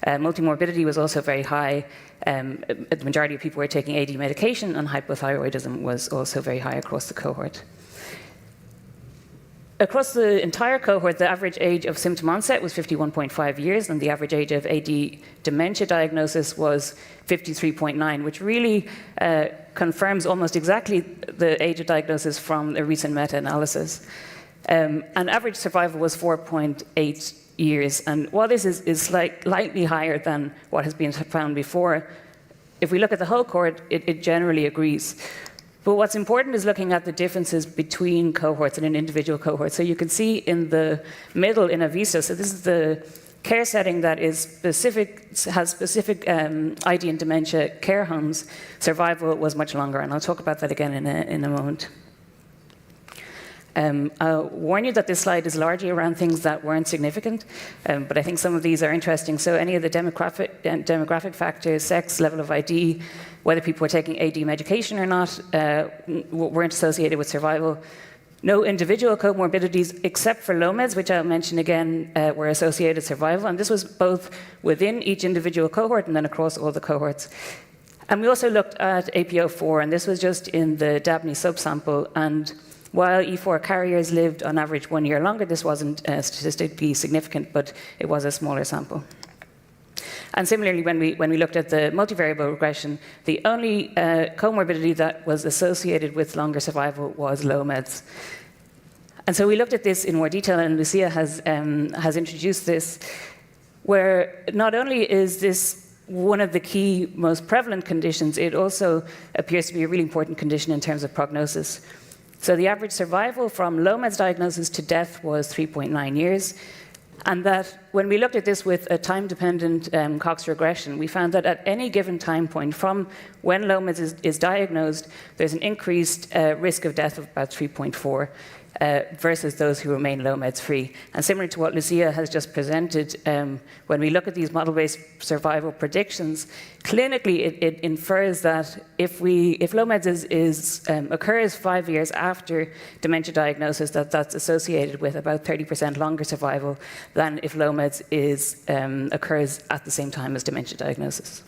Multimorbidity was also very high. The majority of people were taking AD medication, and hypothyroidism was also very high across the cohort. Across the entire cohort, the average age of symptom onset was 51.5 years, and the average age of AD dementia diagnosis was 53.9, which really confirms almost exactly the age of diagnosis from a recent meta-analysis. And average survival was 4.8 years. And while this is slightly higher than what has been found before, if we look at the whole cohort, it generally agrees. But what's important is looking at the differences between cohorts and in individual cohorts. So you can see in the middle in Avista, so this is the care setting that is has specific ID and dementia care homes, survival was much longer, and I'll talk about that again in a moment. I'll warn you that this slide is largely around things that weren't significant, but I think some of these are interesting. So any of the demographic factors, sex, level of ID, whether people were taking AD medication or not, weren't associated with survival. No individual comorbidities, except for low meds, which I'll mention again, were associated with survival. And this was both within each individual cohort and then across all the cohorts. And we also looked at APO4, and this was just in the DABNI subsample. And while E4 carriers lived on average 1 year longer, this wasn't statistically significant, but it was a smaller sample. And similarly, when we looked at the multivariable regression, the only comorbidity that was associated with longer survival was low meds. And so we looked at this in more detail, and Lucia has introduced this, where not only is this one of the key, most prevalent conditions, it also appears to be a really important condition in terms of prognosis. So the average survival from low meds diagnosis to death was 3.9 years. And that when we looked at this with a time-dependent Cox regression, we found that at any given time point from when low meds is diagnosed, there's an increased risk of death of about 3.4 versus those who remain low meds free. And similar to what Lucia has just presented, when we look at these model-based survival predictions, clinically it infers that if low meds occurs 5 years after dementia diagnosis, that's associated with about 30% longer survival than if low meds occurs at the same time as dementia diagnosis.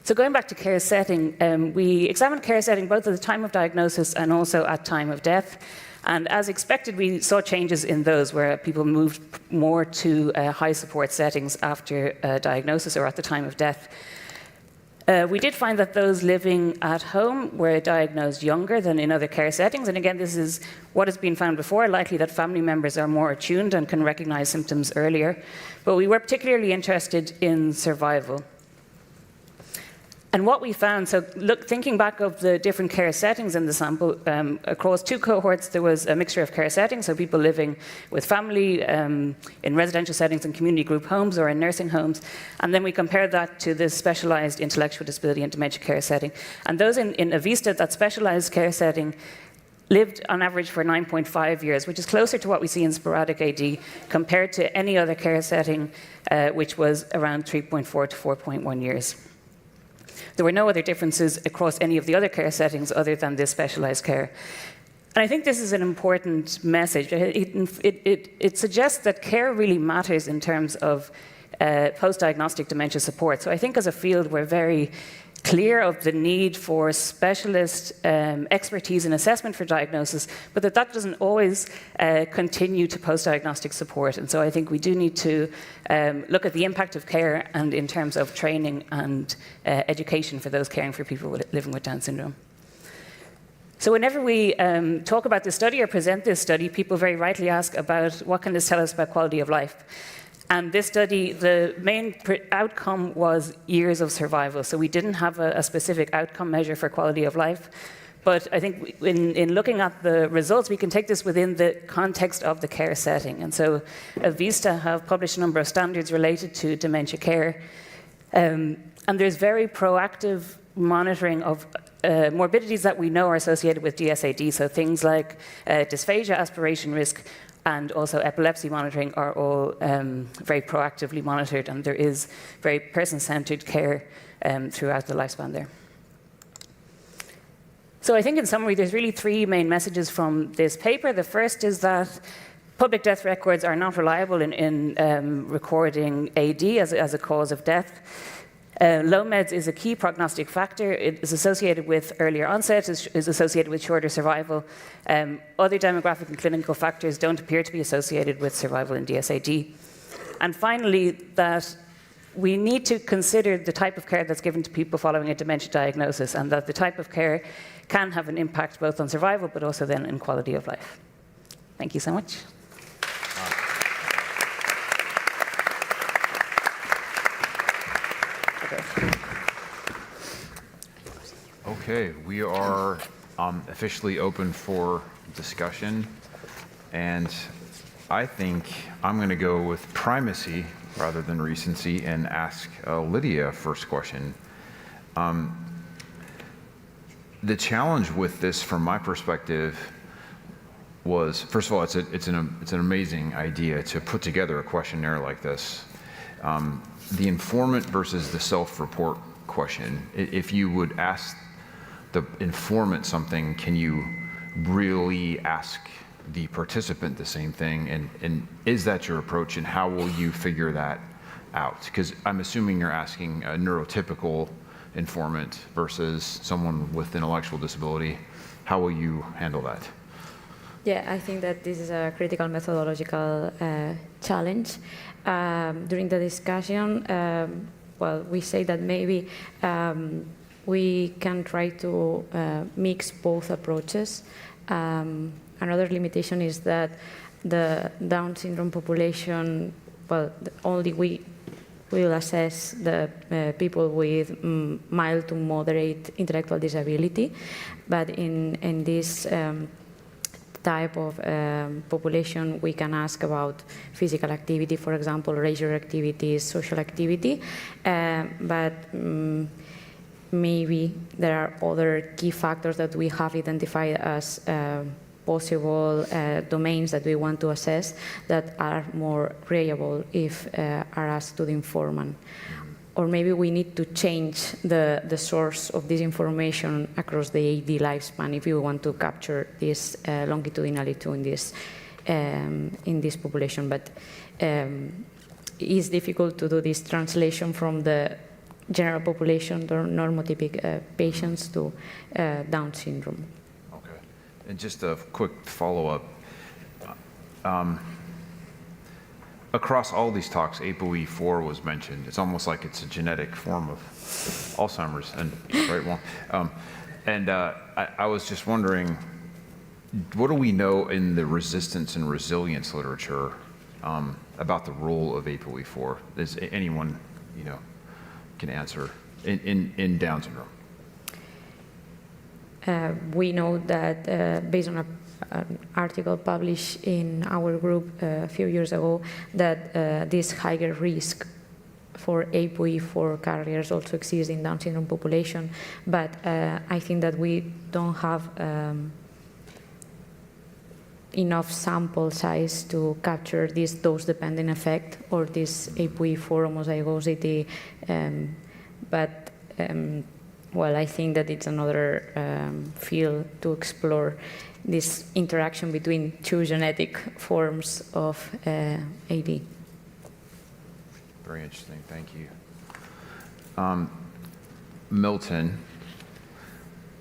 So going back to care setting, we examined care setting both at the time of diagnosis and also at time of death. And as expected, we saw changes in those where people moved more to high support settings after diagnosis or at the time of death. We did find that those living at home were diagnosed younger than in other care settings. And again, this is what has been found before, likely that family members are more attuned and can recognize symptoms earlier. But we were particularly interested in survival. And what we found, so thinking back of the different care settings in the sample, across two cohorts, there was a mixture of care settings, so people living with family in residential settings in community group homes or in nursing homes. And then we compared that to the specialized intellectual disability and dementia care setting. And those in Avista, that specialized care setting, lived on average for 9.5 years, which is closer to what we see in sporadic AD compared to any other care setting, which was around 3.4 to 4.1 years. There were no other differences across any of the other care settings other than this specialized care. And I think this is an important message. It suggests that care really matters in terms of post-diagnostic dementia support. So I think as a field, we're very clear of the need for specialist expertise and assessment for diagnosis, but that doesn't always continue to post-diagnostic support. And so I think we do need to look at the impact of care and in terms of training and education for those caring for people living with Down syndrome. So whenever we talk about this study or present this study, people very rightly ask about what can this tell us about quality of life. And this study, the main outcome was years of survival. So we didn't have a specific outcome measure for quality of life. But I think in looking at the results, we can take this within the context of the care setting. And so Vista have published a number of standards related to dementia care. And there's very proactive monitoring of morbidities that we know are associated with DSAD. So things like dysphagia, aspiration risk, and also epilepsy monitoring are all very proactively monitored, and there is very person-centered care throughout the lifespan there. So I think in summary, there's really three main messages from this paper. The first is that public death records are not reliable in recording AD as a cause of death. Low meds is a key prognostic factor. It is associated with earlier onset, is associated with shorter survival. Other demographic and clinical factors don't appear to be associated with survival in DSAD. And finally, that we need to consider the type of care that's given to people following a dementia diagnosis, and that the type of care can have an impact both on survival, but also then in quality of life. Thank you so much. Okay, we are officially open for discussion, and I think I'm going to go with primacy rather than recency and ask Lydia first question. The challenge with this, from my perspective, was, first of all, it's an amazing idea to put together a questionnaire like this. The informant versus the self-report question. If you would ask the informant something, can you really ask the participant the same thing? And is that your approach, and how will you figure that out? Because I'm assuming you're asking a neurotypical informant versus someone with intellectual disability. How will you handle that? Yeah, I think that this is a critical methodological challenge. During the discussion, well, we say that maybe we can try to mix both approaches. Another limitation is that the Down syndrome population, well, only we will assess the people with mild to moderate intellectual disability, but in this type of population, we can ask about physical activity, for example, leisure activities, social activity, but maybe there are other key factors that we have identified as possible domains that we want to assess that are more reliable if are asked to the informant. Or maybe we need to change the source of this information across the AD lifespan if you want to capture this longitudinality in this population. But it's difficult to do this translation from the general population, the normotypic patients, to Down syndrome. Okay. And just a quick follow-up. Across all these talks, ApoE4 was mentioned. It's almost like it's a genetic form of Alzheimer's, and right, well, I was just wondering, what do we know in the resistance and resilience literature about the role of ApoE4? Is anyone, can answer in Down syndrome? We know that based on an article published in our group a few years ago, that this higher risk for ApoE4 carriers also exists in Down syndrome population, but I think that we don't have enough sample size to capture this dose-dependent effect or this ApoE4 homozygosity, but well, I think that it's another field to explore this interaction between two genetic forms of AD. Very interesting, thank you. Milton,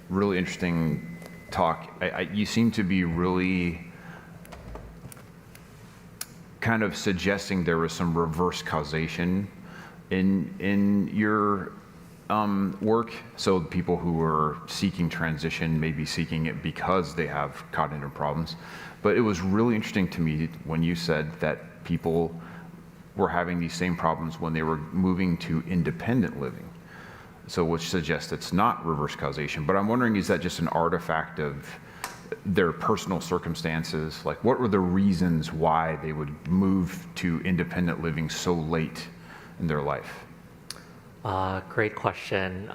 really interesting talk. You seem to be really kind of suggesting there was some reverse causation in your work. So people who are seeking transition may be seeking it because they have cognitive problems. But it was really interesting to me when you said that people were having these same problems when they were moving to independent living. So which suggests it's not reverse causation. But I'm wondering, is that just an artifact of their personal circumstances? Like, what were the reasons why they would move to independent living so late in their life? Great question.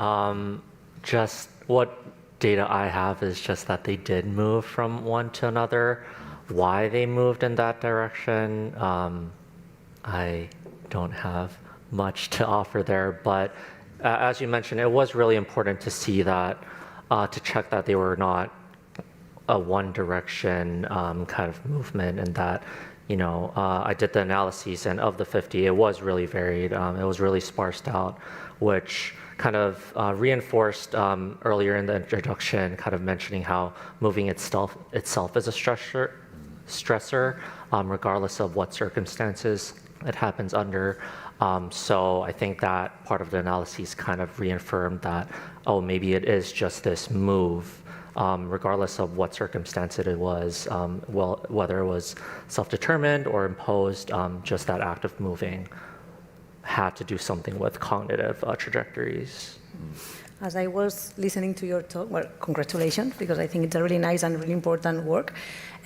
Just what data I have is just that they did move from one to another. Why they moved in that direction, I don't have much to offer there. But as you mentioned, it was really important to see that, to check that they were not a one direction kind of movement, and that, you know, I did the analyses, and of the 50, it was really varied. It was really sparsed out, which kind of reinforced earlier in the introduction, kind of mentioning how moving itself is a stressor, regardless of what circumstances it happens under. So I think that part of the analyses kind of reaffirmed that, oh, maybe it is just this move, regardless of what circumstance it was, well, whether it was self-determined or imposed, just that act of moving had to do something with cognitive trajectories. As I was listening to your talk, well, congratulations, because I think it's a really nice and really important work.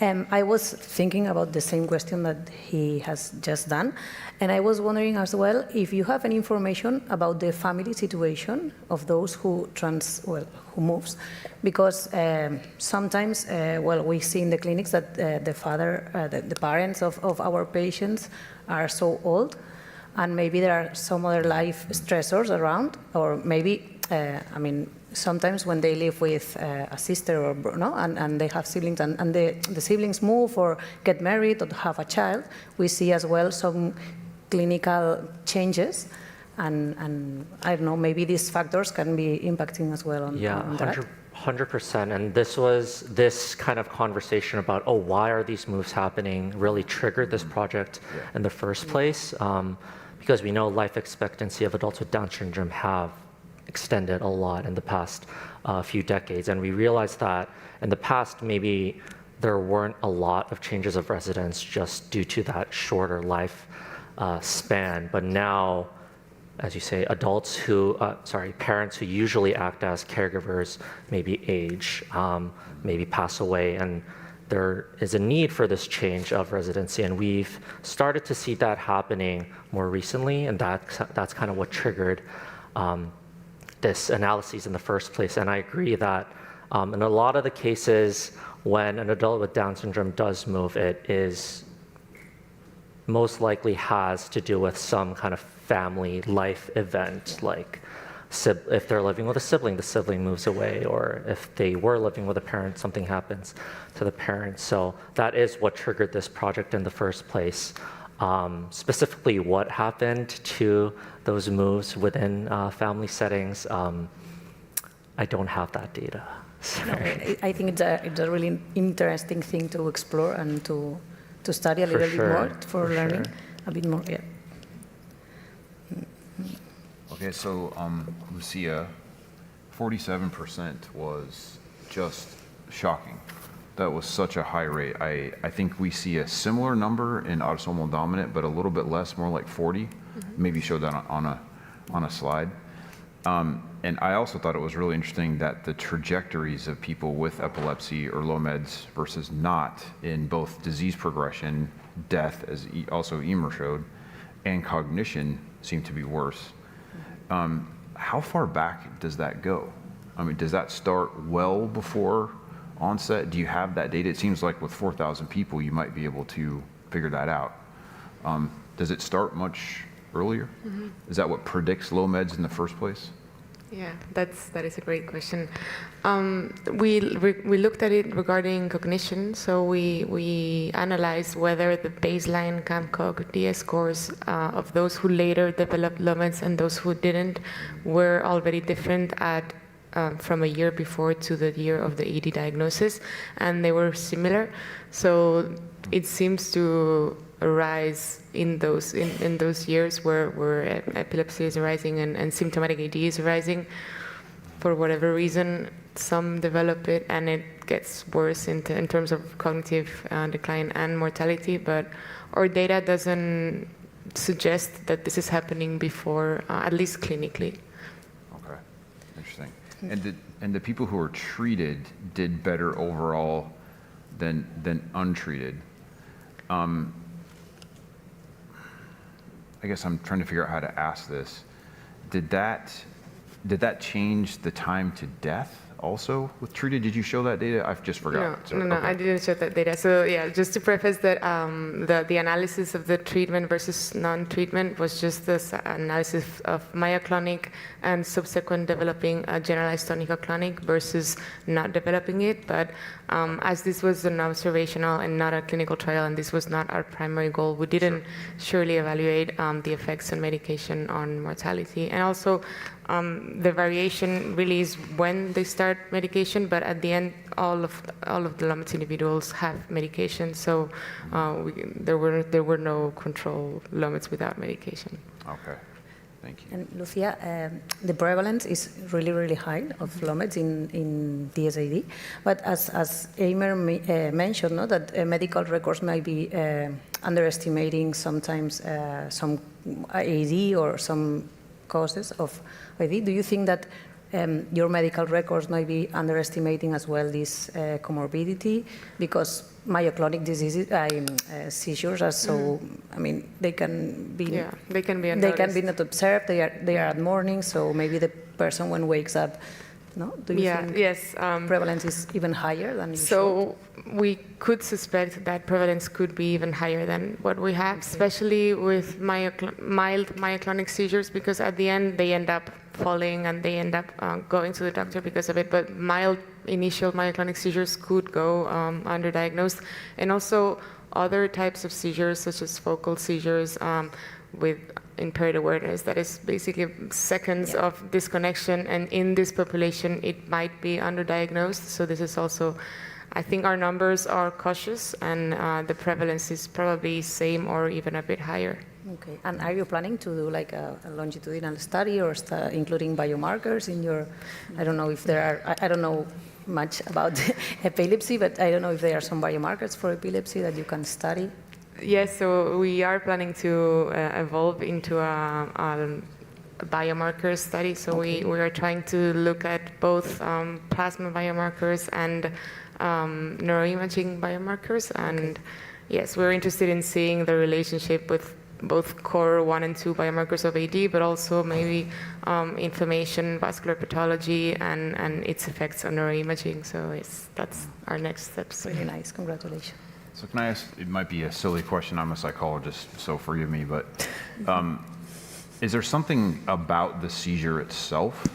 I was thinking about the same question that he has just done, and I was wondering as well if you have any information about the family situation of those who moves, because sometimes, we see in the clinics that the parents of our patients are so old, and maybe there are some other life stressors around, or maybe, sometimes when they live with a sister or and they have siblings, and the siblings move or get married or have a child, we see as well some clinical changes, and I don't know, maybe these factors can be impacting as well on that. 100%. And this kind of conversation about, oh, why are these moves happening, really triggered this project in the first place, because we know life expectancy of adults with Down syndrome have extended a lot in the past few decades. And we realized that in the past, maybe there weren't a lot of changes of residence just due to that shorter life span. But now, as you say, parents who usually act as caregivers maybe age, maybe pass away, and there is a need for this change of residency, and we've started to see that happening more recently, and that's kind of what triggered this analysis in the first place. And I agree that in a lot of the cases, when an adult with Down syndrome does move, it is most likely has to do with some kind of family life event, like if they're living with a sibling, the sibling moves away, or if they were living with a parent, something happens to the parent. So that is what triggered this project in the first place. Specifically, what happened to those moves within family settings, I don't have that data. No, I think it's a really interesting thing to explore and to study a little bit more, for learning a bit more. Yeah. Okay, so Lucia, 47% was just shocking. That was such a high rate. I think we see a similar number in autosomal dominant, but a little bit less, more like 40. Maybe show that on a slide. And I also thought it was really interesting that the trajectories of people with epilepsy or low meds versus not in both disease progression, death, as also Emer showed, and cognition seem to be worse. How far back does that go? I mean, does that start well before onset? Do you have that data? It seems like with 4,000 people, you might be able to figure that out. Does it start much earlier? Is that what predicts low meds in the first place? Yeah, that is a great question. We looked at it regarding cognition. So we analyzed whether the baseline CAMCOG DS scores of those who later developed LOMETs and those who didn't were already different at from a year before to the year of the AD diagnosis, and they were similar. So it seems to arise in those years where epilepsy is arising and symptomatic AD is arising. For whatever reason, some develop it and it gets worse in terms of cognitive decline and mortality, but our data doesn't suggest that this is happening before, at least clinically. Okay, interesting. And the people who were treated did better overall than untreated. I guess I'm trying to figure out how to ask this. Did that change the time to death also with treated? Did you show that data? I've just forgot. No, I didn't show that data. So yeah, just to preface that, the analysis of the treatment versus non-treatment was just this analysis of myoclonic and subsequent developing a generalized tonico-clonic versus not developing it. But as this was an observational and not a clinical trial, and this was not our primary goal, we didn't surely evaluate the effects on medication on mortality. And also, the variation really is when they start medication, but at the end, all of the LOMETS individuals have medication, so there were no control LOMETs without medication. Okay, thank you. And Lucia, the prevalence is really, really high of LOMETs in DSAD, but as Eimer mentioned, no, that medical records might be underestimating sometimes some AD or some causes of AD. Do you think that your medical records might be underestimating as well this comorbidity? Because myoclonic diseases, seizures are so, I mean, they can be not observed. They are at morning, so maybe the person when wakes up. No? Do you think prevalence is even higher than usual? So we could suspect that prevalence could be even higher than what we have, especially with mild myoclonic seizures, because at the end they end up falling and they end up going to the doctor because of it. But mild initial myoclonic seizures could go underdiagnosed. And also other types of seizures, such as focal seizures, with impaired awareness, that is basically seconds of disconnection, and in this population it might be underdiagnosed. So this is also, I think our numbers are cautious, and the prevalence is probably same or even a bit higher. Okay, and are you planning to do like a longitudinal study or including biomarkers in your, I don't know if there are, I don't know much about epilepsy, but I don't know if there are some biomarkers for epilepsy that you can study? Yes, so we are planning to evolve into a biomarker study. So we are trying to look at both plasma biomarkers and neuroimaging biomarkers. And yes, we're interested in seeing the relationship with both core 1 and 2 biomarkers of AD, but also maybe inflammation, vascular pathology, and its effects on neuroimaging. So that's our next steps. Really nice, congratulations. So can I ask, it might be a silly question, I'm a psychologist, so forgive me, but is there something about the seizure itself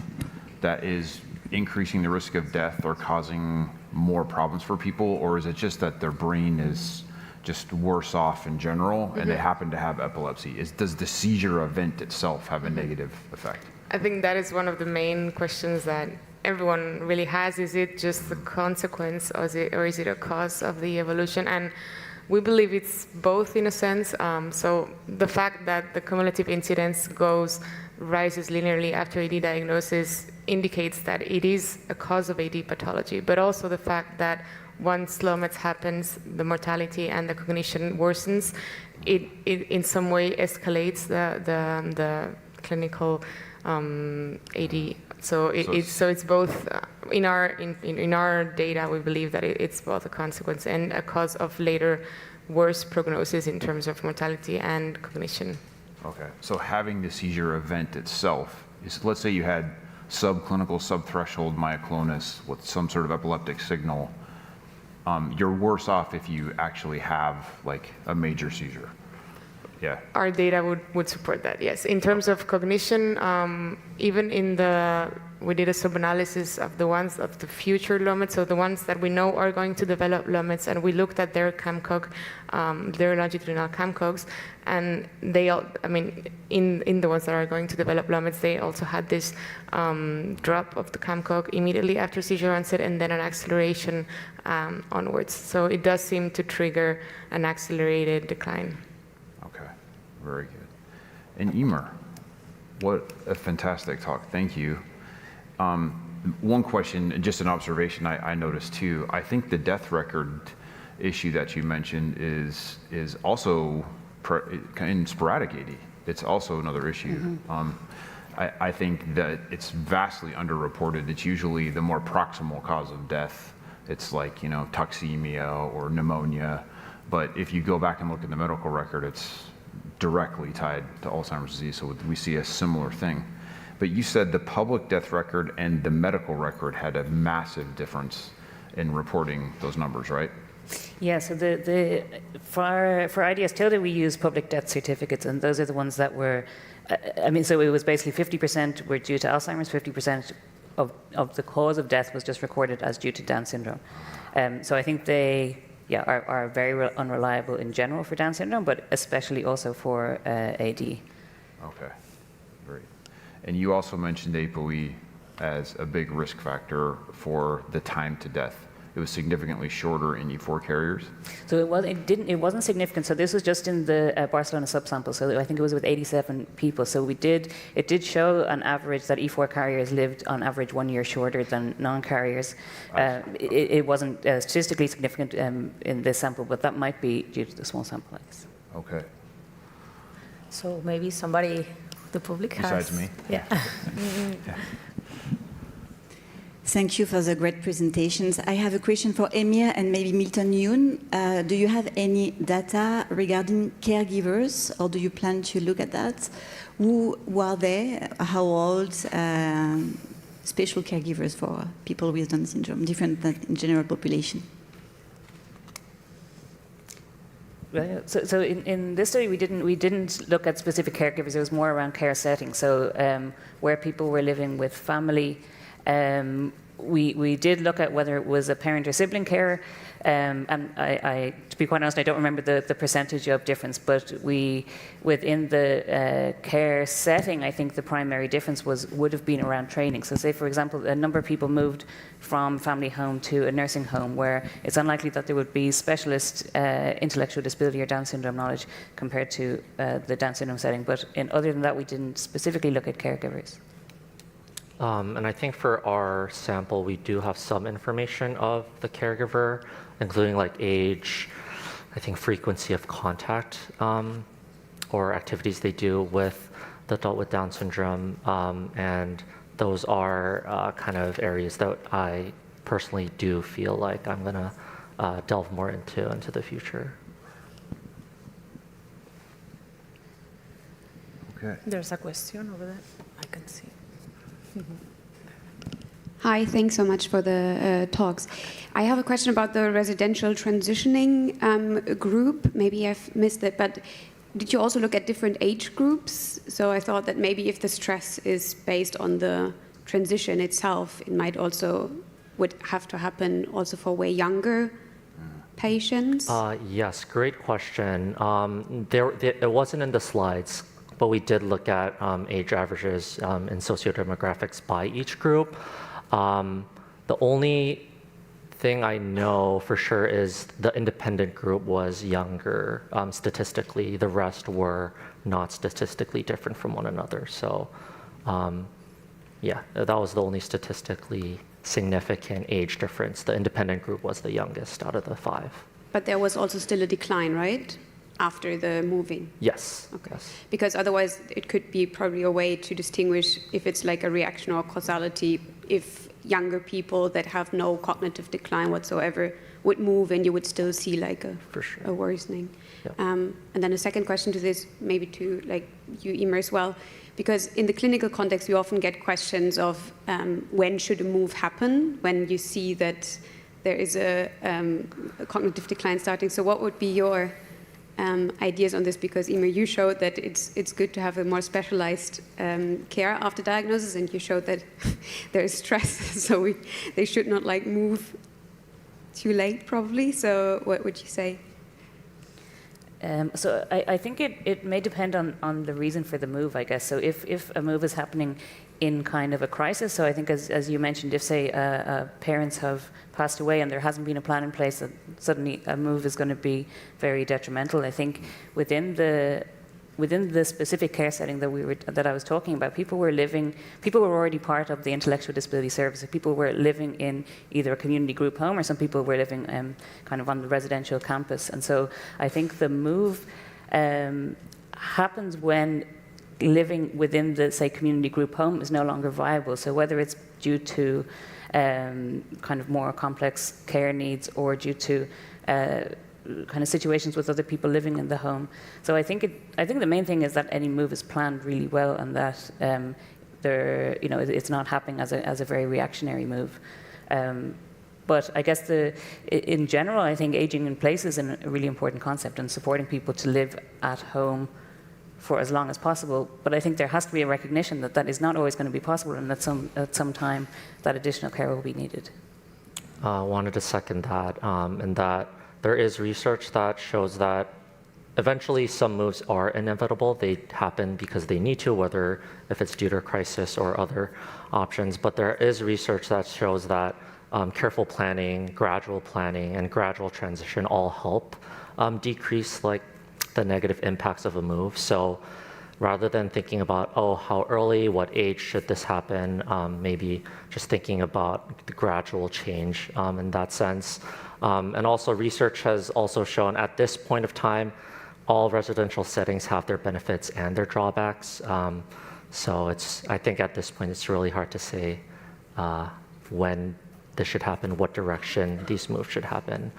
that is increasing the risk of death or causing more problems for people, or is it just that their brain is just worse off in general and they happen to have epilepsy? Does the seizure event itself have a negative effect? I think that is one of the main questions that everyone really has. Is it just the consequence, or is it a cause of the evolution? And we believe it's both in a sense. So the fact that the cumulative incidence rises linearly after AD diagnosis indicates that it is a cause of AD pathology, but also the fact that once LOMETS happens, the mortality and the cognition worsens, it in some way escalates the clinical AD. So it's both in our data. We believe that it's both a consequence and a cause of later worse prognosis in terms of mortality and cognition. Okay, so having the seizure event itself is, let's say you had subclinical subthreshold myoclonus with some sort of epileptic signal, you're worse off if you actually have like a major seizure. Yeah. Our data would support that, yes. In terms of cognition, even in we did a sub-analysis of the future LOMETs, so the ones that we know are going to develop LOMETs, and we looked at their CAMCOG, their longitudinal CAMCOGs, and they all, I mean, in the ones that are going to develop LOMETs, they also had this drop of the CAMCOG immediately after seizure onset, and then an acceleration onwards. So it does seem to trigger an accelerated decline. Very good. And Emer, what a fantastic talk. Thank you. One question, just an observation I noticed too. I think the death record issue that you mentioned is also in sporadic AD. It's also another issue. I think that it's vastly underreported. It's usually the more proximal cause of death. It's like, you know, toxemia or pneumonia. But if you go back and look at the medical record, it's directly tied to Alzheimer's disease, so we see a similar thing. But you said the public death record and the medical record had a massive difference in reporting those numbers, right? Yeah, so for ADAD-DSAD we use public death certificates, and those are the ones that were, so it was basically 50% were due to Alzheimer's, 50% of the cause of death was just recorded as due to Down syndrome. So I think they are very unreliable in general for Down syndrome, but especially also for AD. Okay, great. And you also mentioned ApoE as a big risk factor for the time to death. It was significantly shorter in E4 carriers. So it wasn't significant. So this was just in the Barcelona subsample. So I think it was with 87 people. So it did show an average that E4 carriers lived on average 1 year shorter than non-carriers. It wasn't statistically significant in this sample, but that might be due to the small sample size. Okay. So maybe somebody, the public has. Besides me. Yeah. Yeah. Thank you for the great presentations. I have a question for Emir and maybe Milton Yoon. Do you have any data regarding caregivers, or do you plan to look at that? Who are they? How old? Special caregivers for people with Down syndrome, different than in general population? So in this study, we didn't look at specific caregivers. It was more around care settings. So where people were living with family. We did look at whether it was a parent or sibling care, and I, to be quite honest, I don't remember the percentage of difference, but within the care setting, I think the primary difference would have been around training. So say, for example, a number of people moved from family home to a nursing home where it's unlikely that there would be specialist intellectual disability or Down syndrome knowledge compared to the Down syndrome setting. But other than that, we didn't specifically look at caregivers. And I think for our sample, we do have some information of the caregiver, including like age, I think frequency of contact, or activities they do with the adult with Down syndrome. And those are kind of areas that I personally do feel like I'm gonna delve more into the future. Okay. There's a question over there. I can see. Hi, thanks so much for the talks. I have a question about the residential transitioning group. Maybe I've missed it, but did you also look at different age groups? So I thought that maybe if the stress is based on the transition itself, it might also would have to happen also for way younger patients. Yes, great question. It wasn't in the slides, but we did look at age averages and sociodemographics by each group. The only thing I know for sure is the independent group was younger statistically. The rest were not statistically different from one another. So yeah, that was the only statistically significant age difference. The independent group was the youngest out of the 5. But there was also still a decline, right? After the moving? Yes. Okay. Yes. Because otherwise it could be probably a way to distinguish if it's like a reaction or causality, if younger people that have no cognitive decline whatsoever would move and you would still see like a worsening. Yep. And then a second question to this, maybe to like you, Emer, as well, because in the clinical context we often get questions of when should a move happen when you see that there is a cognitive decline starting. So what would be your ideas on this, because Ima, you showed that it's good to have a more specialized care after diagnosis, and you showed that there is stress, so they should not like move too late, probably. So what would you say? So I think it may depend on the reason for the move, I guess. So if a move is happening in kind of a crisis, so I think as you mentioned, if say parents have passed away and there hasn't been a plan in place, that suddenly a move is going to be very detrimental. I think within the specific care setting that I was talking about, people were already part of the intellectual disability service. People were living in either a community group home, or some people were living kind of on the residential campus. And so I think the move happens when living within the, say, community group home is no longer viable. So whether it's due to kind of more complex care needs, or due to kind of situations with other people living in the home. So I think the main thing is that any move is planned really well, and that it's not happening as a very reactionary move. But I guess in general, I think aging in place is a really important concept, and supporting people to live at home for as long as possible. But I think there has to be a recognition that that is not always going to be possible, and that at some time that additional care will be needed. Wanted to second that, and that there is research that shows that eventually some moves are inevitable. They happen because they need to, whether if it's due to a crisis or other options. But there is research that shows that careful planning, and gradual transition all help decrease like the negative impacts of a move. So rather than thinking about, oh, how early, what age should this happen, maybe just thinking about the gradual change in that sense. And also research has also shown at this point of time, all residential settings have their benefits and their drawbacks. So I think at this point, it's really hard to say when this should happen, what direction these moves should happen.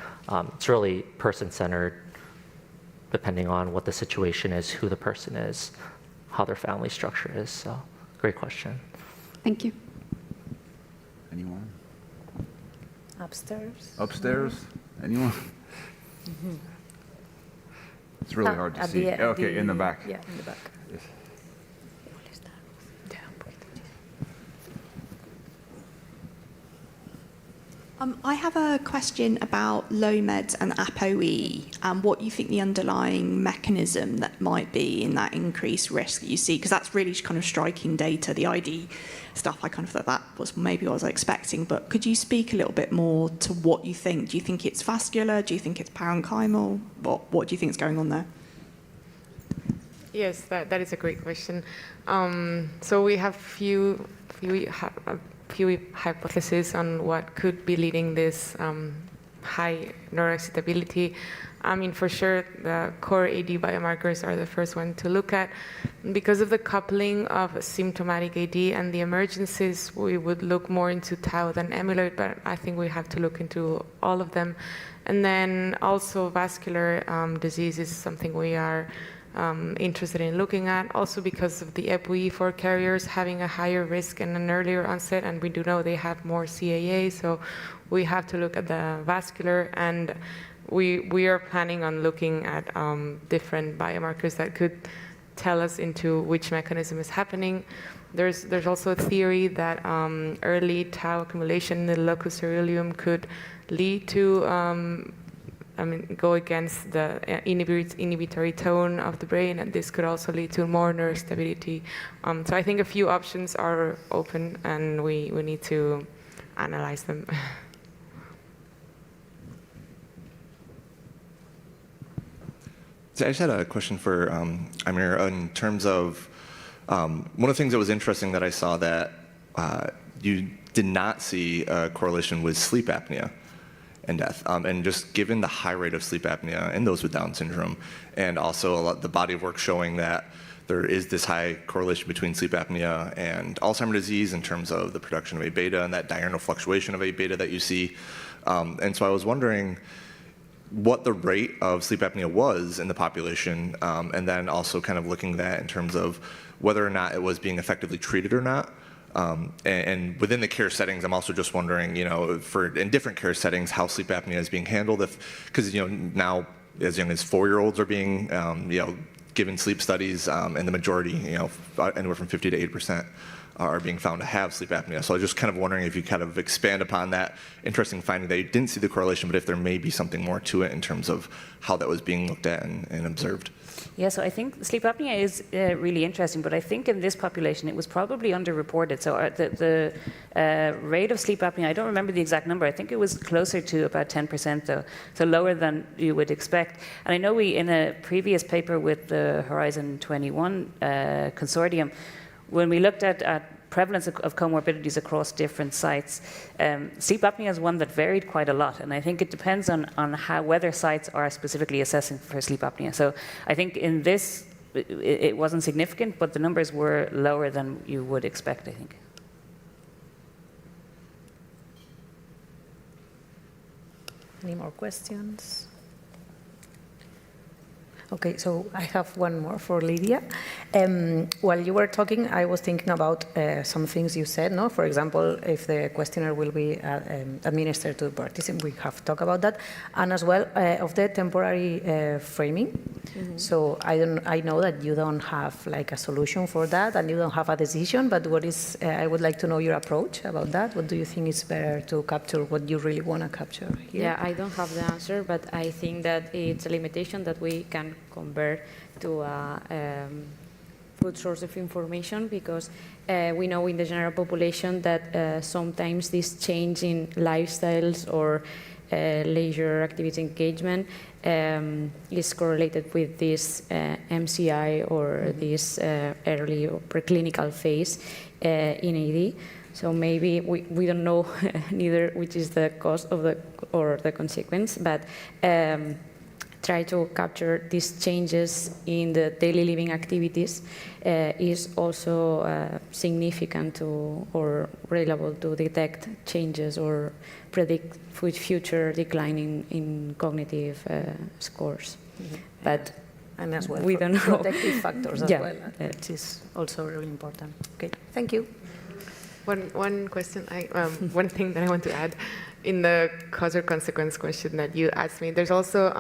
It's really person-centered, depending on what the situation is, who the person is, how their family structure is. So, great question. Thank you. Anyone? Upstairs? Upstairs? Anyone? Mm-hmm. It's really hard to see. Okay, in the back. Yeah, in the back. Yes. I have a question about LOMED and ApoE, and what you think the underlying mechanism that might be in that increased risk that you see, because that's really kind of striking data. The ID stuff, I kind of thought that was maybe what I was expecting, but could you speak a little bit more to what you think? Do you think it's vascular? Do you think it's parenchymal? What do you think is going on there? Yes, that is a great question. So we have few hypotheses on what could be leading this high neuroexcitability. I mean, for sure, the core AD biomarkers are the first one to look at. Because of the coupling of symptomatic AD and the emergencies, we would look more into tau than amyloid, but I think we have to look into all of them. And then also vascular disease is something we are interested in looking at, also because of the ApoE4 carriers having a higher risk and an earlier onset, and we do know they have more CAA, so we have to look at the vascular, and we are planning on looking at different biomarkers that could tell us into which mechanism is happening. There's also a theory that early tau accumulation in the locus ceruleum could lead to go against the inhibitory tone of the brain, and this could also lead to more neurostability. So I think a few options are open, and we need to analyze them. So I just had a question for Amir in terms of one of the things that was interesting that I saw that you did not see a correlation with sleep apnea and death. And just given the high rate of sleep apnea in those with Down syndrome, and also the body of work showing that there is this high correlation between sleep apnea and Alzheimer's disease in terms of the production of A-beta and that diurnal fluctuation of A-beta that you see. And so I was wondering what the rate of sleep apnea was in the population, and then also kind of looking at that in terms of whether or not it was being effectively treated or not. And within the care settings, I'm also just wondering, in different care settings, how sleep apnea is being handled. Because now as young as 4-year-olds are being, given sleep studies, and the majority, anywhere from 50 to 80%. Are being found to have sleep apnea. So I was just kind of wondering if you kind of expand upon that interesting finding that you didn't see the correlation, but if there may be something more to it in terms of how that was being looked at and observed. Yeah, so I think sleep apnea is really interesting, but I think in this population it was probably underreported. So the rate of sleep apnea, I don't remember the exact number, I think it was closer to about 10% though, so lower than you would expect. And I know we, in a previous paper with the Horizon 21 consortium, when we looked at prevalence of comorbidities across different sites, sleep apnea is one that varied quite a lot, and I think it depends on whether sites are specifically assessing for sleep apnea. So I think in this, it wasn't significant, but the numbers were lower than you would expect, I think. Any more questions? Okay, so I have one more for Lydia. While you were talking, I was thinking about some things you said, no? For example, if the questionnaire will be administered to the participant, we have talked about that, and as well of the temporary framing. Mm-hmm. So I know that you don't have like a solution for that, and you don't have a decision, but what is, I would like to know your approach about that. What do you think is better to capture what you really want to capture here? Yeah, I don't have the answer, but I think that it's a limitation that we can convert to a good source of information, because we know in the general population that sometimes this change in lifestyles or leisure activity engagement is correlated with this MCI or this early or preclinical phase in AD. So maybe we don't know neither which is the cause of the consequence, but try to capture these changes in the daily living activities is also significant to or reliable to detect changes or predict future decline in cognitive scores. Mm-hmm. But and as well we don't know protective factors as well, which is also really important. Okay, thank you. One question, one thing that I want to add, in the cause or consequence question that you asked me, there's also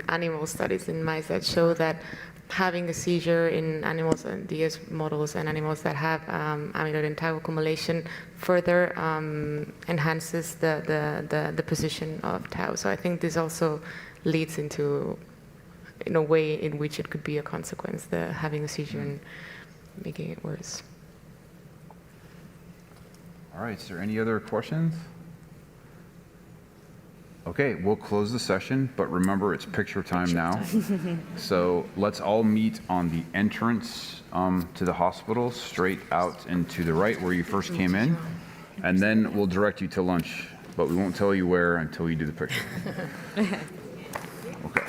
animal studies in mice that show that having a seizure in animals and DS models and animals that have amyloid and tau accumulation further enhances the position of tau. So I think this also leads into, in a way in which it could be a consequence, the having a seizure and making it worse. All right, is there any other questions? Okay, we'll close the session, but remember it's picture time now. So let's all meet on the entrance to the hospital, straight out and to the right where you first came in, and then we'll direct you to lunch, but we won't tell you where until you do the picture. Okay.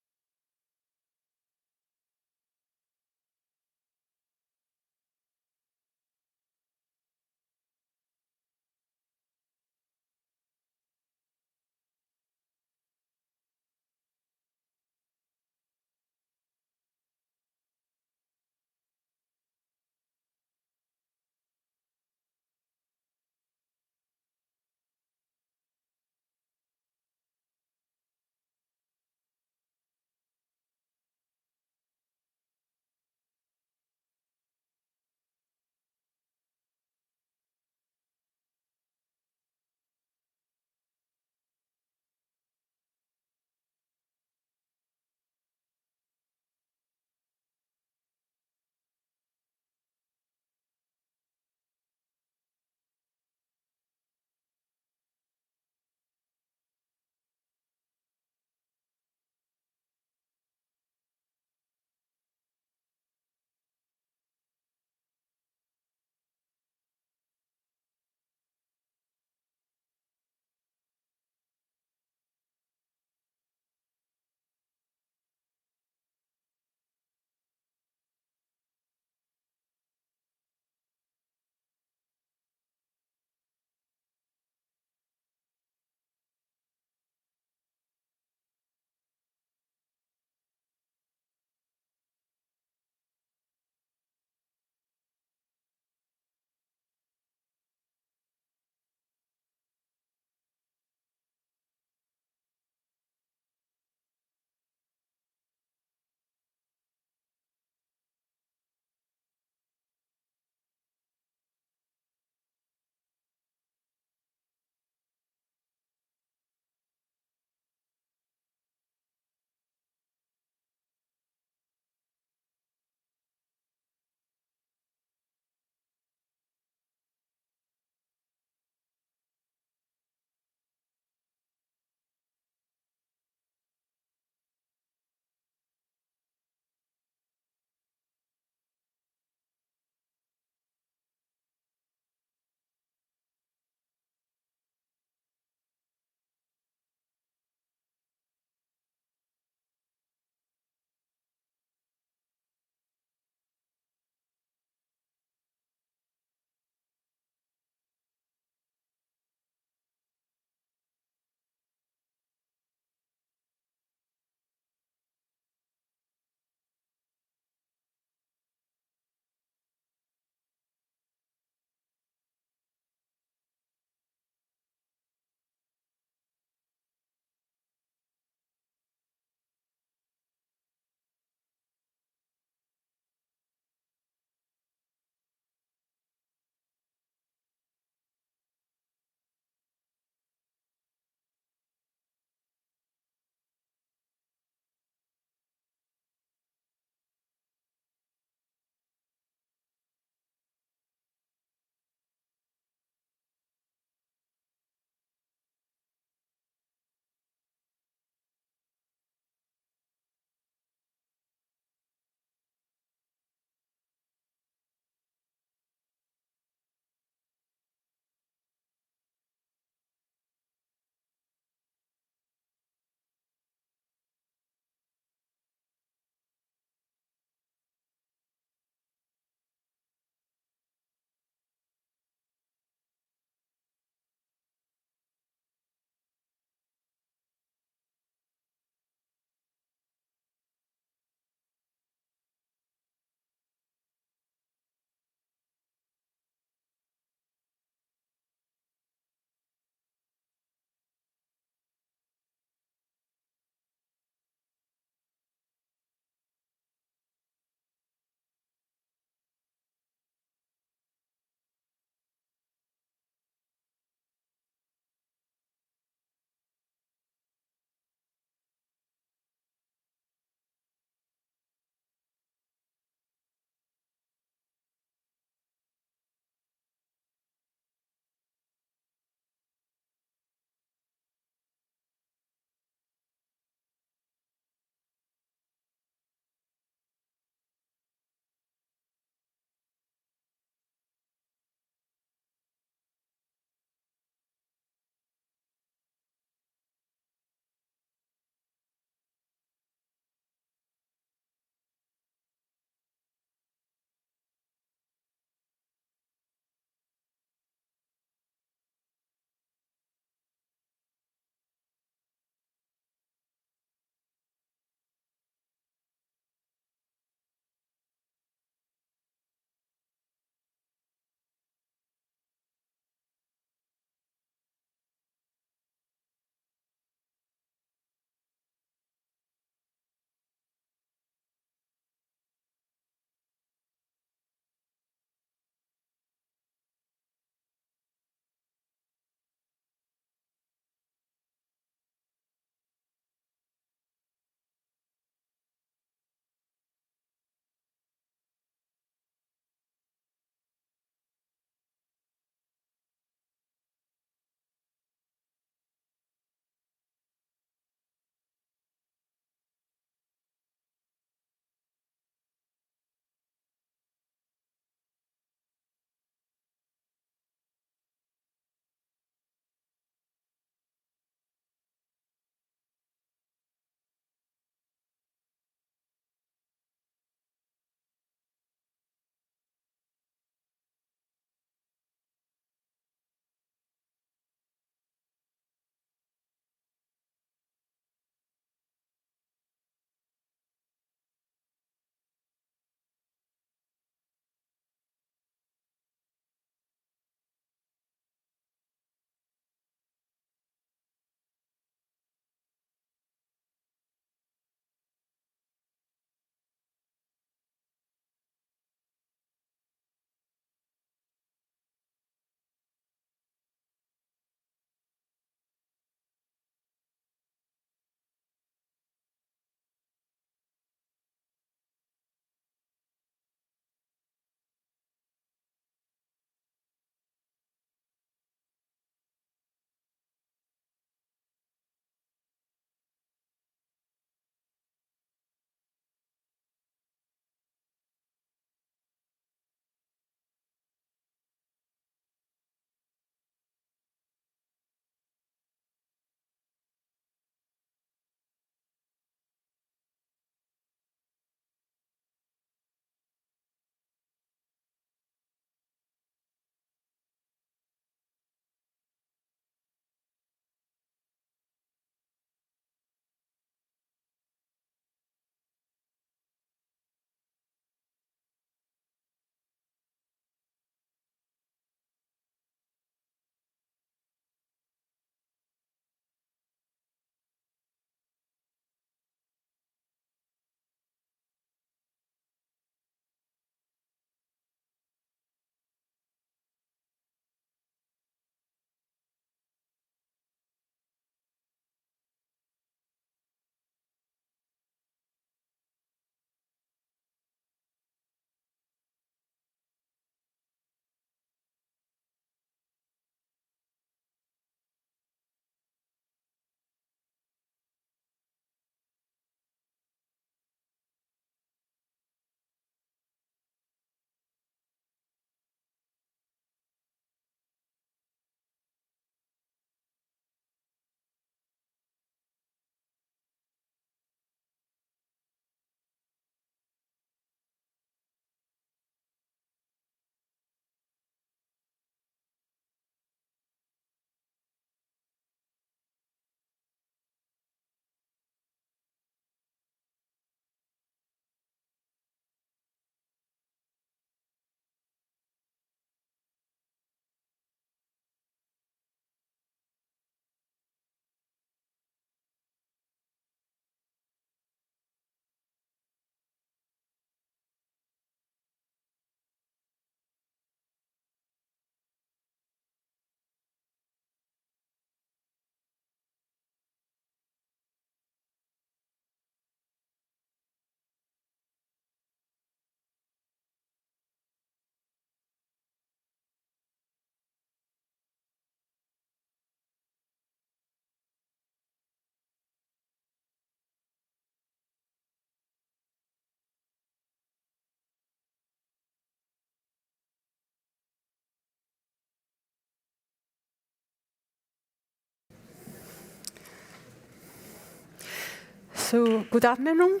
So good afternoon.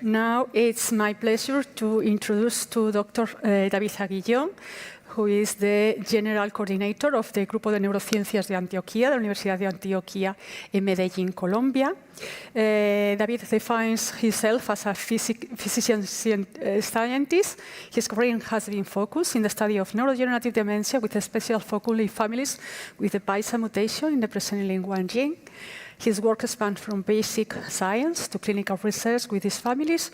Now it's my pleasure to introduce to Dr. David Aguillón, who is the General Coordinator of the Grupo de Neurociencias de Antioquia, de la Universidad de Antioquia en Medellín, Colombia. David defines himself as a physician scientist. His career has been focused in the study of neurodegenerative dementia with a special focus in families with the PISA mutation in the presenilin-1 gene. His work spans from basic science to clinical research with these families.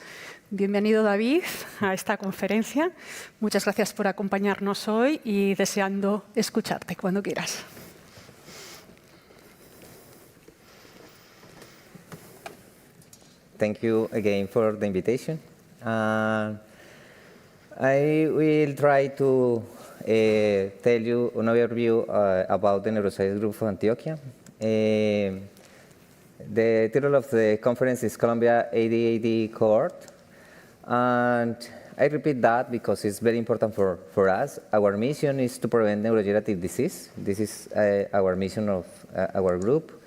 Bienvenido, David, a esta conferencia. Muchas gracias por acompañarnos hoy y deseando escucharte cuando quieras. Thank you again for the invitation. I will try to tell you an overview about the neuroscience group of Antioquia. The title of the conference is Colombia ADAD Cohort. And I repeat that because it's very important for us. Our mission is to prevent neurodegenerative disease. This is our mission of our group.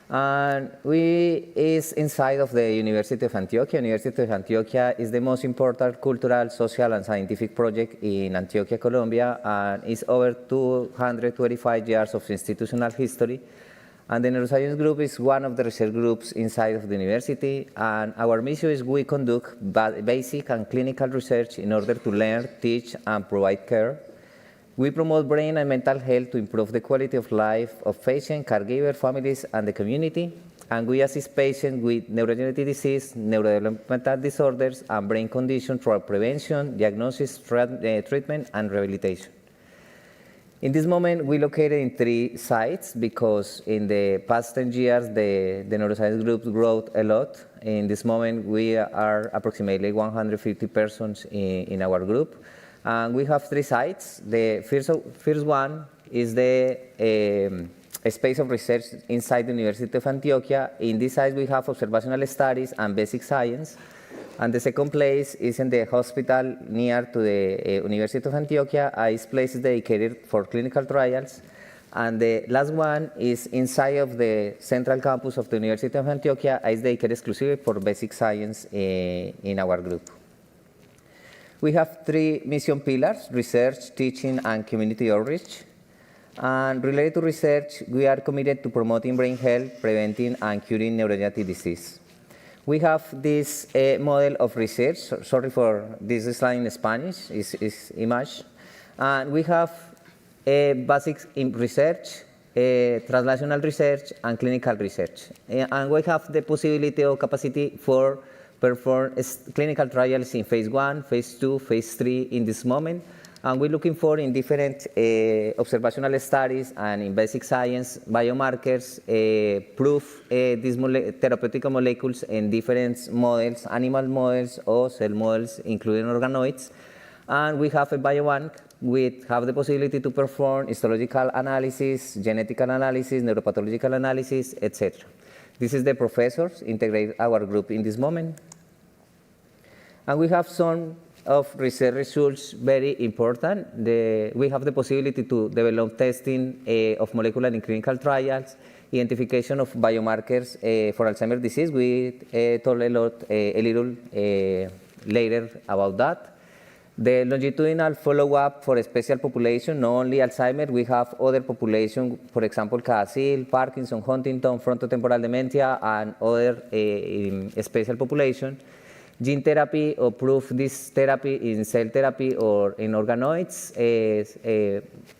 And we is inside of the University of Antioquia. University of Antioquia is the most important cultural, social, and scientific project in Antioquia, Colombia, and is over 225 years of institutional history. And the neuroscience group is one of the research groups inside of the university. And our mission is we conduct basic and clinical research in order to learn, teach, and provide care. We promote brain and mental health to improve the quality of life of patients, caregivers, families, and the community. And we assist patients with neurodegenerative disease, neurodevelopmental disorders, and brain conditions for prevention, diagnosis, treatment, and rehabilitation. In this moment, we located in 3 sites because in the past 10 years, the neuroscience group grew a lot. In this moment, we are approximately 150 persons in our group. And we have 3 sites. The first one is the space of research inside the University of Antioquia. In this site, we have observational studies and basic science. And the second place is in the hospital near to the University of Antioquia. This place is dedicated for clinical trials. And the last one is inside of the central campus of the University of Antioquia. It's dedicated exclusively for basic science in our group. We have 3 mission pillars: research, teaching, and community outreach. And related to research, we are committed to promoting brain health, preventing, and curing neurodegenerative disease. We have this model of research. Sorry for this slide in Spanish, is image. And we have basics in research, translational research, and clinical research. And we have the possibility or capacity for perform clinical trials in phase 1, phase 2, phase 3 in this moment. And we're looking for in different observational studies and in basic science, biomarkers, proof these therapeutic molecules in different models, animal models or cell models, including organoids. And we have a biobank. We have the possibility to perform histological analysis, genetic analysis, neuropathological analysis, etc. This is the professors integrate our group in this moment. And we have some of research results very important. We have the possibility to develop testing of molecular and clinical trials, identification of biomarkers for Alzheimer's disease. We told a little later about that. The longitudinal follow-up for a special population, not only Alzheimer's, we have other populations, for example, CASIL, Parkinson, Huntington, frontotemporal dementia, and other special populations. Gene therapy or proof this therapy in cell therapy or in organoids,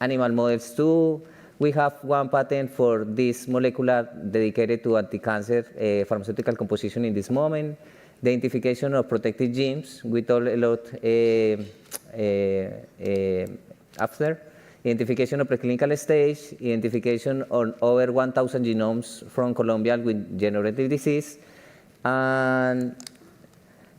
animal models too. We have 1 patent for this molecular dedicated to anti-cancer pharmaceutical composition in this moment. The identification of protected genes, we told a lot after. Identification of preclinical stage, identification on over 1,000 genomes from Colombia with degenerative disease. And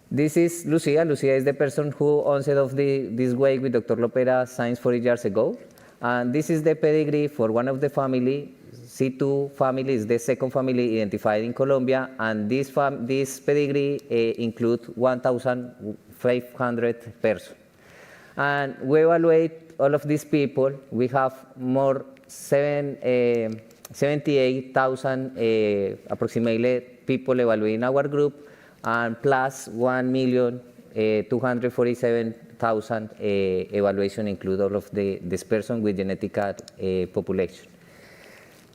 this is Lucia. Lucia is the person who onset of this way with Dr. Lopera science 40 years ago. And this is the pedigree for one of the family. C2 family is the second family identified in Colombia. And this pedigree includes 1,500 persons. And we evaluate all of these people. We have more 7 78,000 approximately people evaluated in our group, and plus 1,247,000 evaluation include all of this person with genetic population.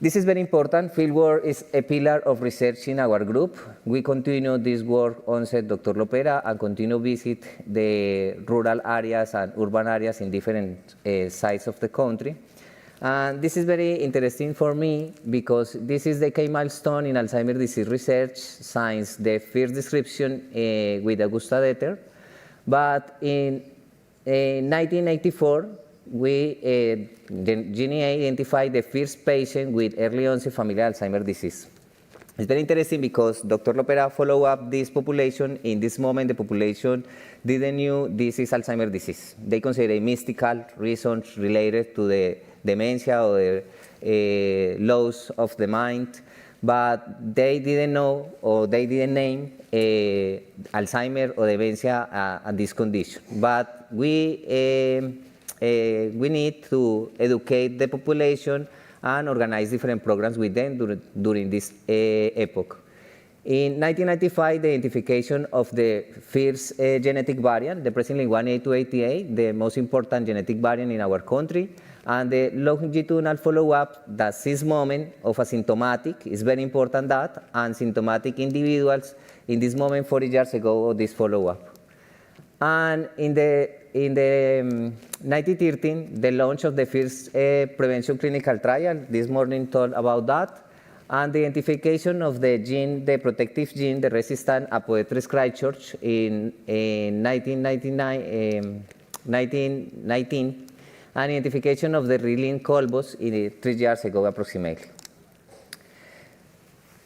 This is very important. Fieldwork is a pillar of research in our group. We continue this work on Dr. Lopera and continue visit the rural areas and urban areas in different sides of the country. And this is very interesting for me because this is the key milestone in Alzheimer's disease research since the first description with Augusta Deter. But in 1984, GNA identified the first patient with early onset familial Alzheimer's disease. It's very interesting because Dr. Lopera followed up this population. In this moment, the population didn't know this is Alzheimer's disease. They consider mystical reasons related to the dementia or the loss of the mind, but they didn't know or they didn't name Alzheimer's or dementia at this condition. But we need to educate the population and organize different programs with them during this epoch. In 1995, the identification of the first genetic variant, the presently 1A288, the most important genetic variant in our country, and the longitudinal follow-up, that this moment of asymptomatic is very important that, and symptomatic individuals in this moment 40 years ago of this follow-up. And in the 1913, the launch of the first prevention clinical trial, this morning told about that, and the identification of the gene, the protective gene, the resistant apoetrus Christchurch in 1919, and identification of the Rilin colbos 3 years ago approximately.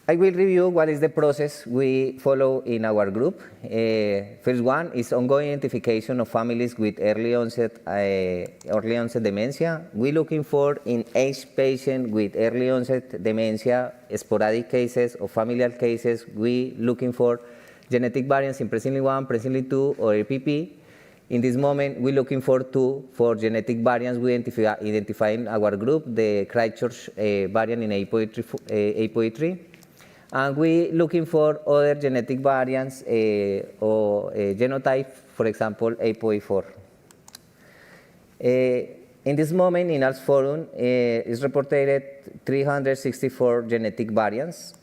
I will review what is the process we follow in our group. First one is ongoing identification of families with early onset dementia. We're looking for in aged patients with early onset dementia, sporadic cases or familial cases. We're looking for genetic variants in presently 1, presently 2, or APP. In this moment, we're looking for 2 for genetic variants we identify in our group, the Christchurch variant in APOE3. And we're looking for other genetic variants or genotype, for example, APOE4. In this moment, in ALS Forum, is reported 364 genetic variants,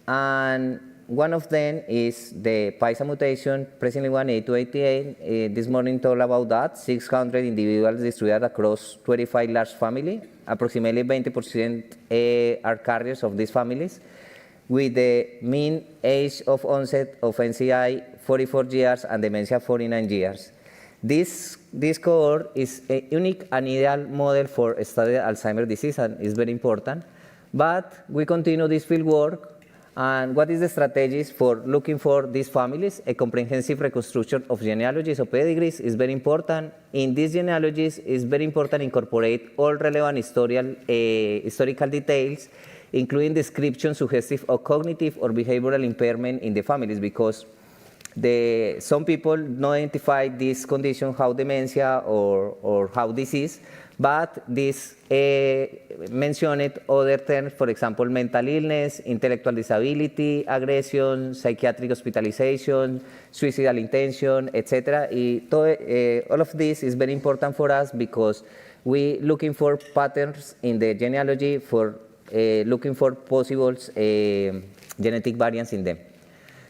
and one of them is the PISA mutation, presently 1A288. This morning told about that, 600 individuals distributed across 25 large families. Approximately 20% are carriers of these families, with the mean age of onset of NCI 44 years and dementia 49 years. This cohort is a unique and ideal model for studying Alzheimer's disease and is very important. But we continue this field work. And what is the strategies for looking for these families? A comprehensive reconstruction of genealogies or pedigrees is very important. In these genealogies, it's very important to incorporate all relevant historical details, including description suggestive of cognitive or behavioral impairment in the families, because some people don't identify this condition how dementia or how disease, but this mentioned other terms, for example, mental illness, intellectual disability, aggression, psychiatric hospitalization, suicidal intention, etc. All of this is very important for us because we're looking for patterns in the genealogy for looking for possible genetic variants in them.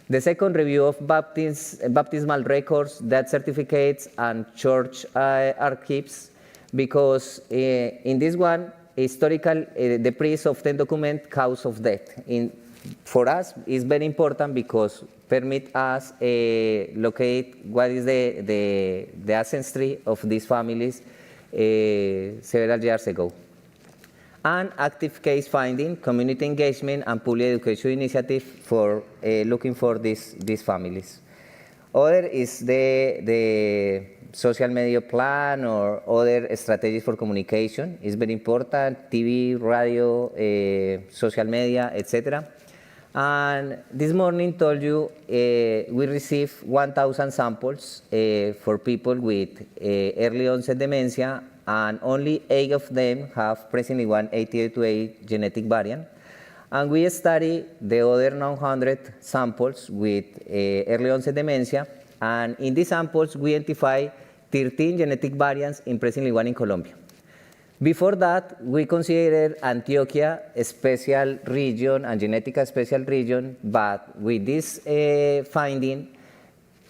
The second review of baptismal records, death certificates, and church archives, because in this one, historical, the priest often document cause of death. For us, it's very important because permit us locate what is the ancestry of these families several years ago. And active case finding, community engagement, and public education initiative for looking for these families. Other is the social media plan or other strategies for communication. It's very important, TV, radio, social media, etc. And this morning told you we received 1,000 samples for people with early onset dementia and only 8 of them have presenting 8828 genetic variant. And we study the other 900 samples with early onset dementia, and in these samples we identify 13 genetic variants in presenting in Colombia. Before that, we considered Antioquia a special region and Genetica a special region, but with this finding,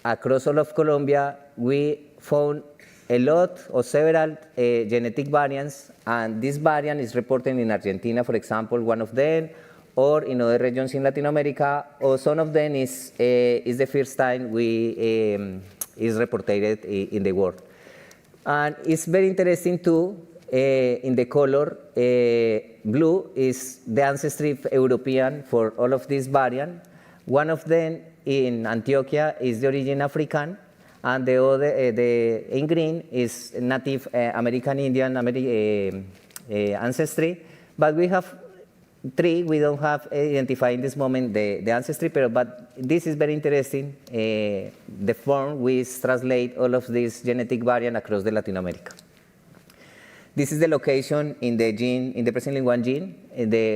across all of Colombia, we found a lot or several genetic variants, and this variant is reported in Argentina, for example, one of them, or in other regions in Latin America, or some of them is the first time is reported in the world. And it's very interesting too, in the color blue is the ancestry European for all of these variants. One of them in Antioquia is the origin African, and the other in green is Native American Indian ancestry. But we have 3, we don't have identified in this moment the ancestry, but this is very interesting, the form we translate all of these genetic variants across the Latin America. This is the location in the gene, in the presenting one gene.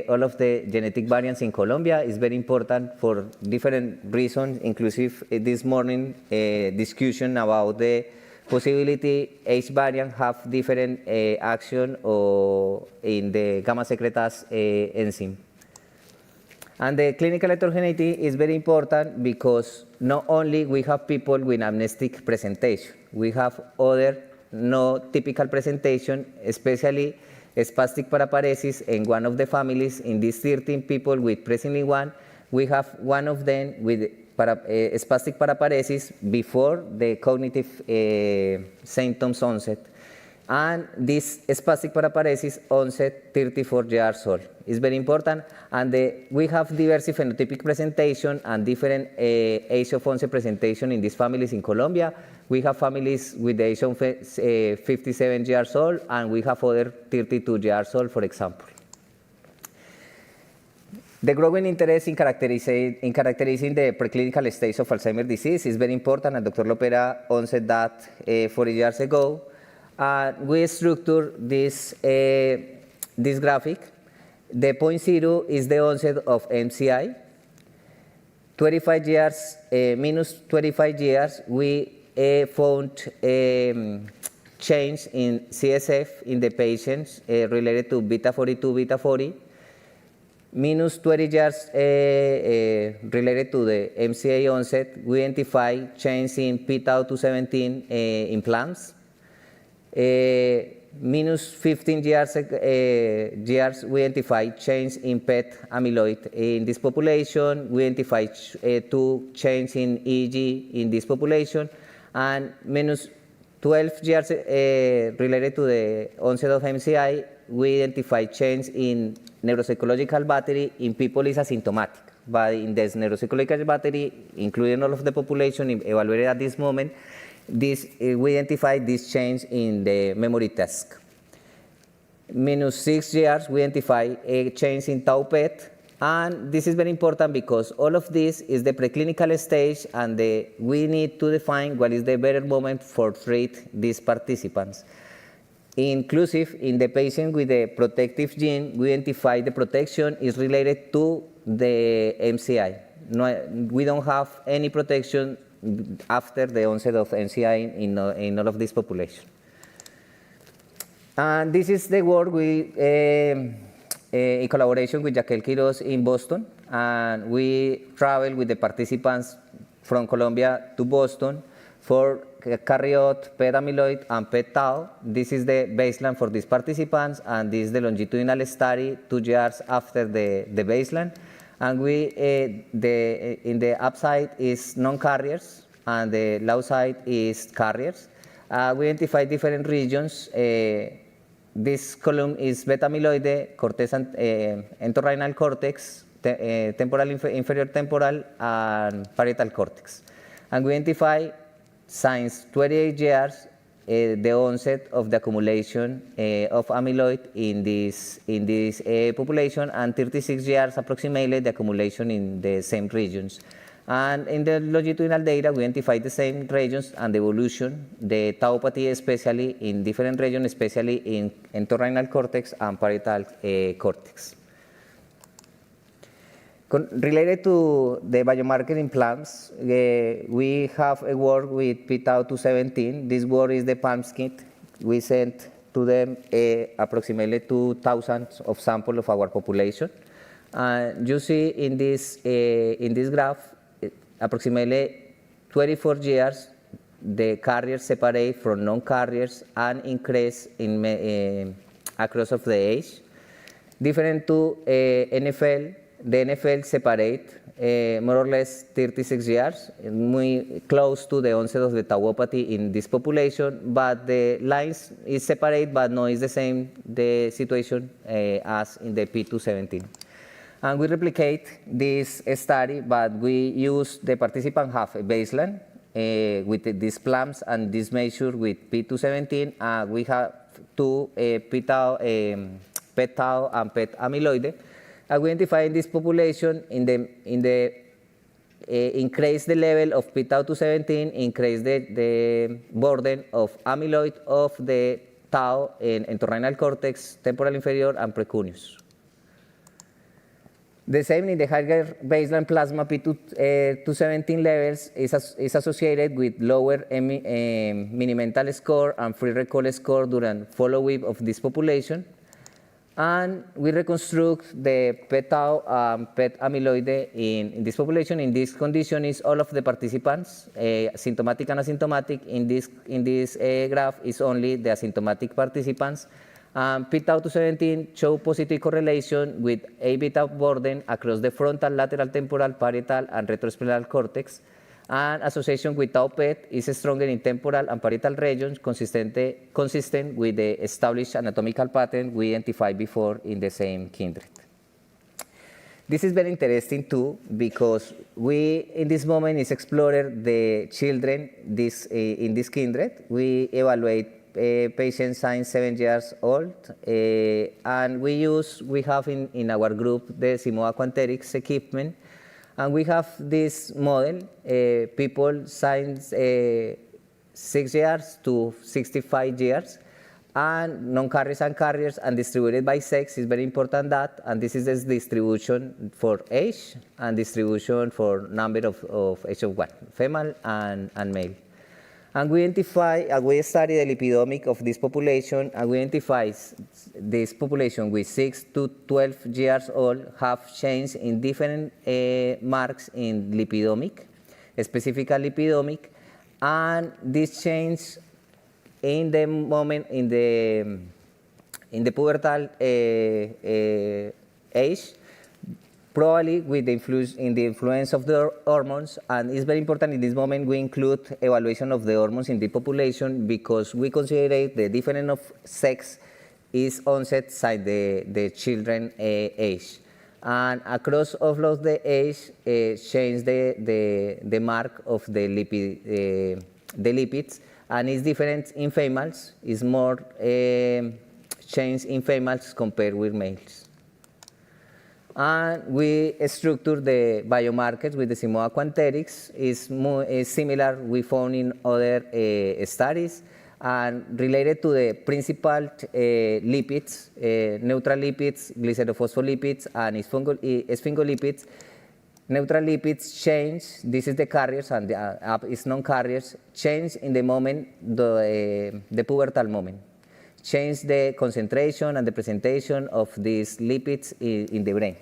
All of the genetic variants in Colombia is very important for different reasons, inclusive this morning discussion about the possibility each variant have different action or in the gamma secretase enzyme. And the clinical heterogeneity is very important because not only we have people with amnestic presentation, we have other no typical presentation, especially spastic paraparesis in one of the families. In these 13 people with presenting one, we have one of them with spastic paraparesis before the cognitive symptoms onset. And this spastic paraparesis onset 34 years old is very important. And we have diverse phenotypic presentation and different age of onset presentation in these families in Colombia. We have families with the age of 57 years old, and we have other 32 years old, for example. The growing interest in characterizing the preclinical stage of Alzheimer's disease is very important, and Dr. Lopera onset that 40 years ago. We structure this graphic. The point 0 is the onset of MCI. 25 years, minus 25 years, we found change in CSF in the patients related to beta 42, beta 40. Minus 20 years related to the MCA onset, we identify change in p-tau 217 implants. Minus 15 years, we identify change in PET amyloid in this population. We identify 2 change in EEG in this population. And minus 12 years related to the onset of MCI, we identify change in neuropsychological battery in people is asymptomatic. But in this neuropsychological battery, including all of the population evaluated at this moment, we identify this change in the memory task. Minus 6 years, we identify a change in tau PET. And this is very important because all of this is the preclinical stage, and we need to define what is the better moment for treat these participants. Inclusive in the patient with the protective gene, we identify the protection is related to the MCI. No, we don't have any protection after the onset of MCI in all of this population. And this is the work we, in collaboration with Jaquel Quiroz in Boston, and we travel with the participants from Colombia to Boston for carry out PET amyloid and PET tau. This is the baseline for these participants, and this is the longitudinal study 2 years after the baseline. And we, in the upside is non-carriers, and the low side is carriers. We identify different regions. This column is beta amyloid, cortex and entorhinal cortex, temporal inferior temporal, and parietal cortex. And we identify since 28 years the onset of the accumulation of amyloid in this population, and 36 years approximately the accumulation in the same regions. And in the longitudinal data, we identify the same regions and the evolution, the tauopathy especially in different regions, especially in entorhinal cortex and parietal cortex. Related to the biomarker in plants, we have a work with p-tau217. This work is the PALMS kit. We sent to them approximately 2,000 of samples of our population. You see in this graph, approximately 24 years, the carriers separate from non-carriers and increase in, across of the age. Different to NFL, the NFL separate more or less 36 years, muy close to the onset of the tauopathy in this population, but the lines is separate, but no, it's the same the situation as in the P217. And we replicate this study, but we use the participant have a baseline with these plums and this measure with P217. We have two p-tau, PET-tau and PET amyloid. We identify in this population in the increase the level of p-tau217, increase the burden of amyloid of the tau in entorhinal cortex, temporal inferior, and precuneus. The same in the higher baseline plasma p217 levels is associated with lower mini-mental score and free recall score during follow-up of this population. And we reconstruct the PET-tau and PET amyloid in this population. In this condition is all of the participants, symptomatic and asymptomatic. In this graph is only the asymptomatic participants. P-tau217 show positive correlation with A-beta burden across the frontal, lateral, temporal, parietal, and retrospinal cortex. And association with tau PET is stronger in temporal and parietal regions, consistent with the established anatomical pattern we identified before in the same kindred. This is very interesting too, because we, in this moment, is exploring the children in this kindred. We evaluate patients since 7 years old, and we have in our group the Simoa Quanterix equipment. And we have this model, people since 6 years to 65 years, and non-carriers and carriers, and distributed by sex is very important that, and this is the distribution for age and distribution for number of age of one, female and male. And we identify, we study the lipidomic of this population, and we identify this population with 6 to 12 years old have changed in different marks in lipidomic, specifically lipidomic, and this change in the moment in the pubertal age, probably with the influence of the hormones. And it's very important in this moment we include evaluation of the hormones in the population, because we consider the difference of sex is onset since the children age. And across all of the age, change the mark of the lipids, and it's different in females, is more change in females compared with males. And we structure the biomarkers with the Simoa Quanterix. Is similar we found in other studies, and related to the principal lipids, neutral lipids, glycerophospholipids, and sphingolipids. Neutral lipids change, this is the carriers, and the up is non-carriers, change in the moment, the pubertal moment. Change the concentration and the presentation of these lipids in the brain.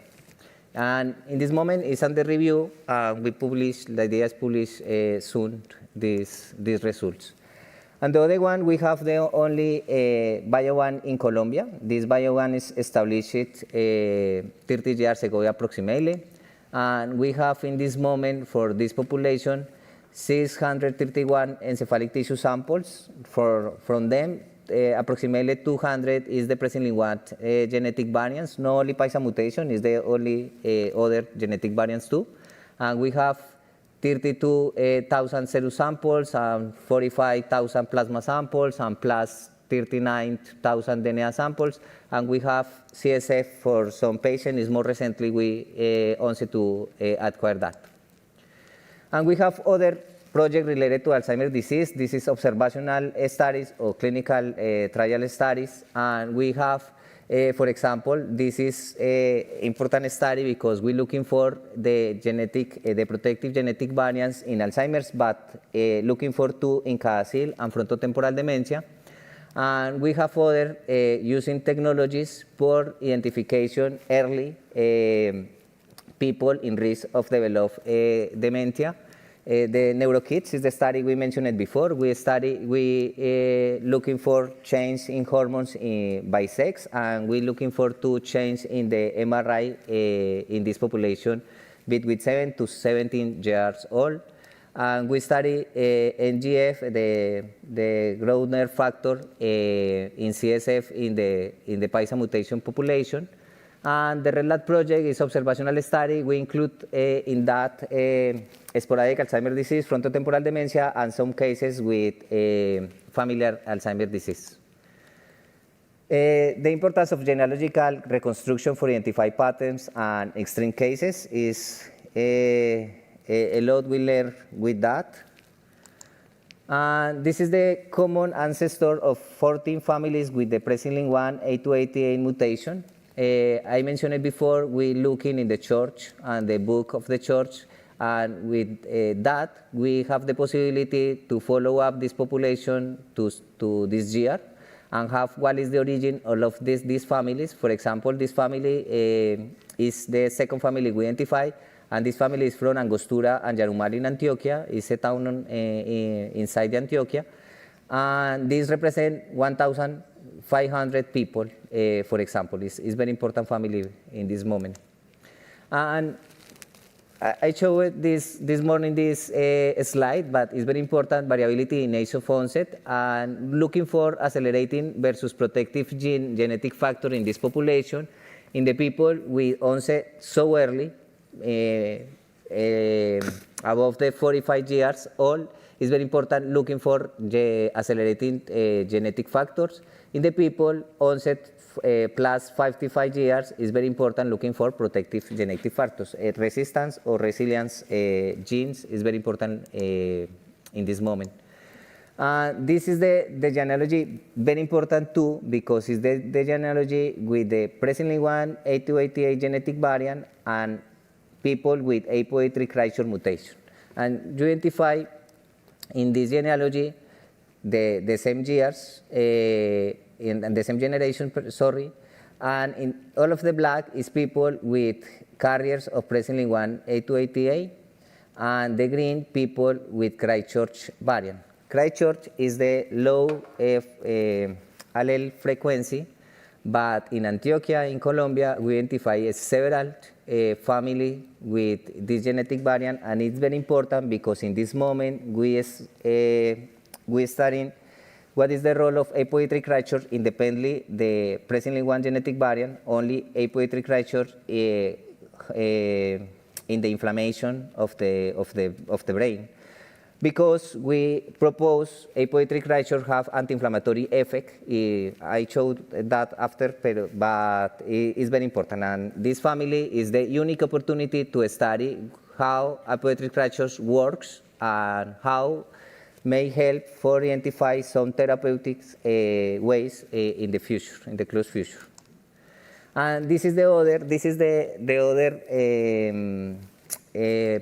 And in this moment, it's under review. We publish, the idea is published soon, these results. And the other one, we have the only BioOne in Colombia. This BioOne is established 30 years ago approximately. And we have in this moment for this population 631 encephalic tissue samples. From them, approximately 200 is the presently what genetic variants. No only PISA mutation is the only other genetic variants too. And we have 32,000 cell samples and 45,000 plasma samples and plus 39,000 DNA samples. And we have CSF for some patients. Is more recently we onset to acquire that. And we have other projects related to Alzheimer's disease. This is observational studies or clinical trial studies. And we have, for example, this is an important study because we're looking for the protective genetic variants in Alzheimer's, but looking for two in caecil and frontotemporal dementia. And we have other using technologies for identification early people in risk of develop dementia. The NeuroKids is the study we mentioned before. We looking for change in hormones by sex, and we're looking for two change in the MRI in this population between 7 to 17 years old. And we study NGF, the growth nerve factor in CSF in the Paisa mutation population. And the RELAT project is observational study. We include in that sporadic Alzheimer's disease, frontotemporal dementia, and some cases with familiar Alzheimer's disease. The importance of genealogical reconstruction for identify patterns and extreme cases is a lot we learn with that. And this is the common ancestor of 14 families with the presenilin-1 A288 mutation. I mentioned it before, we're looking in the church and the book of the church, and with that, we have the possibility to follow up this population to this year and have what is the origin of these families. For example, this family is the second family we identify, and this family is from Angostura and Yarumal in Antioquia. It's a town inside Antioquia. And this represents 1,500 people, for example. It's very important family in this moment. And I showed this morning this slide, but it's very important, variability in age of onset, and looking for accelerating versus protective genetic factor in this population. In the people with onset so early, above the 45 years old, it's very important looking for accelerating genetic factors. In the people onset plus 55 years, it's very important looking for protective genetic factors. Resistance or resilience genes is very important in this moment. This is the genealogy, very important too, because it's the genealogy with the presenilin-1 A288 genetic variant and people with ApoE3 Christchurch mutation. And you identify in this genealogy the same years, and the same generation, sorry, and in all of the black is people with carriers of presenilin-1 A288, and the green people with Christchurch variant. Christchurch is the low allele frequency, but in Antioquia, in Colombia, we identify several family with this genetic variant, and it's very important because in this moment we studying what is the role of ApoE3 Christchurch independently the presenilin-1 genetic variant, only ApoE3 Christchurch in the inflammation of the brain. Because we propose ApoE3 Christchurch have anti-inflammatory effect. I showed that after, but it's very important. And this family is the unique opportunity to study how ApoE3 Christchurch works and how may help for identify some therapeutic ways in the future, in the close future. And this is the other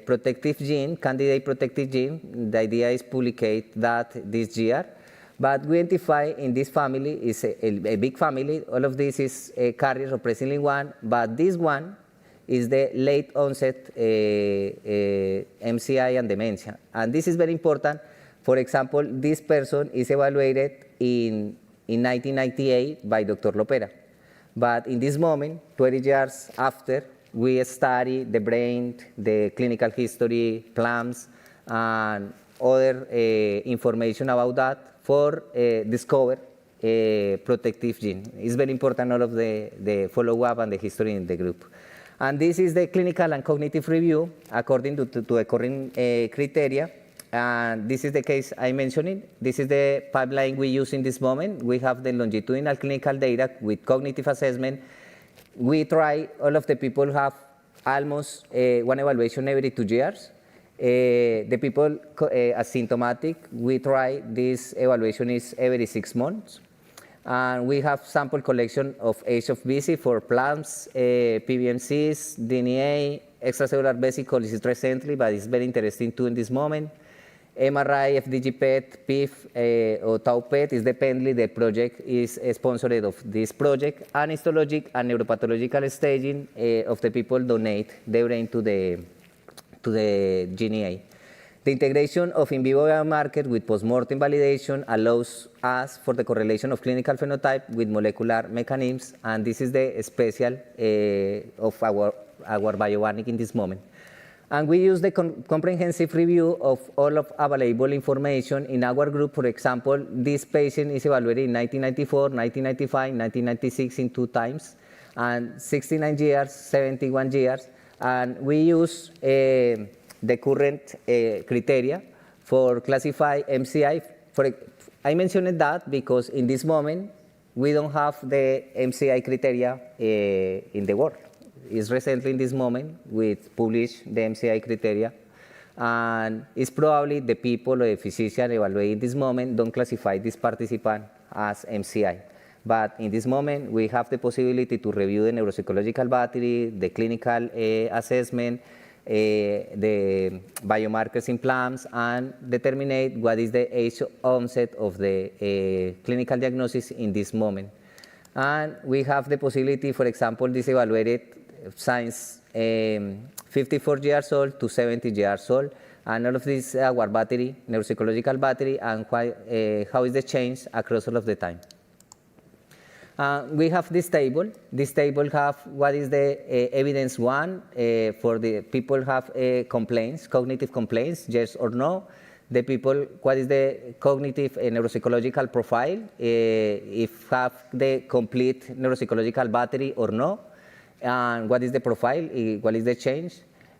protective gene, candidate protective gene. The idea is publicate that this year. But we identify in this family is a big family. All of this is carriers of presenilin-1, but this one is the late onset MCI and dementia. And this is very important. For example, this person is evaluated in 1998 by Dr. Lopera. But in this moment, 20 years after, we study the brain, the clinical history, plans, and other information about that for discover a protective gene. It's very important, all of the follow-up and the history in the group. And this is the clinical and cognitive review according to the current criteria. And this is the case I mentioned. This is the pipeline we use in this moment. We have the longitudinal clinical data with cognitive assessment. We try, all of the people have almost one evaluation every 2 years. The people asymptomatic, we try this evaluation is every 6 months. And we have sample collection of age of visit for plants, PBMCs, DNA, extracellular vesicles recently, but it's very interesting too in this moment. MRI, FDG PET, PIF, or Tau PET is dependently the project is sponsored of this project, and histologic and neuropathological staging of the people donate their brain to the GNA. The integration of in vivo biomarker with postmortem validation allows us for the correlation of clinical phenotype with molecular mechanisms, and this is the special of our biobank in this moment. And we use the comprehensive review of all of available information in our group. For example, this patient is evaluated in 1994, 1995, 1996 in 2 times, and 69 years, 71 years. And we use the current criteria for classify MCI. I mentioned that because in this moment, we don't have the MCI criteria in the world. It's recently in this moment we published the MCI criteria, and it's probably the people or the physician evaluating in this moment don't classify this participant as MCI. But in this moment, we have the possibility to review the neuropsychological battery, the clinical assessment, the biomarkers in plants, and determine what is the age onset of the clinical diagnosis in this moment. And we have the possibility, for example, this evaluated since 54 years old to 70 years old, and all of this our battery, neuropsychological battery, and how is the change across all of the time. We have this table. This table have what is the evidence one for the people have complaints, cognitive complaints, yes or no. The people, what is the cognitive neuropsychological profile, if have the complete neuropsychological battery or no. And what is the profile, what is the change,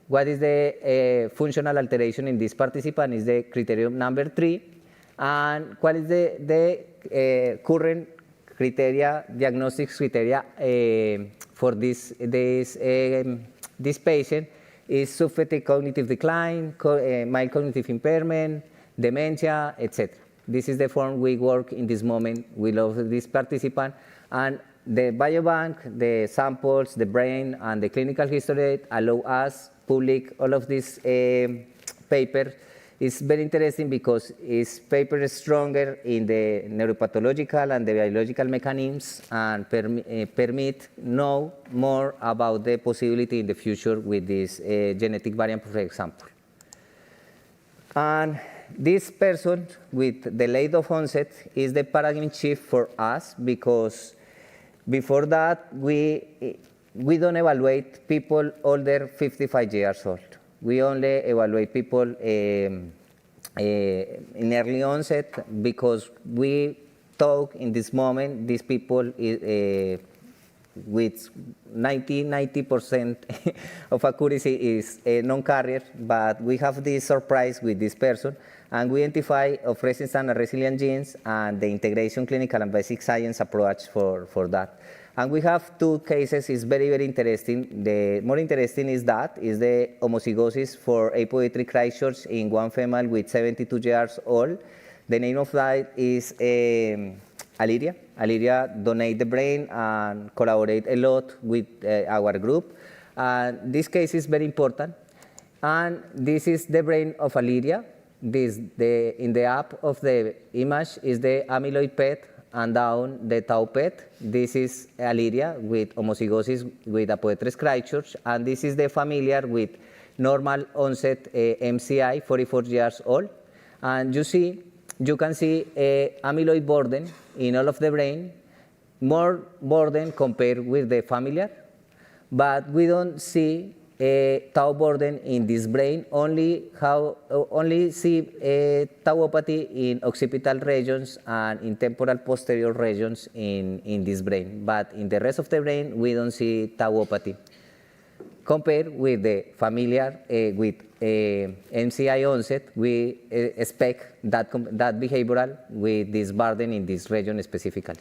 what is the functional alteration in this participant is the criterion number 3, and what is the current criteria, diagnostic criteria for this patient is subjective cognitive decline, mild cognitive impairment, dementia, etc. This is the form we work in this moment with this participant, and the biobank, the samples, the brain, and the clinical history allow us public all of this paper. It's very interesting because this paper is stronger in the neuropathological and the biological mechanisms and permit know more about the possibility in the future with this genetic variant, for example. And this person with the late of onset is the paradigm shift for us because before that, we don't evaluate people older 55 years old. We only evaluate people in early onset because we talk in this moment, these people with 90% of accuracy is non-carrier, but we have this surprise with this person, and we identify of resistant and resilient genes and the integration clinical and basic science approach for that. And we have 2 cases, it's very, very interesting. The more interesting is the homozygosis for APOE3 Christchurch in one female with 72 years old. The name of that is Aliria. Aliria donate the brain and collaborate a lot with our group. And this case is very important. And this is the brain of Aliria. In the up of the image is the amyloid PET, and down the Tau PET. This is Aliria with homozygosis with APOE3 Christchurch, and this is the familiar with normal onset MCI, 44 years old. And you can see amyloid burden in all of the brain, more burden compared with the familiar, but we don't see tau burden in this brain, only see tauopathy in occipital regions and in temporal posterior regions in this brain. But in the rest of the brain, we don't see tauopathy. Compared with the familiar, with MCI onset, we expect that behavioral with this burden in this region specifically.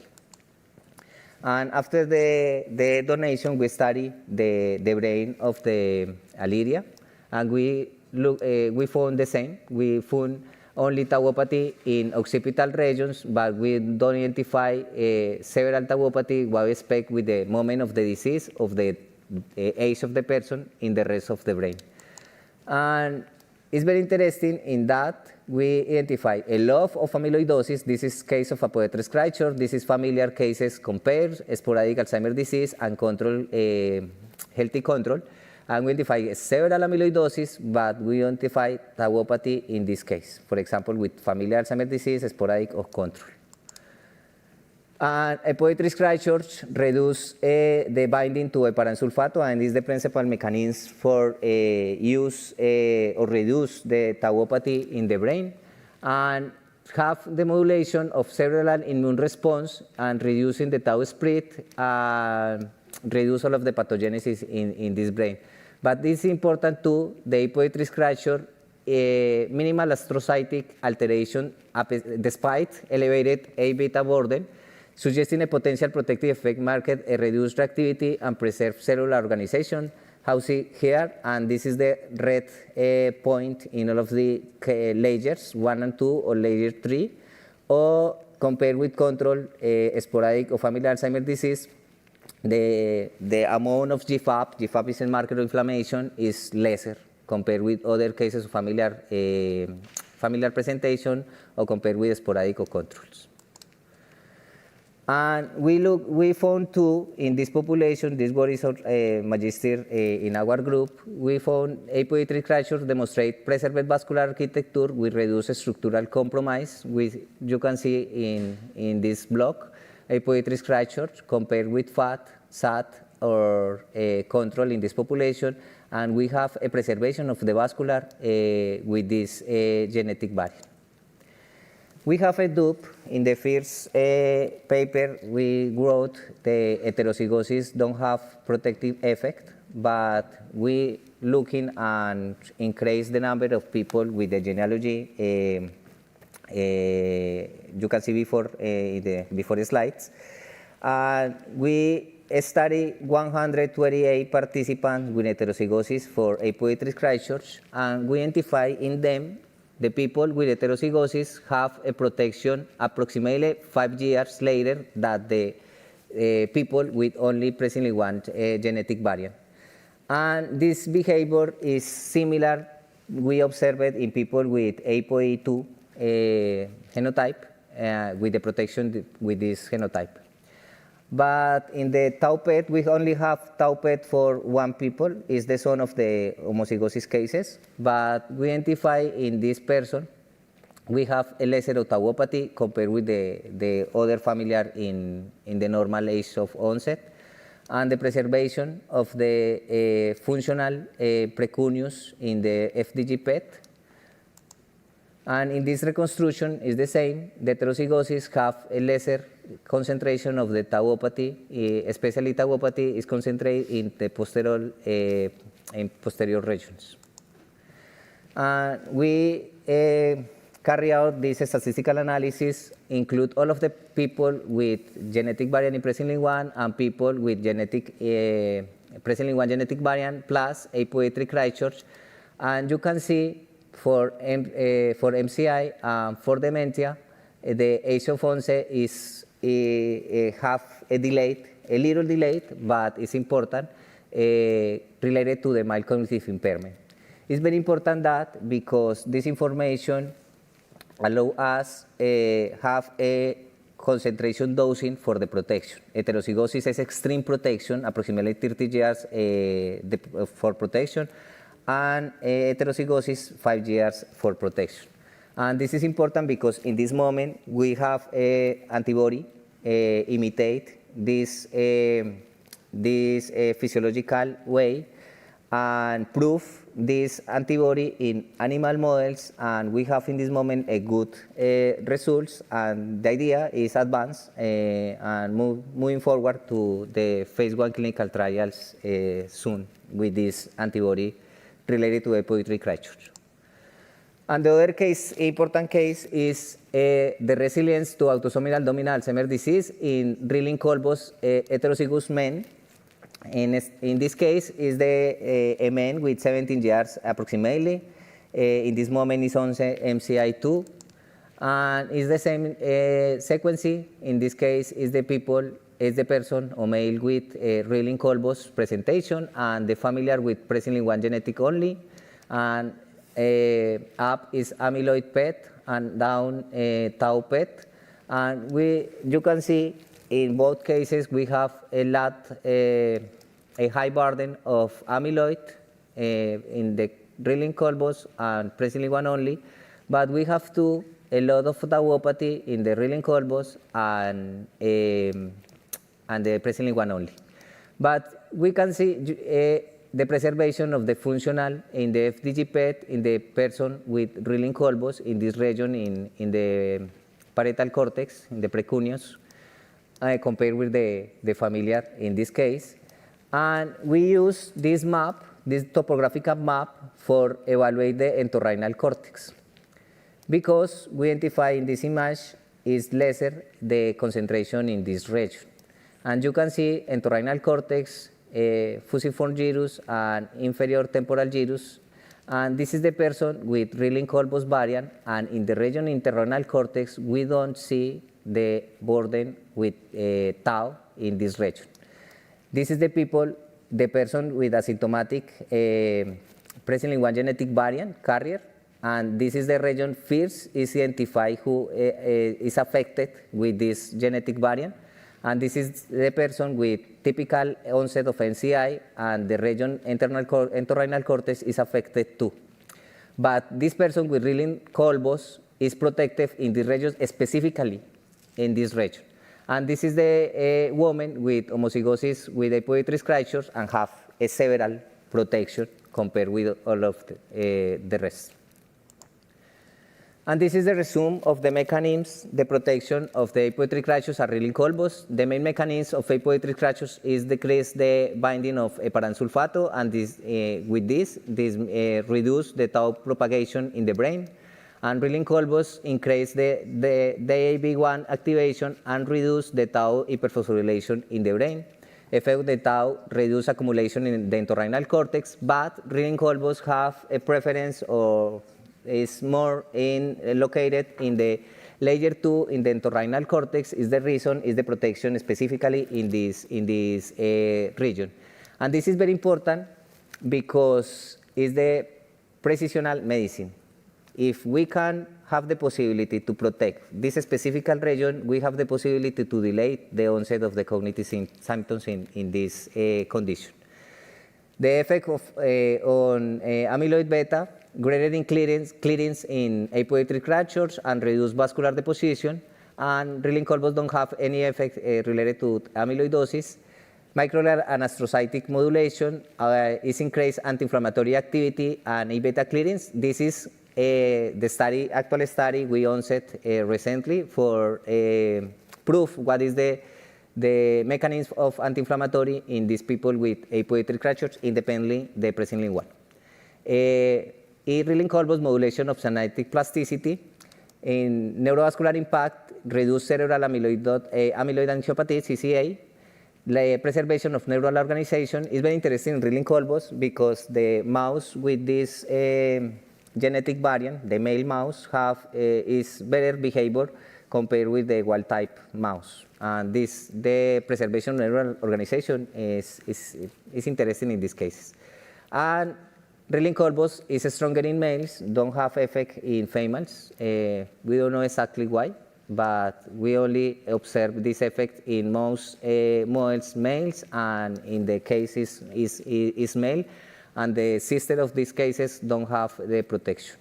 And after the donation, we study the brain of the Aliria, and we we found the same. We found only tauopathy in occipital regions, but we don't identify several tauopathy, what we expect with the moment of the disease, of the age of the person in the rest of the brain. And it's very interesting in that we identify a lot of amyloidosis. This is case of a poetry scratcher. This is familiar cases compared sporadic Alzheimer's disease and control, healthy control. And we identify several amyloidosis, but we identify tauopathy in this case. For example, with familiar Alzheimer's disease, sporadic or control. And a poetry scratchers reduce the binding to heparan sulfato, and is the principal mechanism for use or reduce the tauopathy in the brain, and have the modulation of cerebral immune response and reducing the tau spread and reduce all of the pathogenesis in this brain. But this is important too, the poetry scratcher minimal astrocytic alteration despite elevated A-beta burden, suggesting a potential protective effect marked a reduced reactivity and preserved cellular organization. How see here, and this is the red point in all of the layers 1 and 2 or layer 3, or compared with control sporadic or familiar Alzheimer's disease, the amount of GFAP is a marker of inflammation, is lesser compared with other cases of familiar presentation or compared with sporadic or controls. And we found too in this population, this what is magister in our group, we found apoetic fractures demonstrate preserved vascular architecture with reduced structural compromise. You can see in this block, apoetic fractures compared with FAT, SAT, or control in this population, and we have a preservation of the vascular with this genetic variant. We have a dupe. In the first paper we wrote the heterozygosis don't have protective effect, but we looking and increase the number of people with the genealogy. You can see before the slides. We study 128 participants with heterozygosis for apoetic fractures, and we identify in them the people with heterozygosis have a protection approximately 5 years later than the people with only presently one genetic variant. And this behavior is similar, we observed it in people with ApoE2 genotype with the protection with this genotype. But in the tau PET, we only have tau PET for one people, is the son of the homozygosis cases. But we identify in this person, we have a lesser tauopathy compared with the other familiar in the normal age of onset, and the preservation of the functional precuneus in the FDG PET. And in this reconstruction is the same. The heterozygosis have a lesser concentration of the tauopathy, especially tauopathy is concentrated in the posterior regions. We carry out this statistical analysis, include all of the people with genetic variant in presently one and people with genetic presently one genetic variant plus apoetic fractures, and you can see for MCI and for dementia, the age of onset is have a little delayed, but it's important related to the mild cognitive impairment. It's very important that because this information allow us have a concentration dosing for the protection. Heterozygosis is extreme protection, approximately 30 years for protection, and heterozygosis 5 years for protection. And this is important because in this moment we have a antibody imitate this physiological way and prove this antibody in animal models, and we have in this moment a good results, and the idea is advance and moving forward to the phase 1 clinical trials soon with this antibody related to apoetic fractures. And the other case, important case, is the resilience to autosomal dominant Alzheimer's disease in Rilling Colbos heterozygous men. In this case, is a man with 17 years approximately. In this moment, it's on MCI2. And it's the same sequencing. In this case, is the person or male with Rilling-Colbos presentation and the familiar with presenting one genetic only. And up is amyloid PET and down tau PET. And you can see in both cases we have a high burden of amyloid in the Rilling-Colbos and presenting one only, but we have a lot of tauopathy in the Rilling-Colbos and the presenting one only. But we can see the preservation of the functional in the FDG PET in the person with Rilling-Colbos in this region in the parietal cortex, in the precuneus, compared with the familiar in this case. And we use this map, this topographical map, for evaluate the entorhinal cortex, because we identify in this image is lesser the concentration in this region. And you can see entorhinal cortex, fusiform gyrus, and inferior temporal gyrus. And this is the person with Rilling-Colbos variant, and in the region entorhinal cortex, we don't see the burden with tau in this region. This is the person with asymptomatic presenting one genetic variant carrier, and this is the region first is identified who is affected with this genetic variant, and this is the person with typical onset of NCI, and the region entorhinal cortex is affected too. But this person with Rilling-Colbos is protective in this region, specifically in this region. And this is the woman with homozygosis with apoetic structures and have a several protection compared with all of the rest. And this is the resume of the mechanisms, the protection of the apoetic structures are Rilling-Colbos. The main mechanism of apoetic structures is decrease the binding of heparan sulfato, and with this reduce the tau propagation in the brain. And Rilling-Colbos increase the DAB1 activation and reduce the tau hyperphosphorylation in the brain. Effect the tau reduce accumulation in the entorhinal cortex, but Rilling-Colbos have a preference or is more located in the layer 2 in the entorhinal cortex. Is the reason is the protection specifically in this region. And this is very important because it's the precisional medicine. If we can have the possibility to protect this specific region, we have the possibility to delay the onset of the cognitive symptoms in this condition. The effect on amyloid beta, greater in clearance in apoetic fractures and reduced vascular deposition, and Rilling-Colbos don't have any effect related to amyloidosis. Microglial and astrocytic modulation is increased anti-inflammatory activity and A-beta clearance. This is the actual study we onset recently for proof what is the mechanism of anti-inflammatory in these people with apoetic fractures, independently the presenting one. Rilling-Colbos modulation of synaptic plasticity in neurovascular impact, reduce cerebral amyloid angiopathy, CCA. The preservation of neural organization is very interesting in Rilling-Colbos because the mouse with this genetic variant, the male mouse, is better behavior compared with the wild type mouse. And the preservation of neural organization is interesting in these cases. And Rilling-Colbos is stronger in males, don't have effect in females. We don't know exactly why, but we only observe this effect in most models males, and in the cases is male, and the sister of these cases don't have the protection.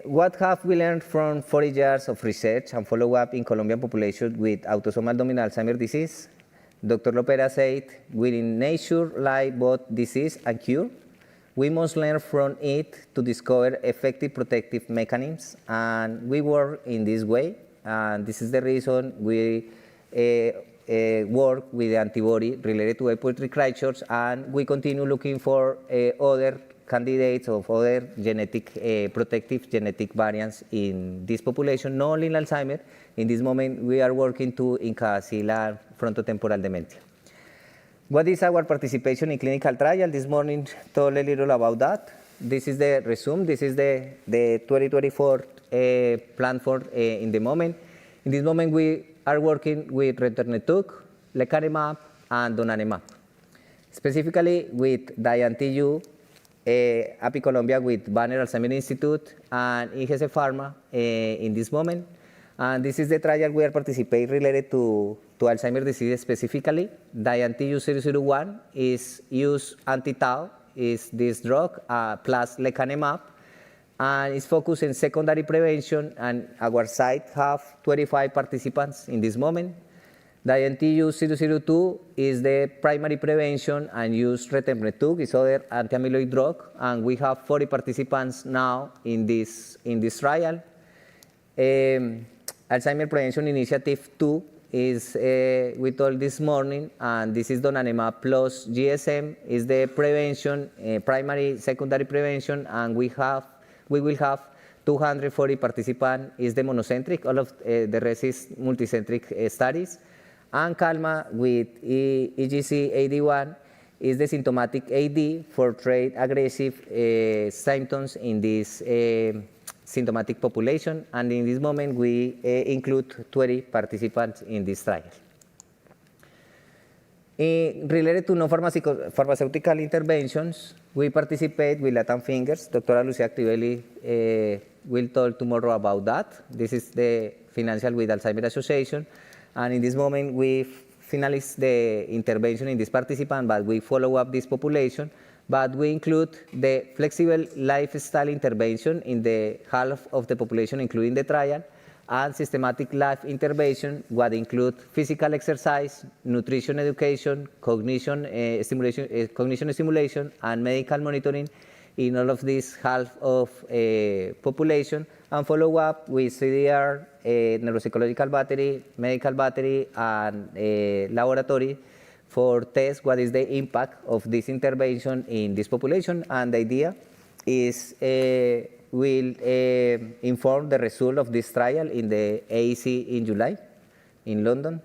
What have we learned from 40 years of research and follow-up in Colombian population with autosomal dominant Alzheimer's disease? Dr. Lopera said, within nature lie both disease and cure. We must learn from it to discover effective protective mechanisms, and we work in this way. And this is the reason we work with the antibody related to apoetic fractures, and we continue looking for other candidates of other genetic protective genetic variants in this population, not only in Alzheimer's. In this moment, we are working to in Casilla frontotemporal dementia. What is our participation in clinical trial? This morning told a little about that. This is the resume. This is the 2024 plan for in the moment. In this moment, we are working with retornetug, lecanemab, and donanemab. Specifically with DIAN-TU, API Colombia with Banner Alzheimer Institute, and IGC Pharma in this moment. And this is the trial we are participating related to Alzheimer's disease specifically. DIAN-TU 001 is use anti-tau, is this drug, plus lecanemab, and it's focused in secondary prevention, and our site have 25 participants in this moment. DIAN-TU 002 is the primary prevention and use retornetug, is other anti-amyloid drug, and we have 40 participants now in this trial. Alzheimer Prevention Initiative 2 is we told this morning, and this is donanemab plus GSM is the prevention, primary, secondary prevention, and we will have 240 participants. Is the monocentric, all of the rest is multicentric studies. And CALMA with EGC-81 is the symptomatic AD for trade aggressive symptoms in this symptomatic population, and in this moment we include 20 participants in this trial. Related to non-pharmaceutical interventions, we participate with Latam Fingers. Dr. Lucia Activelli will talk tomorrow about that. This is the financial with Alzheimer's Association, and in this moment we finalize the intervention in this participant, but we follow up this population. But we include the flexible lifestyle intervention in the half of the population, including the trial, and systematic life intervention, what include physical exercise, nutrition education, cognition stimulation, and medical monitoring in all of this half of population, and follow up with CDR, neuropsychological battery, medical battery, and laboratory for test what is the impact of this intervention in this population. And the idea is will inform the result of this trial in the AEC in July in London.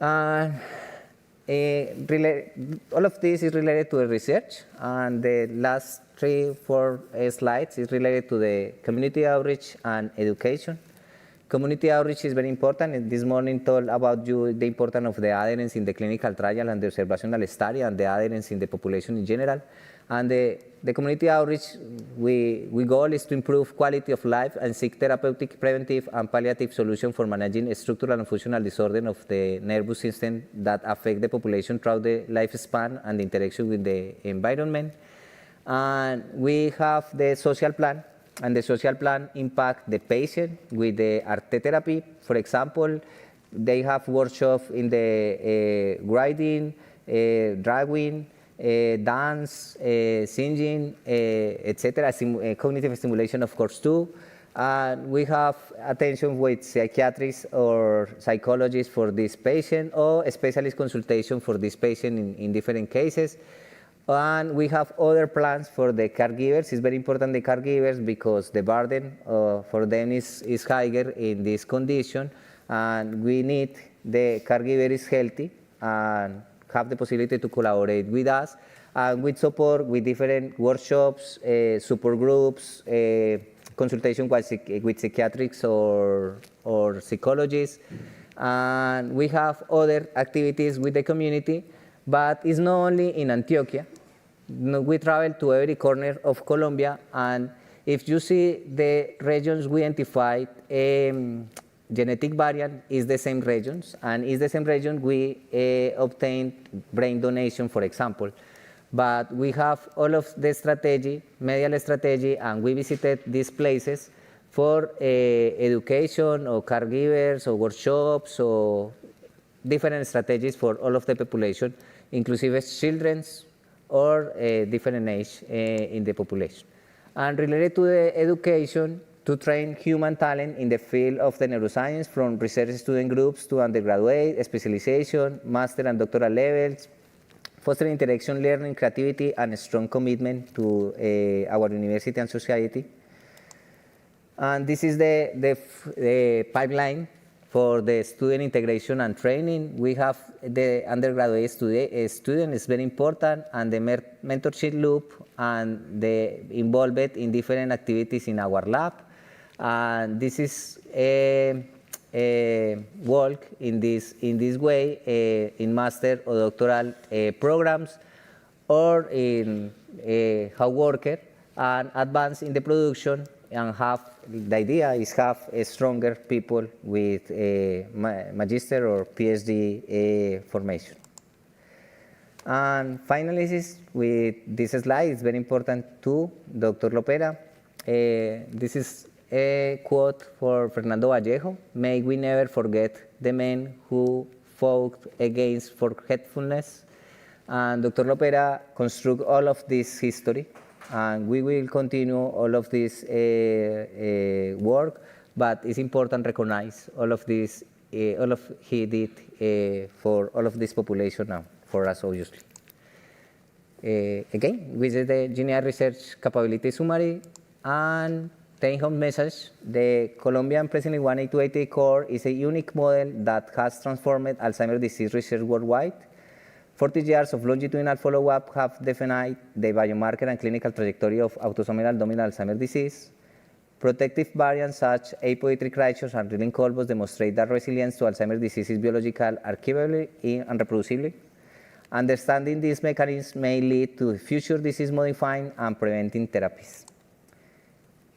All of this is related to the research, and the last 3-4 slides is related to the community outreach and education. Community outreach is very important, and this morning told about you the importance of the adherence in the clinical trial and the observational study, and the adherence in the population in general. And the community outreach, we goal is to improve quality of life and seek therapeutic, preventive, and palliative solutions for managing structural and functional disorders of the nervous system that affect the population throughout the lifespan and the interaction with the environment. And we have the social plan, and the social plan impact the patient with the art therapy. For example, they have workshops in the writing, drawing, dance, singing, etc. Cognitive stimulation, of course, too. And we have attention with psychiatrists or psychologists for this patient, or specialist consultation for this patient in different cases. And we have other plans for the caregivers. It's very important, the caregivers, because the burden for them is higher in this condition, and we need the caregiver is healthy and have the possibility to collaborate with us, and with support with different workshops, support groups, consultation with psychiatrists or psychologists. And we have other activities with the community. But it's not only in Antioquia. We travel to every corner of Colombia, and if you see the regions we identified, genetic variant is the same regions, and is the same region we obtained brain donation, for example. But we have all of the strategy, medial strategy, and we visited these places for education or caregivers or workshops or different strategies for all of the population, inclusive children's or different age in the population. And related to the education, to train human talent in the field of the neuroscience, from research student groups to undergraduate, specialization, master and doctoral levels, fostering interaction, learning, creativity, and a strong commitment to our university and society. And this is the pipeline For the student integration and training, we have the undergraduate student is very important, and the mentorship loop and the involvement in different activities in our lab. And this is work in this way in master or doctoral programs, or in how worker and advance in the production, and the idea is have stronger people with magister or PhD formation. And finally, with this slide, it's very important too, Dr. Lopera. This is a quote for Fernando Vallejo: "May we never forget the men who fought against forgetfulness." And Dr. Lopera construct all of this history, and we will continue all of this work, but it's important to recognize all of this, all of he did for all of this population now, for us obviously. Again, this is the GNI Research Capability Summary, and take-home message: the Colombian Presley 18288 core is a unique model that has transformed Alzheimer's disease research worldwide. 40 years of longitudinal follow-up have defined the biomarker and clinical trajectory of autosomal dominant Alzheimer's disease. Protective variants such as ApoE3 crisis and Rilling colbos demonstrate that resilience to Alzheimer's disease is biological, archivable, and reproducible. Understanding these mechanisms may lead to future disease-modifying and preventing therapies.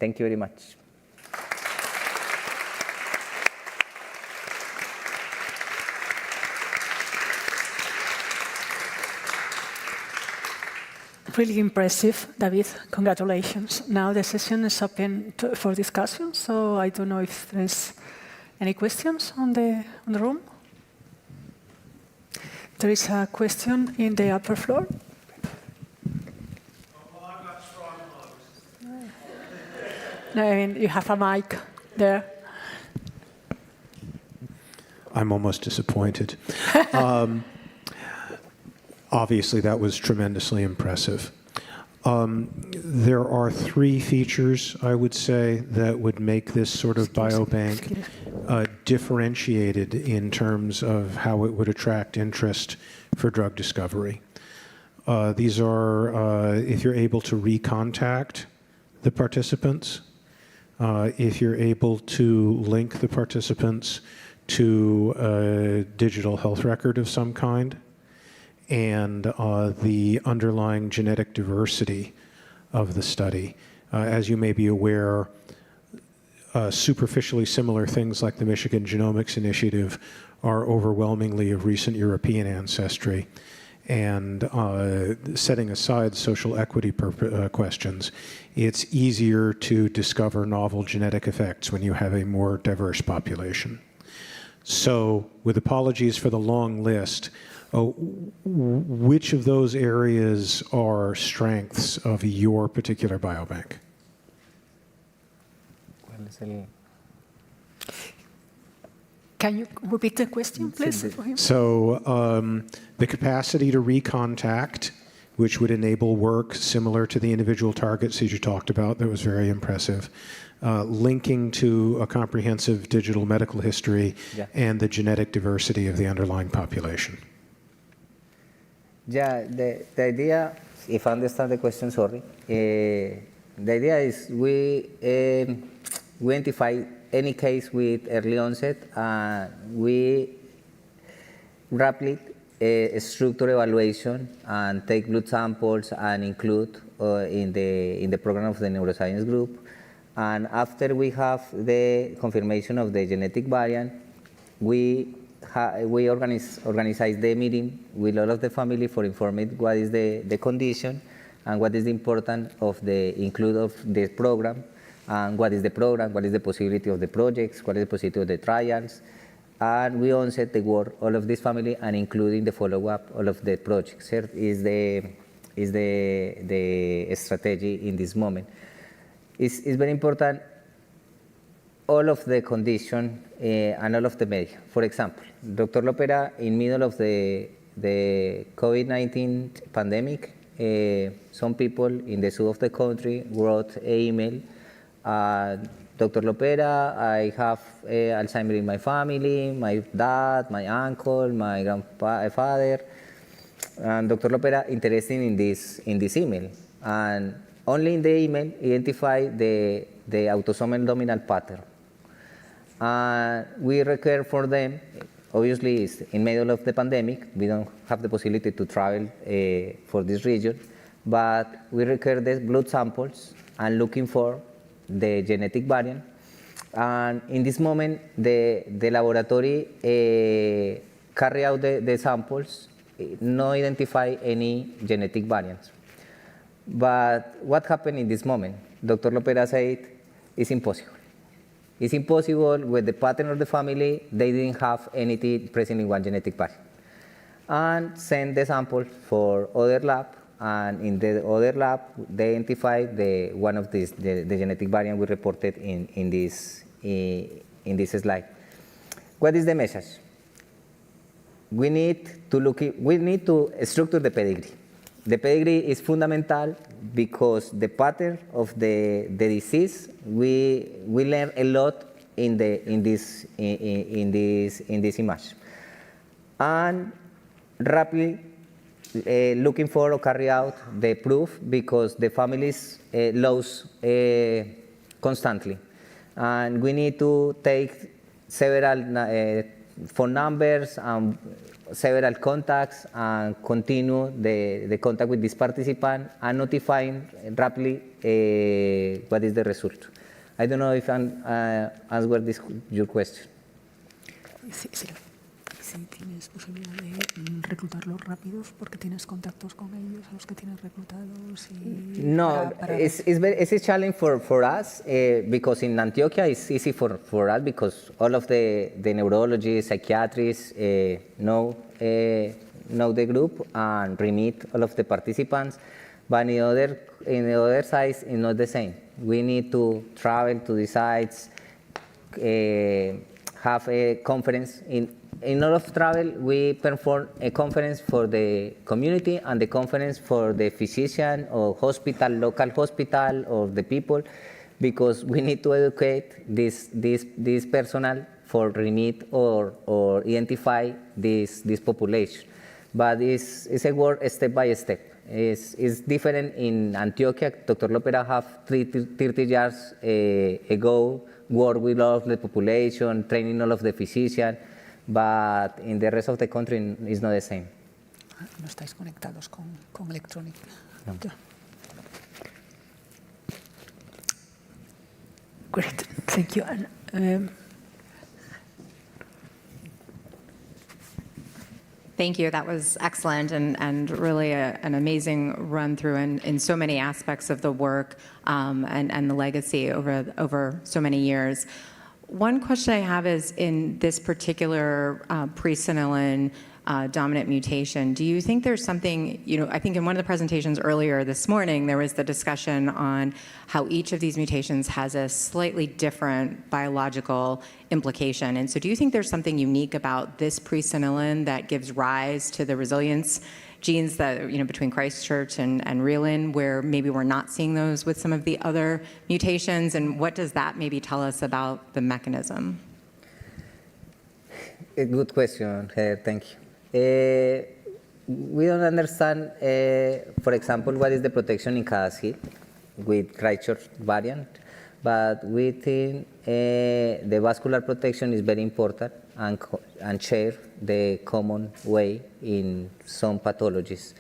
Thank you very much. Really impressive, David. Congratulations. Now the session is open for discussion, so I don't know if there's any questions on the room. There is a question in the upper floor. No, I mean, you have a mic there. I'm almost disappointed. Obviously, that was tremendously impressive. There are three features, I would say, that would make this sort of biobank differentiated in terms of how it would attract interest for drug discovery. These are if you're able to recontact the participants, if you're able to link the participants to a digital health record of some kind, and the underlying genetic diversity of the study. As you may be aware, superficially similar things like the Michigan Genomics Initiative are overwhelmingly of recent European ancestry. And setting aside social equity questions, it's easier to discover novel genetic effects when you have a more diverse population. So, with apologies for the long list, which of those areas are strengths of your particular biobank? Can you repeat the question, please? So, the capacity to recontact, which would enable work similar to the individual targets that you talked about, that was very impressive. Linking to a comprehensive digital medical history, and the genetic diversity of the underlying population. Yeah, the idea, if I understand the question, sorry, the idea is we identify any case with early onset, we rapidly structure evaluation and take blood samples and include in the program of the neuroscience group. And after we have the confirmation of the genetic variant, we organize the meeting with all of the family for informing what is the condition and what is the importance of the include of the program, and what is the program, what is the possibility of the projects, what is the possibility of the trials. And we onset the work, all of this family, and including the follow-up, all of the projects. Here is the strategy in this moment. It's very important, all of the condition and all of the media. For example, Dr. Lopera, in middle of the COVID-19 pandemic, some people in the south of the country wrote an email Dr. Lopera, I have Alzheimer in my family, my dad, my uncle, my grandfather. And Dr. Lopera interested in this email. And only in the email identify the autosomal dominant pattern. We require for them, obviously it's in middle of the pandemic, we don't have the possibility to travel for this region, but we require the blood samples and looking for the genetic variant. And in this moment, the laboratory carry out the samples, no identify any genetic variants. But what happened in this moment? Dr. Lopera said, it's impossible. It's impossible with the pattern of the family, they didn't have anything present in one genetic variant. And send the sample for other lab, and in the other lab, they identify one of these, the genetic variant we reported in this slide. What is the message? We need to structure the pedigree. The pedigree is fundamental because the pattern of the disease, we learn a lot in this image. And rapidly looking for or carry out the proof because the families lose constantly. And we need to take several phone numbers and several contacts and continue the contact with this participant and notifying rapidly what is the result. I don't know if I answered your question. Sí, tienes posibilidad de reclutarlos rápidos porque tienes contactos con ellos, a los que tienes reclutados. No, it's a challenge for us because in Antioquia it's easy for us because all of the neurologists, psychiatrists know the group and remit all of the participants. But in the other sites, it's not the same. We need to travel to the sites, have a conference. In all of travel, we perform a conference for the community and the conference for the physician or hospital, local hospital, or the people, because we need to educate this personnel for remit or identify this population. But it's a work step by step. It's different in Antioquia. Dr. Lopera have 30 years ago worked with all of the population, training all of the physicians. But in the rest of the country, it's not the same. No estáis conectados con electrónica. No. Great, thank you. Thank you. That was excellent and really an amazing run through in so many aspects of the work and the legacy over so many years. One question I have is in this particular presenilin dominant mutation, do you think there's something, I think in one of the presentations earlier this morning, there was the discussion on how each of these mutations has a slightly different biological implication. And so do you think there's something unique about this presenilin that gives rise to the resilience genes that, between Christchurch and Reelin, where maybe we're not seeing those with some of the other mutations? And what does that maybe tell us about the mechanism? A good question, thank you. We don't understand, for example, what is the protection in CADASID with Christchurch variant, but we think the vascular protection is very important and share the common way in some pathologies.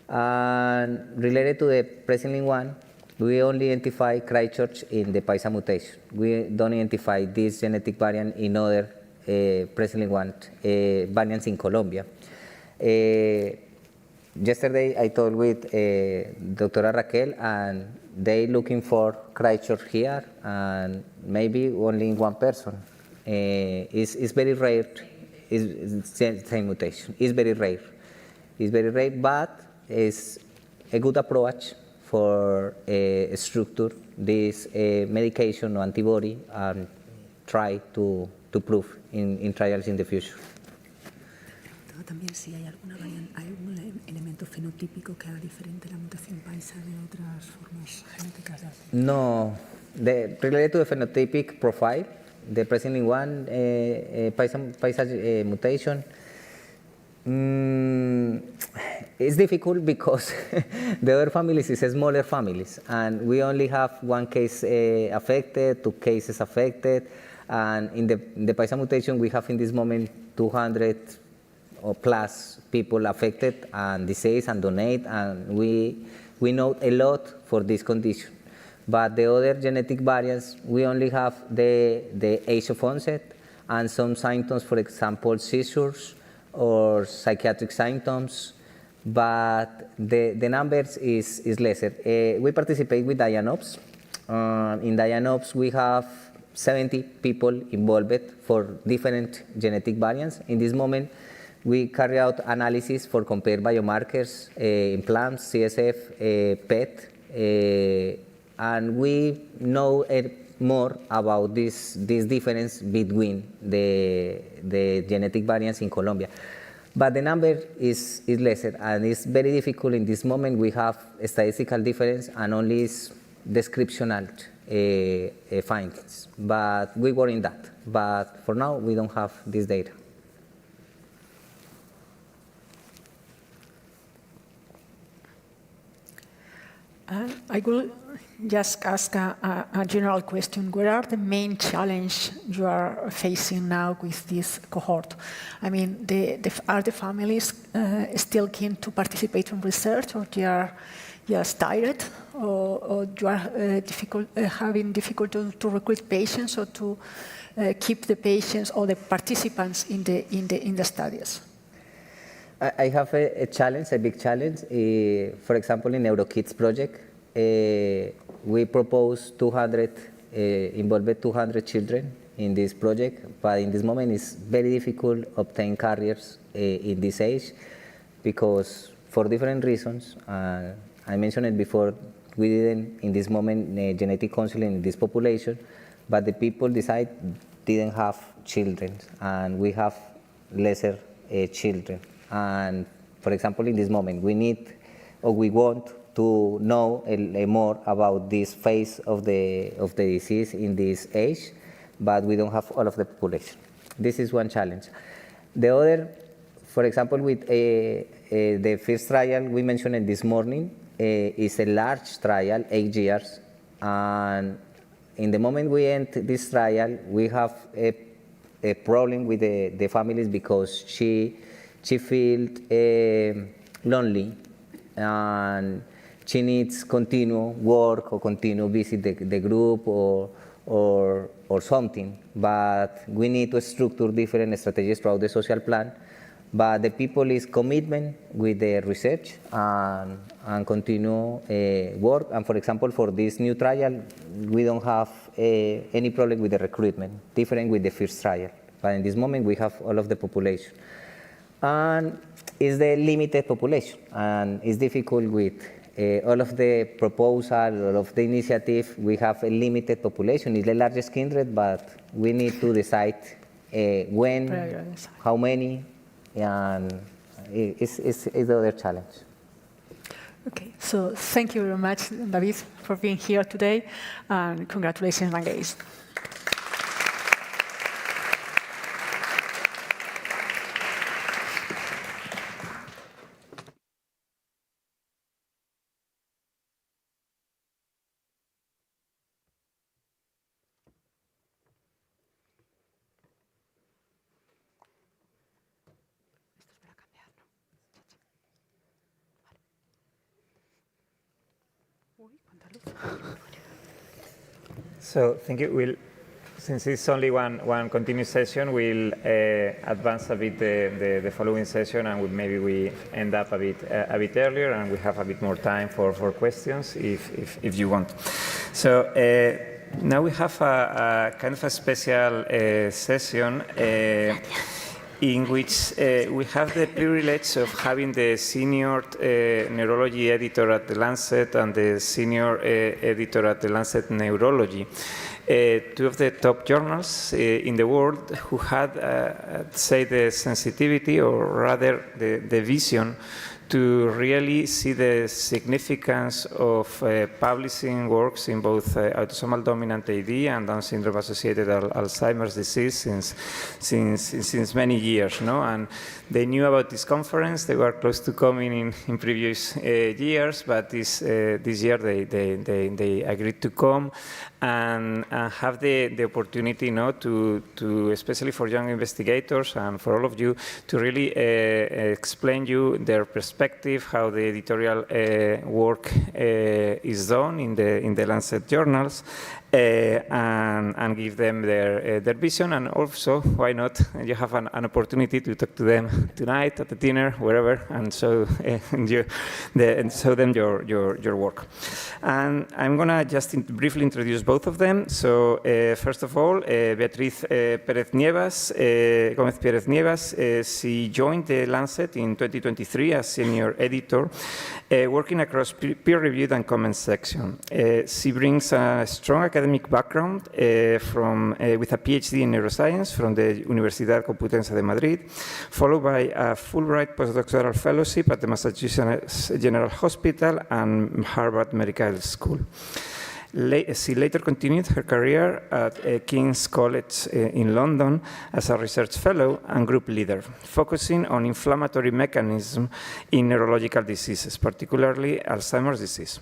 And related to the presenilin 1, we only identify Christchurch in the Paisa mutation. We don't identify this genetic variant in other presenilin 1 variants in Colombia. Yesterday I talked with Dr. Raquel, and they looking for Christchurch here, and maybe only in one person. It's very rare. It's same mutation. It's very rare. It's very rare, but it's a good approach for structure this medication or antibody and try to prove in trials in the future. preguntaba también si hay algún elemento fenotípico que haga diferente la mutación paisa de otras formas genéticas de autismo. No, related to the phenotypic profile, the presently one paisa mutation, it's difficult because the other families is smaller families, and we only have one case affected, 2 cases affected, and in the paisa mutation we have in this moment 200 or plus people affected and disease and donate, and we know a lot for this condition. But the other genetic variants, we only have the age of onset and some symptoms, for example, seizures or psychiatric symptoms, but the numbers is lesser. We participate with DIANOPS. In DIANOPS, we have 70 people involved for different genetic variants. In this moment, we carry out analysis for compare biomarkers in plants, CSF, PET, and we know more about this difference between the genetic variants in Colombia. But the number is lesser, and it's very difficult in this moment. We have a statistical difference and only descriptional findings. But we were in that. But for now, we don't have this data. I will just ask a general question. What are the main challenges you are facing now with this cohort? I mean, are the families still keen to participate in research, or they are just tired, or you are having difficulty to recruit patients or to keep the patients or the participants in the studies? I have a challenge, a big challenge. For example, in NeuroKids project, we propose involved 200 children in this project, but in this moment it's very difficult to obtain carriers in this age because for different reasons. I mentioned it before, we didn't, in this moment, genetic counseling in this population, but the people didn't have children, and we have lesser children. And for example, in this moment, we need or we want to know more about this phase of the disease in this age, but we don't have all of the population. This is one challenge. The other, for example, with the first trial we mentioned this morning, is a large trial, 8 years, and in the moment we end this trial, we have a problem with the families because she feels lonely, and she needs continue work or continue visit the group or something. But we need to structure different strategies throughout the social plan. But the people is commitment with the research and continue work. And for example, for this new trial, we don't have any problem with the recruitment, different with the first trial. But in this moment, we have all of the population. And it's the limited population, and it's difficult with all of the proposal, all of the initiative. We have a limited population. It's the largest kindred, but we need to decide when, how many, and it's the other challenge. Okay, so thank you very much, David, for being here today, and congratulations again. So thank you. Since it's only one continuous session, we'll advance a bit the following session, and maybe we end up a bit earlier, and we have a bit more time for questions if you want. So now we have a kind of a special session. in which we have the privilege of having the senior neurology editor at The Lancet and the senior editor at The Lancet Neurology. Two of the top journals in the world who had, say, the sensitivity, or rather the vision, to really see the significance of publishing works in both autosomal dominant AD and Down syndrome-associated Alzheimer's disease since many years, no? And they knew about this conference. They were close to coming in previous years, but this year they agreed to come and have the opportunity, to especially for young investigators and for all of you, to really explain you their perspective, how the editorial work is done in the Lancet journals, and give them their vision. And also, why not, you have an opportunity to talk to them tonight at the dinner, wherever, and show them your work. And I'm going to just briefly introduce both of them. So first of all, Beatriz Gómez Pérez Nievas, she joined the Lancet in 2023 as senior editor, working across peer-reviewed and comments section. She brings a strong academic background with a PhD in neuroscience from the Universidad Complutense de Madrid, followed by a Fulbright postdoctoral fellowship at the Massachusetts General Hospital and Harvard Medical School. She later continued her career at King's College in London as a research fellow and group leader, focusing on inflammatory mechanism in neurological diseases, particularly Alzheimer's disease.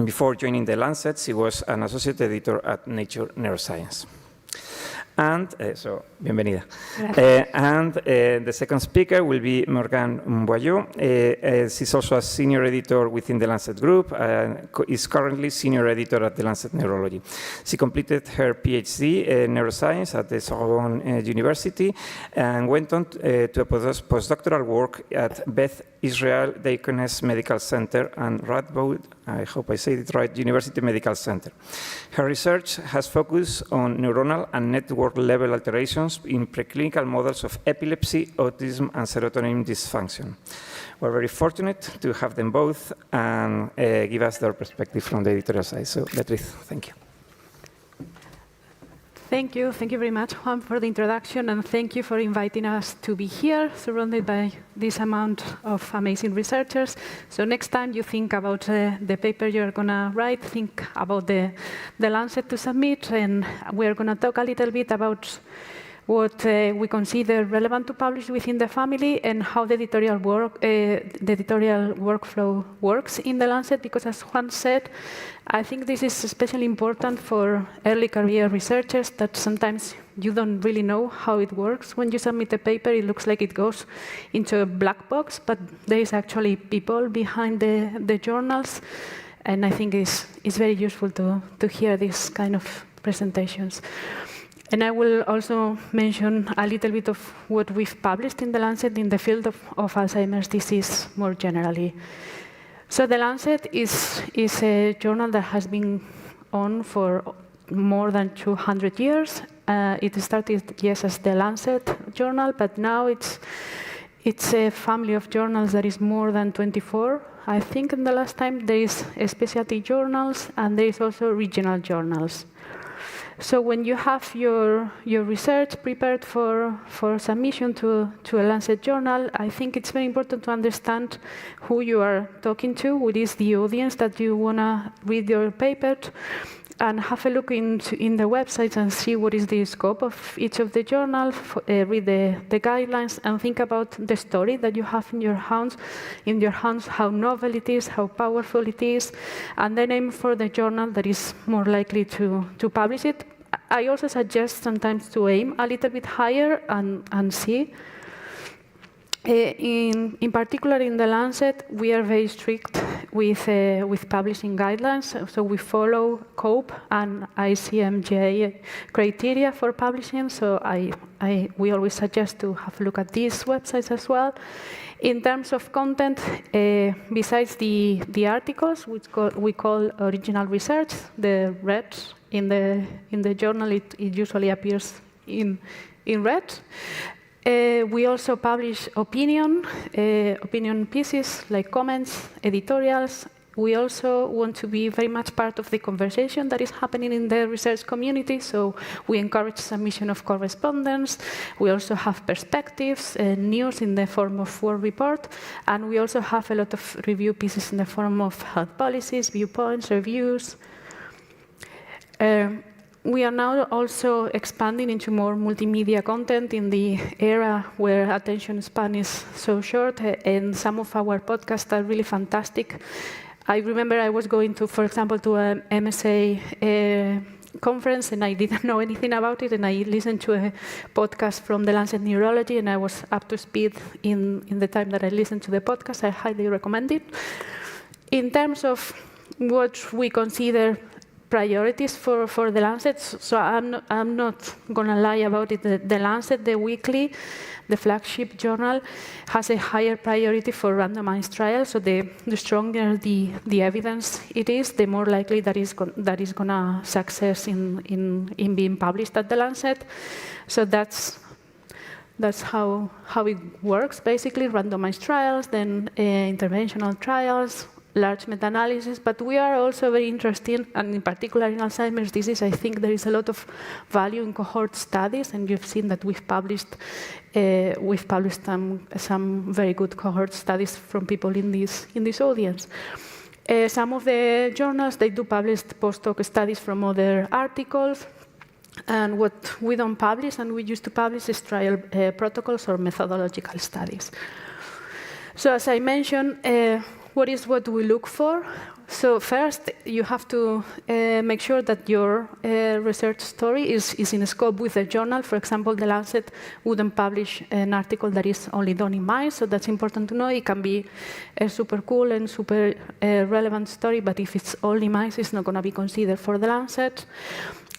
Before joining the Lancet, she was an associate editor at Nature Neuroscience. And so, bienvenida. And the second speaker will be Morgane Boillot. She's also a senior editor within the Lancet Group and is currently senior editor at the Lancet Neurology. She completed her PhD in neuroscience at the Sorbonne University and went on to a postdoctoral work at Beth Israel Deaconess Medical Center and Radboud, I hope I said it right, University Medical Center. Her research has focused on neuronal and network level alterations in preclinical models of epilepsy, autism, and serotonin dysfunction. We're very fortunate to have them both and give us their perspective from the editorial side. So, Beatriz, thank you. Thank you very much, Juan, for the introduction, and thank you for inviting us to be here, surrounded by this amount of amazing researchers. So next time you think about the paper you're going to write, think about the Lancet to submit, and we're going to talk a little bit about what we consider relevant to publish within the family and how the editorial workflow works in the Lancet, because as Juan said, I think this is especially important for early career researchers that sometimes you don't really know how it works. When you submit a paper, it looks like it goes into a black box, but there is actually people behind the journals, and I think it's very useful to hear these kind of presentations. And I will also mention a little bit of what we've published in the Lancet in the field of Alzheimer's disease more generally. So the Lancet is a journal that has been on for more than 200 years. It started, yes, as the Lancet journal, but now it's a family of journals that is more than 24. I think in the last time there is specialty journals and there is also regional journals. So when you have your research prepared for submission to a Lancet journal, I think it's very important to understand who you are talking to, what is the audience that you want to read your paper, and have a look in the websites and see what is the scope of each of the journals, read the guidelines, and think about the story that you have in your hands, how novel it is, how powerful it is, and then aim for the journal that is more likely to publish it. I also suggest sometimes to aim a little bit higher and see. In particular, in the Lancet, we are very strict with publishing guidelines. So we follow COPE and ICMJ criteria for publishing. So we always suggest to have a look at these websites as well. In terms of content, besides the articles, which we call original research, the red in the journal, it usually appears in red. We also publish opinion pieces like comments, editorials. We also want to be very much part of the conversation that is happening in the research community, so we encourage submission of correspondence. We also have perspectives, news in the form of Word report, and we also have a lot of review pieces in the form of health policies, viewpoints, reviews. We are now also expanding into more multimedia content in the era where attention span is so short, and some of our podcasts are really fantastic. I remember I was going to, for example, to an MSA conference, and I didn't know anything about it, and I listened to a podcast from the Lancet Neurology, and I was up to speed in the time that I listened to the podcast. I highly recommend it. In terms of what we consider priorities for the Lancet, so I'm not going to lie about it. The Lancet, the weekly, the flagship journal, has a higher priority for randomized trials. So the stronger the evidence it is, the more likely that is going to success in being published at the Lancet. So that's how it works, basically, randomized trials, then interventional trials, large meta-analysis, but we are also very interested, and in particular in Alzheimer's disease, I think there is a lot of value in cohort studies, and you've seen that we've published some very good cohort studies from people in this audience. Some of the journals, they do publish post-hoc studies from other articles, and what we don't publish, and we used to publish, is trial protocols or methodological studies. So as I mentioned, what we look for? So first, you have to make sure that your research story is in scope with the journal. For example, the Lancet wouldn't publish an article that is only done in mice, so that's important to know. It can be a super cool and super relevant story, but if it's only mice, it's not going to be considered for the Lancet.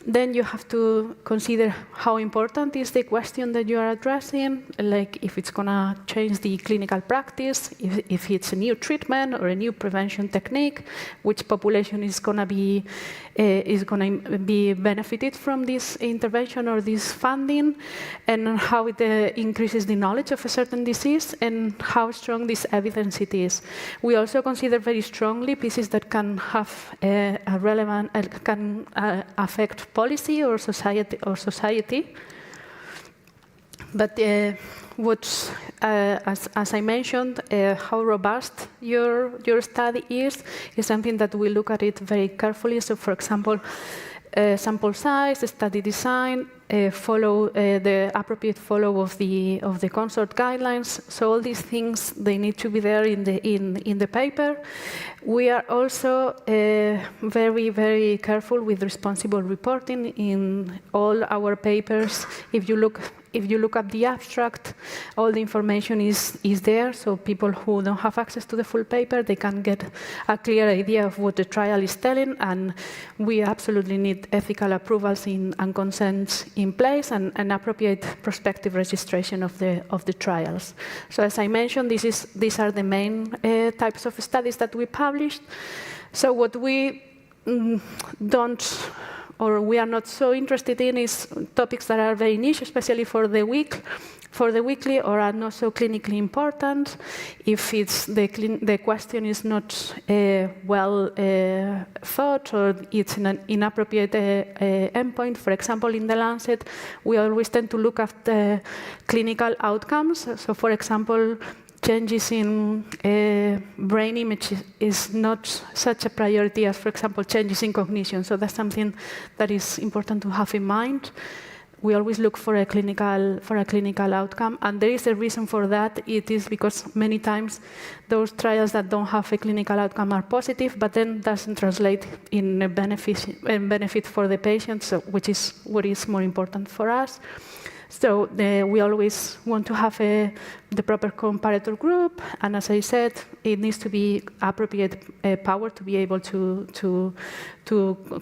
Then you have to consider how important is the question that you are addressing, like if it's going to change the clinical practice, if it's a new treatment or a new prevention technique, which population is going to be benefited from this intervention or this funding, and how it increases the knowledge of a certain disease, and how strong this evidence it is. We also consider very strongly pieces that can have a relevant, can affect policy or society. But as I mentioned, how robust your study is something that we look at it very carefully. So, for example, sample size, study design, follow the appropriate follow of the consort guidelines. So all these things, they need to be there in the paper. We are also very, very careful with responsible reporting in all our papers. If you look at the abstract, all the information is there, so people who don't have access to the full paper, they can get a clear idea of what the trial is telling, and we absolutely need ethical approvals and consents in place, and an appropriate prospective registration of the trials. So as I mentioned, these are the main types of studies that we published. So what we don't, or we are not so interested in, is topics that are very niche, especially for the weekly, or are not so clinically important. If it's the question is not well thought, or it's an inappropriate endpoint. For example, in the Lancet, we always tend to look at the clinical outcomes. So, for example, changes in brain image is not such a priority as, for example, changes in cognition. So that's something that is important to have in mind. We always look for a clinical outcome, and there is a reason for that. It is because many times those trials that don't have a clinical outcome are positive, but then doesn't translate in a benefit for the patient, so, which is what is more important for us. So we always want to have the proper comparator group, and as I said, it needs to be appropriate power to be able to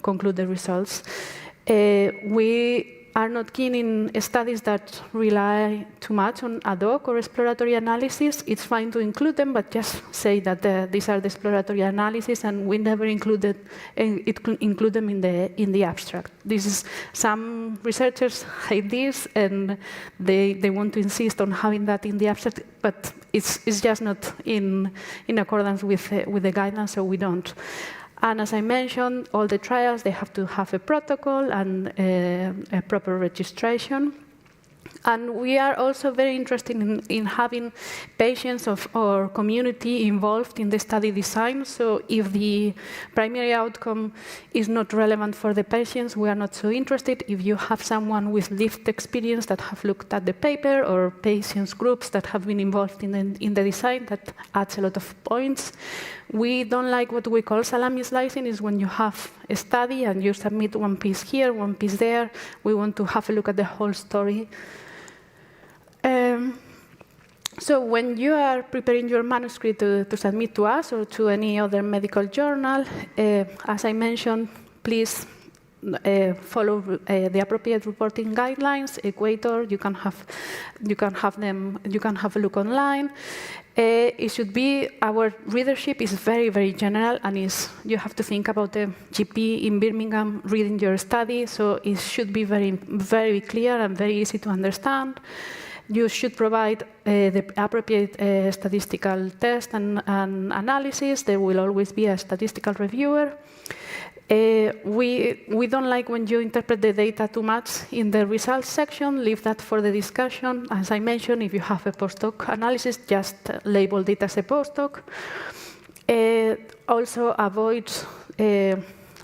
conclude the results. We are not keen in studies that rely too much on ad hoc or exploratory analysis, it's fine to include them, but just say that these are the exploratory analysis, and we never include them in the abstract. This is, some researchers hate this, and they want to insist on having that in the abstract, but it's just not in accordance with the guidance, so we don't. And as I mentioned, all the trials, they have to have a protocol and a proper registration. And we are also very interested in having patients or community involved in the study design. So if the primary outcome is not relevant for the patients, we are not so interested. If you have someone with lived experience that have looked at the paper, or patients groups that have been involved in the design, that adds a lot of points. We don't like what we call salami slicing, is when you have a study and you submit one piece here, one piece there. We want to have a look at the whole story. So when you are preparing your manuscript to submit to us or to any other medical journal, as I mentioned, please follow the appropriate reporting guidelines. Equator, you can have a look online. It should be, our readership is very, very general, and you have to think about the GP in Birmingham reading your study, so it should be very, very clear and very easy to understand. You should provide the appropriate statistical test and analysis. There will always be a statistical reviewer. We don't like when you interpret the data too much in the results section. Leave that for the discussion. As I mentioned, if you have a postdoc analysis, just label it as a postdoc. Also avoid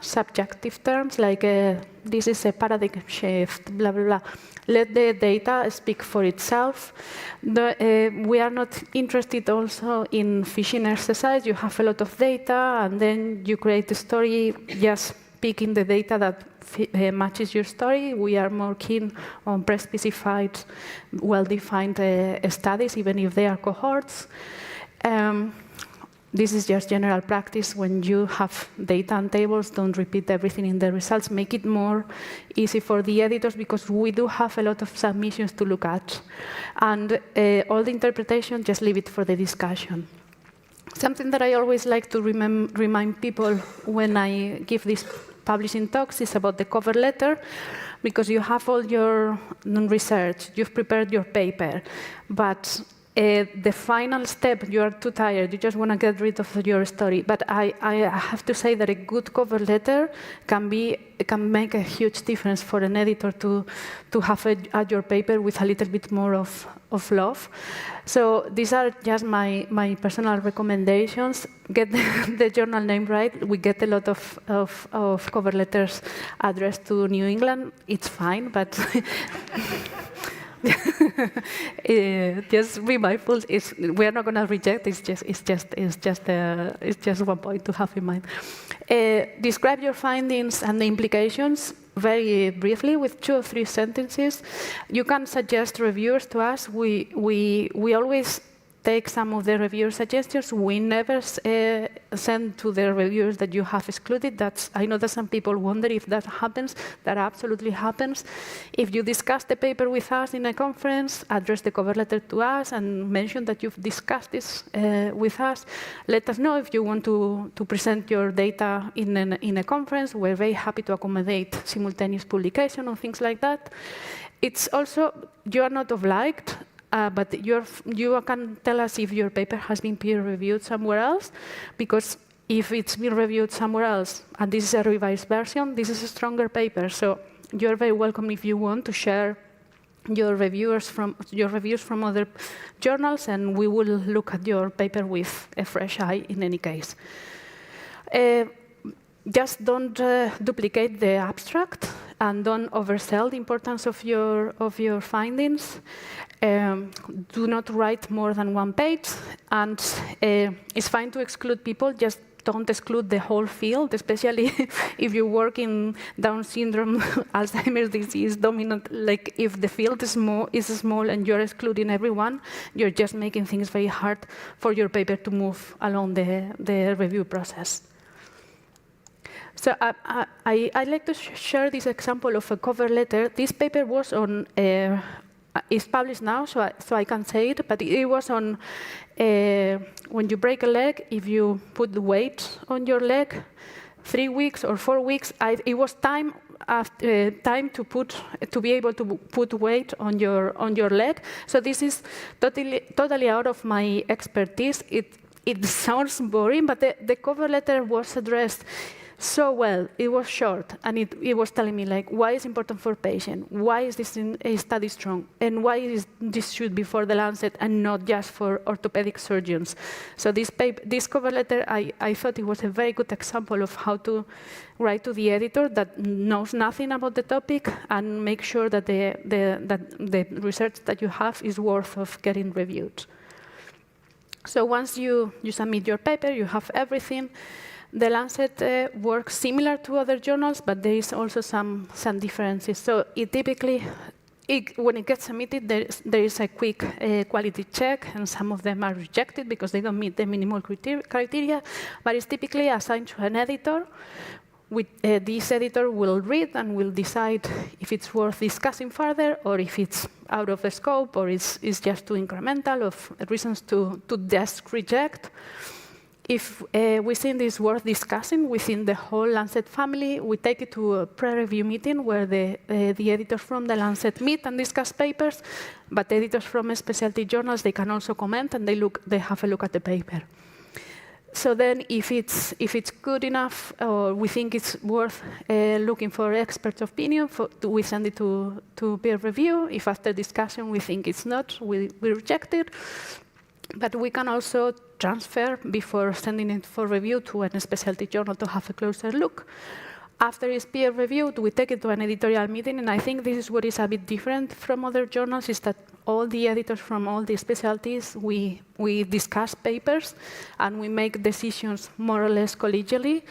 subjective terms like this is a paradigm shift, blah, blah, blah. Let the data speak for itself. We are not interested also in fishing exercise. You have a lot of data, and then you create a story just picking the data that matches your story. We are more keen on pre-specified, well-defined studies, even if they are cohorts. This is just general practice. When you have data and tables, don't repeat everything in the results. Make it more easy for the editors, because we do have a lot of submissions to look at. And all the interpretation, just leave it for the discussion. Something that I always like to remind people when I give these publishing talks is about the cover letter, because you have all your research, you've prepared your paper, but the final step, you are too tired, you just want to get rid of your story. But I have to say that a good cover letter can make a huge difference for an editor to have at your paper with a little bit more of love. So these are just my personal recommendations. Get the journal name right. We get a lot of cover letters addressed to New England. It's fine, but just be mindful. We are not going to reject. It's just one point to have in mind. Describe your findings and the implications very briefly with 2 or 3 sentences. You can suggest reviewers to us. We always take some of the reviewer suggestions. We never send to the reviewers that you have excluded. I know that some people wonder if that happens. That absolutely happens. If you discuss the paper with us in a conference, address the cover letter to us and mention that you've discussed this with us. Let us know if you want to present your data in a conference. We're very happy to accommodate simultaneous publication and things like that. It's also, you are not obliged, but you can tell us if your paper has been peer-reviewed somewhere else, because if it's been reviewed somewhere else, and this is a revised version, this is a stronger paper. So you're very welcome if you want to share your reviews from other journals, and we will look at your paper with a fresh eye in any case. Just don't duplicate the abstract, and don't oversell the importance of your findings. Do not write more than 1 page, and it's fine to exclude people. Just don't exclude the whole field, especially if you work in Down syndrome, Alzheimer's disease, dominant. Like if the field is small and you're excluding everyone, you're just making things very hard for your paper to move along the review process. So I'd like to share this example of a cover letter. This paper was on, it's published now, so I can say it, but it was on when you break a leg, if you put the weight on your leg, 3 weeks or 4 weeks, it was time to be able to put weight on your leg. So this is totally out of my expertise. It sounds boring, but the cover letter was addressed so well. It was short, and it was telling me, like, why it's important for patient, why is this study strong, and why this should be for the Lancet and not just for orthopedic surgeons. So this cover letter, I thought it was a very good example of how to write to the editor that knows nothing about the topic and make sure that the research that you have is worth of getting reviewed. So once you submit your paper, you have everything. The Lancet works similar to other journals, but there is also some differences. So it typically, when it gets submitted, there is a quick quality check, and some of them are rejected because they don't meet the minimal criteria, but it's typically assigned to an editor. This editor will read and will decide if it's worth discussing further, or if it's out of the scope, or it's just too incremental, of reasons to just reject. If we think it's worth discussing within the whole Lancet family, we take it to a pre-review meeting where the editors from the Lancet meet and discuss papers, but editors from specialty journals, they can also comment and they have a look at the paper. So then if it's good enough, or we think it's worth looking for expert opinion, we send it to peer review. If after discussion we think it's not, we reject it. But we can also transfer before sending it for review to a specialty journal to have a closer look. After it's peer reviewed, we take it to an editorial meeting, and I think this is what is a bit different from other journals, is that all the editors from all the specialties, we discuss papers, and we make decisions more or less collegially,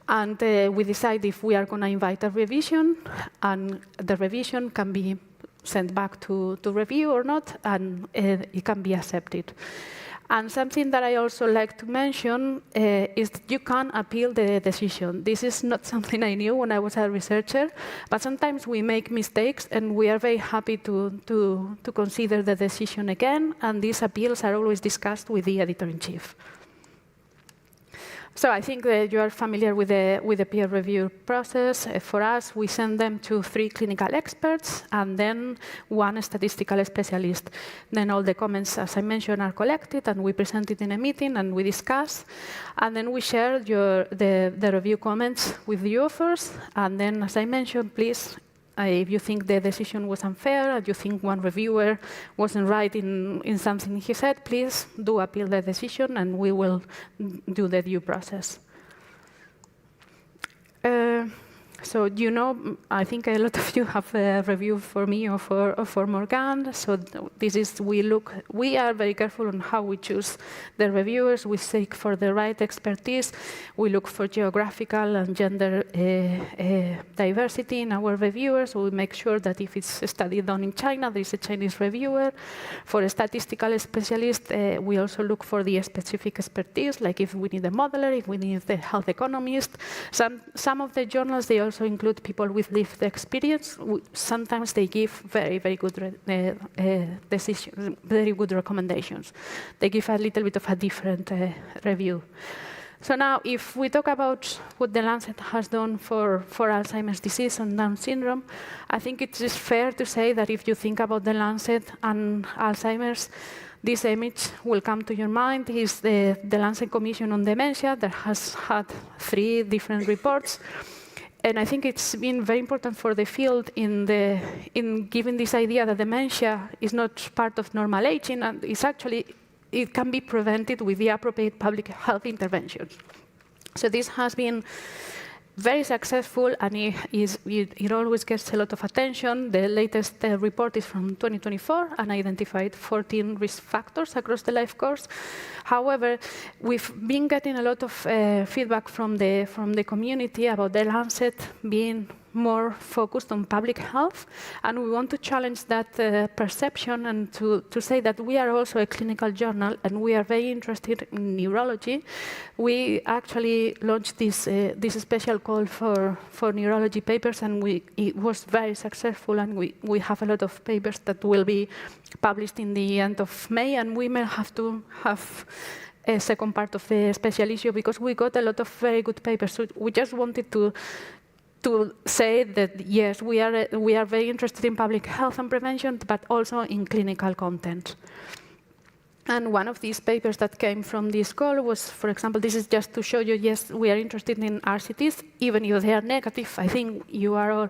and we decide if we are going to invite a revision, and the revision can be sent back to review or not, and it can be accepted. And something that I also like to mention is that you can appeal the decision. This is not something I knew when I was a researcher, but sometimes we make mistakes, and we are very happy to consider the decision again, and these appeals are always discussed with the editor-in-chief. So I think that you are familiar with the peer review process. For us, we send them to 3 clinical experts and then 1 statistical specialist. Then all the comments, as I mentioned, are collected, and we present it in a meeting, and we discuss. And then we share the review comments with the authors. And then, as I mentioned, please, if you think the decision was unfair, or you think one reviewer wasn't right in something he said, please do appeal the decision, and we will do the due process. So you know, I think a lot of you have a review for me or for Morgan. So this is, we are very careful on how we choose the reviewers. We seek for the right expertise. We look for geographical and gender diversity in our reviewers. We make sure that if it's a study done in China, there is a Chinese reviewer. For a statistical specialist, we also look for the specific expertise, like if we need a modeler, if we need the health economist. Some of the journals, they also include people with lived experience. Sometimes they give very, very good decisions, very good recommendations. They give a little bit of a different review. So now, if we talk about what the Lancet has done for Alzheimer's disease and Down syndrome, I think it is fair to say that if you think about the Lancet and Alzheimer's, this image will come to your mind. Is the Lancet Commission on Dementia that has had 3 different reports. And I think it's been very important for the field in giving this idea that dementia is not part of normal aging, and it's actually, it can be prevented with the appropriate public health interventions. So this has been very successful, and it always gets a lot of attention. The latest report is from 2024 and identified 14 risk factors across the life course. However, we've been getting a lot of feedback from the community about the Lancet being more focused on public health, and we want to challenge that perception and to say that we are also a clinical journal and we are very interested in neurology. We actually launched this special call for neurology papers, and it was very successful, and we have a lot of papers that will be published in the end of May, and we may have to have a second part of the special issue because we got a lot of very good papers. So we just wanted to say that, yes, we are very interested in public health and prevention, but also in clinical content. And one of these papers that came from this call was, for example, this is just to show you, yes, we are interested in RCTs, even if they are negative. I think you are all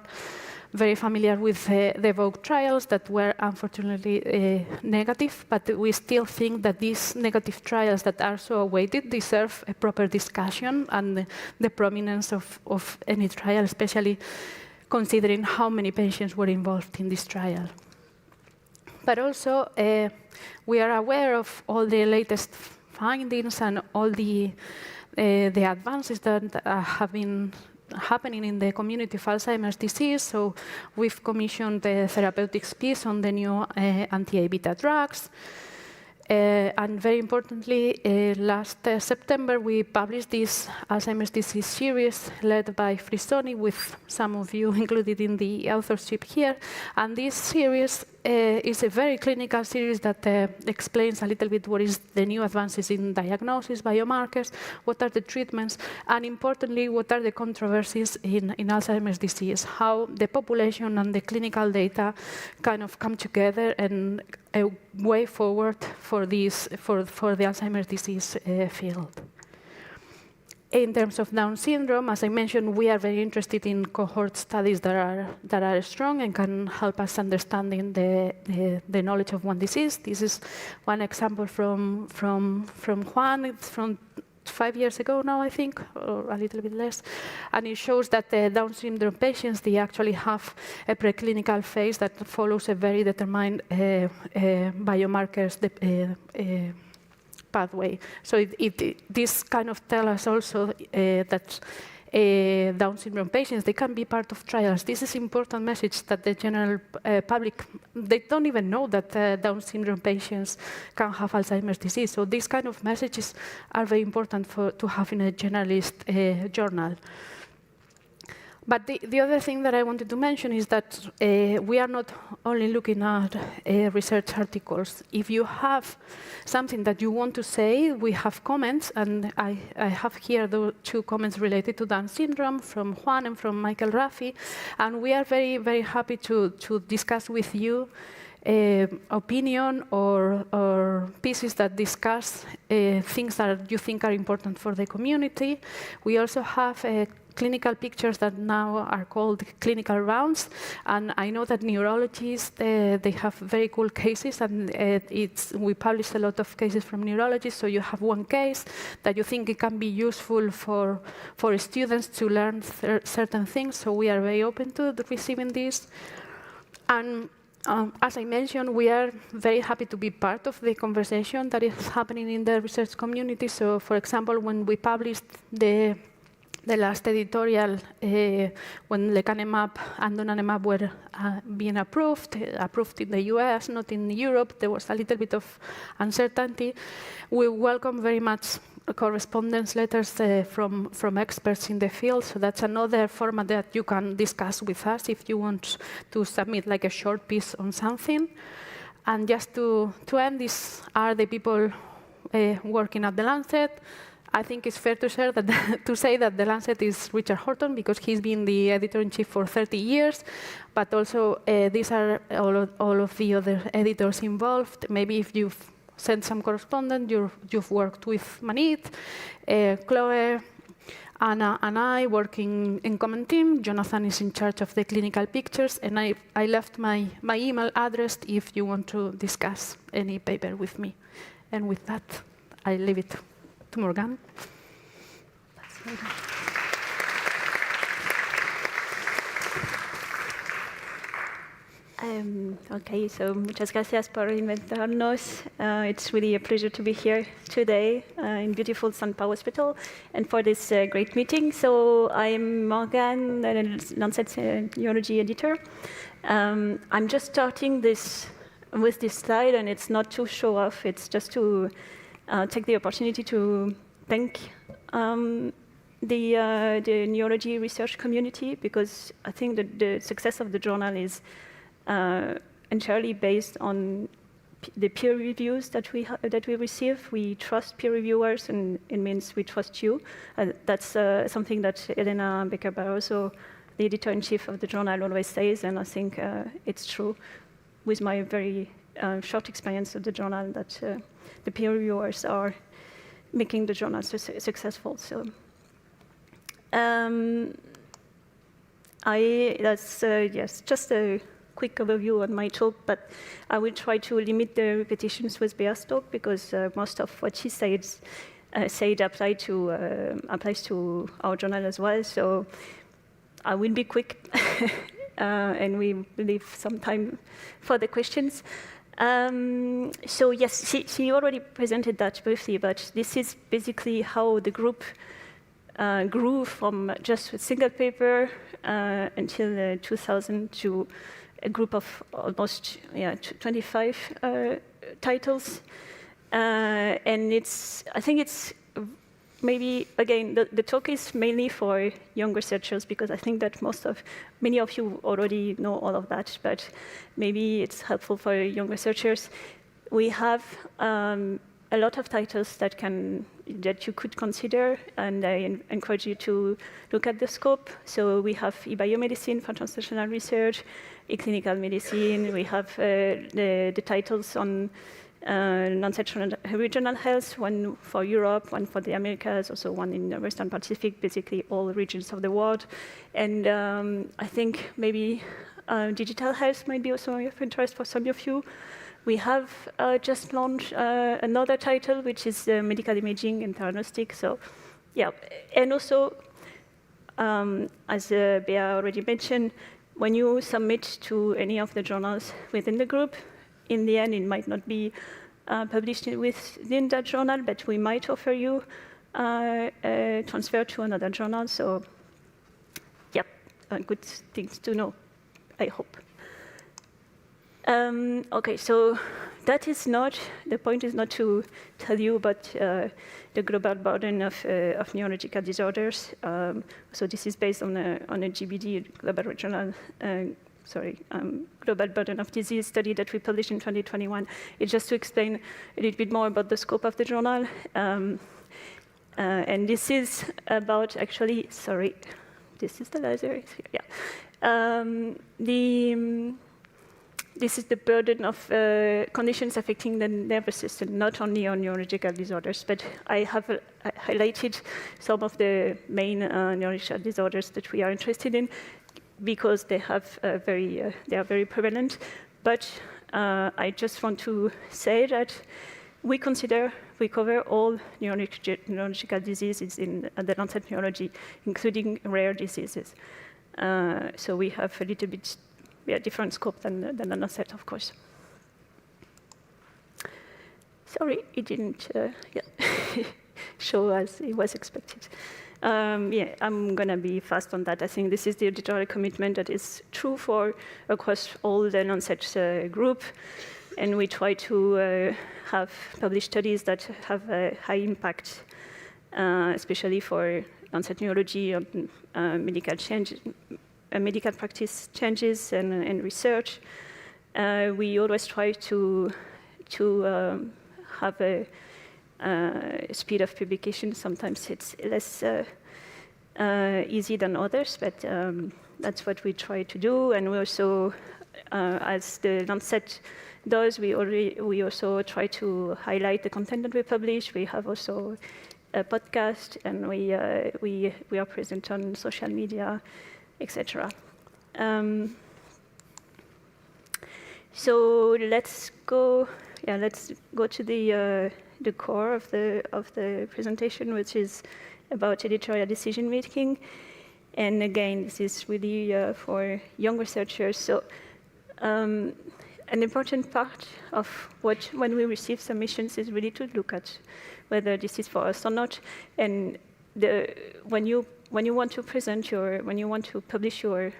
very familiar with the Vogue trials that were unfortunately negative, but we still think that these negative trials that are so awaited deserve a proper discussion and the prominence of any trial, especially considering how many patients were involved in this trial. But also, we are aware of all the latest findings and all the advances that have been happening in the community of Alzheimer's disease. So we've commissioned the therapeutics piece on the new anti-A-beta drugs. And very importantly, last September, we published this Alzheimer's disease series led by Frisoni, with some of you included in the authorship here. And this series is a very clinical series that explains a little bit what is the new advances in diagnosis, biomarkers, what are the treatments, and importantly, what are the controversies in Alzheimer's disease, how the population and the clinical data kind of come together and a way forward for the Alzheimer's disease field. In terms of Down syndrome, as I mentioned, we are very interested in cohort studies that are strong and can help us understanding the knowledge of one disease. This is one example from Juan. It's from 5 years ago now, I think, or a little bit less. And it shows that the Down syndrome patients, they actually have a preclinical phase that follows a very determined biomarkers pathway. So this kind of tells us also that Down syndrome patients, they can be part of trials. This is important message that the general public, they don't even know that Down syndrome patients can have Alzheimer's disease. So these kind of messages are very important to have in a generalist journal. But the other thing that I wanted to mention is that we are not only looking at research articles. If you have something that you want to say, we have comments, and I have here the 2 comments related to Down syndrome from Juan and from Michael Raffi, and we are very, very happy to discuss with you opinion or pieces that discuss things that you think are important for the community. We also have clinical pictures that now are called clinical rounds, and I know that neurologists, they have very cool cases, and we publish a lot of cases from neurologists, so you have one case that you think it can be useful for students to learn certain things, so we are very open to receiving this. And as I mentioned, we are very happy to be part of the conversation that is happening in the research community. So, for example, when we published the last editorial, when lecanemab and donanemab were being approved in the US, not in Europe, there was a little bit of uncertainty. We welcome very much correspondence letters from experts in the field. So that's another format that you can discuss with us if you want to submit like a short piece on something. And just to end, these are the people working at The Lancet. I think it's fair to say that The Lancet is Richard Horton, because he's been the editor-in-chief for 30 years. But also, these are all of the other editors involved. Maybe if you've sent some correspondence, you've worked with Manit, Chloe, Anna, and I working in common team. Jonathan is in charge of the clinical pictures, and I left my email address if you want to discuss any paper with me. And with that, I leave it to Morgan. Okay, so muchas gracias por invitarnos. It's really a pleasure to be here today in beautiful St. Paul Hospital and for this great meeting. So I'm Morgan, a Lancet Neurology editor. I'm just starting this with this slide, and it's not to show off, it's just to take the opportunity to thank the neurology research community, because I think that the success of the journal is entirely based on the peer reviews that we receive. We trust peer reviewers, and it means we trust you. That's something that Elena Becker-Barroso, the editor-in-chief of the journal, always says, and I think it's true with my very short experience of the journal, that the peer reviewers are making the journal successful. So yes, just a quick overview on my talk, but I will try to limit the repetitions with Bea's talk, because most of what she said applies to our journal as well. So I will be quick, and we leave some time for the questions. So yes, she already presented that briefly, but this is basically how the group grew from just a single paper until 2000 to a group of almost 25 titles. And I think it's maybe, again, the talk is mainly for young researchers, because I think that many of you already know all of that, but maybe it's helpful for young researchers. We have a lot of titles that you could consider, and I encourage you to look at the scope. So we have e-biomedicine for translational research, e-clinical medicine. We have the titles on Lancet Regional Health, one for Europe, one for the Americas, also one in the Western Pacific, basically all regions of the world. And I think maybe digital health might be also of interest for some of you. We have just launched another title, which is medical imaging and diagnostic. So, yeah, and also, as Bea already mentioned, when you submit to any of the journals within the group, in the end, it might not be published within that journal, but we might offer you a transfer to another journal. So, yeah, good things to know, I hope. Okay, so that is not, the point is not to tell you about the global burden of neurological disorders. So this is based on a GBD, global burden of disease study that we published in 2021. It's just to explain a little bit more about the scope of the journal. And this is about, actually, sorry, this is the laser, yeah. This is the burden of conditions affecting the nervous system, not only on neurological disorders, but I have highlighted some of the main neurological disorders that we are interested in, because they are very prevalent. But I just want to say that we cover all neurological diseases in the Lancet Neurology, including rare diseases. So we have a little bit different scope than the Lancet, of course. Sorry, it didn't show as it was expected. Yeah, I'm going to be fast on that. I think this is the editorial commitment that is true for across all the Lancet group. And we try to have published studies that have a high impact, especially for Lancet Neurology on medical change, medical practice changes and research. We always try to have a speed of publication. Sometimes it's less easy than others, but that's what we try to do. And we also, as the Lancet does, we also try to highlight the content that we publish. We have also a podcast, and we are present on social media, etc. So let's go to the core of the presentation, which is about editorial decision making. And again, this is really for young researchers. So an important part of when we receive submissions is really to look at whether this is for us or not. And when you want to publish your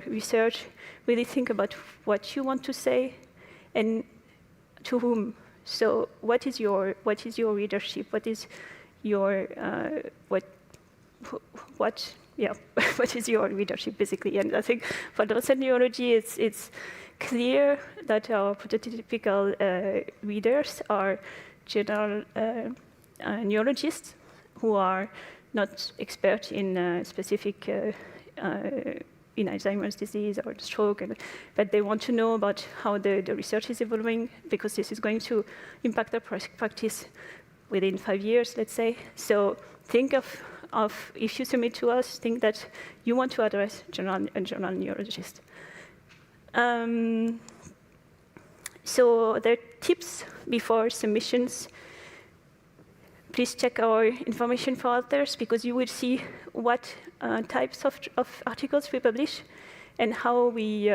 research, really think about what you want to say and to whom. So what is your readership? What is your what is your readership basically? And I think for DSAD neurology, it's clear that our prototypical readers are general neurologists who are not experts in specific in Alzheimer's disease or stroke, but they want to know about how the research is evolving, because this is going to impact their practice within 5 years, let's say. So think of if you submit to us, think that you want to address a general neurologist. So there are tips before submissions. Please check our information for authors, because you will see what types of articles we publish and how we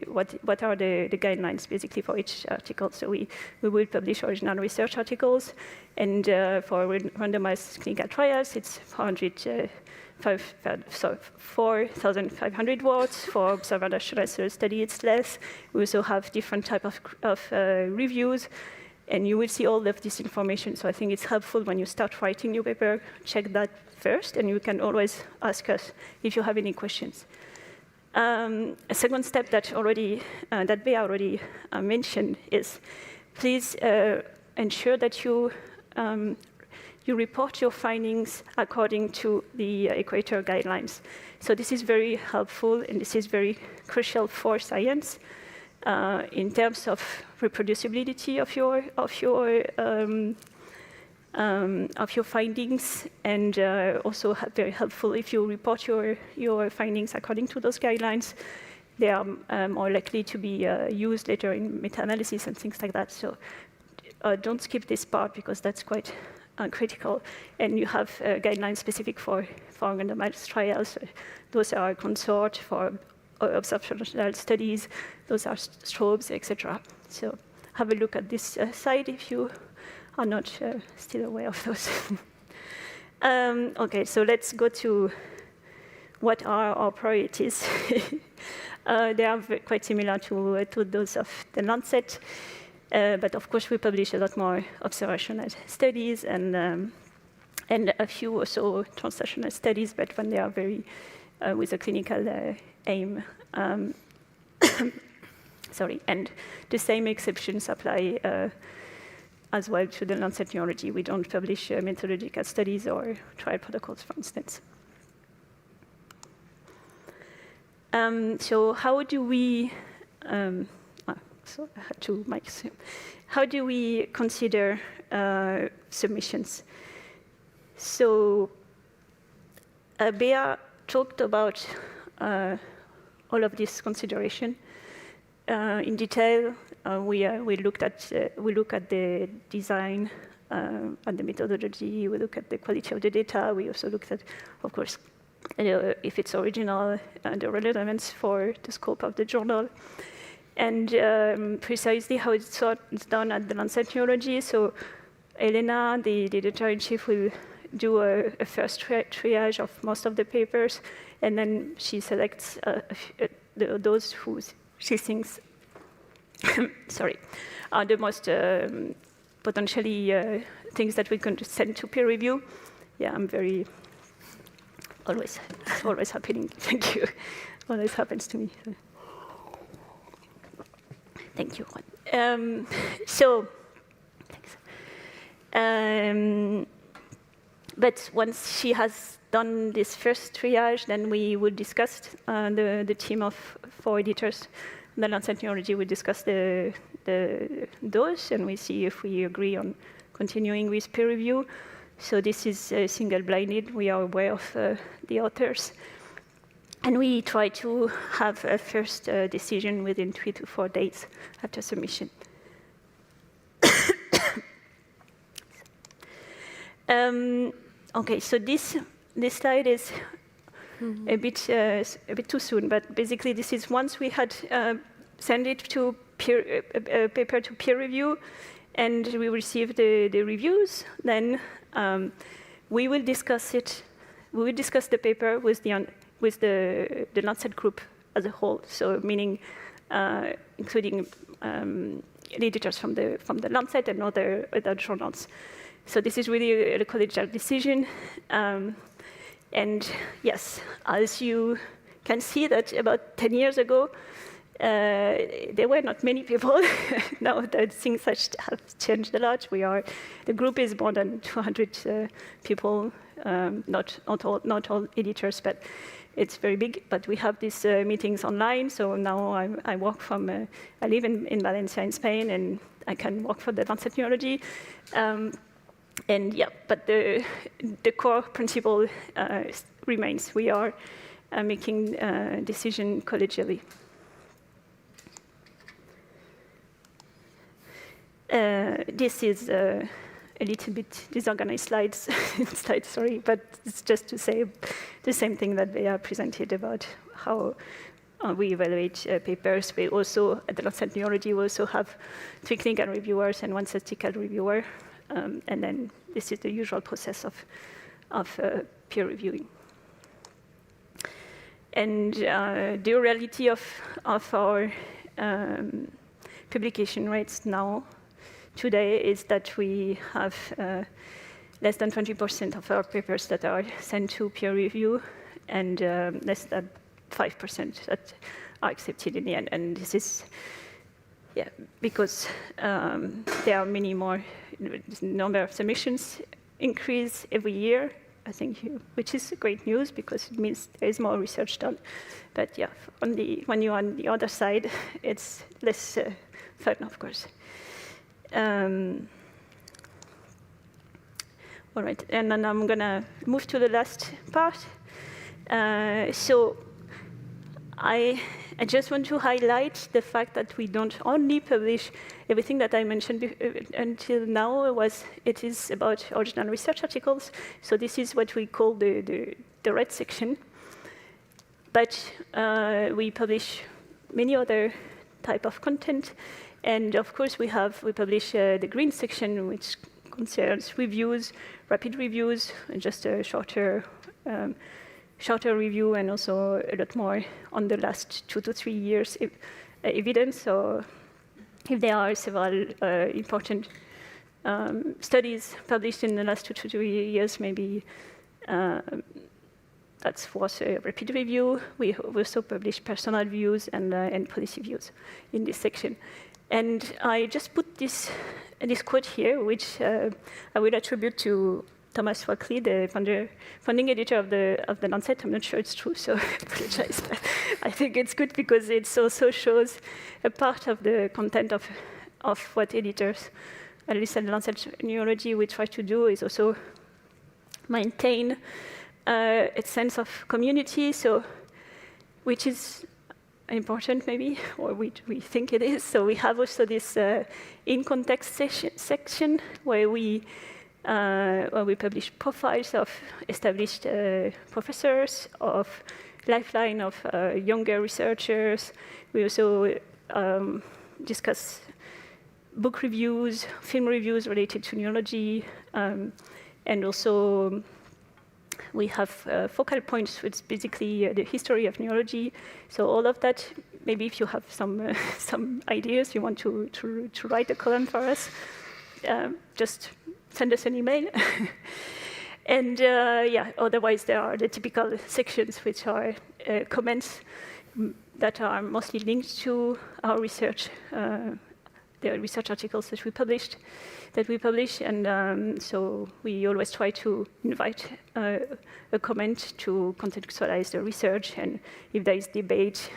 what are the guidelines basically for each article. So we will publish original research articles, and for randomized clinical trials, it's 4,500 words. For observational study, it's less. We also have different type of reviews. And you will see all of this information. So I think it's helpful when you start writing your paper, check that first, and you can always ask us if you have any questions. A second step that Bea already mentioned is please ensure that you report your findings according to the Equator guidelines. So this is very helpful, and this is very crucial for science. In terms of reproducibility of your findings, and also very helpful if you report your findings according to those guidelines. They are more likely to be used later in meta-analysis and things like that. So don't skip this part, because that's quite critical. And you have guidelines specific for randomized trials. Those are consort for observational studies, those are strobes, etc. So have a look at this site if you are not still aware of those. Okay, so let's go to what are our priorities. They are quite similar to those of the Lancet, but of course we publish a lot more observational studies and a few also translational studies, but when they are very with a clinical aim. Sorry, and the same exceptions apply as well to the Lancet Neurology. We don't publish methodological studies or trial protocols, for instance. So how do we, so I had two mics. How do we consider submissions? So Bea talked about all of this consideration in detail. We look at the design and the methodology. We look at the quality of the data. We also looked at, of course, if it's original and the relevance for the scope of the journal, and precisely how it's done at the Lancet Neurology. So Elena, the editor-in-chief, will do a first triage of most of the papers, and then she selects those who she thinks sorry, are the most potentially things that we can send to peer review. Yeah, I'm very always happening. Thank you. Always happens to me. Thank you. So, thanks. But once she has done this first triage, then we would discuss the team of 4 editors. The Lancet Neurology will discuss those, and we see if we agree on continuing with peer review. So this is single-blinded. We are aware of the authors. And we try to have a first decision within 3 to 4 days after submission. Okay, so this slide is a bit too soon, but basically this is once we had send it to paper to peer review, and we receive the reviews. Then we will discuss it. We will discuss the paper with the Lancet group as a whole. So meaning including editors from the Lancet and other journals. So this is really a collegial decision. And yes, as you can see that about 10 years ago, there were not many people. Now that things have changed a lot. The group is more than 200 people, not all editors, but it's very big. But we have these meetings online. So now I live in Valencia in Spain, and I can work for the Lancet Neurology. And yeah, but the core principle remains. We are making a decision collegially. This is a little bit disorganized slides, sorry, but it's just to say the same thing that they are presented about how we evaluate papers. We also, at the Lancet Neurology, we also have 3 clinical reviewers and 1 statistical reviewer. And then this is the usual process of peer reviewing. And the reality of our publication rates now, today, is that we have less than 20% of our papers that are sent to peer review, and less than 5% that are accepted in the end. And this is because there are many more. The number of submissions increase every year, I think, which is great news because it means there is more research done. But yeah, when you're on the other side, it's less fun, of course. All right, and then I'm gonna move to the last part. So I just want to highlight the fact that we don't only publish everything that I mentioned until now. It is about original research articles. So this is what we call the red section. But we publish many other type of content. And of course, we publish the green section, which concerns reviews, rapid reviews, and just a shorter review, and also a lot more on the last 2 to 3 years evidence. So if there are several important studies published in the last 2 to 3 years, maybe that's worth a rapid review. We also publish personal views and policy views in this section. And I just put this quote here, which I will attribute to Thomas Walkley, the founding editor of the Lancet. I'm not sure it's true, so I apologize. But I think it's good because it also shows a part of the content of what editors, at least at Lancet Neurology, we try to do is also maintain a sense of community, which is important maybe, or we think it is. So we have also this in-context section where we publish profiles of established professors, of lifeline of younger researchers. We also discuss book reviews, film reviews related to neurology, and also we have focal points, which is basically the history of neurology. So all of that, maybe if you have some ideas, you want to write a column for us, just send us an email. And otherwise there are the typical sections, which are comments that are mostly linked to our research, the research articles that we publish, and so we always try to invite a comment to contextualize the research, and if there is debate,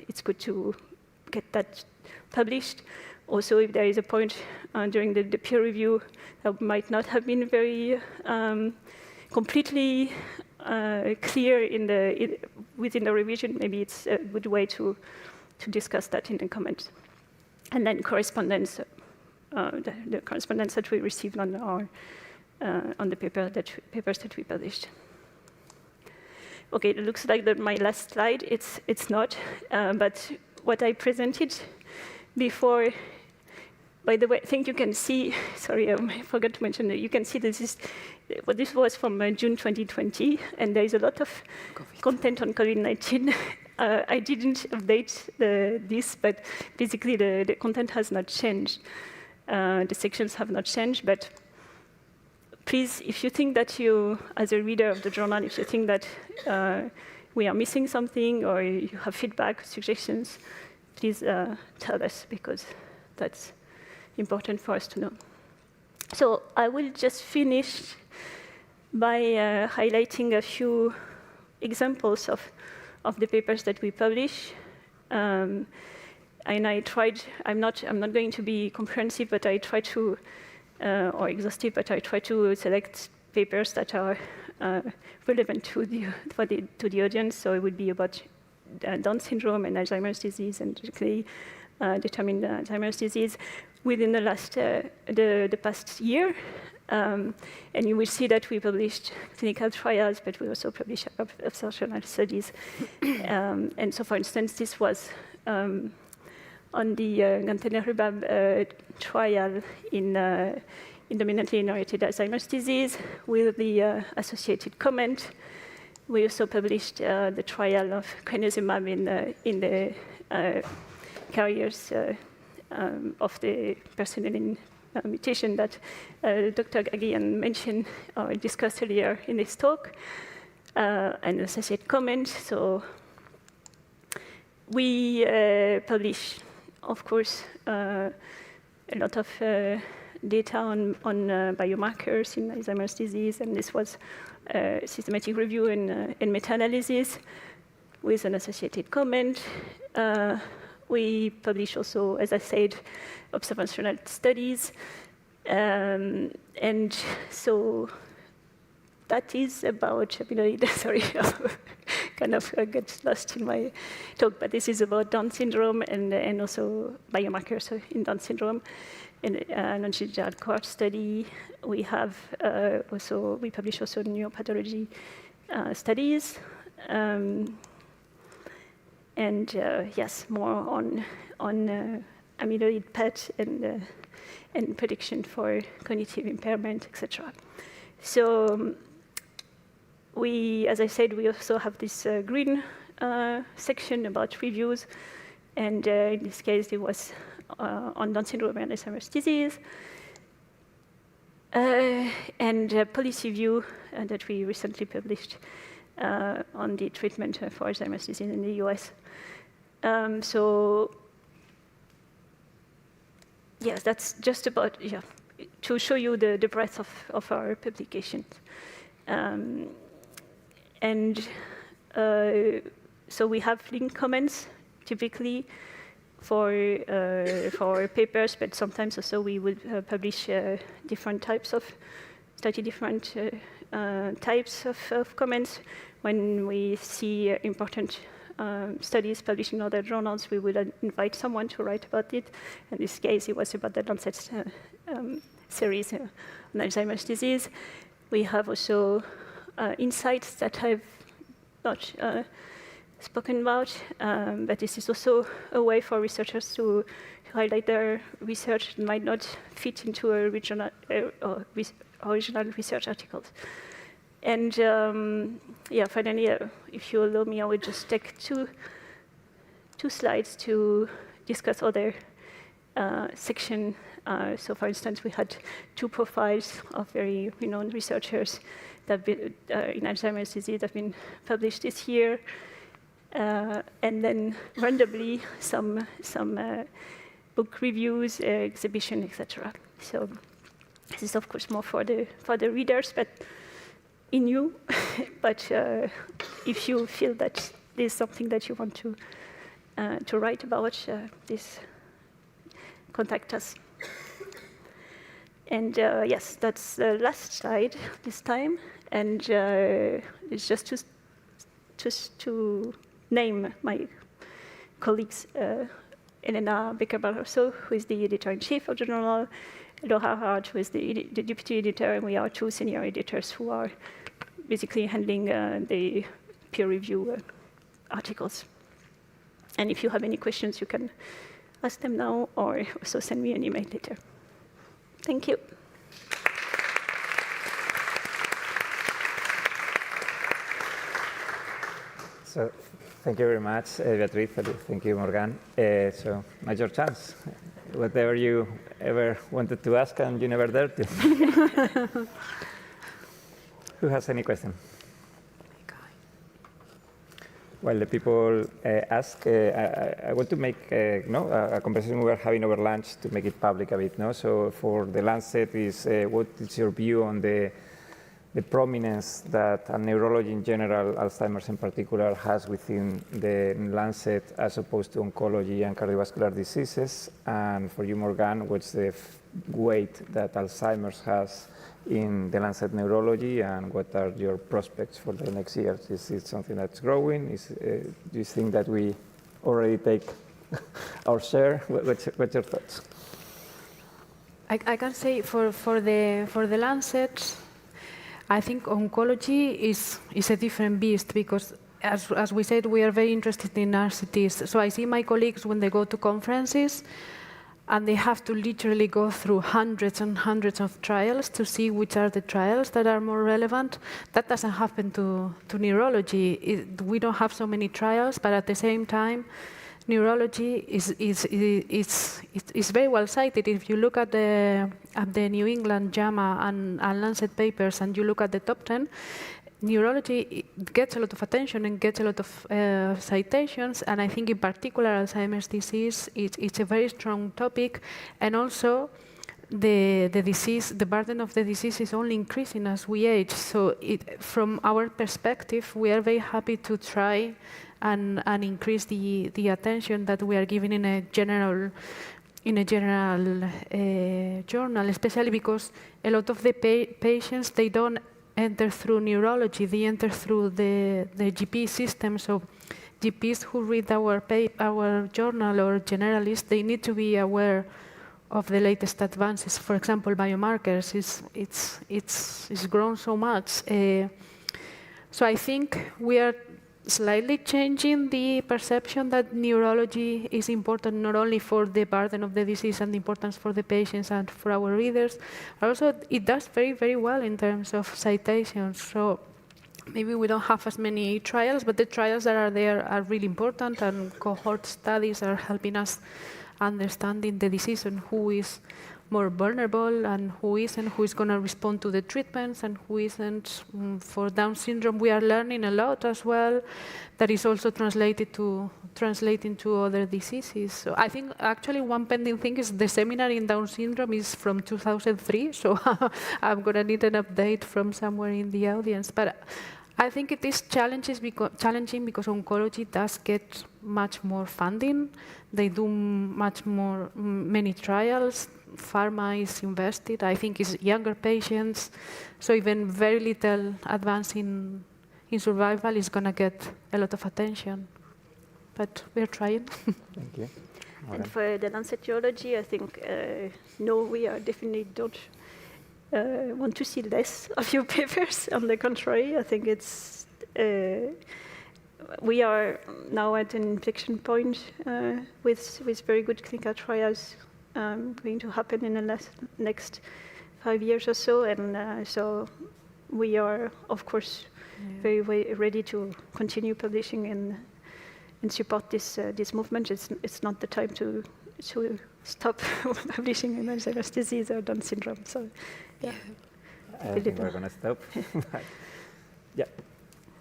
it's good to get that published. Also, if there is a point during the peer review that might not have been very completely clear within the revision, maybe it's a good way to discuss that in the comments. And then correspondence, the correspondence that we received on the papers that we published. Okay, it looks like my last slide. It's not, but what I presented before. By the way, I think you can see, sorry, I forgot to mention that you can see this was from June 2020, and there is a lot of content on COVID-19. I didn't update this, but basically the content has not changed. The sections have not changed, but please, if you think that you, as a reader of the journal, if you think that we are missing something or you have feedback, suggestions, please tell us, because that's important for us to know. So I will just finish by highlighting a few examples of the papers that we publish. And I tried, I'm not going to be comprehensive, but I try to, or exhaustive, but I try to select papers that are relevant to the audience. So it would be about Down syndrome and Alzheimer's disease, and particularly determined Alzheimer's disease within the past year. And you will see that we published clinical trials, but we also published observational studies. And so, for instance, this was on the gantenerumab trial in dominantly inherited Alzheimer's disease with the associated comment. We also published the trial of crenezumab in the carriers of the personnelin mutation that Dr. Gagian mentioned or discussed earlier in this talk, and associated comment. So we publish, of course, a lot of data on biomarkers in Alzheimer's disease, and this was a systematic review and meta-analysis with an associated comment. We publish also, as I said, observational studies. And so that is about amyloid. Sorry, kind of got lost in my talk, but this is about Down syndrome and also biomarkers in Down syndrome. In a longitudinal cohort study, we have we publish also neuropathology studies. And yes, more on amyloid PET and prediction for cognitive impairment, etc. So we, as I said, we also have this green section about reviews, and in this case, it was on Down syndrome and Alzheimer's disease, and policy view that we recently published on the treatment for Alzheimer's disease in the US. So, yes, that's just about, to show you the breadth of our publications. So we have link comments, typically, for papers, but sometimes also we would publish different types of, slightly different types of comments. When we see important studies published in other journals, we would invite someone to write about it. In this case, it was about the Lancet series on Alzheimer's disease. We have also insights that I've not spoken about, but this is also a way for researchers to highlight their research that might not fit into a original research articles. And finally, if you allow me, I will just take two slides to discuss other section. So, for instance, we had two profiles of very renowned researchers that in Alzheimer's disease have been published this year, and then randomly some book reviews, exhibition, etc. So this is of course more for the readers, but in you. But if you feel that there's something that you want to write about, please contact us. And yes, that's the last slide this time, and it's just to name my colleagues, Elena Becker-Barroso, who is the editor-in-chief of the journal, Laura Hart, who is the deputy editor, and we are two senior editors who are basically handling the peer review articles. And if you have any questions, you can ask them now or also send me an email later. Thank you. So, thank you very much, Beatriz. Thank you, Morgan. So, now your chance. Whatever you ever wanted to ask and you never dared to. Who has any question? While the people ask, I want to make a conversation we were having over lunch to make it public a bit. No? So for the Lancet, what is your view on the prominence that neurology in general, Alzheimer's in particular, has within the Lancet as opposed to oncology and cardiovascular diseases? And for you, Morgan, what's the weight that Alzheimer's has in the Lancet Neurology, and what are your prospects for the next years? Is it something that's growing? Do you think that we already take our share? What's your thoughts? I can say for the Lancet, I think oncology is a different beast because, as we said, we are very interested in RCTs. So I see my colleagues when they go to conferences, and they have to literally go through hundreds and hundreds of trials to see which are the trials that are more relevant. That doesn't happen to neurology. We don't have so many trials, but at the same time, neurology is very well cited. If you look at the New England JAMA and Lancet papers, and you look at the top 10, neurology gets a lot of attention and gets a lot of citations, and I think in particular Alzheimer's disease, it's a very strong topic, and also the burden of the disease is only increasing as we age. So from our perspective, we are very happy to try and increase the attention that we are giving in a general journal, especially because a lot of the patients, they don't enter through neurology, they enter through the GP system. So GPs who read our journal or generalists, they need to be aware of the latest advances. For example, biomarkers, it's grown so much. So I think we are slightly changing the perception that neurology is important not only for the burden of the disease and the importance for the patients and for our readers, but also it does very, very well in terms of citations. So maybe we don't have as many trials, but the trials that are there are really important, and cohort studies are helping us understanding the disease and who is more vulnerable and who isn't, who is going to respond to the treatments and who isn't. For Down syndrome, we are learning a lot as well. That is also translating to other diseases. So I think actually one pending thing is the seminar in Down syndrome is from 2003, so I'm going to need an update from somewhere in the audience. But I think it is challenging because oncology does get much more funding. They do many trials. Pharma is invested. I think it's younger patients. So even very little advance in survival is going to get a lot of attention. But we're trying. Thank you. And for the Lancet Neurology, I think, no, we are definitely don't want to see less of your papers. On the contrary, I think it's we are now at an inflection point with very good clinical trials going to happen in the next 5 years or so, and so we are, of course, very ready to continue publishing and support this movement. It's not the time to stop publishing in Alzheimer's disease or Down syndrome. So, yeah. I think we're going to stop. Yeah,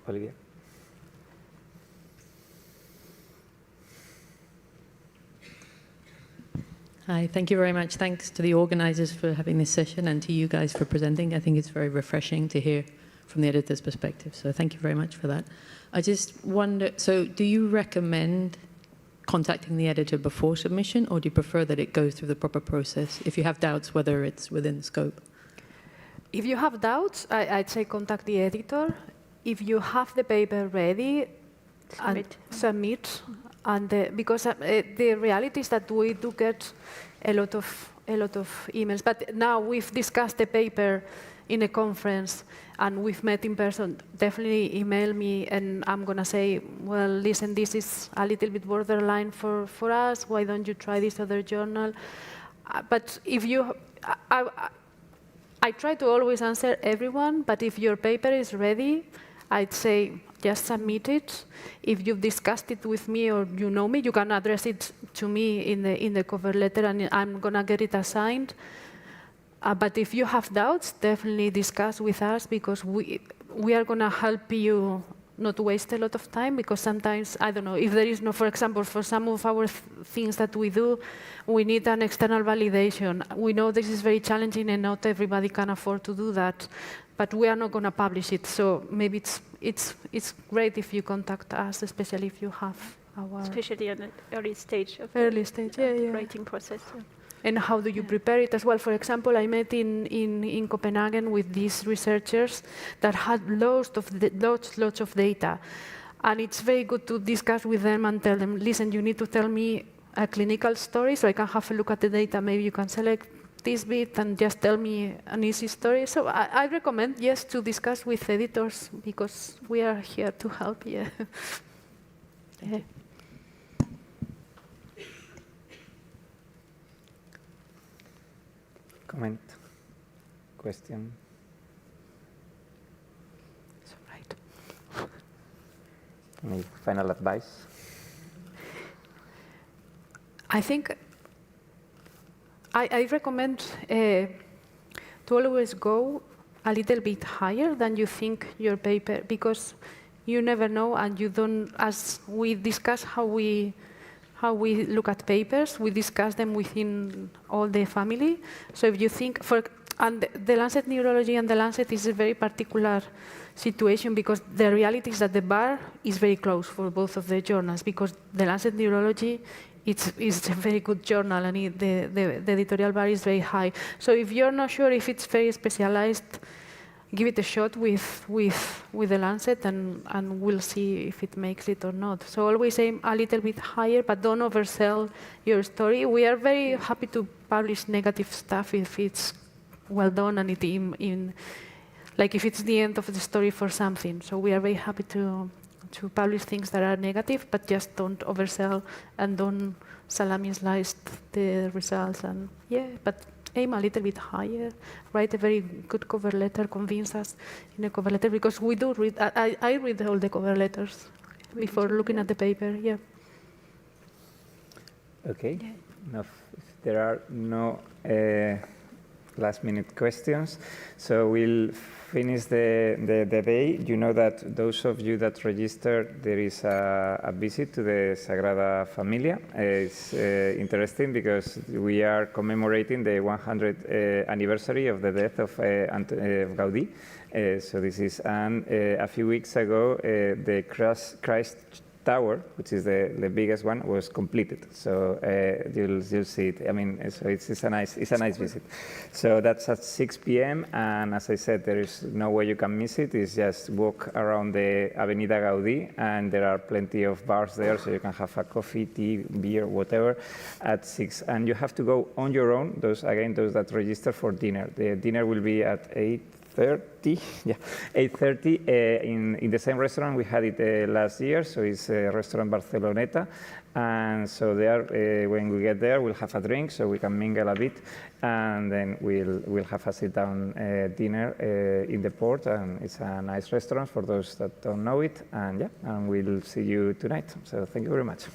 Olivia. Hi, thank you very much. Thanks to the organizers for having this session and to you guys for presenting. I think it's very refreshing to hear from the editor's perspective. So thank you very much for that. I just wonder, so do you recommend contacting the editor before submission, or do you prefer that it goes through the proper process if you have doubts whether it's within the scope? If you have doubts, I'd say contact the editor. If you have the paper ready, submit. And because the reality is that we do get a lot of emails. But now we've discussed the paper in a conference and we've met in person, definitely email me and I'm going to say, well, listen, this is a little bit borderline for us. Why don't you try this other journal? But if you, I try to always answer everyone, but if your paper is ready, I'd say just submit it. If you've discussed it with me or you know me, you can address it to me in the cover letter and I'm going to get it assigned. But if you have doubts, definitely discuss with us because we are going to help you not waste a lot of time because sometimes, I don't know, if there is no, for example, for some of our things that we do, we need an external validation. We know this is very challenging and not everybody can afford to do that, but we are not going to publish it. So maybe it's great if you contact us, especially if you have our... Especially at an early stage of the writing process. Yeah. And how do you prepare it as well? For example, I met in Copenhagen with these researchers that had lots of data. And it's very good to discuss with them and tell them, listen, you need to tell me a clinical story so I can have a look at the data. Maybe you can select this bit and just tell me an easy story. So I recommend, yes, to discuss with editors because we are here to help you. Yeah. Comment, question? It's all right. Any final advice? I think I recommend to always go a little bit higher than you think your paper, because you never know and you don't, as we discuss how we look at papers, we discuss them within all the family. So if you think, and the Lancet Neurology and the Lancet is a very particular situation because the reality is that the bar is very close for both of the journals because the Lancet Neurology is a very good journal and the editorial bar is very high. So if you're not sure if it's very specialized, give it a shot with the Lancet and we'll see if it makes it or not. So always aim a little bit higher, but don't oversell your story. We are very happy to publish negative stuff if it's well done and like if it's the end of the story for something. So we are very happy to publish things that are negative, but just don't oversell and don't salami slice the results. And yeah, but aim a little bit higher, write a very good cover letter, convince us in a cover letter, because we do read, I read all the cover letters before looking at the paper, yeah. Okay, if there are no last-minute questions, so we'll finish the day. You know that those of you that registered, there is a visit to the Sagrada Familia. It's interesting because we are commemorating the 100th anniversary of the death of Gaudí. So this is, and a few weeks ago, the Christ Tower, which is the biggest one, was completed. So you'll see it. I mean, so it's a nice visit. So that's at 6 p.m. And as I said, there is no way you can miss it. It's just walk around the Avenida Gaudí, and there are plenty of bars there, so you can have a coffee, tea, beer, whatever, at 6. And you have to go on your own. Those that register for dinner. The dinner will be at 8:30, yeah, 8:30 in the same restaurant we had it last year, so it's restaurant Barceloneta, and so there, when we get there, we'll have a drink so we can mingle a bit, and then we'll have a sit-down dinner in the port, and it's a nice restaurant for those that don't know it, and yeah, and we'll see you tonight. So thank you very much.